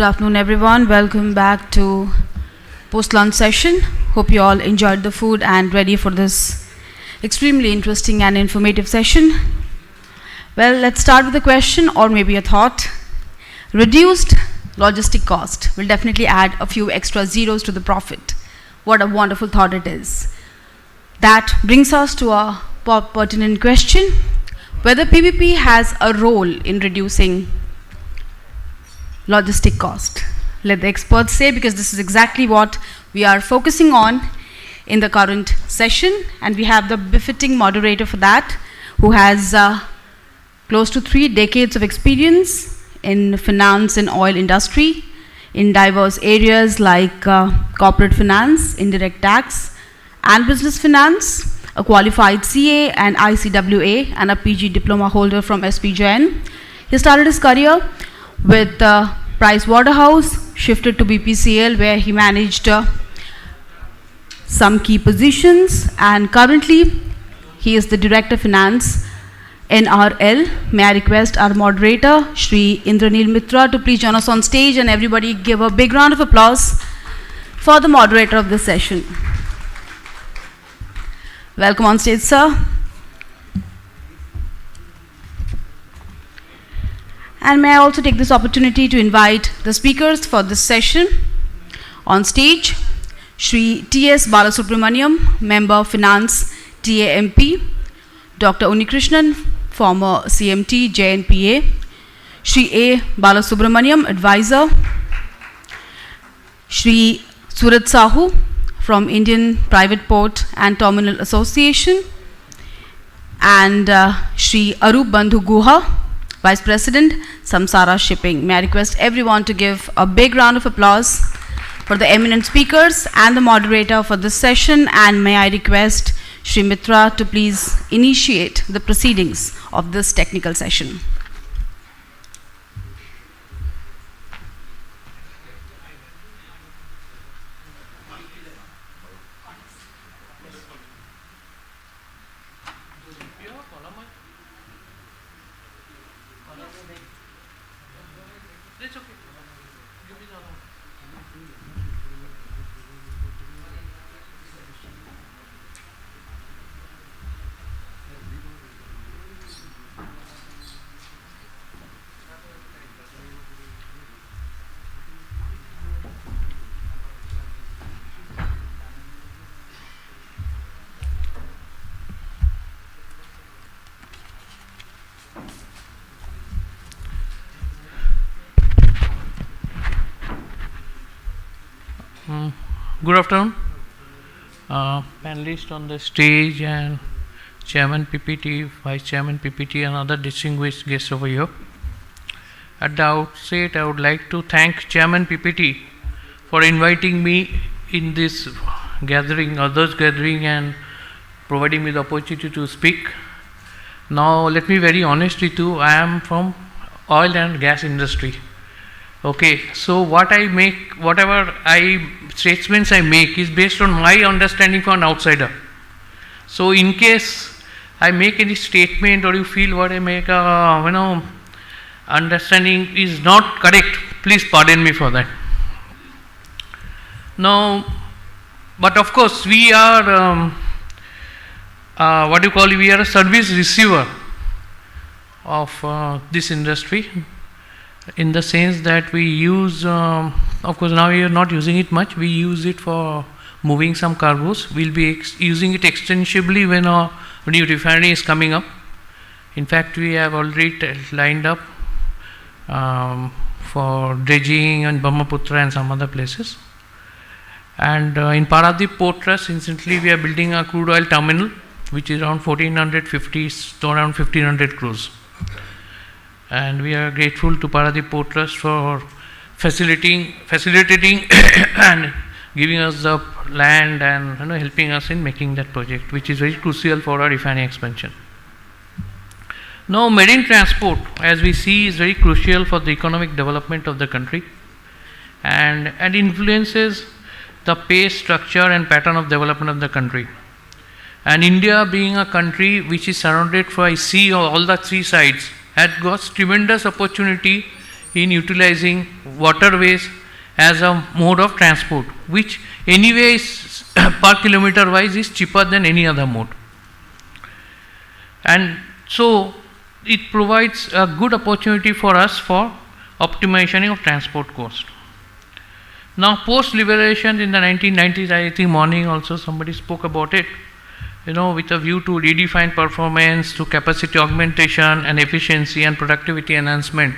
Good afternoon, everyone. Welcome back to post-lunch session. Hope you all enjoyed the food and ready for this extremely interesting and informative session. Well, let's start with a question or maybe a thought. Reduced logistic cost will definitely add a few extra zeros to the profit. What a wonderful thought it is. That brings us to a pertinent question, whether PPP has a role in reducing logistic cost. Let the experts say, because this is exactly what we are focusing on in the current session, and we have the befitting moderator for that, who has close to 3 decades of experience in finance and oil industry in diverse areas like corporate finance, indirect tax, and business finance, a qualified CA and ICWA, and a PG diploma holder from SPJN. He started his career with Price Waterhouse, shifted to BPCL, where he managed some key positions, and currently he is the Director of Finance, NRL. May I request our moderator, Shri Indranil Mitra, to please join us on stage, and everybody give a big round of applause for the moderator of this session. Welcome on stage, sir. And may I also take this opportunity to invite the speakers for this session on stage. Shri T.S. Balasubramaniam, Member of Finance, TAMP. Dr. Unikrishnan, former CMT, JNPA. Shri A. Balasubramaniam, Advisor. Shri Surat Sahu, from Indian Private Port and Terminal Association. And Shri Arup Bandhu Guha, Vice President, Samsara Shipping. May I request everyone to give a big round of applause for the eminent speakers and the moderator for this session, and may I request Shri Mitra to please initiate the proceedings of this technical session. Good afternoon, panelists on the stage and Chairman PPT, Vice Chairman PPT, and other distinguished guests over here. At the outset, I would like to thank Chairman PPT for inviting me in this gathering, others gathering, and providing me the opportunity to speak. Now, let me be very honest with you, I am from oil and gas industry. Okay, so what I make, whatever statements I make is based on my understanding for an outsider. So in case I make any statement or you feel what I make, understanding is not correct, please pardon me for that. Now, but of course we are, we are a service receiver of this industry, in the sense that we use, of course now we are not using it much, we use it for moving some cargoes. We'll be using it extensively when a new refinery is coming up. In fact, we have already lined up for dredging and Brahmaputra and some other places. And in Paradip Port Trust, incidentally, we are building a crude oil terminal, which is around 1450 to around 1500 crores. And we are grateful to Paradip Port Trust for facilitating and giving us the land and helping us in making that project, which is very crucial for our refining expansion. Now, marine transport, as we see, is very crucial for the economic development of the country, and influences the pace, structure, and pattern of development of the country. And India, being a country which is surrounded by sea on all the three sides, had got tremendous opportunity in utilizing waterways as a mode of transport, which anyway is per kilometer wise is cheaper than any other mode. And so it provides a good opportunity for us for optimization of transport cost. Now, post liberation in the 1990s, I think morning also somebody spoke about it, with a view to redefine performance, to capacity augmentation and efficiency and productivity enhancement.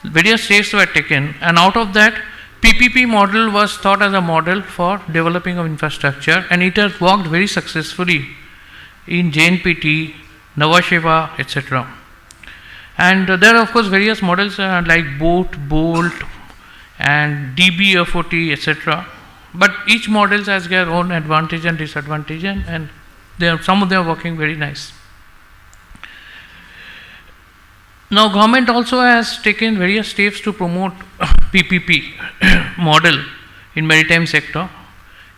Various steps were taken, and out of that, PPP model was thought as a model for developing of infrastructure, and it has worked very successfully in JNPT, Navasheva, etc. And there are of course various models like BOAT, BOLT, and DBFOT, etc. But each model has their own advantage and disadvantage, and some of them are working very nice. Now, government also has taken various steps to promote PPP model in maritime sector.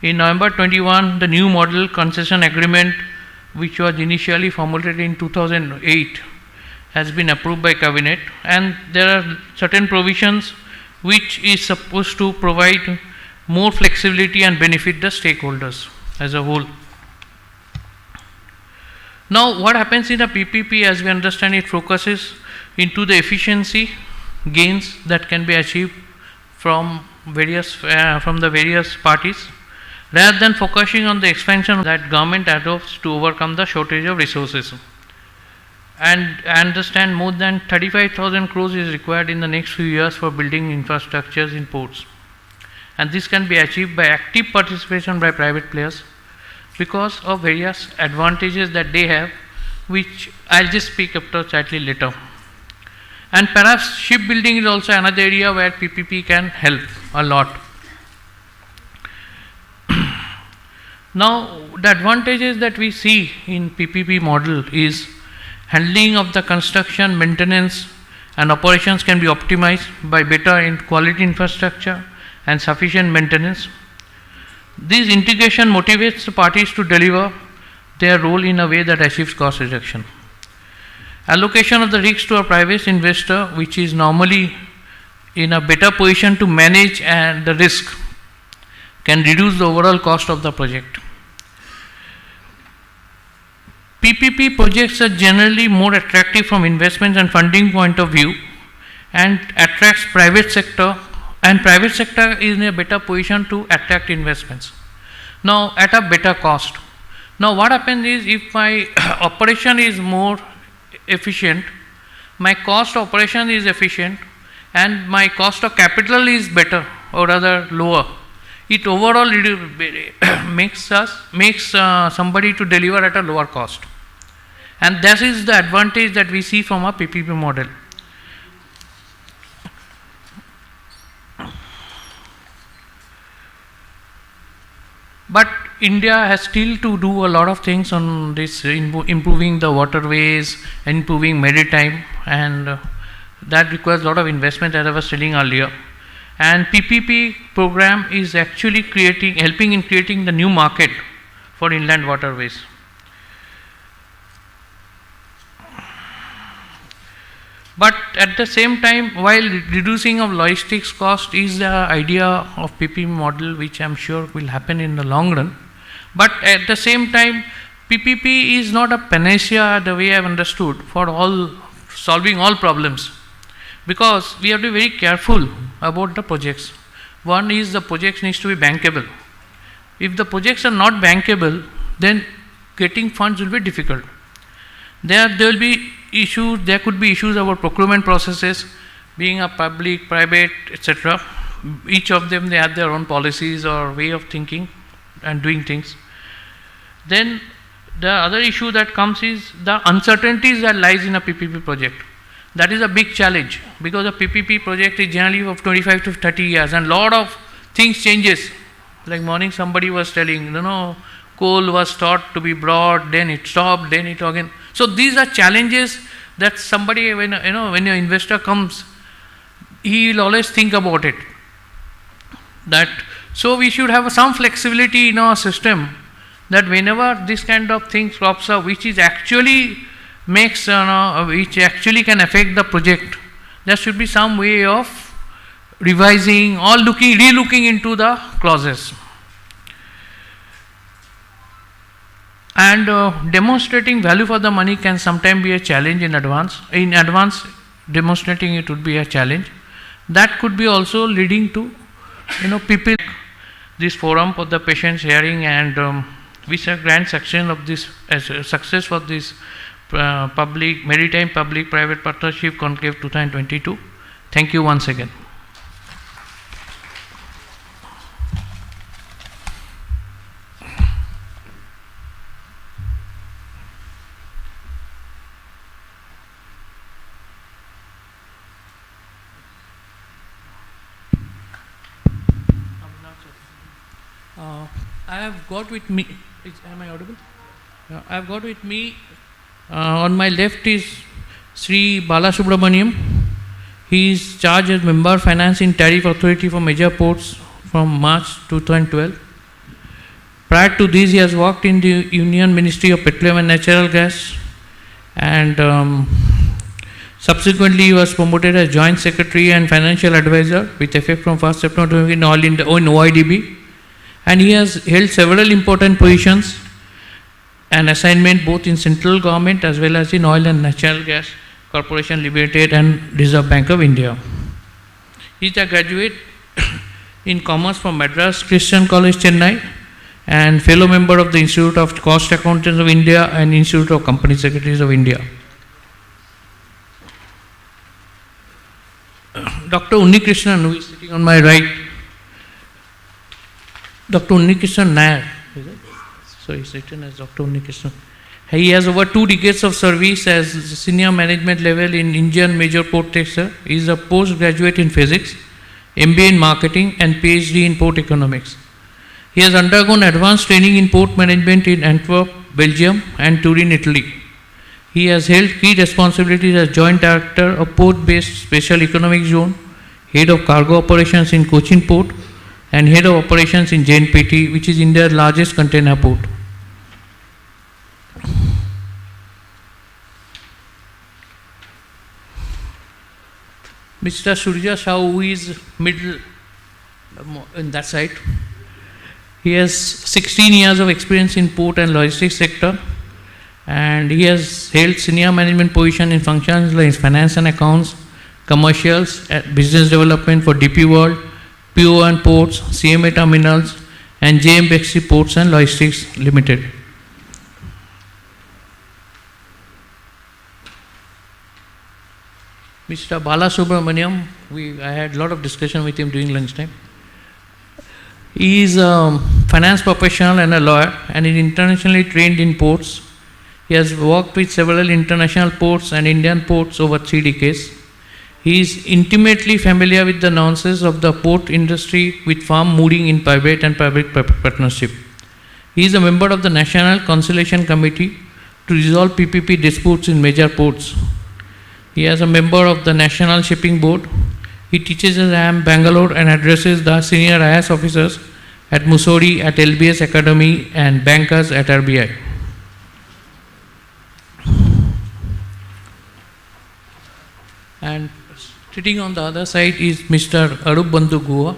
In November 21, the new model concession agreement, which was initially formulated in 2008, has been approved by cabinet, and there are certain provisions which is supposed to provide more flexibility and benefit the stakeholders as a whole. Now, what happens in a PPP, as we understand, it focuses into the efficiency gains that can be achieved from the various parties, rather than focusing on the expansion that government adopts to overcome the shortage of resources. And I understand more than 35,000 crores is required in the next few years for building infrastructures in ports. And this can be achieved by active participation by private players because of various advantages that they have, which I'll just speak after slightly later. And perhaps shipbuilding is also another area where PPP can help a lot. Now, the advantages that we see in PPP model is handling of the construction, maintenance and operations can be optimized by better quality infrastructure and sufficient maintenance. This integration motivates the parties to deliver their role in a way that achieves cost reduction. Allocation of the risks to a private investor, which is normally in a better position to manage the risk, can reduce the overall cost of the project. PPP projects are generally more attractive from investment and funding point of view and attracts private sector, and private sector is in a better position to attract investments. Now, at a better cost. Now, what happens is, if my operation is more efficient, my cost of operation is efficient, and my cost of capital is better or rather lower, it overall makes somebody to deliver at a lower cost. And that is the advantage that we see from a PPP model. But India has still to do a lot of things on this, improving the waterways, improving maritime, and that requires a lot of investment, as I was telling earlier. And PPP program is actually helping in creating the new market for inland waterways. But at the same time, while reducing of logistics cost is the idea of PPP model, which I am sure will happen in the long run. But at the same time, PPP is not a panacea, the way I have understood, for solving all problems, because we have to be very careful about the projects. One is the projects needs to be bankable. If the projects are not bankable, then getting funds will be difficult. There will be issues, there could be issues about procurement processes, being a public, private, etc. Each of them, they have their own policies or way of thinking and doing things. Then the other issue that comes is the uncertainties that lies in a PPP project. That is a big challenge, because a PPP project is generally of 25 to 30 years and lot of things changes. Like morning somebody was telling, coal was thought to be brought, then it stopped, then it again. So these are challenges that somebody, when an investor comes, he will always think about it. So we should have some flexibility in our system, that whenever this kind of thing crops up, which actually can affect the project, there should be some way of revising or re-looking into the clauses. And demonstrating value for the money can sometimes be a challenge in advance. In advance, demonstrating it would be a challenge. That could be also leading to, people. This forum for the patients hearing, and wish a grand success of this, success for this Maritime Public-Private Partnership Conclave 2022. Thank you once again. I have got with me, am I audible? I have got with me, on my left is Sri Balasubramaniam. He is charged as Member Finance in Tariff Authority for Major Ports from March 2012. Prior to this, he has worked in the Union Ministry of Petroleum and Natural Gas, and subsequently he was promoted as Joint Secretary and Financial Advisor with effect from 1st September in OIDB. And he has held several important positions and assignment both in central government as well as in Oil and Natural Gas Corporation Limited and Reserve Bank of India. He is a graduate in Commerce from Madras Christian College, Chennai, and fellow member of the Institute of Cost Accountants of India and Institute of Company Secretaries of India. Dr. Unnikrishnan, who is sitting on my right, Dr. Unnikrishnan Nair, is it? So he's written as Dr. Unnikrishnan. He has over 2 decades of service as senior management level in Indian major port sector. He is a postgraduate in physics, MBA in marketing, and PhD in port economics. He has undergone advanced training in port management in Antwerp, Belgium, and Turin, Italy. He has held key responsibilities as Joint Director of Port-Based Special Economic Zone, Head of Cargo Operations in Cochin Port, and Head of Operations in JNPT, which is India's largest container port. Mr. Surya Shah, who is middle in that side, he has 16 years of experience in port and logistics sector, and he has held senior management position in functions like finance and accounts, commercials, business development for DP World, PO and Ports, CMA Terminals, and JMBXC Ports and Logistics Limited. Mr. Balasubramaniam, I had a lot of discussion with him during lunchtime. He is a finance professional and a lawyer, and is internationally trained in ports. He has worked with several international ports and Indian ports over 3 decades. He is intimately familiar with the nuances of the port industry with firm mooring in private and public partnership. He is a member of the National Conciliation Committee to resolve PPP disputes in major ports. He is a member of the National Shipping Board. He teaches at IIM Bangalore and addresses the senior IAS officers at Mussoorie, at LBS Academy, and bankers at RBI. And sitting on the other side is Mr. Arup Bandhu Guha.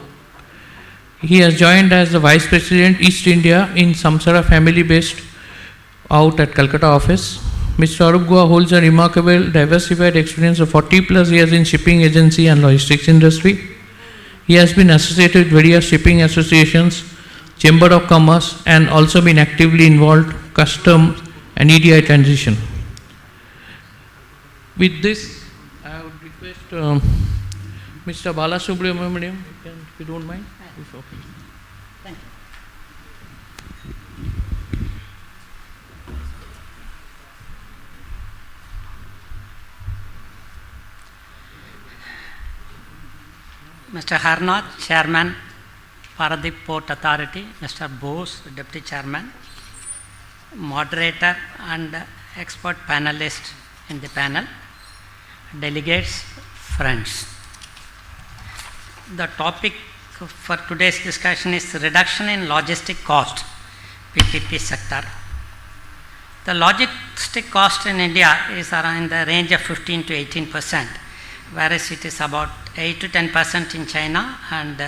He has joined as the Vice President East India in Samsara family based out at Calcutta office. Mr. Arup Guha holds a remarkable diversified experience of 40 plus years in shipping agency and logistics industry. He has been associated with various shipping associations, Chamber of Commerce, and also been actively involved customs and EDI transition. With this, I would request Mr. Balasubramaniam, if you don't mind. Okay. Thank you. Mr. Harnath, Chairman, Paradip Port Authority, Mr. Bose, Deputy Chairman, Moderator and expert panelists in the panel, delegates, friends. The topic for today's discussion is reduction in logistic cost, PPP sector. The logistic cost in India is around in the range of 15 to 18%, whereas it is about 8 to 10% in China and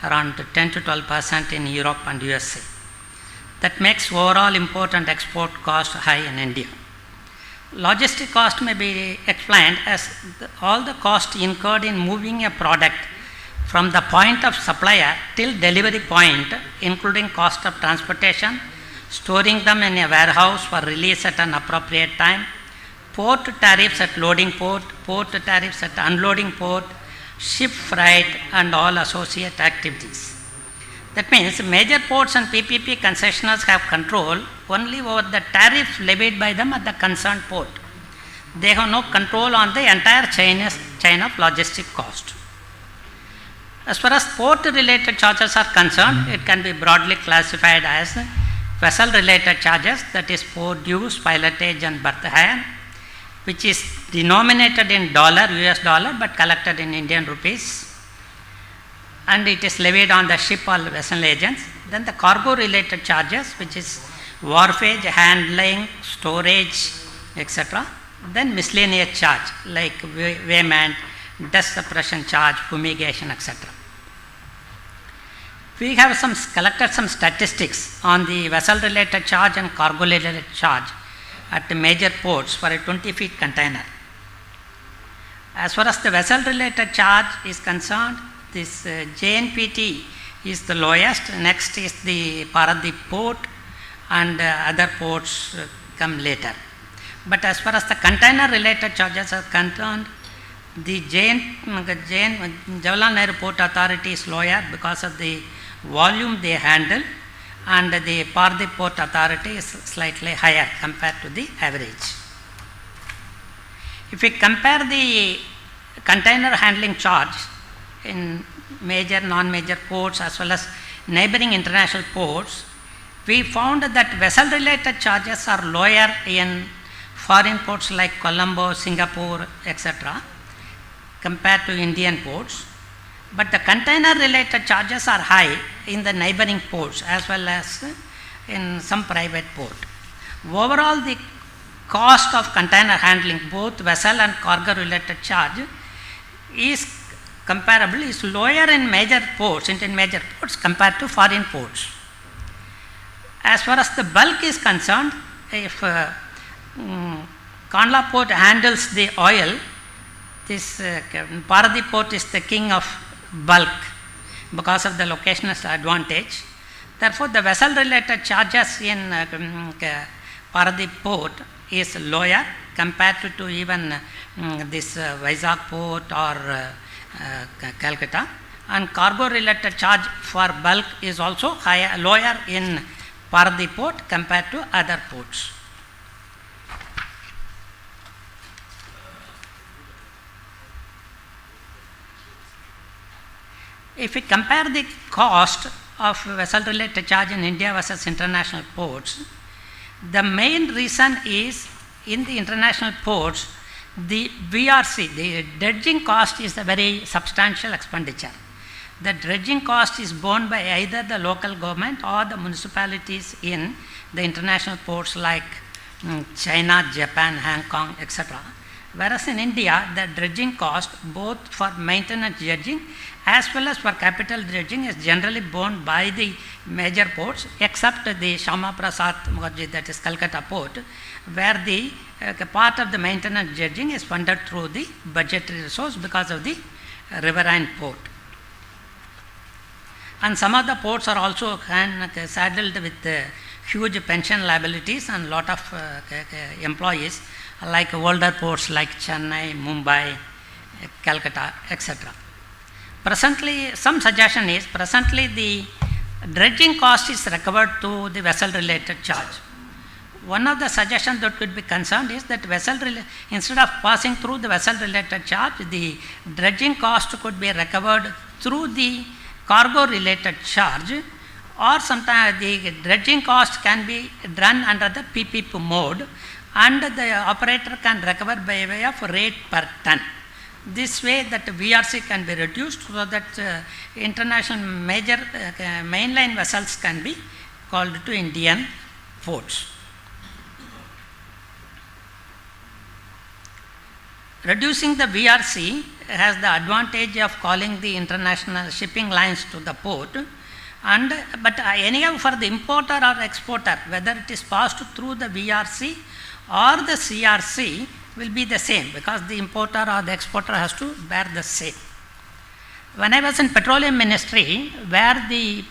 around 10 to 12% in Europe and USA. That makes overall import and export cost high in India. Logistic cost may be explained as all the cost incurred in moving a product from the point of supplier till delivery point, including cost of transportation, storing them in a warehouse for release at an appropriate time, port tariffs at loading port, port tariffs at unloading port, ship freight and all associate activities. That means major ports and PPP concessionaires have control only over the tariff levied by them at the concerned port. They have no control on the entire chain of logistic cost. As far as port related charges are concerned, it can be broadly classified as vessel related charges, that is port dues, pilotage and berth hire, which is denominated in US dollar but collected in Indian rupees, and it is levied on the ship or vessel agents. Then the cargo related charges, which is wharfage, handling, storage, etc. Then miscellaneous charge like weighment, dust suppression charge, fumigation, etc. We have collected some statistics on the vessel related charge and cargo related charge at the major ports for a 20 feet container. As far as the vessel related charge is concerned, this JNPT is the lowest, next is the Paradip port, and other ports come later. But as far as the container related charges are concerned, the Jawaharlal Nehru Port Authority is lower because of the volume they handle, and the Paradip Port Authority is slightly higher compared to the average. If we compare the container handling charge in major, non-major ports as well as neighboring international ports, we found that vessel related charges are lower in foreign ports like Colombo, Singapore, etc. compared to Indian ports, but the container related charges are high in the neighboring ports as well as in some private port. Overall, the cost of container handling, both vessel and cargo related charge, is comparable, is lower in major ports, Indian major ports compared to foreign ports. As far as the bulk is concerned, if Kandla port handles the oil, this Paradip port is the king of bulk because of the locational advantage. Therefore, the vessel related charges in Paradip port is lower compared to even this Vizag port or Calcutta, and cargo related charge for bulk is also lower in Paradip port compared to other ports. If we compare the cost of vessel related charge in India versus international ports, the main reason is in the international ports, the VRC, the dredging cost is a very substantial expenditure. The dredging cost is borne by either the local government or the municipalities in the international ports like China, Japan, Hong Kong, etc. Whereas in India, the dredging cost both for maintenance dredging as well as for capital dredging is generally borne by the major ports, except the Shama Prasad Mukherjee, that is Calcutta port, where the part of the maintenance dredging is funded through the budgetary resource because of the riverine port. And some of the ports are also saddled with huge pension liabilities and lot of employees, like older ports like Chennai, Mumbai, Calcutta, etc. Presently, some suggestion is, presently the dredging cost is recovered to the vessel related charge. One of the suggestions that could be concerned is that instead of passing through the vessel related charge, the dredging cost could be recovered through the cargo related charge, or sometimes the dredging cost can be run under the PPP mode and the operator can recover by way of rate per ton. This way that VRC can be reduced so that international major mainline vessels can be called to Indian ports. Reducing the VRC has the advantage of calling the international shipping lines to the port, but anyhow for the importer or exporter, whether it is passed through the VRC or the CRC will be the same, because the importer or the exporter has to bear the same. When I was in Petroleum Ministry, where the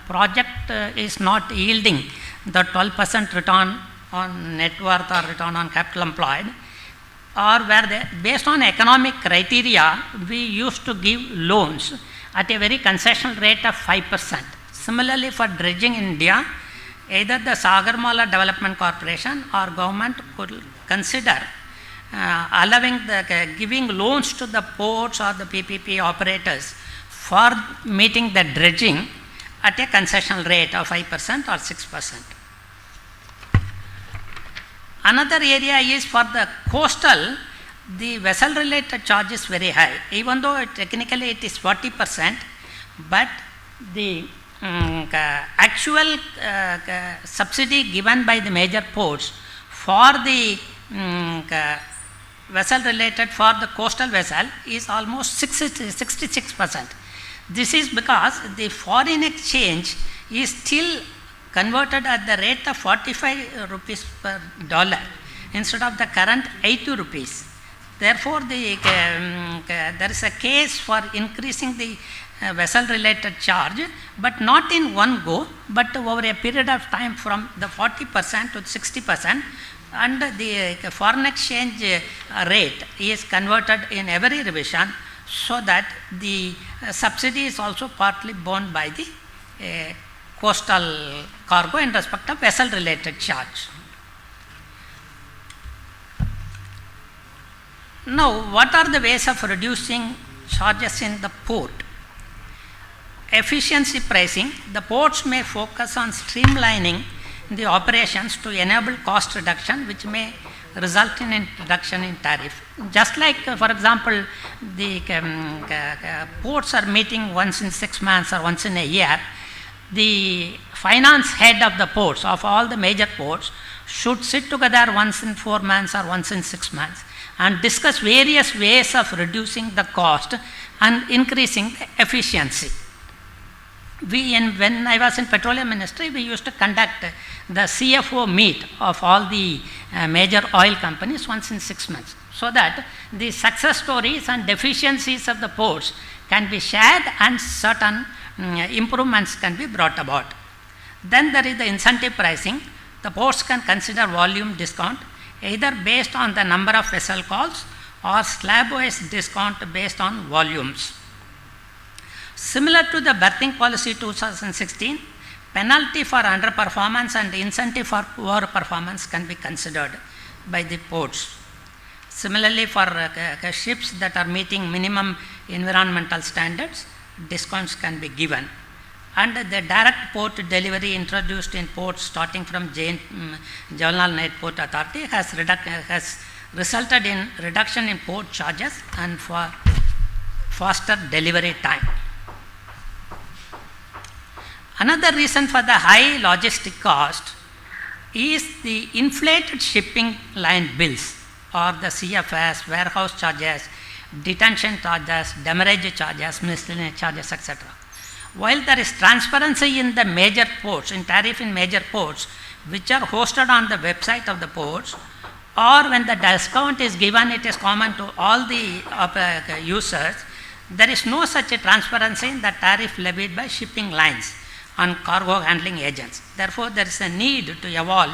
project is not yielding the 12% return on net worth or return on capital employed, or where based on economic criteria, we used to give loans at a very concessional rate of 5%. Similarly, for dredging in India, either the Sagarmala Development Corporation or government could consider giving loans to the ports or the PPP operators for meeting the dredging at a concessional rate of 5% or 6%. Another area is for the coastal, the vessel related charge is very high, even though technically it is 40%, but the actual subsidy given by the major ports for the vessel related for the coastal vessel is almost 66%. This is because the foreign exchange is still converted at the rate of 45 rupees per dollar instead of the current 80 rupees. Therefore, there is a case for increasing the vessel related charge, but not in one go, but over a period of time from the 40% to 60%, and the foreign exchange rate is converted in every revision, so that the subsidy is also partly borne by the coastal cargo in respect of vessel related charge. Now, what are the ways of reducing charges in the port? Efficiency pricing. The ports may focus on streamlining the operations to enable cost reduction, which may result in a reduction in tariff. Just like, for example, the ports are meeting once in 6 months or once in a year, the finance head of the ports, of all the major ports, should sit together once in 4 months or once in 6 months and discuss various ways of reducing the cost and increasing the efficiency. When I was in Petroleum Ministry, we used to conduct the CFO meet of all the major oil companies once in 6 months, so that the success stories and deficiencies of the ports can be shared and certain improvements can be brought about. Then there is the incentive pricing. The ports can consider volume discount either based on the number of vessel calls or slab-wise discount based on volumes. Similar to the berthing policy 2016, penalty for underperformance and incentive for poor performance can be considered by the ports. Similarly, for ships that are meeting minimum environmental standards, discounts can be given. And the direct port delivery introduced in ports starting from Jawaharlal Nehru Port Authority has resulted in reduction in port charges and for faster delivery time. Another reason for the high logistic cost is the inflated shipping line bills, or the CFS, warehouse charges, detention charges, demurrage charges, miscellaneous charges, etc. While there is transparency in the major ports, in tariff in major ports, which are hosted on the website of the ports, or when the discount is given, it is common to all the users, there is no such a transparency in the tariff levied by shipping lines and cargo handling agents. Therefore, there is a need to evolve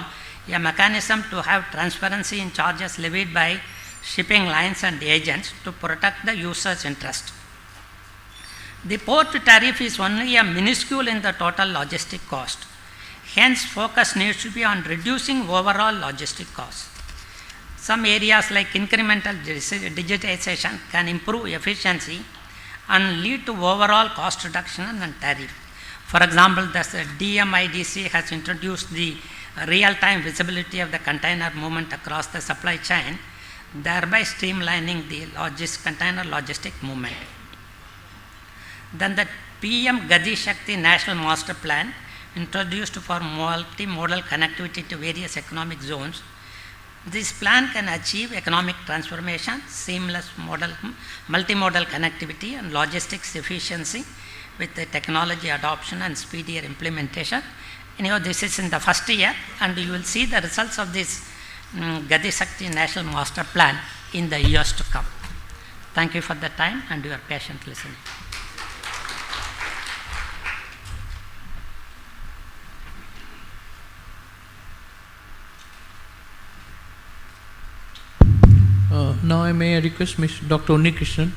a mechanism to have transparency in charges levied by shipping lines and agents to protect the user's interest. The port tariff is only a minuscule in the total logistic cost. Hence, focus needs to be on reducing overall logistic costs. Some areas like incremental digitization can improve efficiency and lead to overall cost reduction and tariff. For example, the DMIDC has introduced the real-time visibility of the container movement across the supply chain, thereby streamlining the container logistic movement. Then the PM Gati Shakti National Master Plan, introduced for multimodal connectivity to various economic zones, This plan can achieve economic transformation, seamless multimodal connectivity and logistics efficiency with the technology adoption and speedier implementation. Anyhow, this is in the first year, and you will see the results of this Gati Shakti National Master Plan in the years to come. Thank you for the time and your patient listening. Now I may request Dr. Unni Krishnan.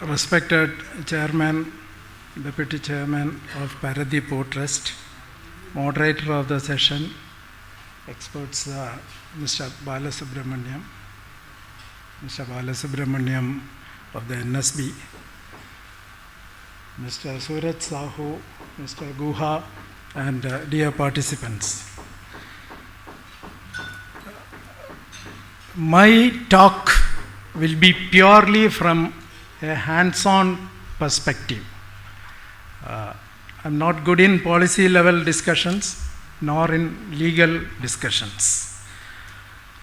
Respected Chairman, Deputy Chairman of Paradip Port Trust, Moderator of the session, experts Mr. Balasubramaniam of the NSB, Mr. Suraj Sahu, Mr. Guha, and dear participants. My talk will be purely from a hands-on perspective. I'm not good in policy level discussions nor in legal discussions.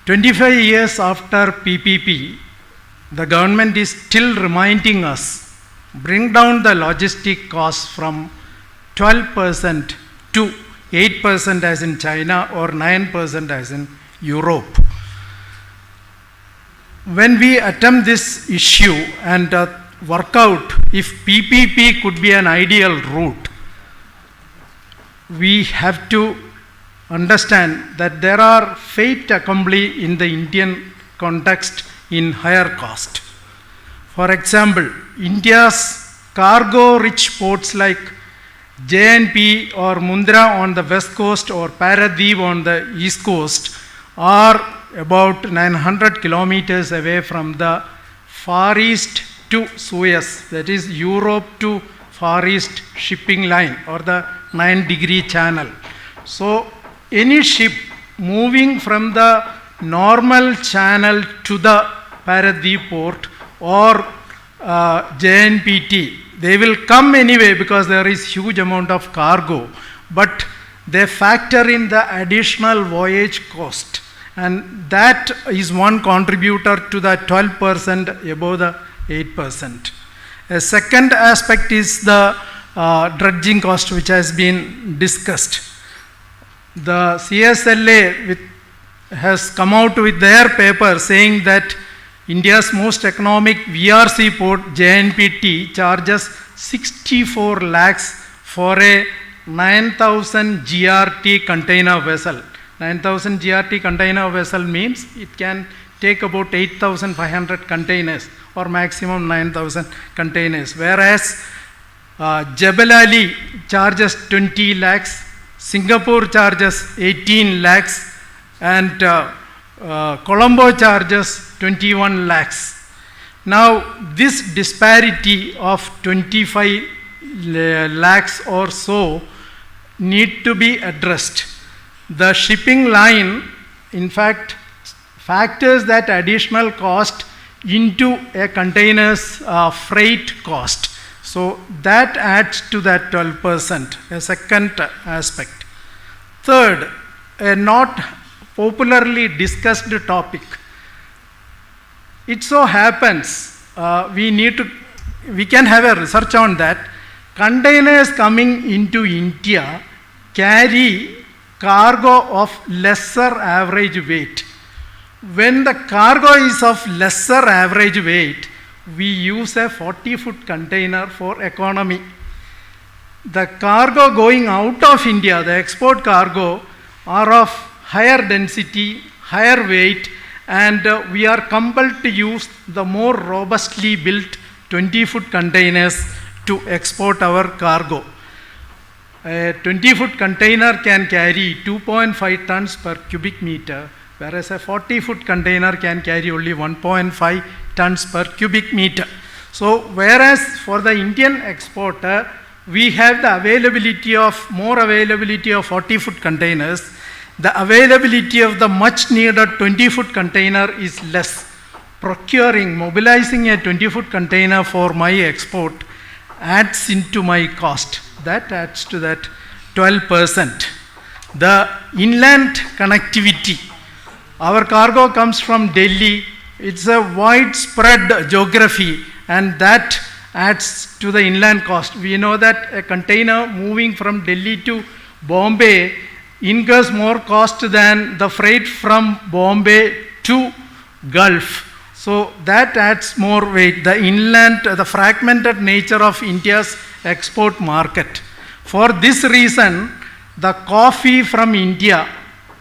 25 years after PPP, the government is still reminding us bring down the logistic costs from 12% to 8% as in China or 9% as in Europe. When we attempt this issue and work out if PPP could be an ideal route, we have to understand that there are fait accompli in the Indian context in higher cost. For example, India's cargo-rich ports like JNP or Mundra on the west coast or Paradip on the east coast are about 900 kilometers away from the Far East to Suez, that is Europe to Far East shipping line or the 9-degree channel. So any ship moving from the normal channel to the Paradip port or JNPT, they will come anyway because there is huge amount of cargo, but they factor in the additional voyage cost, and that is one contributor to the 12% above the 8%. A second aspect is the dredging cost, which has been discussed. The CSLA has come out with their paper saying that India's most economic VRC port, JNPT, charges 64 lakhs for a 9,000 GRT container vessel. 9,000 GRT container vessel means it can take about 8,500 containers or maximum 9,000 containers. Whereas Jebel Ali charges 20 lakhs, Singapore charges 18 lakhs, and Colombo charges 21 lakhs. Now, this disparity of 25 lakhs or so need to be addressed. The shipping line, in fact, factors that additional cost into a container's freight cost. So that adds to that 12%, a second aspect. Third, a not popularly discussed topic. It so happens, we can have a research on that. Containers coming into India carry cargo of lesser average weight. When the cargo is of lesser average weight, we use a 40-foot container for economy. The cargo going out of India, the export cargo, are of higher density, higher weight, and we are compelled to use the more robustly built 20-foot containers to export our cargo. A 20-foot container can carry 2.5 tons per cubic meter, whereas a 40-foot container can carry only 1.5 tons per cubic meter. So, whereas for the Indian exporter, we have the more availability of 40-foot containers, the availability of the much needed 20-foot container is less. Mobilizing a 20-foot container for my export adds into my cost. That adds to that 12%. The inland connectivity. Our cargo comes from Delhi. It's a widespread geography, and that adds to the inland cost. We know that a container moving from Delhi to Bombay incurs more cost than the freight from Bombay to Gulf. So that adds more weight. The inland, the fragmented nature of India's export market. For this reason, the coffee from India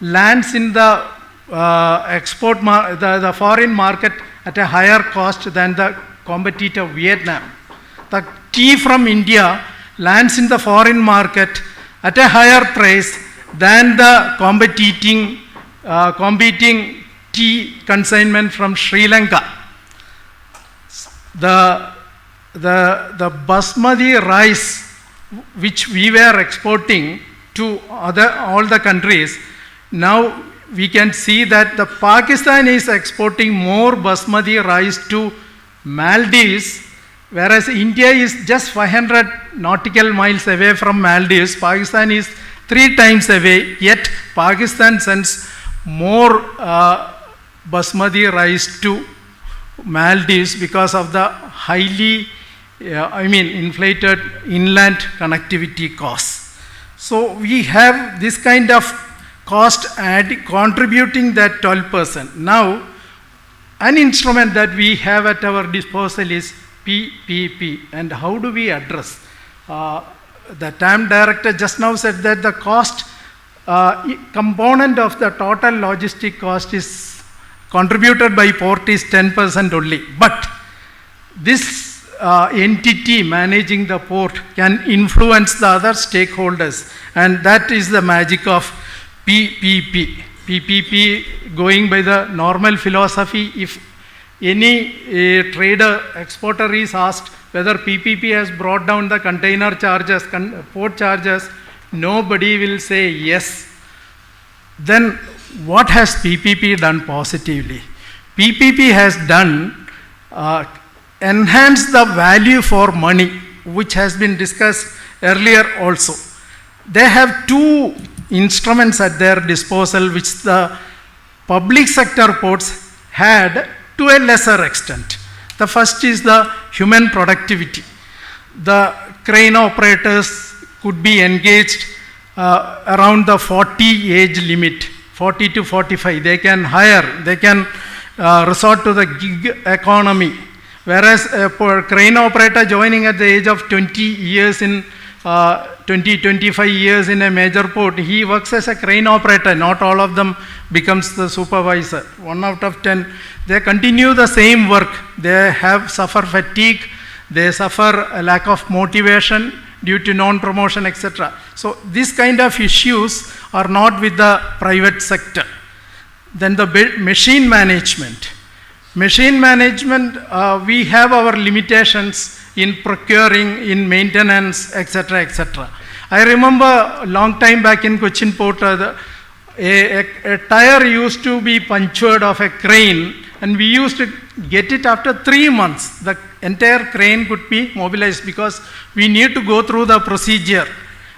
lands in the the foreign market at a higher cost than the competitor Vietnam. The tea from India lands in the foreign market at a higher price than the competing tea consignment from Sri Lanka. The basmati rice which we were exporting to all the countries, now we can see that the Pakistan is exporting more basmati rice to Maldives, whereas India is just 500 nautical miles away from Maldives. Pakistan is 3 times away, yet Pakistan sends more basmati rice to Maldives because of the highly inflated inland connectivity costs. So we have this kind of cost contributing that 12%. Now, an instrument that we have at our disposal is PPP. And how do we address? The TAM director just now said that the cost component of the total logistic cost is contributed by port is 10% only. But this entity managing the port can influence the other stakeholders, and that is the magic of PPP. PPP, going by the normal philosophy, if any trader, exporter is asked whether PPP has brought down the container charges, port charges, nobody will say yes. Then what has PPP done positively? PPP has done enhance the value for money, which has been discussed earlier also. They have 2 instruments at their disposal which the public sector ports had to a lesser extent. The first is the human productivity. The crane operators could be engaged around the 40 age limit, 40 to 45. They can hire, they can resort to the gig economy. Whereas a crane operator joining at the age of 20 years in 25 years in a major port, he works as a crane operator. Not all of them becomes the supervisor. 1 out of 10, they continue the same work. They suffer fatigue, they suffer a lack of motivation due to non-promotion, etc. So this kind of issues are not with the private sector. Then the machine management. Machine management, we have our limitations in procuring, in maintenance, etc., etc. I remember a long time back in Cochin Port, a tire used to be punctured of a crane, and we used to get it after 3 months. The entire crane could be mobilized because we need to go through the procedure.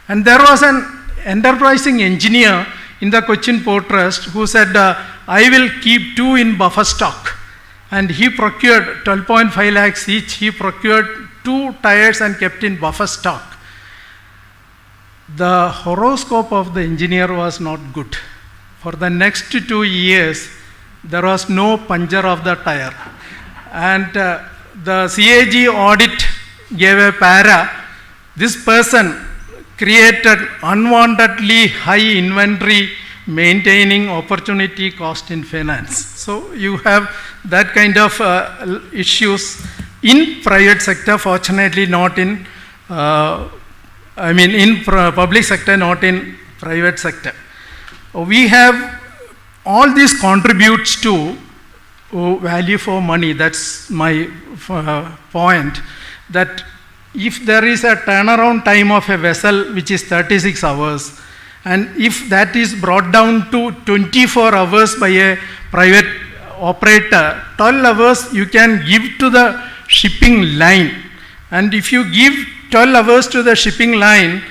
And there was an enterprising engineer in the Cochin Port Trust who said, I will keep 2 in buffer stock. And he procured 12.5 lakhs each. He procured 2 tires and kept in buffer stock. The horoscope of the engineer was not good. For the next 2 years, there was no puncture of the tire. And the CAG audit gave a para. This person created unwantedly high inventory maintaining opportunity cost in finance. So you have that kind of issues in private sector, fortunately not in, public sector, not in private sector. We have, all this contributes to value for money. That's my point, that if there is a turnaround time of a vessel which is 36 hours, and if that is brought down to 24 hours by a private operator, 12 hours you can give to the shipping line. And if you give 12 hours to the shipping line,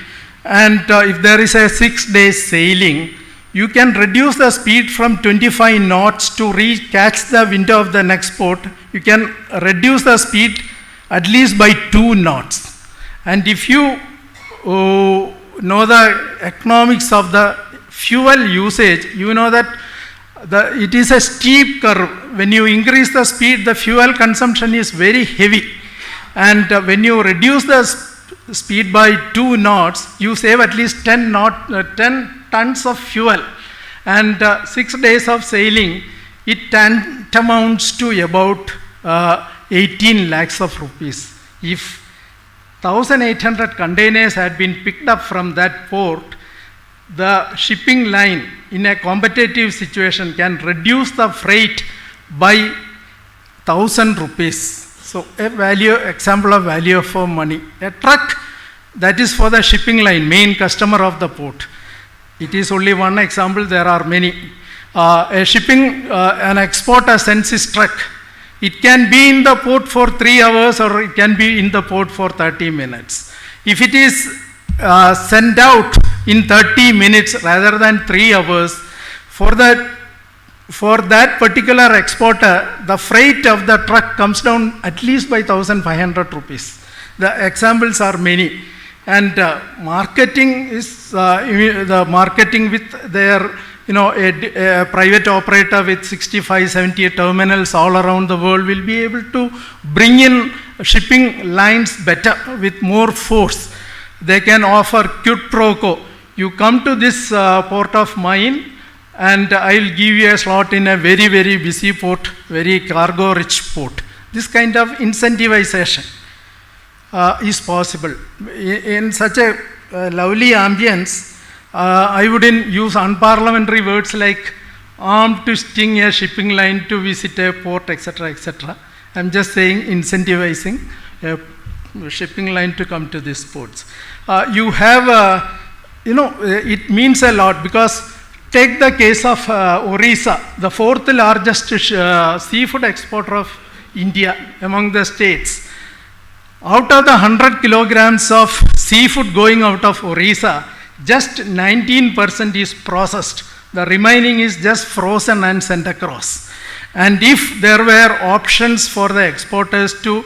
and if there is a 6 days sailing, you can reduce the speed from 25 knots to catch the wind of the next port. You can reduce the speed at least by 2 knots. And if you know the economics of the fuel usage, you know that it is a steep curve. When you increase the speed, the fuel consumption is very heavy. And when you reduce the speed by 2 knots, you save at least 10 tons of fuel. And 6 days of sailing, it amounts to about 18 lakhs of rupees. If 1,800 containers had been picked up from that port, the shipping line in a competitive situation can reduce the freight by 1,000 rupees. So example of value for money. A truck, that is for the shipping line, main customer of the port. It is only one example, there are many. An exporter sends his truck. It can be in the port for 3 hours or it can be in the port for 30 minutes. If it is sent out in 30 minutes rather than 3 hours, for that particular exporter, the freight of the truck comes down at least by 1,500 rupees. The examples are many. And marketing is the marketing with their, a private operator with 65, 70 terminals all around the world will be able to bring in shipping lines better with more force. They can offer quid pro quo. You come to this port of mine, and I'll give you a slot in a very, very busy port, very cargo-rich port. This kind of incentivization is possible. In such a lovely ambience, I wouldn't use unparliamentary words like armed to sting a shipping line to visit a port, etc., etc. I'm just saying incentivizing a shipping line to come to these ports. You have, it means a lot, because take the case of Orissa, the 4th largest seafood exporter of India among the states. Out of the 100 kilograms of seafood going out of Orissa, just 19% is processed. The remaining is just frozen and sent across. And if there were options for the exporters to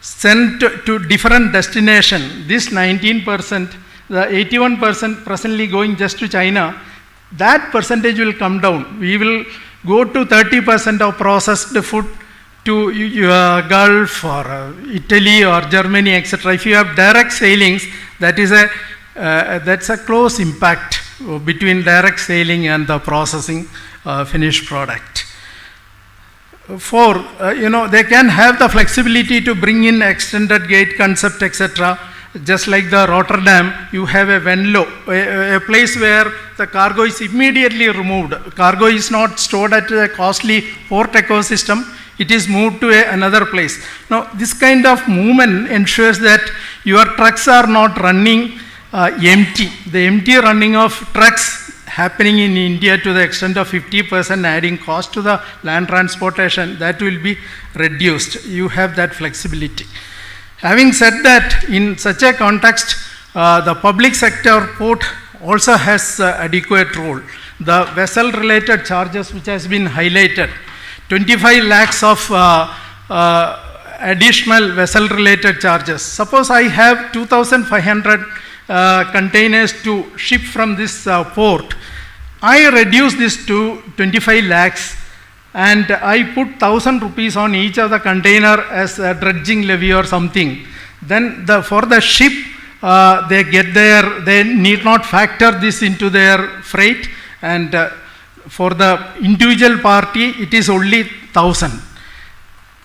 send to different destination, this 19%, the 81% presently going just to China, that percentage will come down. We will go to 30% of processed food to Gulf or Italy or Germany, etc. If you have direct sailings, that's a close impact between direct sailing and the processing finished product. They can have the flexibility to bring in extended gate concept, etc. Just like the Rotterdam, you have a Venlo, a place where the cargo is immediately removed. Cargo is not stored at a costly port ecosystem. It is moved to another place. Now, this kind of movement ensures that your trucks are not running empty. The empty running of trucks happening in India to the extent of 50% adding cost to the land transportation, that will be reduced. You have that flexibility. Having said that, in such a context, the public sector port also has adequate role. The vessel-related charges which has been highlighted, 25 lakhs of additional vessel-related charges. Suppose I have 2,500 containers to ship from this port. I reduce this to 25 lakhs and I put 1,000 rupees on each of the container as a dredging levy or something. Then for the ship, they need not factor this into their freight, and for the individual party, it is only 1,000.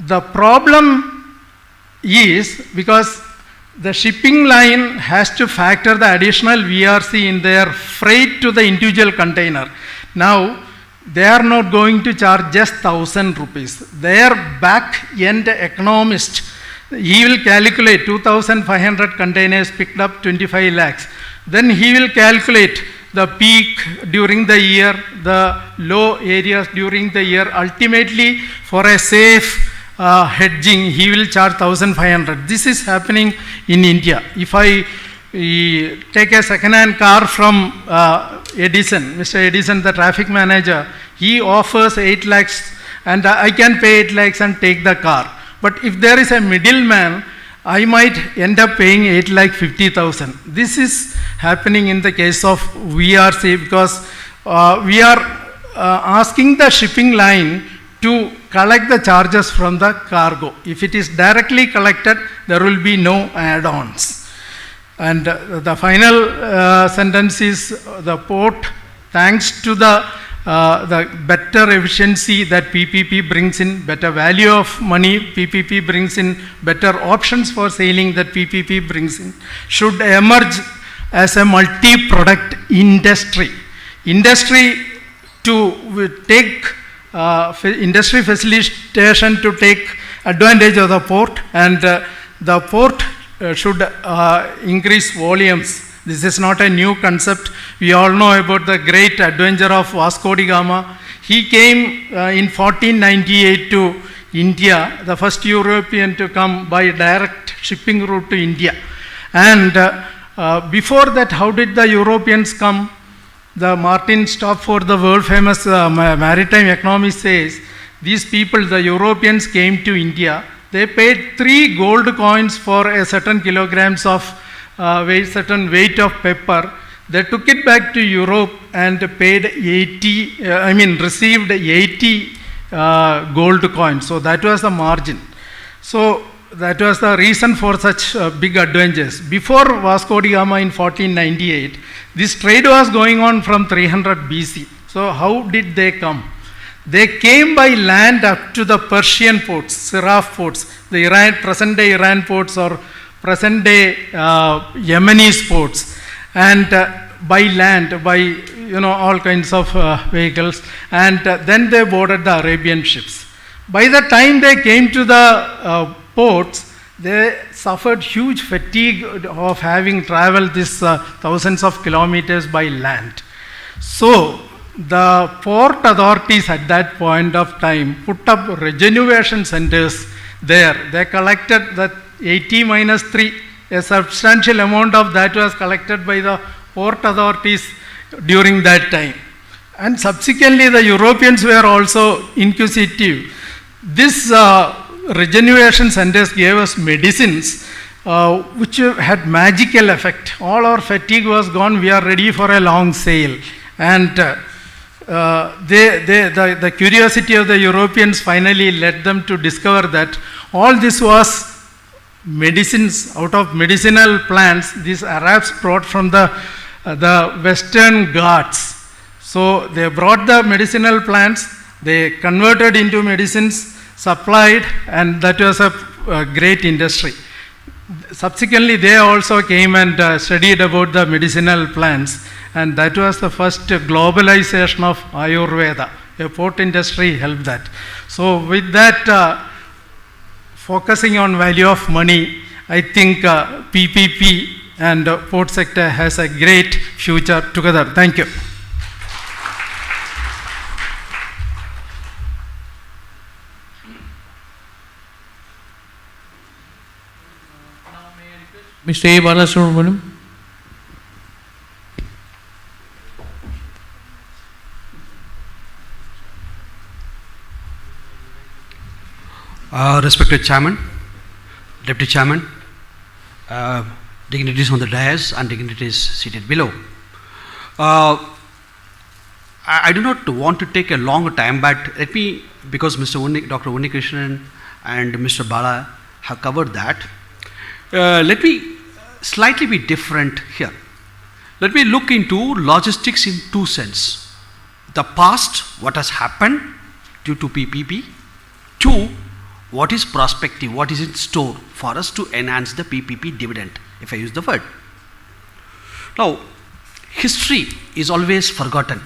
The problem is because the shipping line has to factor the additional VRC in their freight to the individual container. Now, they are not going to charge just 1,000 rupees. Their back-end economist, he will calculate 2,500 containers picked up 25 lakhs. Then he will calculate the peak during the year, the low areas during the year. Ultimately, for a safe hedging, he will charge 1,500. This is happening in India. If I take a second-hand car from Edison, Mr. Edison, the traffic manager, he offers 8 lakhs and I can pay 8 lakhs and take the car. But if there is a middleman, I might end up paying 8,50,000. This is happening in the case of VRC because we are asking the shipping line to collect the charges from the cargo. If it is directly collected, there will be no add-ons. And the final sentence is the port, thanks to the better efficiency that PPP brings in, better value of money PPP brings in, better options for sailing that PPP brings in, should emerge as a multi-product industry. Industry to take industry facilitation to take advantage of the port, and the port should increase volumes. This is not a new concept. We all know about the great adventure of Vasco da Gama. He came in 1498 to India, the first European to come by direct shipping route to India. And before that, how did the Europeans come? The Martin Stopford, the world famous maritime economist, says these people, the Europeans, came to India. They paid 3 gold coins for a certain kilograms of certain weight of pepper. They took it back to Europe and paid received 80 gold coins. So that was the margin. So that was the reason for such big adventures. Before Vasco da Gama in 1498, this trade was going on from 300 BC. So how did they come? They came by land up to the Persian ports, Siraf ports, the present day Iran ports or present day Yemenis ports, and by land, by all kinds of vehicles, and then they boarded the Arabian ships. By the time they came to the ports, they suffered huge fatigue of having traveled these thousands of kilometers by land. So the port authorities at that point of time put up regeneration centers there. They collected that 80 minus 3, a substantial amount of that was collected by the port authorities during that time. And subsequently the Europeans were also inquisitive. This regeneration centers gave us medicines which had magical effect. All our fatigue was gone, we are ready for a long sail. And the curiosity of the Europeans finally led them to discover that all this was medicines, out of medicinal plants, these Arabs brought from the Western Ghats. So they brought the medicinal plants, they converted into medicines, supplied, and that was a great industry. Subsequently, they also came and studied about the medicinal plants, and that was the first globalization of Ayurveda. A port industry helped that. So with that, focusing on value of money, I think PPP and port sector has a great future together. Thank you. Mr. A. Balasubramaniam. Respected Chairman, Deputy Chairman, dignitaries on the dais and dignitaries seated below. I do not want to take a long time, but let me, because Dr. Unnikrishnan and Mr. Bala have covered that, let me slightly be different here. Let me look into logistics in two senses. The past, what has happened due to PPP. Two, what is prospective, what is in store for us to enhance the PPP dividend, if I use the word. Now, history is always forgotten.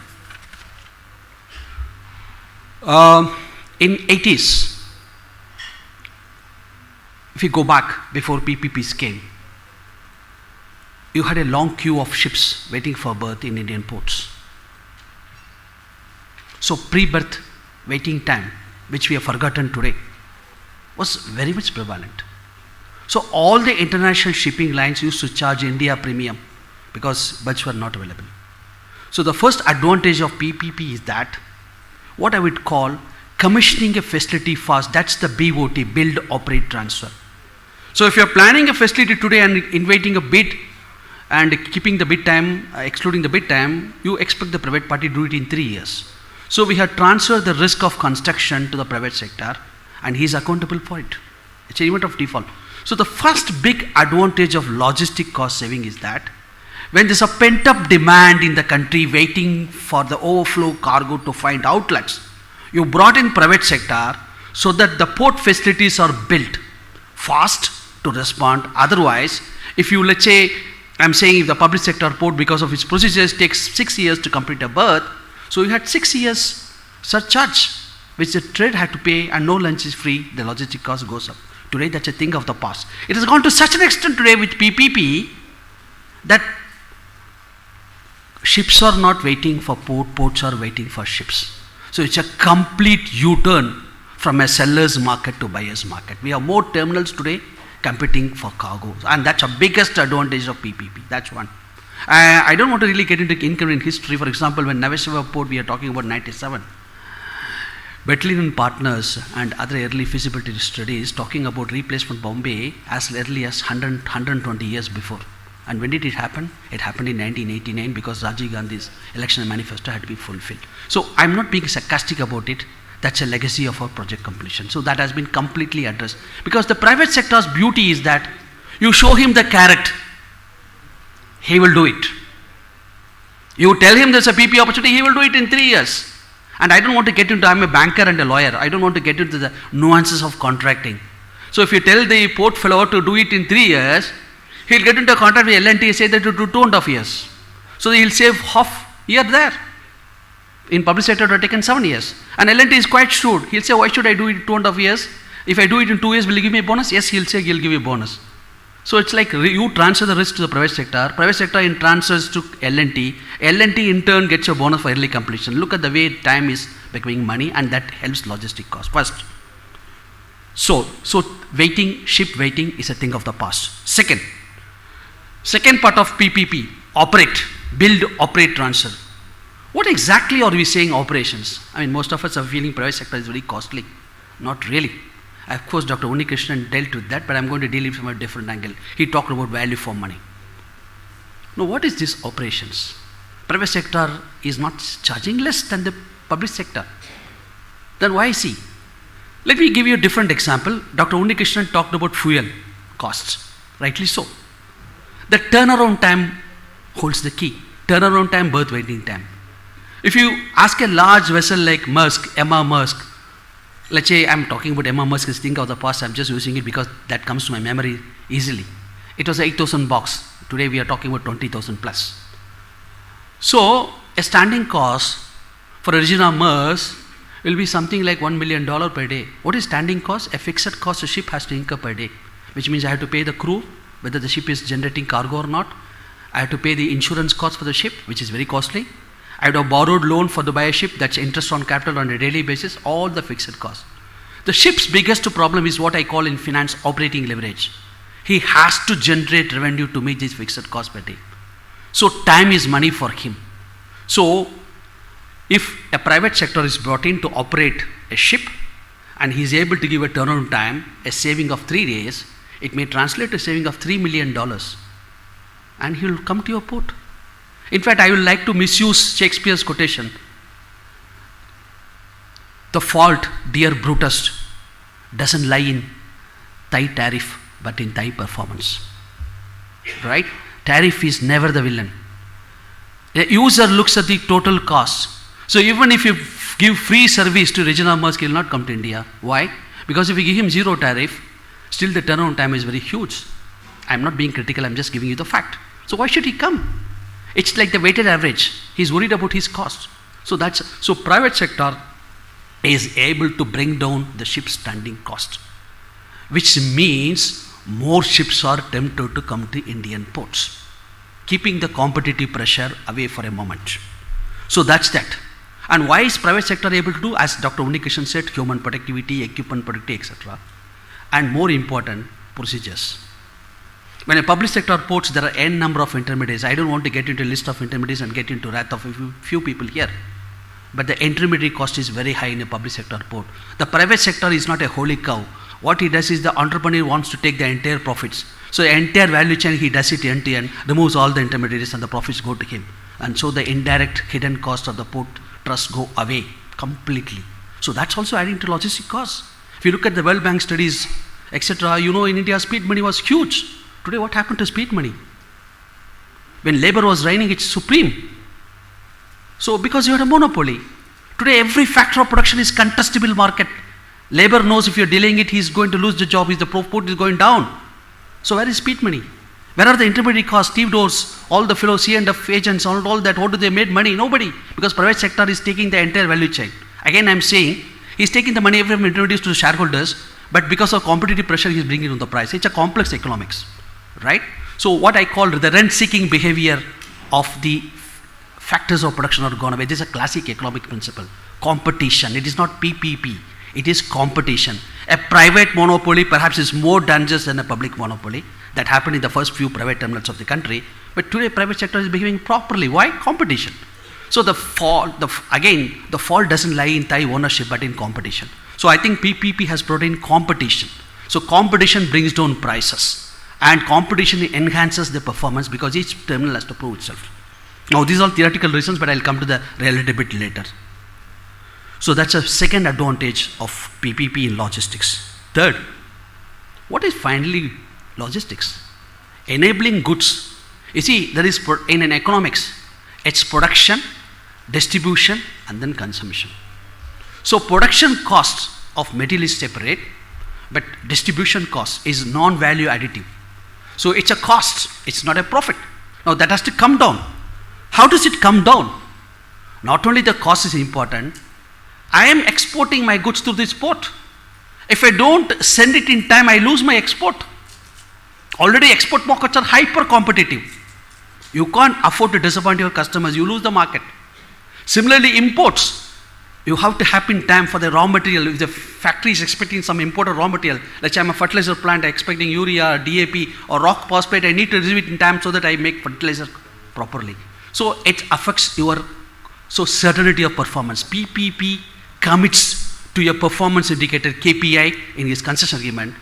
In 80s, if you go back before PPPs came, you had a long queue of ships waiting for berth in Indian ports. So pre-berth waiting time, which we have forgotten today. was very much prevalent. So all the international shipping lines used to charge India premium because berths were not available. So the first advantage of PPP is that what I would call commissioning a facility fast. That's the BOT, build, operate, transfer. So if you're planning a facility today and inviting a bid and keeping the bid time, excluding the bid time, you expect the private party to do it in 3 years. So we have transferred the risk of construction to the private sector and he is accountable for it. It's an event of default. So the first big advantage of logistic cost saving is that when there's a pent-up demand in the country waiting for the overflow cargo to find outlets, you brought in private sector so that the port facilities are built fast to respond. Otherwise, if you, let's say, I'm saying if the public sector port because of its procedures takes 6 years to complete a berth, so you had 6 years surcharge which the trade had to pay and no lunch is free, the logistic cost goes up. Today that's a thing of the past. It has gone to such an extent today with PPP that ships are not waiting for ports are waiting for ships. So it's a complete U-turn from a seller's market to buyer's market. We have more terminals today competing for cargo, and that's the biggest advantage of PPP. That's one. I don't want to really get into inconvenient history. For example, when Navaseva Port, we are talking about 97. Betlin and Partners and other early feasibility studies talking about replacement Bombay as early as 120 years before. And when did it happen? It happened in 1989 because Rajiv Gandhi's election manifesto had to be fulfilled. So I'm not being sarcastic about it. That's a legacy of our project completion. So that has been completely addressed. Because the private sector's beauty is that you show him the carrot, he will do it. You tell him there's a PP opportunity, he will do it in 3 years. And I don't want to get into, I'm a banker and a lawyer, I don't want to get into the nuances of contracting. So if you tell the port fellow to do it in 3 years, he'll get into a contract with L&T and say that to do 2.5 years. So he'll save half year there. In public sector, it would have taken 7 years. And L&T is quite shrewd. He'll say, why should I do it in 2.5 years? If I do it in 2 years, will you give me a bonus? Yes, he'll say he'll give you a bonus. So it's like you transfer the risk to the private sector in transfers to L&T. L&T in turn gets a bonus for early completion. Look at the way time is becoming money, and that helps logistic cost. First. So waiting, ship waiting is a thing of the past. Second part of PPP, operate, build, operate, transfer. What exactly are we saying operations? I mean, most of us are feeling private sector is very costly. Not really. Of course, Dr. Unnikrishnan dealt with that, but I'm going to deal with it from a different angle. He talked about value for money. Now, what is this operations? Private sector is not charging less than the public sector. Then why see? Let me give you a different example. Dr. Unnikrishnan talked about fuel costs, rightly so. The turnaround time holds the key. Turnaround time, berth waiting time. If you ask a large vessel like Maersk, Emma Maersk, let's say I'm talking about Emma Maersk, think of the past, I'm just using it because that comes to my memory easily. It was 8,000 box. Today we are talking about 20,000 plus. So a standing cost for Regina Maersk will be something like $1 million per day. What is standing cost? A fixed cost a ship has to incur per day, which means I have to pay the crew, whether the ship is generating cargo or not. I have to pay the insurance cost for the ship, which is very costly. I would have borrowed loan for the buyer ship, that's interest on capital on a daily basis, all the fixed costs. The ship's biggest problem is what I call in finance operating leverage. He has to generate revenue to meet these fixed costs per day. So time is money for him. So if a private sector is brought in to operate a ship and he is able to give a turnaround time, a saving of 3 days, it may translate to a saving of $3 million. And he will come to your port. In fact, I would like to misuse Shakespeare's quotation. The fault, dear Brutus, doesn't lie in thy tariff, but in thy performance. Right? Tariff is never the villain. A user looks at the total cost. So even if you give free service to Regina Maersk, he will not come to India. Why? Because if you give him zero tariff, still the turnaround time is very huge. I'm not being critical, I'm just giving you the fact. So why should he come? It's like the weighted average. He's worried about his cost. So private sector is able to bring down the ship's standing cost, which means more ships are tempted to come to Indian ports, keeping the competitive pressure away for a moment. So that's that. And why is private sector able to do? As Dr. Unnikrishnan said, human productivity, equipment productivity, etc. and more important, procedures. When a public sector ports, there are n number of intermediaries. I don't want to get into a list of intermediaries and get into wrath of a few people here. But the intermediary cost is very high in a public sector port. The private sector is not a holy cow. What he does is the entrepreneur wants to take the entire profits. So the entire value chain, he does it end to end, removes all the intermediaries and the profits go to him. And so the indirect hidden cost of the port trust go away completely. So that's also adding to logistic costs. If you look at the World Bank studies, etc., you know in India speed money was huge. Today what happened to speed money? When labor was reigning, it's supreme. So because you had a monopoly. Today every factor of production is contestable market. Labor knows if you're delaying it, he's going to lose the job, the port is going down. So where is speed money? Where are the intermediary costs, stevedores, all the fellow C&F agents, all that, what do they make money? Nobody. Because private sector is taking the entire value chain. Again I'm saying, he's taking the money from intermediaries to the shareholders, but because of competitive pressure, he's bringing it on the price. It's a complex economics, right? So what I call the rent-seeking behavior of the factors of production are gone away. This is a classic economic principle. Competition. It is not PPP. It is competition. A private monopoly perhaps is more dangerous than a public monopoly. That happened in the first few private terminals of the country. But today private sector is behaving properly. Why? Competition. So the fall doesn't lie in Thai ownership but in competition. So I think PPP has brought in competition. So competition brings down prices. And competition enhances the performance because each terminal has to prove itself. Now these are theoretical reasons, but I'll come to the reality a bit later. So that's a second advantage of PPP in logistics. Third, what is finally logistics? Enabling goods. You see, there is in an economics, it's production, distribution, and then consumption. So production costs of material is separate, but distribution cost is non-value additive. So it's a cost, it's not a profit. Now that has to come down. How does it come down? Not only the cost is important, I am exporting my goods to this port. If I don't send it in time, I lose my export. Already export markets are hyper competitive. You can't afford to disappoint your customers, you lose the market. Similarly, imports, you have to happen in time for the raw material. If the factory is expecting some imported raw material, let's say I'm a fertilizer plant expecting urea, DAP or rock phosphate, I need to receive it in time so that I make fertilizer properly. So it affects your certainty of performance. PPP commits to your performance indicator KPI in his concession agreement.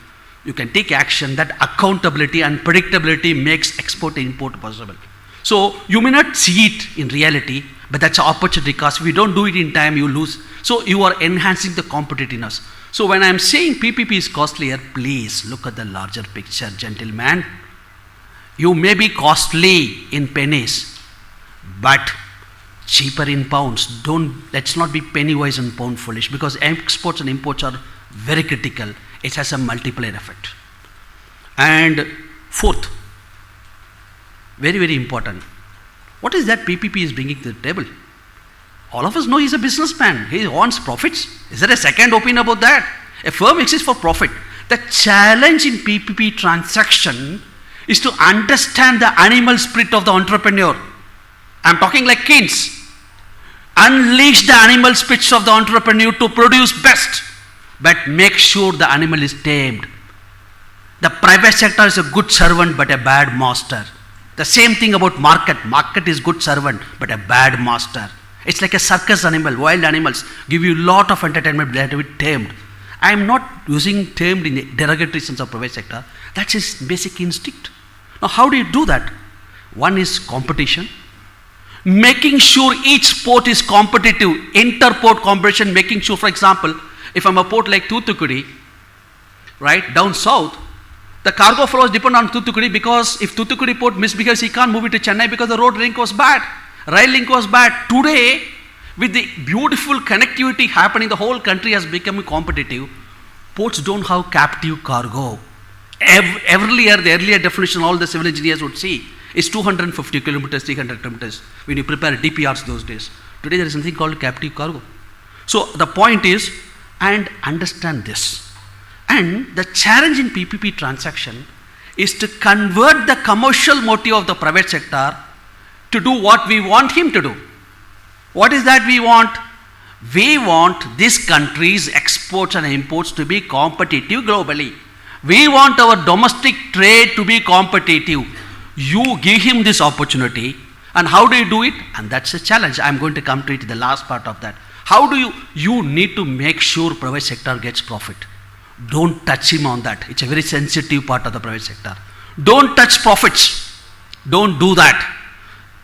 You can take action. That accountability and predictability makes export and import possible. So you may not see it in reality, but that's an opportunity cost. If you don't do it in time, you lose. So you are enhancing the competitiveness. So when I'm saying PPP is costlier, please look at the larger picture, gentlemen. You may be costly in pennies, but cheaper in pounds. Let's not be penny wise and pound foolish, because exports and imports are very critical. It has a multiplier effect. And fourth, very, very important. What is that PPP is bringing to the table? All of us know he's a businessman. He wants profits. Is there a second opinion about that? A firm exists for profit. The challenge in PPP transaction is to understand the animal spirit of the entrepreneur. I'm talking like Keynes. Unleash the animal spirit of the entrepreneur to produce best, but make sure the animal is tamed. The private sector is a good servant but a bad master. The same thing about market. Market is good servant but a bad master. It's like a circus animal. Wild animals give you a lot of entertainment, but they have to be tamed. I am not using tamed in a derogatory sense of private sector. That's his basic instinct. Now how do you do that? One is competition. Making sure each port is competitive, inter-port competition, making sure, for example, if I'm a port like Thoothukudi, right, down south, the cargo flows depend on Thoothukudi, because if Thoothukudi port misbehaves, he can't move it to Chennai because the road link was bad, rail link was bad. Today, with the beautiful connectivity happening, the whole country has become competitive. Ports don't have captive cargo. Earlier, the earlier definition all the civil engineers would see is 250 kilometers, 300 kilometers when you prepare DPRs those days. Today there is something called captive cargo. So the point is, and understand this. And the challenge in PPP transaction is to convert the commercial motive of the private sector to do what we want him to do. What is that we want? We want this country's exports and imports to be competitive globally. We want our domestic trade to be competitive. You give him this opportunity, and how do you do it? And that's a challenge. I'm going to come to it in the last part of that. How do you need to make sure private sector gets profit. Don't touch him on that. It's a very sensitive part of the private sector. Don't touch profits. Don't do that.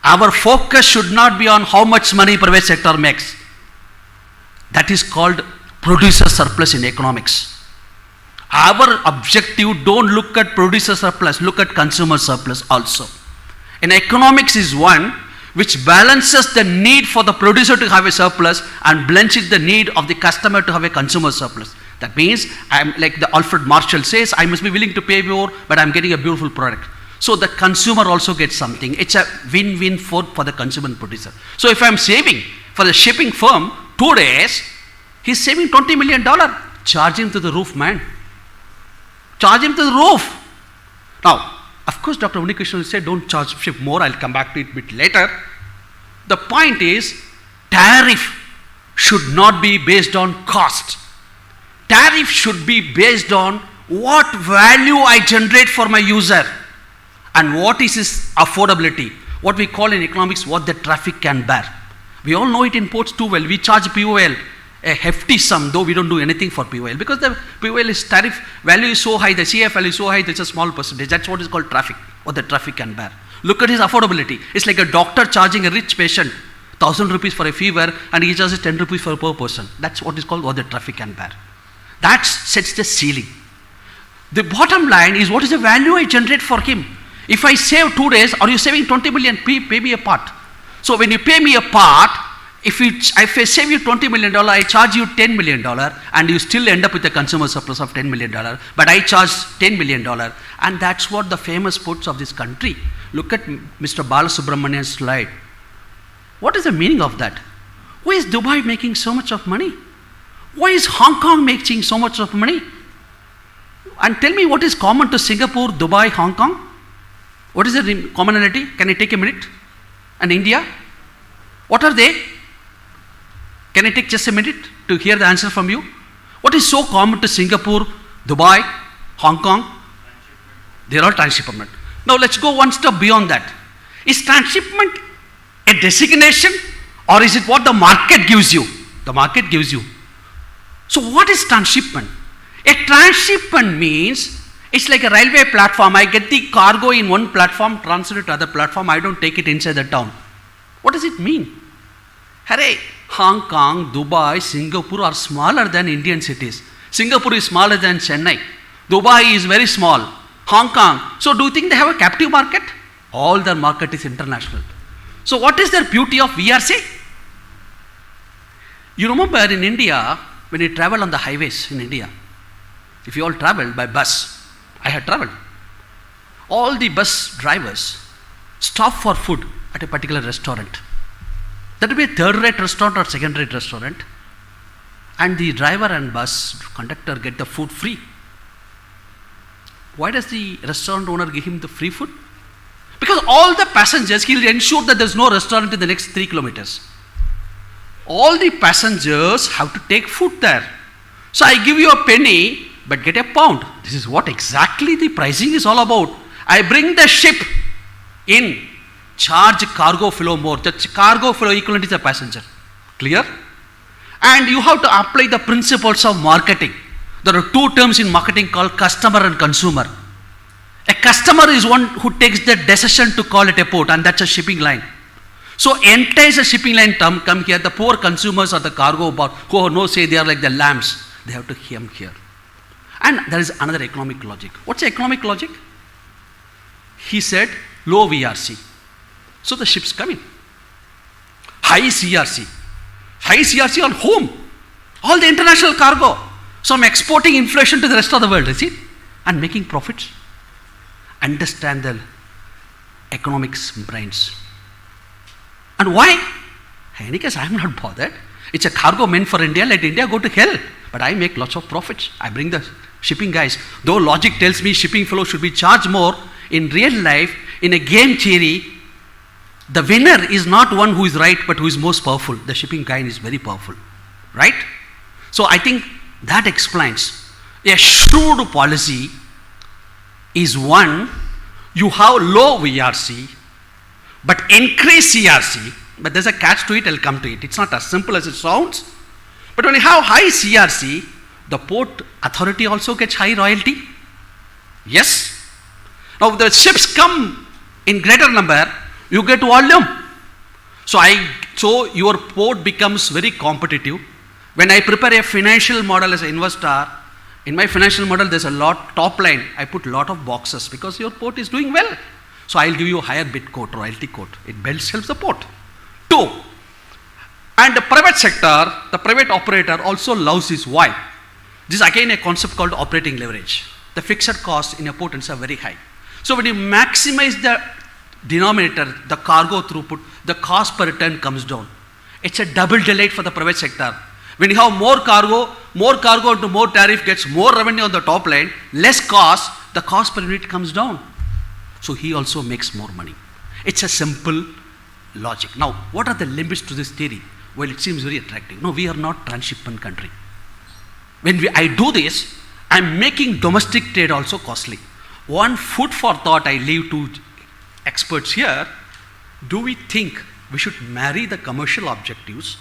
Our focus should not be on how much money private sector makes. That is called producer surplus in economics. Our objective, don't look at producer surplus, look at consumer surplus also. In economics is one which balances the need for the producer to have a surplus and balances the need of the customer to have a consumer surplus. That means, I'm like the Alfred Marshall says, I must be willing to pay more, but I'm getting a beautiful product. So the consumer also gets something. It's a win-win for the consumer and producer. So if I'm saving for the shipping firm 2 days, he's saving $20 million. Charge him to the roof, man. Charge him to the roof. Now, of course, Dr. Unikrishnan will say, don't charge ship more. I'll come back to it a bit later. The point is, tariff should not be based on cost. Tariff should be based on what value I generate for my user and what is his affordability. What we call in economics, what the traffic can bear. We all know it in ports too well. We charge POL a hefty sum, though we don't do anything for POL, because the POL is tariff value is so high, the CF value is so high, there's a small percentage. That's what is called traffic, what the traffic can bear. Look at his affordability. It's like a doctor charging a rich patient 1,000 rupees for a fever and he charges 10 rupees for per person. That's what is called what the traffic can bear. That sets the ceiling. The bottom line is what is the value I generate for him. If I save 2 days, are you saving 20 million? Pay me a part. So when you pay me a part, if I save you $20 million, I charge you $10 million, and you still end up with a consumer surplus of $10 million, but I charge $10 million, and that's what the famous ports of this country. Look at Mr. Balasubramanian's slide. What is the meaning of that? Why is Dubai making so much of money? Why is Hong Kong making so much of money? And tell me what is common to Singapore, Dubai, Hong Kong? What is the commonality? Can I take a minute? And India? What are they? Can I take just a minute to hear the answer from you? What is so common to Singapore, Dubai, Hong Kong? They are all transshipment. Now let's go one step beyond that. Is transshipment a designation, or is it what the market gives you? The market gives you. So what is transshipment? A transshipment means it's like a railway platform. I get the cargo in one platform, transfer it to other platform. I don't take it inside the town. What does it mean? Hooray! Hong Kong, Dubai, Singapore are smaller than Indian cities. Singapore is smaller than Chennai. Dubai is very small. Hong Kong. So do you think they have a captive market? All their market is international. So what is their beauty of VRC? You remember in India, when you travel on the highways in India, if you all travel by bus, I had traveled. All the bus drivers stop for food at a particular restaurant. That will be a third-rate restaurant or second-rate restaurant, and the driver and bus conductor get the food free. Why does the restaurant owner give him the free food? Because all the passengers, he'll ensure that there's no restaurant in the next 3 kilometers. All the passengers have to take food there. So I give you a penny, but get a pound. This is what exactly the pricing is all about. I bring the ship in, charge cargo flow more. The cargo flow equivalent is a passenger. Clear? And you have to apply the principles of marketing. There are 2 terms in marketing called customer and consumer. A customer is one who takes the decision to call it a port, and that's a shipping line. So entire shipping line term come here. The poor consumers or the cargo about who have no say, they are like the lambs. They have to come here. And there is another economic logic. What's the economic logic? He said low VRC. So the ships come in. High CRC. High CRC on whom? All the international cargo. So I'm exporting inflation to the rest of the world, is it? And making profits. Understand the economics brains. And why? Because I'm not bothered. It's a cargo meant for India. Let India go to hell. But I make lots of profits. I bring the shipping guys. Though logic tells me shipping flow should be charged more, in real life, in a game theory, the winner is not one who is right, but who is most powerful. The shipping guy is very powerful. Right? So I think that explains a shrewd policy is one, you have low VRC, but increase CRC, but there's a catch to it, I'll come to it. It's not as simple as it sounds. But when you have high CRC, the port authority also gets high royalty. Yes. Now the ships come in greater number, you get volume. So your port becomes very competitive. When I prepare a financial model as an investor, in my financial model there's a lot top line. I put a lot of boxes because your port is doing well. So I'll give you a higher bid quote, royalty quote. It helps the port. 2. And the private sector, the private operator also loves this. Why? This is again a concept called operating leverage. The fixed costs in a port are very high. So when you maximize the denominator, the cargo throughput, the cost per ton comes down. It's a double delight for the private sector. When you have more cargo into more tariff gets more revenue on the top line, less cost, the cost per unit comes down. So he also makes more money. It's a simple logic. Now, what are the limits to this theory? Well, it seems very attractive. No, we are not transshipment country. When I do this, I'm making domestic trade also costly. One food for thought I leave to experts here. Do we think we should marry the commercial objectives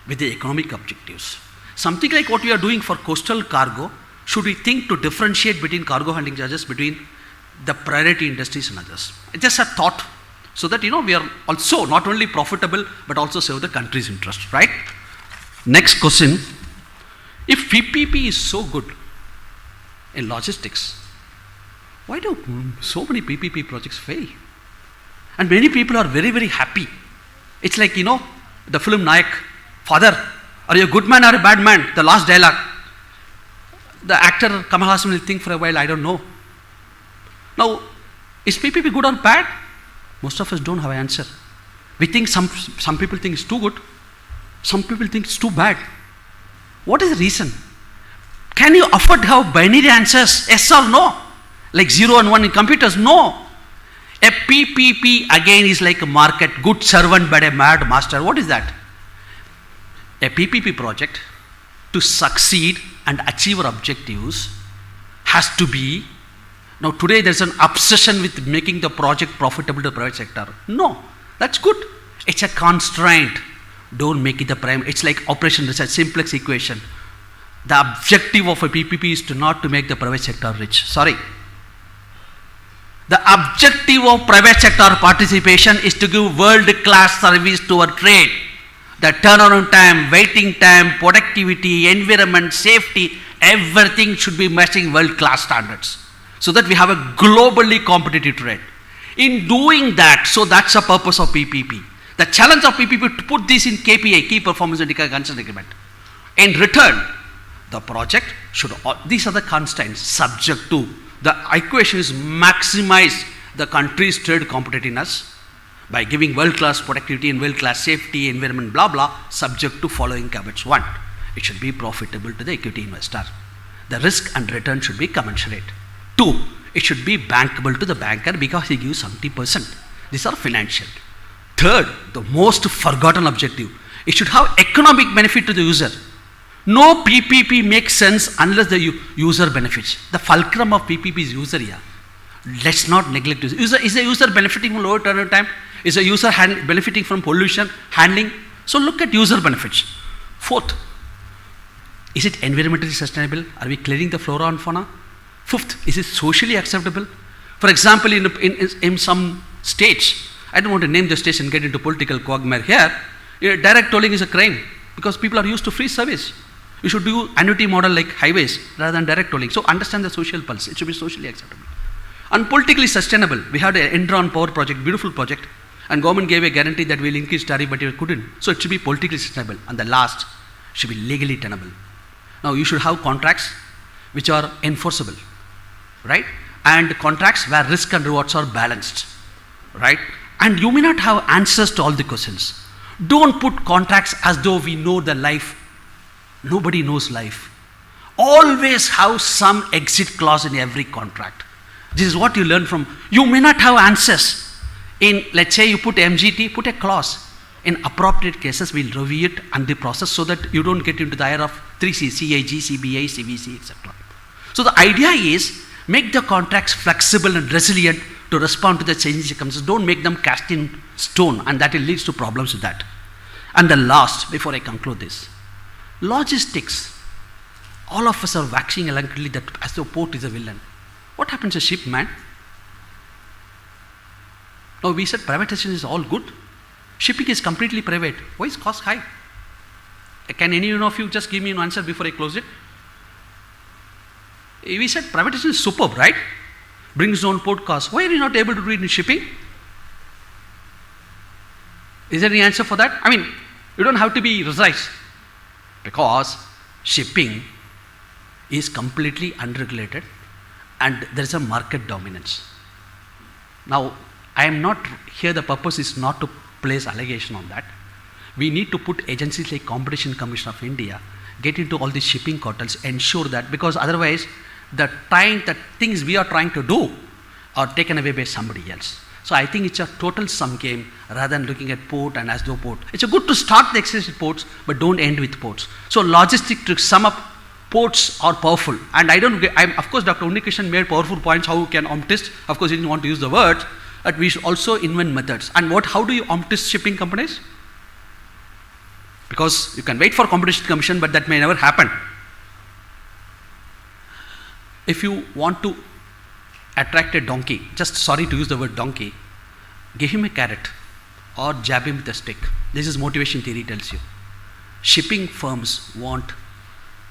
with the economic objectives? Something like what we are doing for coastal cargo, should we think to differentiate between cargo handling charges between the priority industries and others? It's just a thought, so that we are also not only profitable but also serve the country's interest, right? Next question. If PPP is so good in logistics, why do so many PPP projects fail? And many people are very, very happy. It's like, the film Nayak, father, are you a good man or a bad man? The last dialogue. The actor Kamal Haasan will think for a while, I don't know. Now, is PPP good or bad? Most of us don't have an answer. We think some people think it's too good, some people think it's too bad. What is the reason? Can you afford to have binary answers, yes or no? Like 0 and 1 in computers? No. A PPP again is like a market, good servant but a mad master. What is that? A PPP project, to succeed and achieve our objectives, has to be. Now today there's an obsession with making the project profitable to the private sector. No, that's good. It's a constraint. Don't make it the prime. It's like operation research, simplex equation. The objective of a PPP is not to make the private sector rich. Sorry. The objective of private sector participation is to give world-class service to our trade. The turnaround time, waiting time, productivity, environment, safety, everything should be matching world-class standards, so that we have a globally competitive trade. In doing that, so that's the purpose of PPP. The challenge of PPP to put this in KPI, Key Performance Indicator Consent Agreement. In return, the project should, these are the constraints subject to, the equation is maximize the country's trade competitiveness by giving world-class productivity and world-class safety, environment, blah, blah, subject to following caveats. 1, it should be profitable to the equity investor. The risk and return should be commensurate. 2, it should be bankable to the banker because he gives 70%. These are financial. 3rd, the most forgotten objective, it should have economic benefit to the user. No PPP makes sense unless the user benefits. The fulcrum of PPP is user here. Let's not neglect user. Is the user benefiting from lower turnaround time? Is the user benefiting from pollution handling? So look at user benefits. 4th, is it environmentally sustainable? Are we clearing the flora and fauna? 5th, is it socially acceptable? For example, in some states, I don't want to name the states and get into political quagmire here, direct tolling is a crime because people are used to free service. You should do annuity model like highways rather than direct tolling. So understand the social pulse. It should be socially acceptable. And politically sustainable. We had an Enron power project, beautiful project, and government gave a guarantee that we'll increase tariff, but it couldn't. So it should be politically sustainable. And the last should be legally tenable. Now you should have contracts which are enforceable, right? And contracts where risk and rewards are balanced, right? And you may not have answers to all the questions. Don't put contracts as though we know the life. Nobody knows life. Always have some exit clause in every contract. This is what you learn from. You may not have answers. In, let's say you put MGT, put a clause. In appropriate cases, we'll review it and the process so that you don't get into the ire of 3C, CAG, CBI, CVC, etc. So the idea is Make the contracts flexible and resilient to respond to the changing circumstances. Don't make them cast in stone, and that leads to problems with that. And the last, before I conclude this, logistics. All of us are waxing eloquently that as the port is a villain. What happens to ship, man? No, we said privatization is all good. Shipping is completely private. Why is cost high? Can any of you just give me an answer before I close it? We said privatization is superb, right? Brings down port costs. Why are you not able to do it in shipping? Is there any answer for that? I mean, you don't have to be precise. Because shipping is completely unregulated and there is a market dominance. Now, I am not here, the purpose is not to place allegation on that. We need to put agencies like Competition Commission of India, get into all these shipping cartels, ensure that, because otherwise the things we are trying to do are taken away by somebody else. So I think it's a total sum game rather than looking at port and as though port. It's a good to start the exercise with ports, but don't end with ports. So logistic, to sum up, ports are powerful. And of course, Dr. Unnikrishnan made powerful points how you can omtist. Of course, he didn't want to use the word, but we should also invent methods. And how do you omtist shipping companies? Because you can wait for Competition Commission, but that may never happen. If you want to attract a donkey, just sorry to use the word donkey, give him a carrot or jab him with a stick. This is motivation theory tells you. Shipping firms want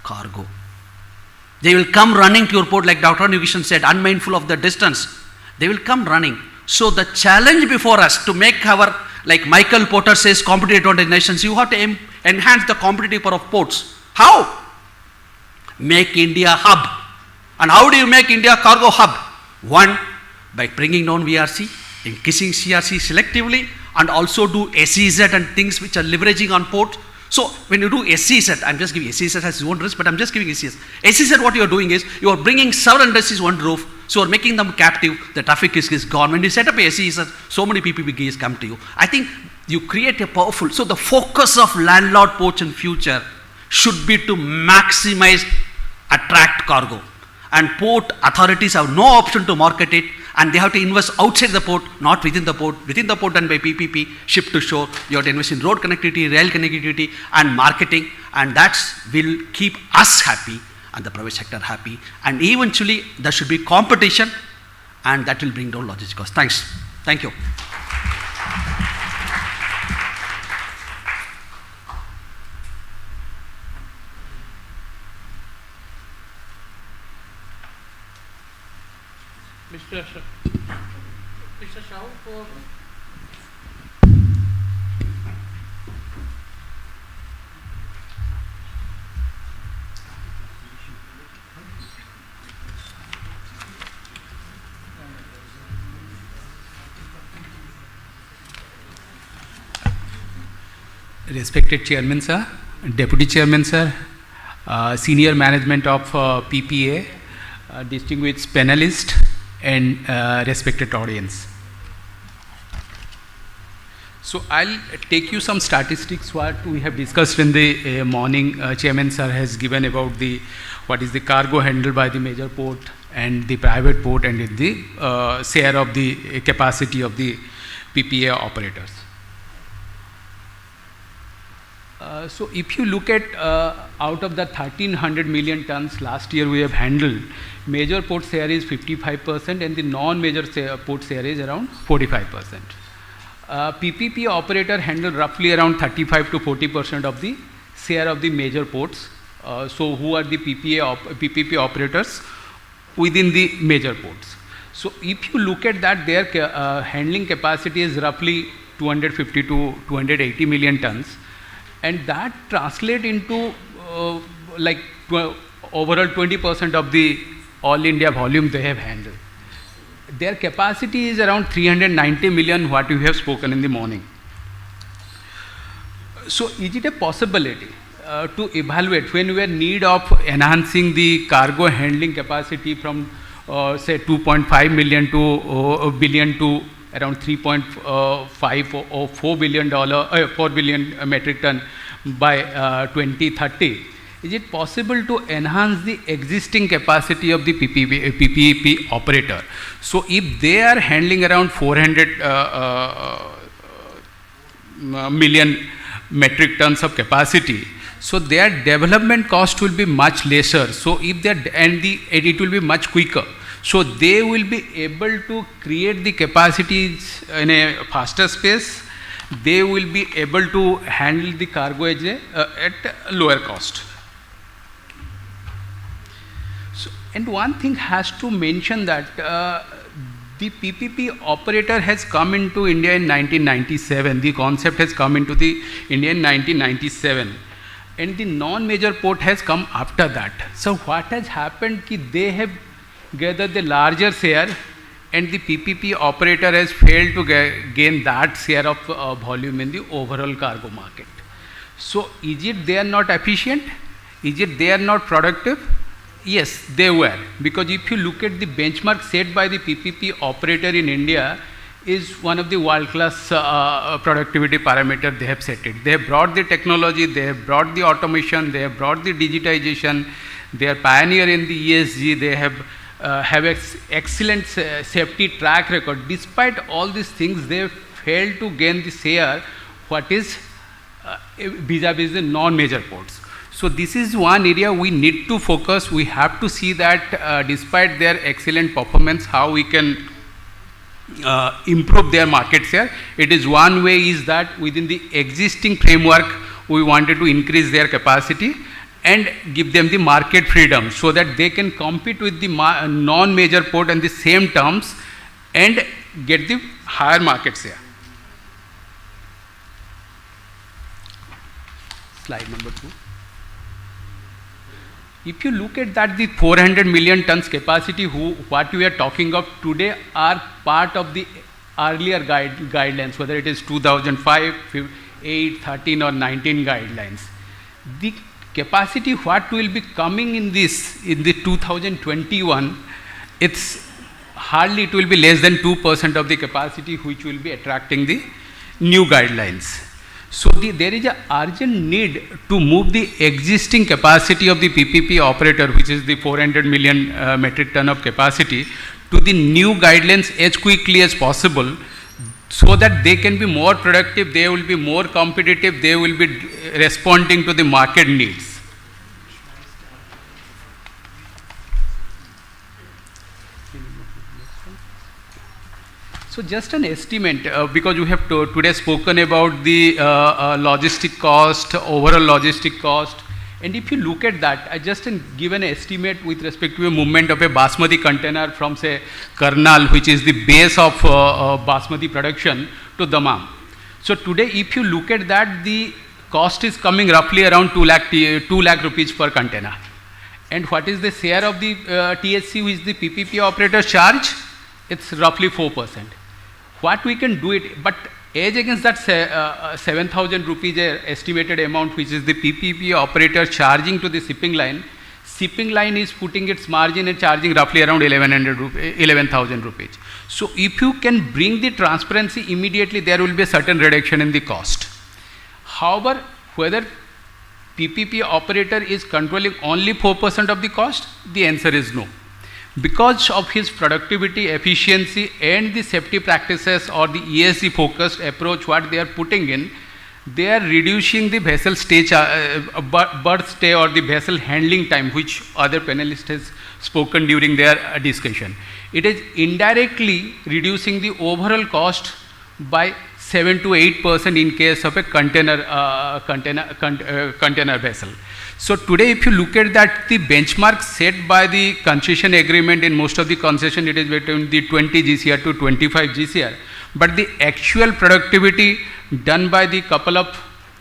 cargo. They will come running to your port, like Dr. Unnikrishnan said, unmindful of the distance. They will come running. So the challenge before us to make our, like Michael Porter says, competitive advantage nations, you have to enhance the competitive power of ports. How? Make India hub. And how do you make India cargo hub? One, by bringing down VRC, increasing CRC selectively, and also do SEZ and things which are leveraging on port. So when you do SEZ, I'm just giving SEZ has its own risk, but I'm just giving SEZ. SEZ, what you are doing is, you are bringing several industries under roof, so you are making them captive, the traffic risk is gone. When you set up a SEZ, so many PPPs come to you. I think you create a powerful, so the focus of landlord ports in future should be to maximize, attract cargo. And port authorities have no option to market it, and they have to invest outside the port, not within the port. Within the port done by PPP, ship to shore, you have to invest in road connectivity, rail connectivity, and marketing, and that will keep us happy and the private sector happy. And eventually, there should be competition, and that will bring down logistics costs. Thanks. Thank you. Mr. Shah for Respected Chairman Sir, Deputy Chairman Sir, Senior Management of PPA, distinguished panelists, and respected audience. So I'll take you some statistics what we have discussed in the morning. Chairman Sir has given about what is the cargo handled by the major port and the private port and the share of the capacity of the PPA operators. So if you look at out of the 1300 million tons last year we have handled, major port share is 55% and the non-major port share is around 45%. PPP operator handle roughly around 35 to 40% of the share of the major ports. So who are the PPP operators within the major ports? So if you look at that, their handling capacity is roughly 250 to 280 million tons. And that translate into overall 20% of the all India volume they have handled. Their capacity is around 390 million, what we have spoken in the morning. So is it a possibility to evaluate when we are in need of enhancing the cargo handling capacity from say 2.5 million to billion to around 3.5 or $4 billion metric ton by 2030. is it possible to enhance the existing capacity of the PPP operator? So if they are handling around 400 million metric tons of capacity, so their development cost will be much lesser. So if it will be much quicker. So they will be able to create the capacities in a faster space. They will be able to handle the cargo at lower cost. So, and one thing has to mention that the PPP operator has come into India in 1997. The concept has come into the India in 1997. And the non-major port has come after that. So what has happened ki they have gathered the larger share and the PPP operator has failed to gain that share of volume in the overall cargo market. So is it they are not efficient? Is it they are not productive? Yes, they were. Because if you look at the benchmark set by the PPP operator in India, is one of the world-class productivity parameter they have set it. They have brought the technology, they have brought the automation, they have brought the digitization, they are pioneer in the ESG, they have excellent safety track record. Despite all these things, they have failed to gain the share what is vis-a-vis the non-major ports. So this is one area we need to focus. We have to see that despite their excellent performance, how we can improve their market share. It is one way is that within the existing framework, we wanted to increase their capacity and give them the market freedom so that they can compete with the non-major port on the same terms and get the higher market share. Slide number 2. If you look at that, the 400 million tons capacity what we are talking of today are part of the earlier guidelines, whether it is 2005, 8, 13 or 19 guidelines. The capacity what will be coming in this in the 2021, it's hardly it will be less than 2% of the capacity which will be attracting the new guidelines. So there is an urgent need to move the existing capacity of the PPP operator, which is the 400 million metric ton of capacity, to the new guidelines as quickly as possible, so that they can be more productive, they will be more competitive, they will be responding to the market needs. So just an estimate, because we have today spoken about the logistic cost, overall logistic cost, and if you look at that, I just give an estimate with respect to a movement of a basmati container from say Karnal, which is the base of basmati production, to Dammam. So today if you look at that, the cost is coming roughly around 2 lakh rupees per container. And what is the share of the THC which the PPP operators charge? It's roughly 4%. What we can do it, but as against that 7,000 rupees estimated amount which is the PPP operator charging to the shipping line is putting its margin and charging roughly around 11,000 rupees. So if you can bring the transparency immediately, there will be a certain reduction in the cost. However, whether PPP operator is controlling only 4% of the cost, the answer is no. Because of his productivity, efficiency and the safety practices or the ESG focused approach what they are putting in, they are reducing the vessel stay, berth stay or the vessel handling time, which other panelists has spoken during their discussion. It is indirectly reducing the overall cost by 7 to 8% in case of a container vessel. So today if you look at that, the benchmark set by the concession agreement in most of the concession, it is between the 20 GCR to 25 GCR. But the actual productivity done by the couple of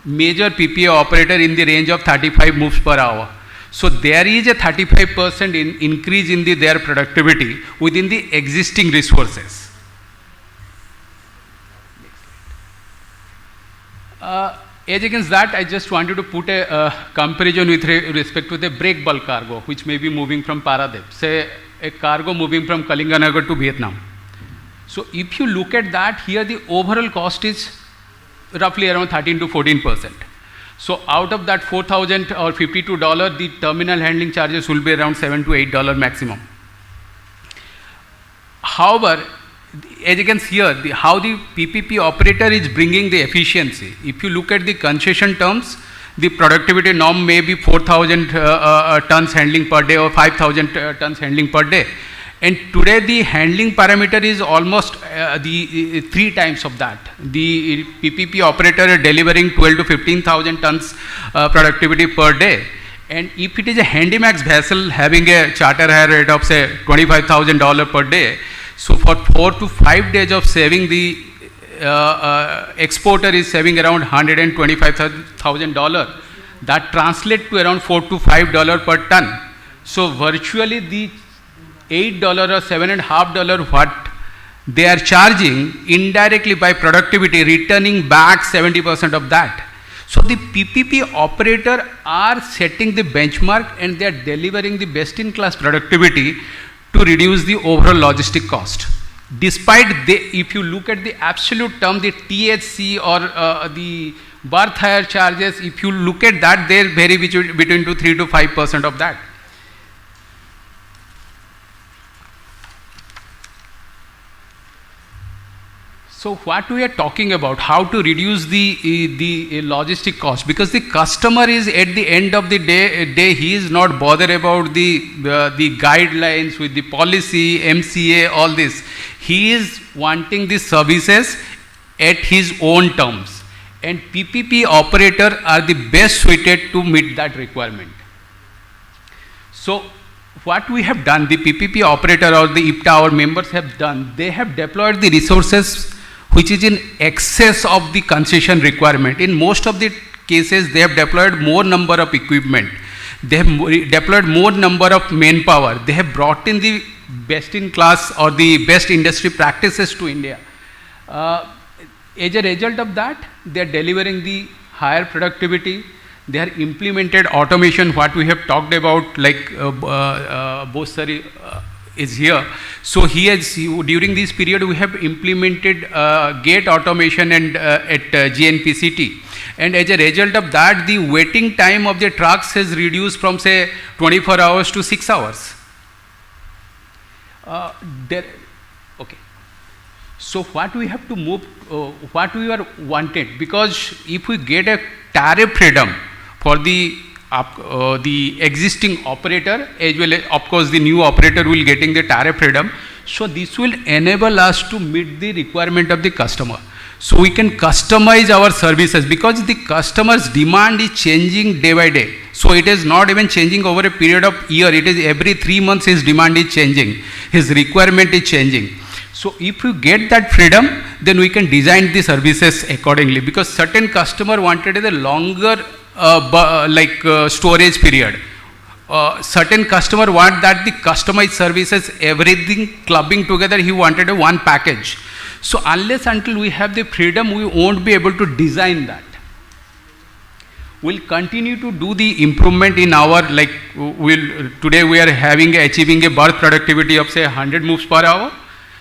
major PPA operator in the range of 35 moves per hour. So there is a 35% increase in their productivity within the existing resources. As against that, I just wanted to put a comparison with respect to the break bulk cargo, which may be moving from Paradip, say a cargo moving from Kalinganagar to Vietnam. So if you look at that, here the overall cost is roughly around 13 to 14%. So out of that 4,000 or $52, the terminal handling charges will be around $7 to $8 maximum. However, as you can see here, how the PPP operator is bringing the efficiency. If you look at the concession terms, the productivity norm may be 4,000 tons handling per day or 5,000 tons handling per day. And today the handling parameter is almost the 3 times of that. The PPP operator is delivering 12 to 15,000 tons productivity per day. And if it is a Handymax vessel having a charter hire rate of say $25,000 per day, so for 4 to 5 days of saving, the exporter is saving around $125,000. That translates to around $4 to $5 per ton. So virtually the $8 or $7.50 what they are charging indirectly by productivity, returning back 70% of that. So the PPP operator are setting the benchmark and they are delivering the best-in-class productivity to reduce the overall logistic cost. Despite if you look at the absolute term, the THC or the berth hire charges, if you look at that, they vary between 3 to 5% of that. So what we are talking about, how to reduce the logistic cost, because the customer is at the end of the day he is not bothered about the guidelines with the policy, MCA, all this. He is wanting the services at his own terms, and PPP operator are the best suited to meet that requirement. So what we have done, the PPP operator or the IPTA, our members have done, they have deployed the resources which is in excess of the concession requirement. In most of the cases, they have deployed more number of equipment. They have deployed more number of manpower. They have brought in the best in class or the best industry practices to India. As a result of that, they are delivering the higher productivity. They are implemented automation, what we have talked about, like Bosari is here. So he has, during this period, we have implemented gate automation and at GNPCT. And as a result of that, the waiting time of the trucks has reduced from say 24 hours to 6 hours. Okay. So what we have to move, what we are wanted, because if we get a tariff freedom for the existing operator, as well as of course the new operator will getting the tariff freedom, so this will enable us to meet the requirement of the customer. So we can customize our services, because the customer's demand is changing day by day. So it is not even changing over a period of year, it is every 3 months his demand is changing, his requirement is changing. So if you get that freedom, then we can design the services accordingly, because certain customer wanted a longer storage period. Certain customer want that the customized services, everything clubbing together, he wanted a one package. So unless until we have the freedom, we won't be able to design that. We'll continue to do the improvement in our, today we are achieving a berth productivity of say 100 moves per hour.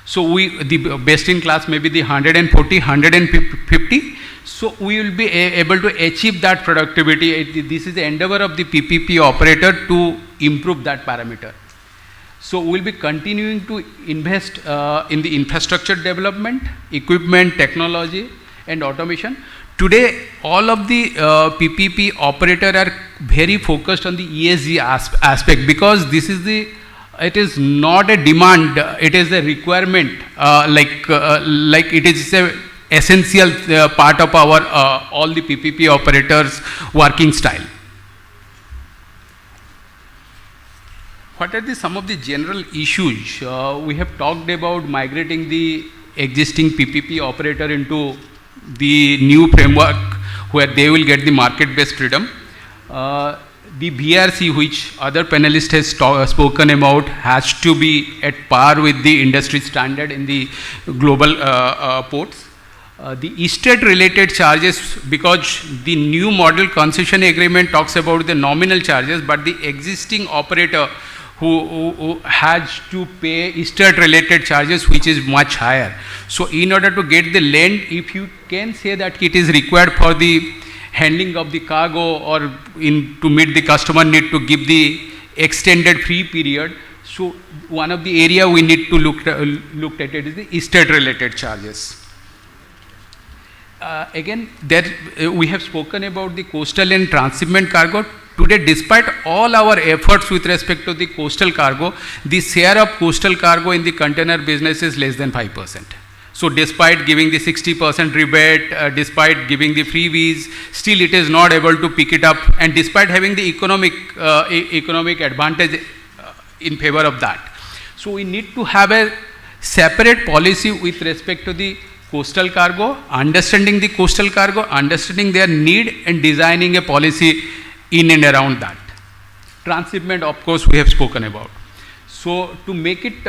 So the best in class may be the 140, 150. So we will be able to achieve that productivity. This is the endeavor of the PPP operator to improve that parameter. So we will be continuing to invest in the infrastructure development, equipment, technology and automation. Today, all of the PPP operator are very focused on the ESG aspect, because this is it is not a demand, it is a requirement, it is a essential part of our all the PPP operators working style. What are some of the general issues? We have talked about migrating the existing PPP operator into the new framework where they will get the market-based freedom. The BRC, which other panelists has spoken about, has to be at par with the industry standard in the global ports. The estate related charges, because the new model concession agreement talks about the nominal charges, but the existing operator who has to pay estate related charges, which is much higher. So in order to get the land, if you can say that it is required for the handling of the cargo, or to meet the customer need to give the extended free period. So one of the area we need to look at it is the estate related charges. Again, there we have spoken about the coastal and transshipment cargo. Today, despite all our efforts with respect to the coastal cargo, the share of coastal cargo in the container business is less than 5%. So despite giving the 60% rebate, despite giving the freebies, still it is not able to pick it up, and despite having the economic advantage in favor of that. So we need to have a separate policy with respect to the coastal cargo, understanding the coastal cargo, understanding their need, and designing a policy in and around that. Transshipment, of course, we have spoken about. So to make it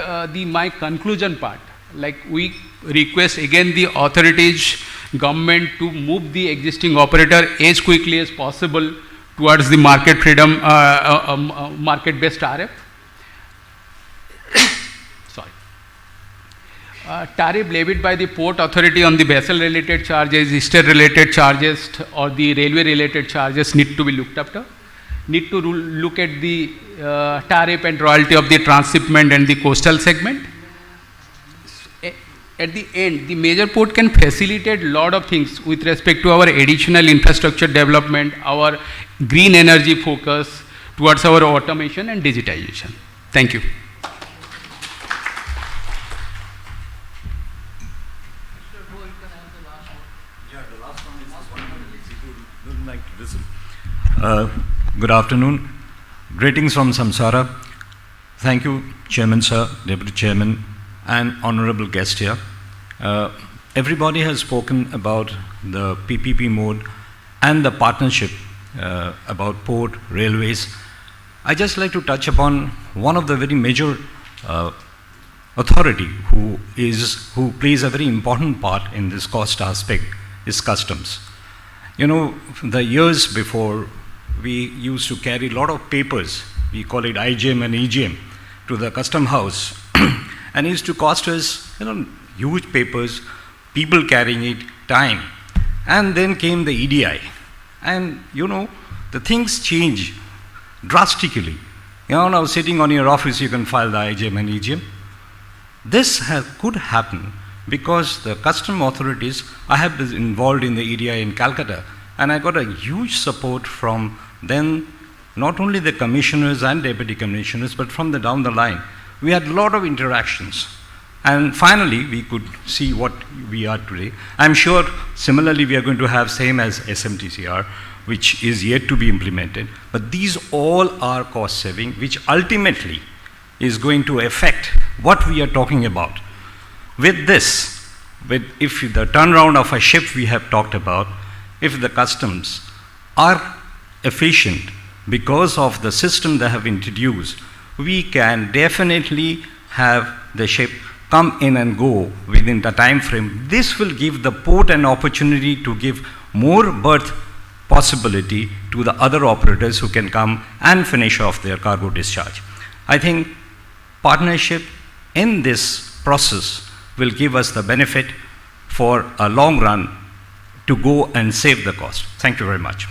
my conclusion part, like we request again the authorities, government to move the existing operator as quickly as possible towards the market freedom, market-based tariff. Tariff levied by the port authority on the vessel related charges, estate related charges, or the railway related charges need to be looked after. Need to look at the tariff and royalty of the transshipment and the coastal segment. At the end, the major port can facilitate a lot of things with respect to our additional infrastructure development, our green energy focus towards our automation and digitization. Thank you. Good afternoon. Greetings from Samsara. Thank you, Chairman Sir, Deputy Chairman, and honorable guest here. Everybody has spoken about the PPP mode and the partnership about port, railways. I just like to touch upon one of the very major authority who plays a very important part in this cost aspect is customs. You know, the years before, we used to carry a lot of papers, we call it IGM and EGM, to the custom house, and it used to cost us, huge papers, people carrying it, time. And then came the EDI, and the things change drastically. Now sitting on your office, you can file the IGM and EGM. This could happen because the custom authorities, I have been involved in the EDI in Calcutta, and I got a huge support from then, not only the commissioners and deputy commissioners, but from down the line. We had a lot of interactions. And finally, we could see what we are today. I'm sure similarly we are going to have same as SMTCR, which is yet to be implemented. But these all are cost saving, which ultimately is going to affect what we are talking about. With this, if the turnaround of a ship we have talked about, if the customs are efficient because of the system they have introduced, we can definitely have the ship come in and go within the time frame. This will give the port an opportunity to give more berth possibility to the other operators who can come and finish off their cargo discharge. I think partnership in this process will give us the benefit for a long run to go and save the cost. Thank you very much.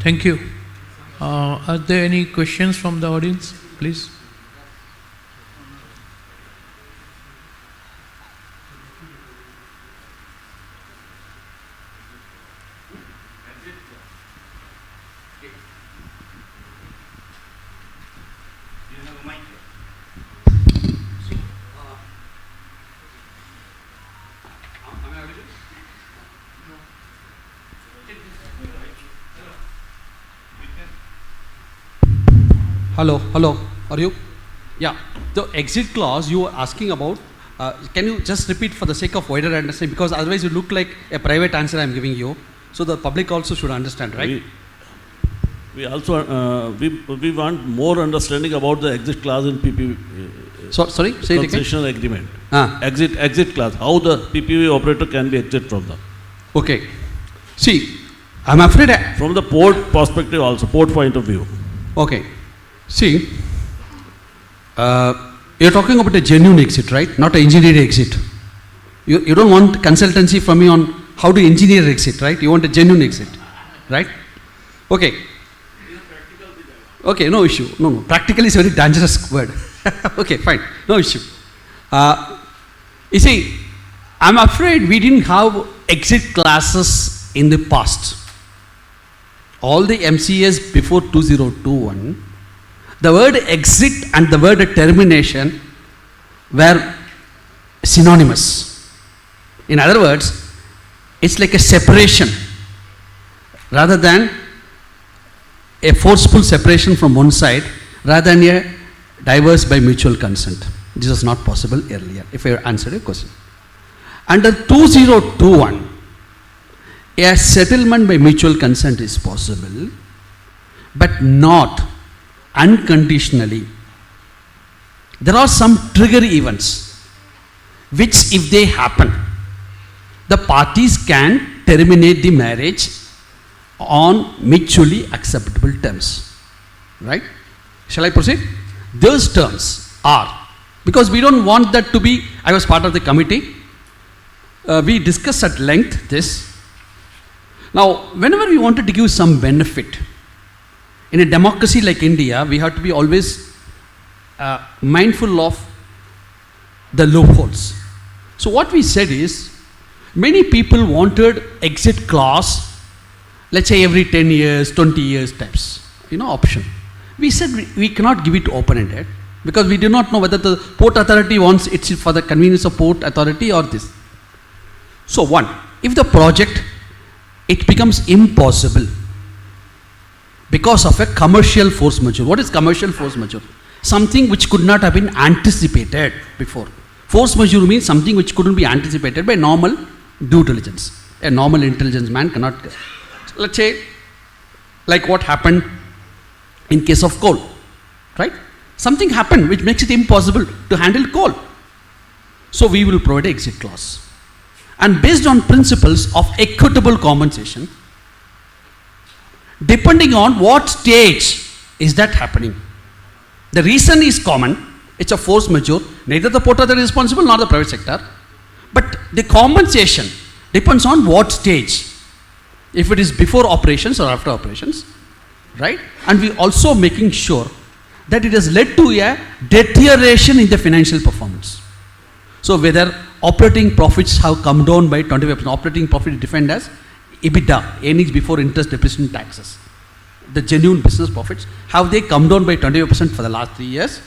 Thank you. Are there any questions from the audience, please? Hello, are you? Yeah, the exit clause you were asking about, can you just repeat for the sake of wider understanding, because otherwise you look like a private answer I'm giving you, so the public also should understand, right? We also, we want more understanding about the exit clause in PPP. Sorry, say it again. Concessional agreement. Exit clause, how the PPP operator can be exit from them. Okay. See, I'm afraid... From the port perspective also, port point of view. Okay. See, you're talking about a genuine exit, right? Not an engineered exit. You don't want consultancy from me on how to engineer exit, right? You want a genuine exit, right? Okay. Okay, no issue. No. Practical is a very dangerous word. Okay, fine. No issue. You see, I'm afraid we didn't have exit classes in the past. All the MCAs before 2021, the word exit and the word termination were synonymous. In other words, it's like a separation rather than a forceful separation from one side rather than a divorce by mutual consent. This was not possible earlier, if I answered your question. Under 2021, a settlement by mutual consent is possible, but not unconditionally. There are some trigger events which, if they happen, the parties can terminate the marriage on mutually acceptable terms. Right? Shall I proceed? Those terms are, because we don't want that to be, I was part of the committee, we discussed at length this. Now, whenever we wanted to give some benefit, in a democracy like India, we have to be always mindful of the loopholes. So what we said is, many people wanted exit clause, let's say every 10 years, 20 years types, option. We said we cannot give it open-ended because we do not know whether the port authority wants it for the convenience of port authority or this. So one, if the project, it becomes impossible because of a commercial force majeure. What is commercial force majeure? Something which could not have been anticipated before. Force majeure means something which couldn't be anticipated by normal due diligence. A normal intelligence man cannot. Let's say, like what happened in case of coal, right? Something happened which makes it impossible to handle coal. So we will provide an exit clause. And based on principles of equitable compensation, depending on what stage is that happening. The reason is common, it's a force majeure, neither the port authority is responsible nor the private sector, but the compensation depends on what stage. If it is before operations or after operations, right? And we also making sure that it has led to a deterioration in the financial performance. So whether operating profits have come down by 25%, operating profit is defined as EBITDA, earnings before interest, depreciation, taxes. The genuine business profits, have they come down by 25% for the last 3 years?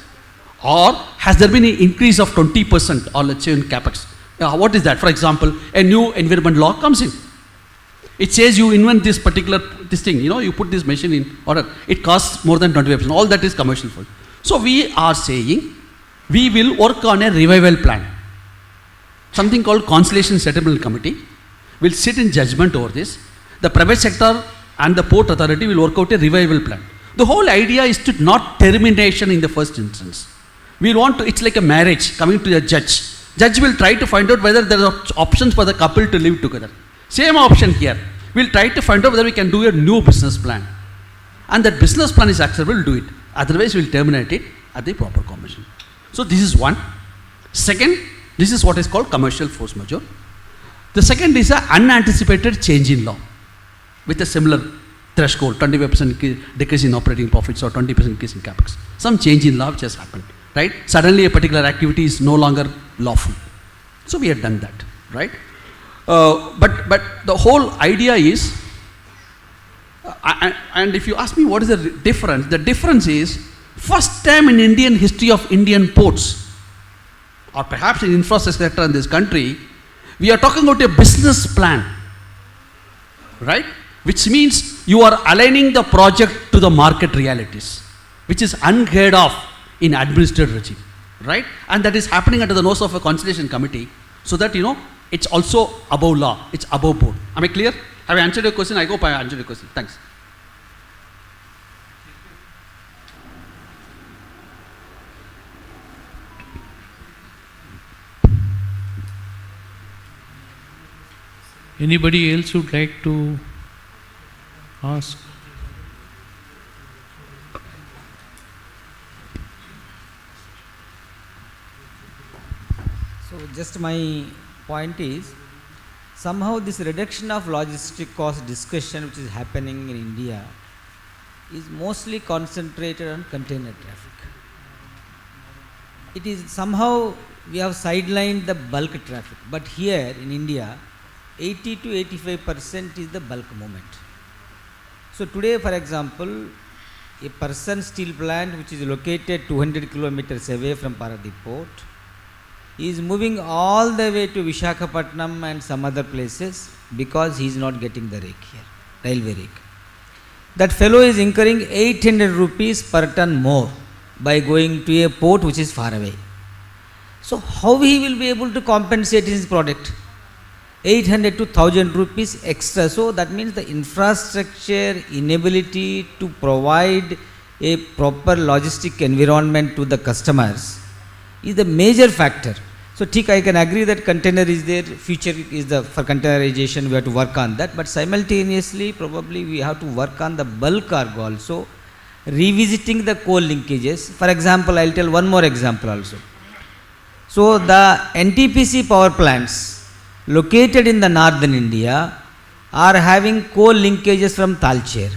Or has there been an increase of 20% or let's say in capex? What is that? For example, a new environment law comes in. It says you invent this particular thing, you put this machine in order. It costs more than 25%. All that is commercial fault. So we are saying we will work on a revival plan. Something called Conciliation Settlement Committee will sit in judgment over this. The private sector and the port authority will work out a revival plan. The whole idea is to not termination in the first instance. We want to, it's like a marriage coming to a judge. Judge will try to find out whether there are options for the couple to live together. Same option here. We'll try to find out whether we can do a new business plan. And that business plan is acceptable, we'll do it. Otherwise, we'll terminate it at the proper commission. So this is one. Second, this is what is called commercial force majeure. The second is an unanticipated change in law with a similar threshold, 25% decrease in operating profits or 20% increase in capex. Some change in law which has happened, right? Suddenly a particular activity is no longer lawful. So we have done that, right? But the whole idea is, and if you ask me what is the difference is, first time in Indian history of Indian ports, or perhaps in infrastructure sector in this country, we are talking about a business plan, right? Which means you are aligning the project to the market realities, which is unheard of in administrative regime, right? And that is happening under the nose of a conciliation committee, so that it's also above law, it's above board. Am I clear? Have I answered your question? I hope I answered your question. Thanks. Anybody else would like to ask? So just my point is, somehow this reduction of logistic cost discussion which is happening in India is mostly concentrated on container traffic. It is somehow we have sidelined the bulk traffic, but here in India 80 to 85% is the bulk movement. So today, for example, a person steel plant which is located 200 kilometers away from Paradip port is moving all the way to Visakhapatnam and some other places because he is not getting the rake here, railway rake. That fellow is incurring 800 rupees per ton more by going to a port which is far away. So how he will be able to compensate his product? 800 to 1000 rupees extra. So that means the infrastructure inability to provide a proper logistic environment to the customers is the major factor. So I can agree that container is there, future is the for containerization, we have to work on that, but simultaneously probably we have to work on the bulk cargo also, revisiting the coal linkages. For example, I will tell one more example also. So the NTPC power plants located in the northern India are having coal linkages from Talcher,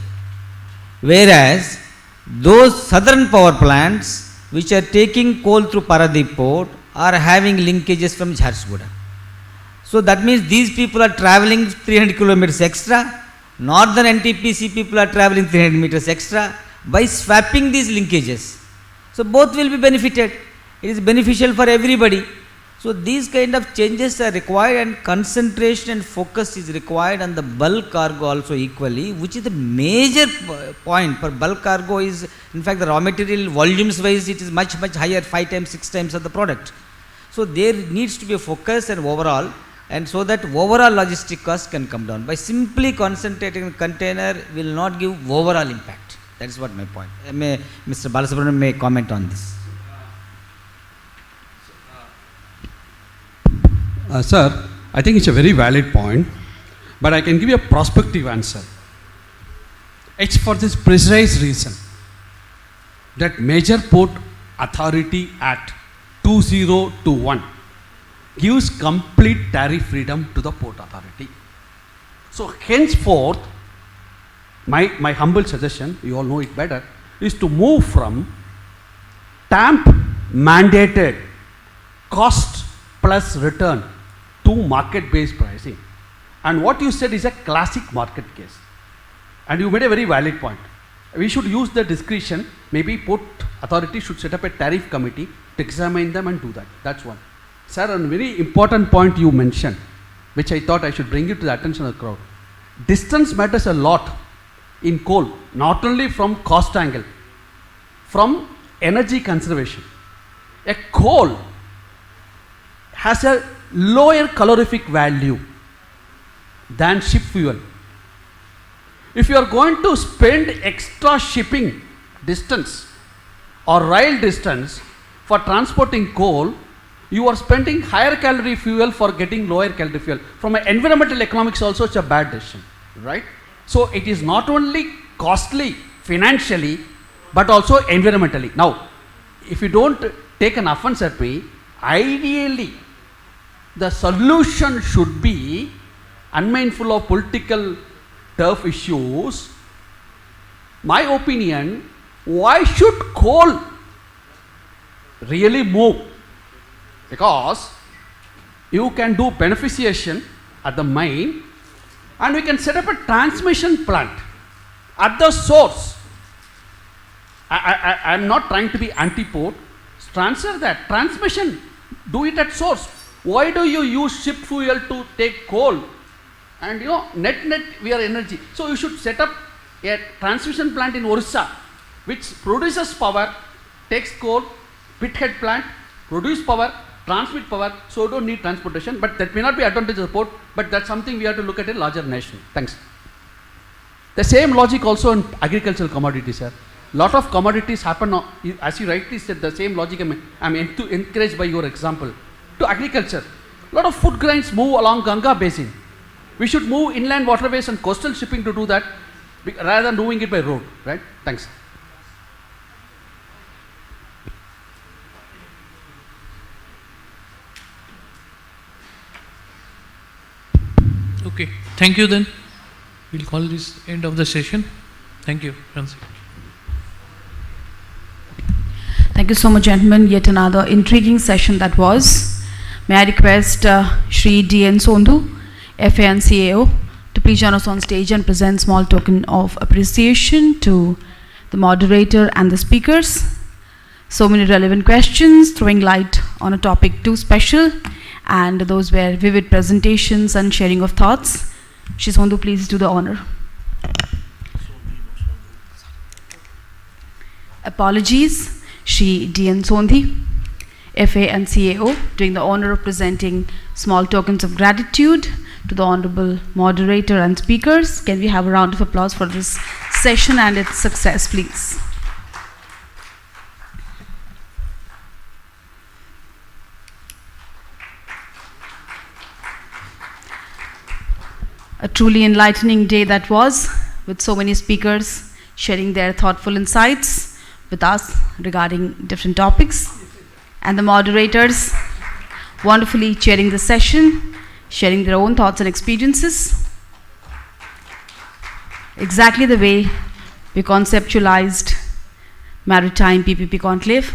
whereas those southern power plants which are taking coal through Paradip port are having linkages from Jharsuguda. So that means these people are travelling 300 kilometers extra, northern NTPC people are travelling 300 meters extra by swapping these linkages. So both will be benefited. It is beneficial for everybody. So these kind of changes are required, and concentration and focus is required on the bulk cargo also equally, which is the major point. For bulk cargo is, in fact, the raw material volumes wise it is much higher, 5 times, 6 times of the product. So there needs to be a focus and overall, and so that overall logistic cost can come down. By simply concentrating on container will not give overall impact. That is what my point. Mr. Balasubramanian may comment on this. Sir, I think it's a very valid point, but I can give you a prospective answer. It's for this precise reason that Major Port Authority Act 2021 gives complete tariff freedom to the Port Authority. So henceforth, my humble suggestion, you all know it better, is to move from TAMP mandated cost plus return to market-based pricing. And what you said is a classic market case. And you made a very valid point. We should use the discretion. Maybe Port Authority should set up a tariff committee to examine them and do that. That's one. Sir, a very important point you mentioned, which I thought I should bring it to the attention of the crowd. Distance matters a lot in coal, not only from cost angle, from energy conservation. A coal has a lower calorific value than ship fuel. If you are going to spend extra shipping distance or rail distance for transporting coal, you are spending higher calorie fuel for getting lower calorie fuel. From an environmental economics also, it's a bad decision, right? So it is not only costly financially, but also environmentally. Now, if you don't take an offense at me, ideally, the solution should be, unmindful of political turf issues, my opinion, why should coal really move? Because you can do beneficiation at the mine, and we can set up a transmission plant at the source. I am not trying to be anti-port. Transfer that transmission, do it at source. Why do you use ship fuel to take coal? And net we are energy. So you should set up a transmission plant in Orissa, which produces power, takes coal, pithead plant, produce power, transmit power, so you don't need transportation. But that may not be advantage of the port, but that's something we have to look at a larger nation. Thanks. The same logic also in agricultural commodities, sir. Lot of commodities happen, as you rightly said, the same logic I'm encouraged by your example. To agriculture, lot of food grains move along Ganga basin. We should move inland waterways and coastal shipping to do that rather than doing it by road, right? Thanks. Okay, thank you then. We'll call this end of the session. Thank you, Francis. Thank you so much, gentlemen. Yet another intriguing session that was. May I request Shri D.N. Sondhu, FA and CAO, to please join us on stage and present small token of appreciation to the moderator and the speakers. So many relevant questions, throwing light on a topic too special, and those were vivid presentations and sharing of thoughts. Shri Sondhu, please do the honor. Apologies. Shri D.N. Sondhi, FA and CAO, doing the honor of presenting small tokens of gratitude to the honorable moderator and speakers. Can we have a round of applause for this session and its success, please? A truly enlightening day that was, with so many speakers sharing their thoughtful insights with us regarding different topics, and the moderators wonderfully chairing the session, sharing their own thoughts and experiences, exactly the way we conceptualized Maritime PPP Conclave.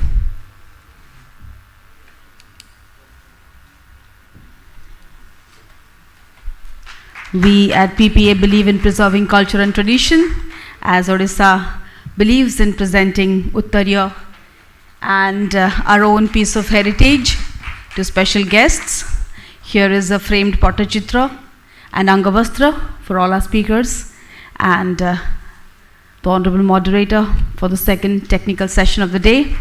We at PPA believe in preserving culture and tradition, as Odisha believes in presenting Uttariya and our own piece of heritage to special guests. Here is a framed Patachitra and Angavastra for all our speakers, and the honorable moderator for the second technical session of the day.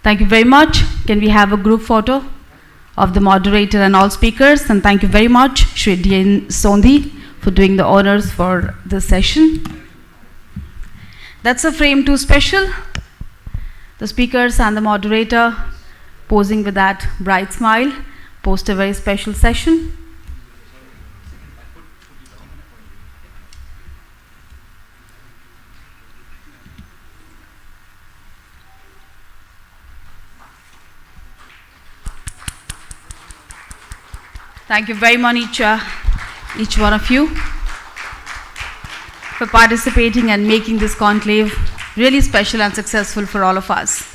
Thank you very much. Can we have a group photo of the moderator and all speakers? And thank you very much, Shri D.N. Sondhi, for doing the honors for this session. That's a frame too special. The speakers and the moderator posing with that bright smile post a very special session. Thank you very much, each one of you, for participating and making this conclave really special and successful for all of us.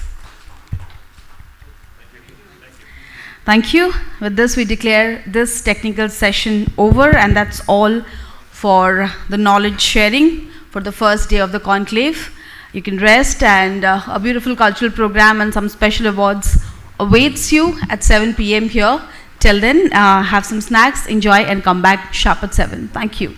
Thank you. With this, we declare this technical session over, and that's all for the knowledge sharing for the first day of the conclave. You can rest, and a beautiful cultural program and some special awards awaits you at 7 p.m. here. Till then, have some snacks, enjoy, and come back sharp at 7. Thank you.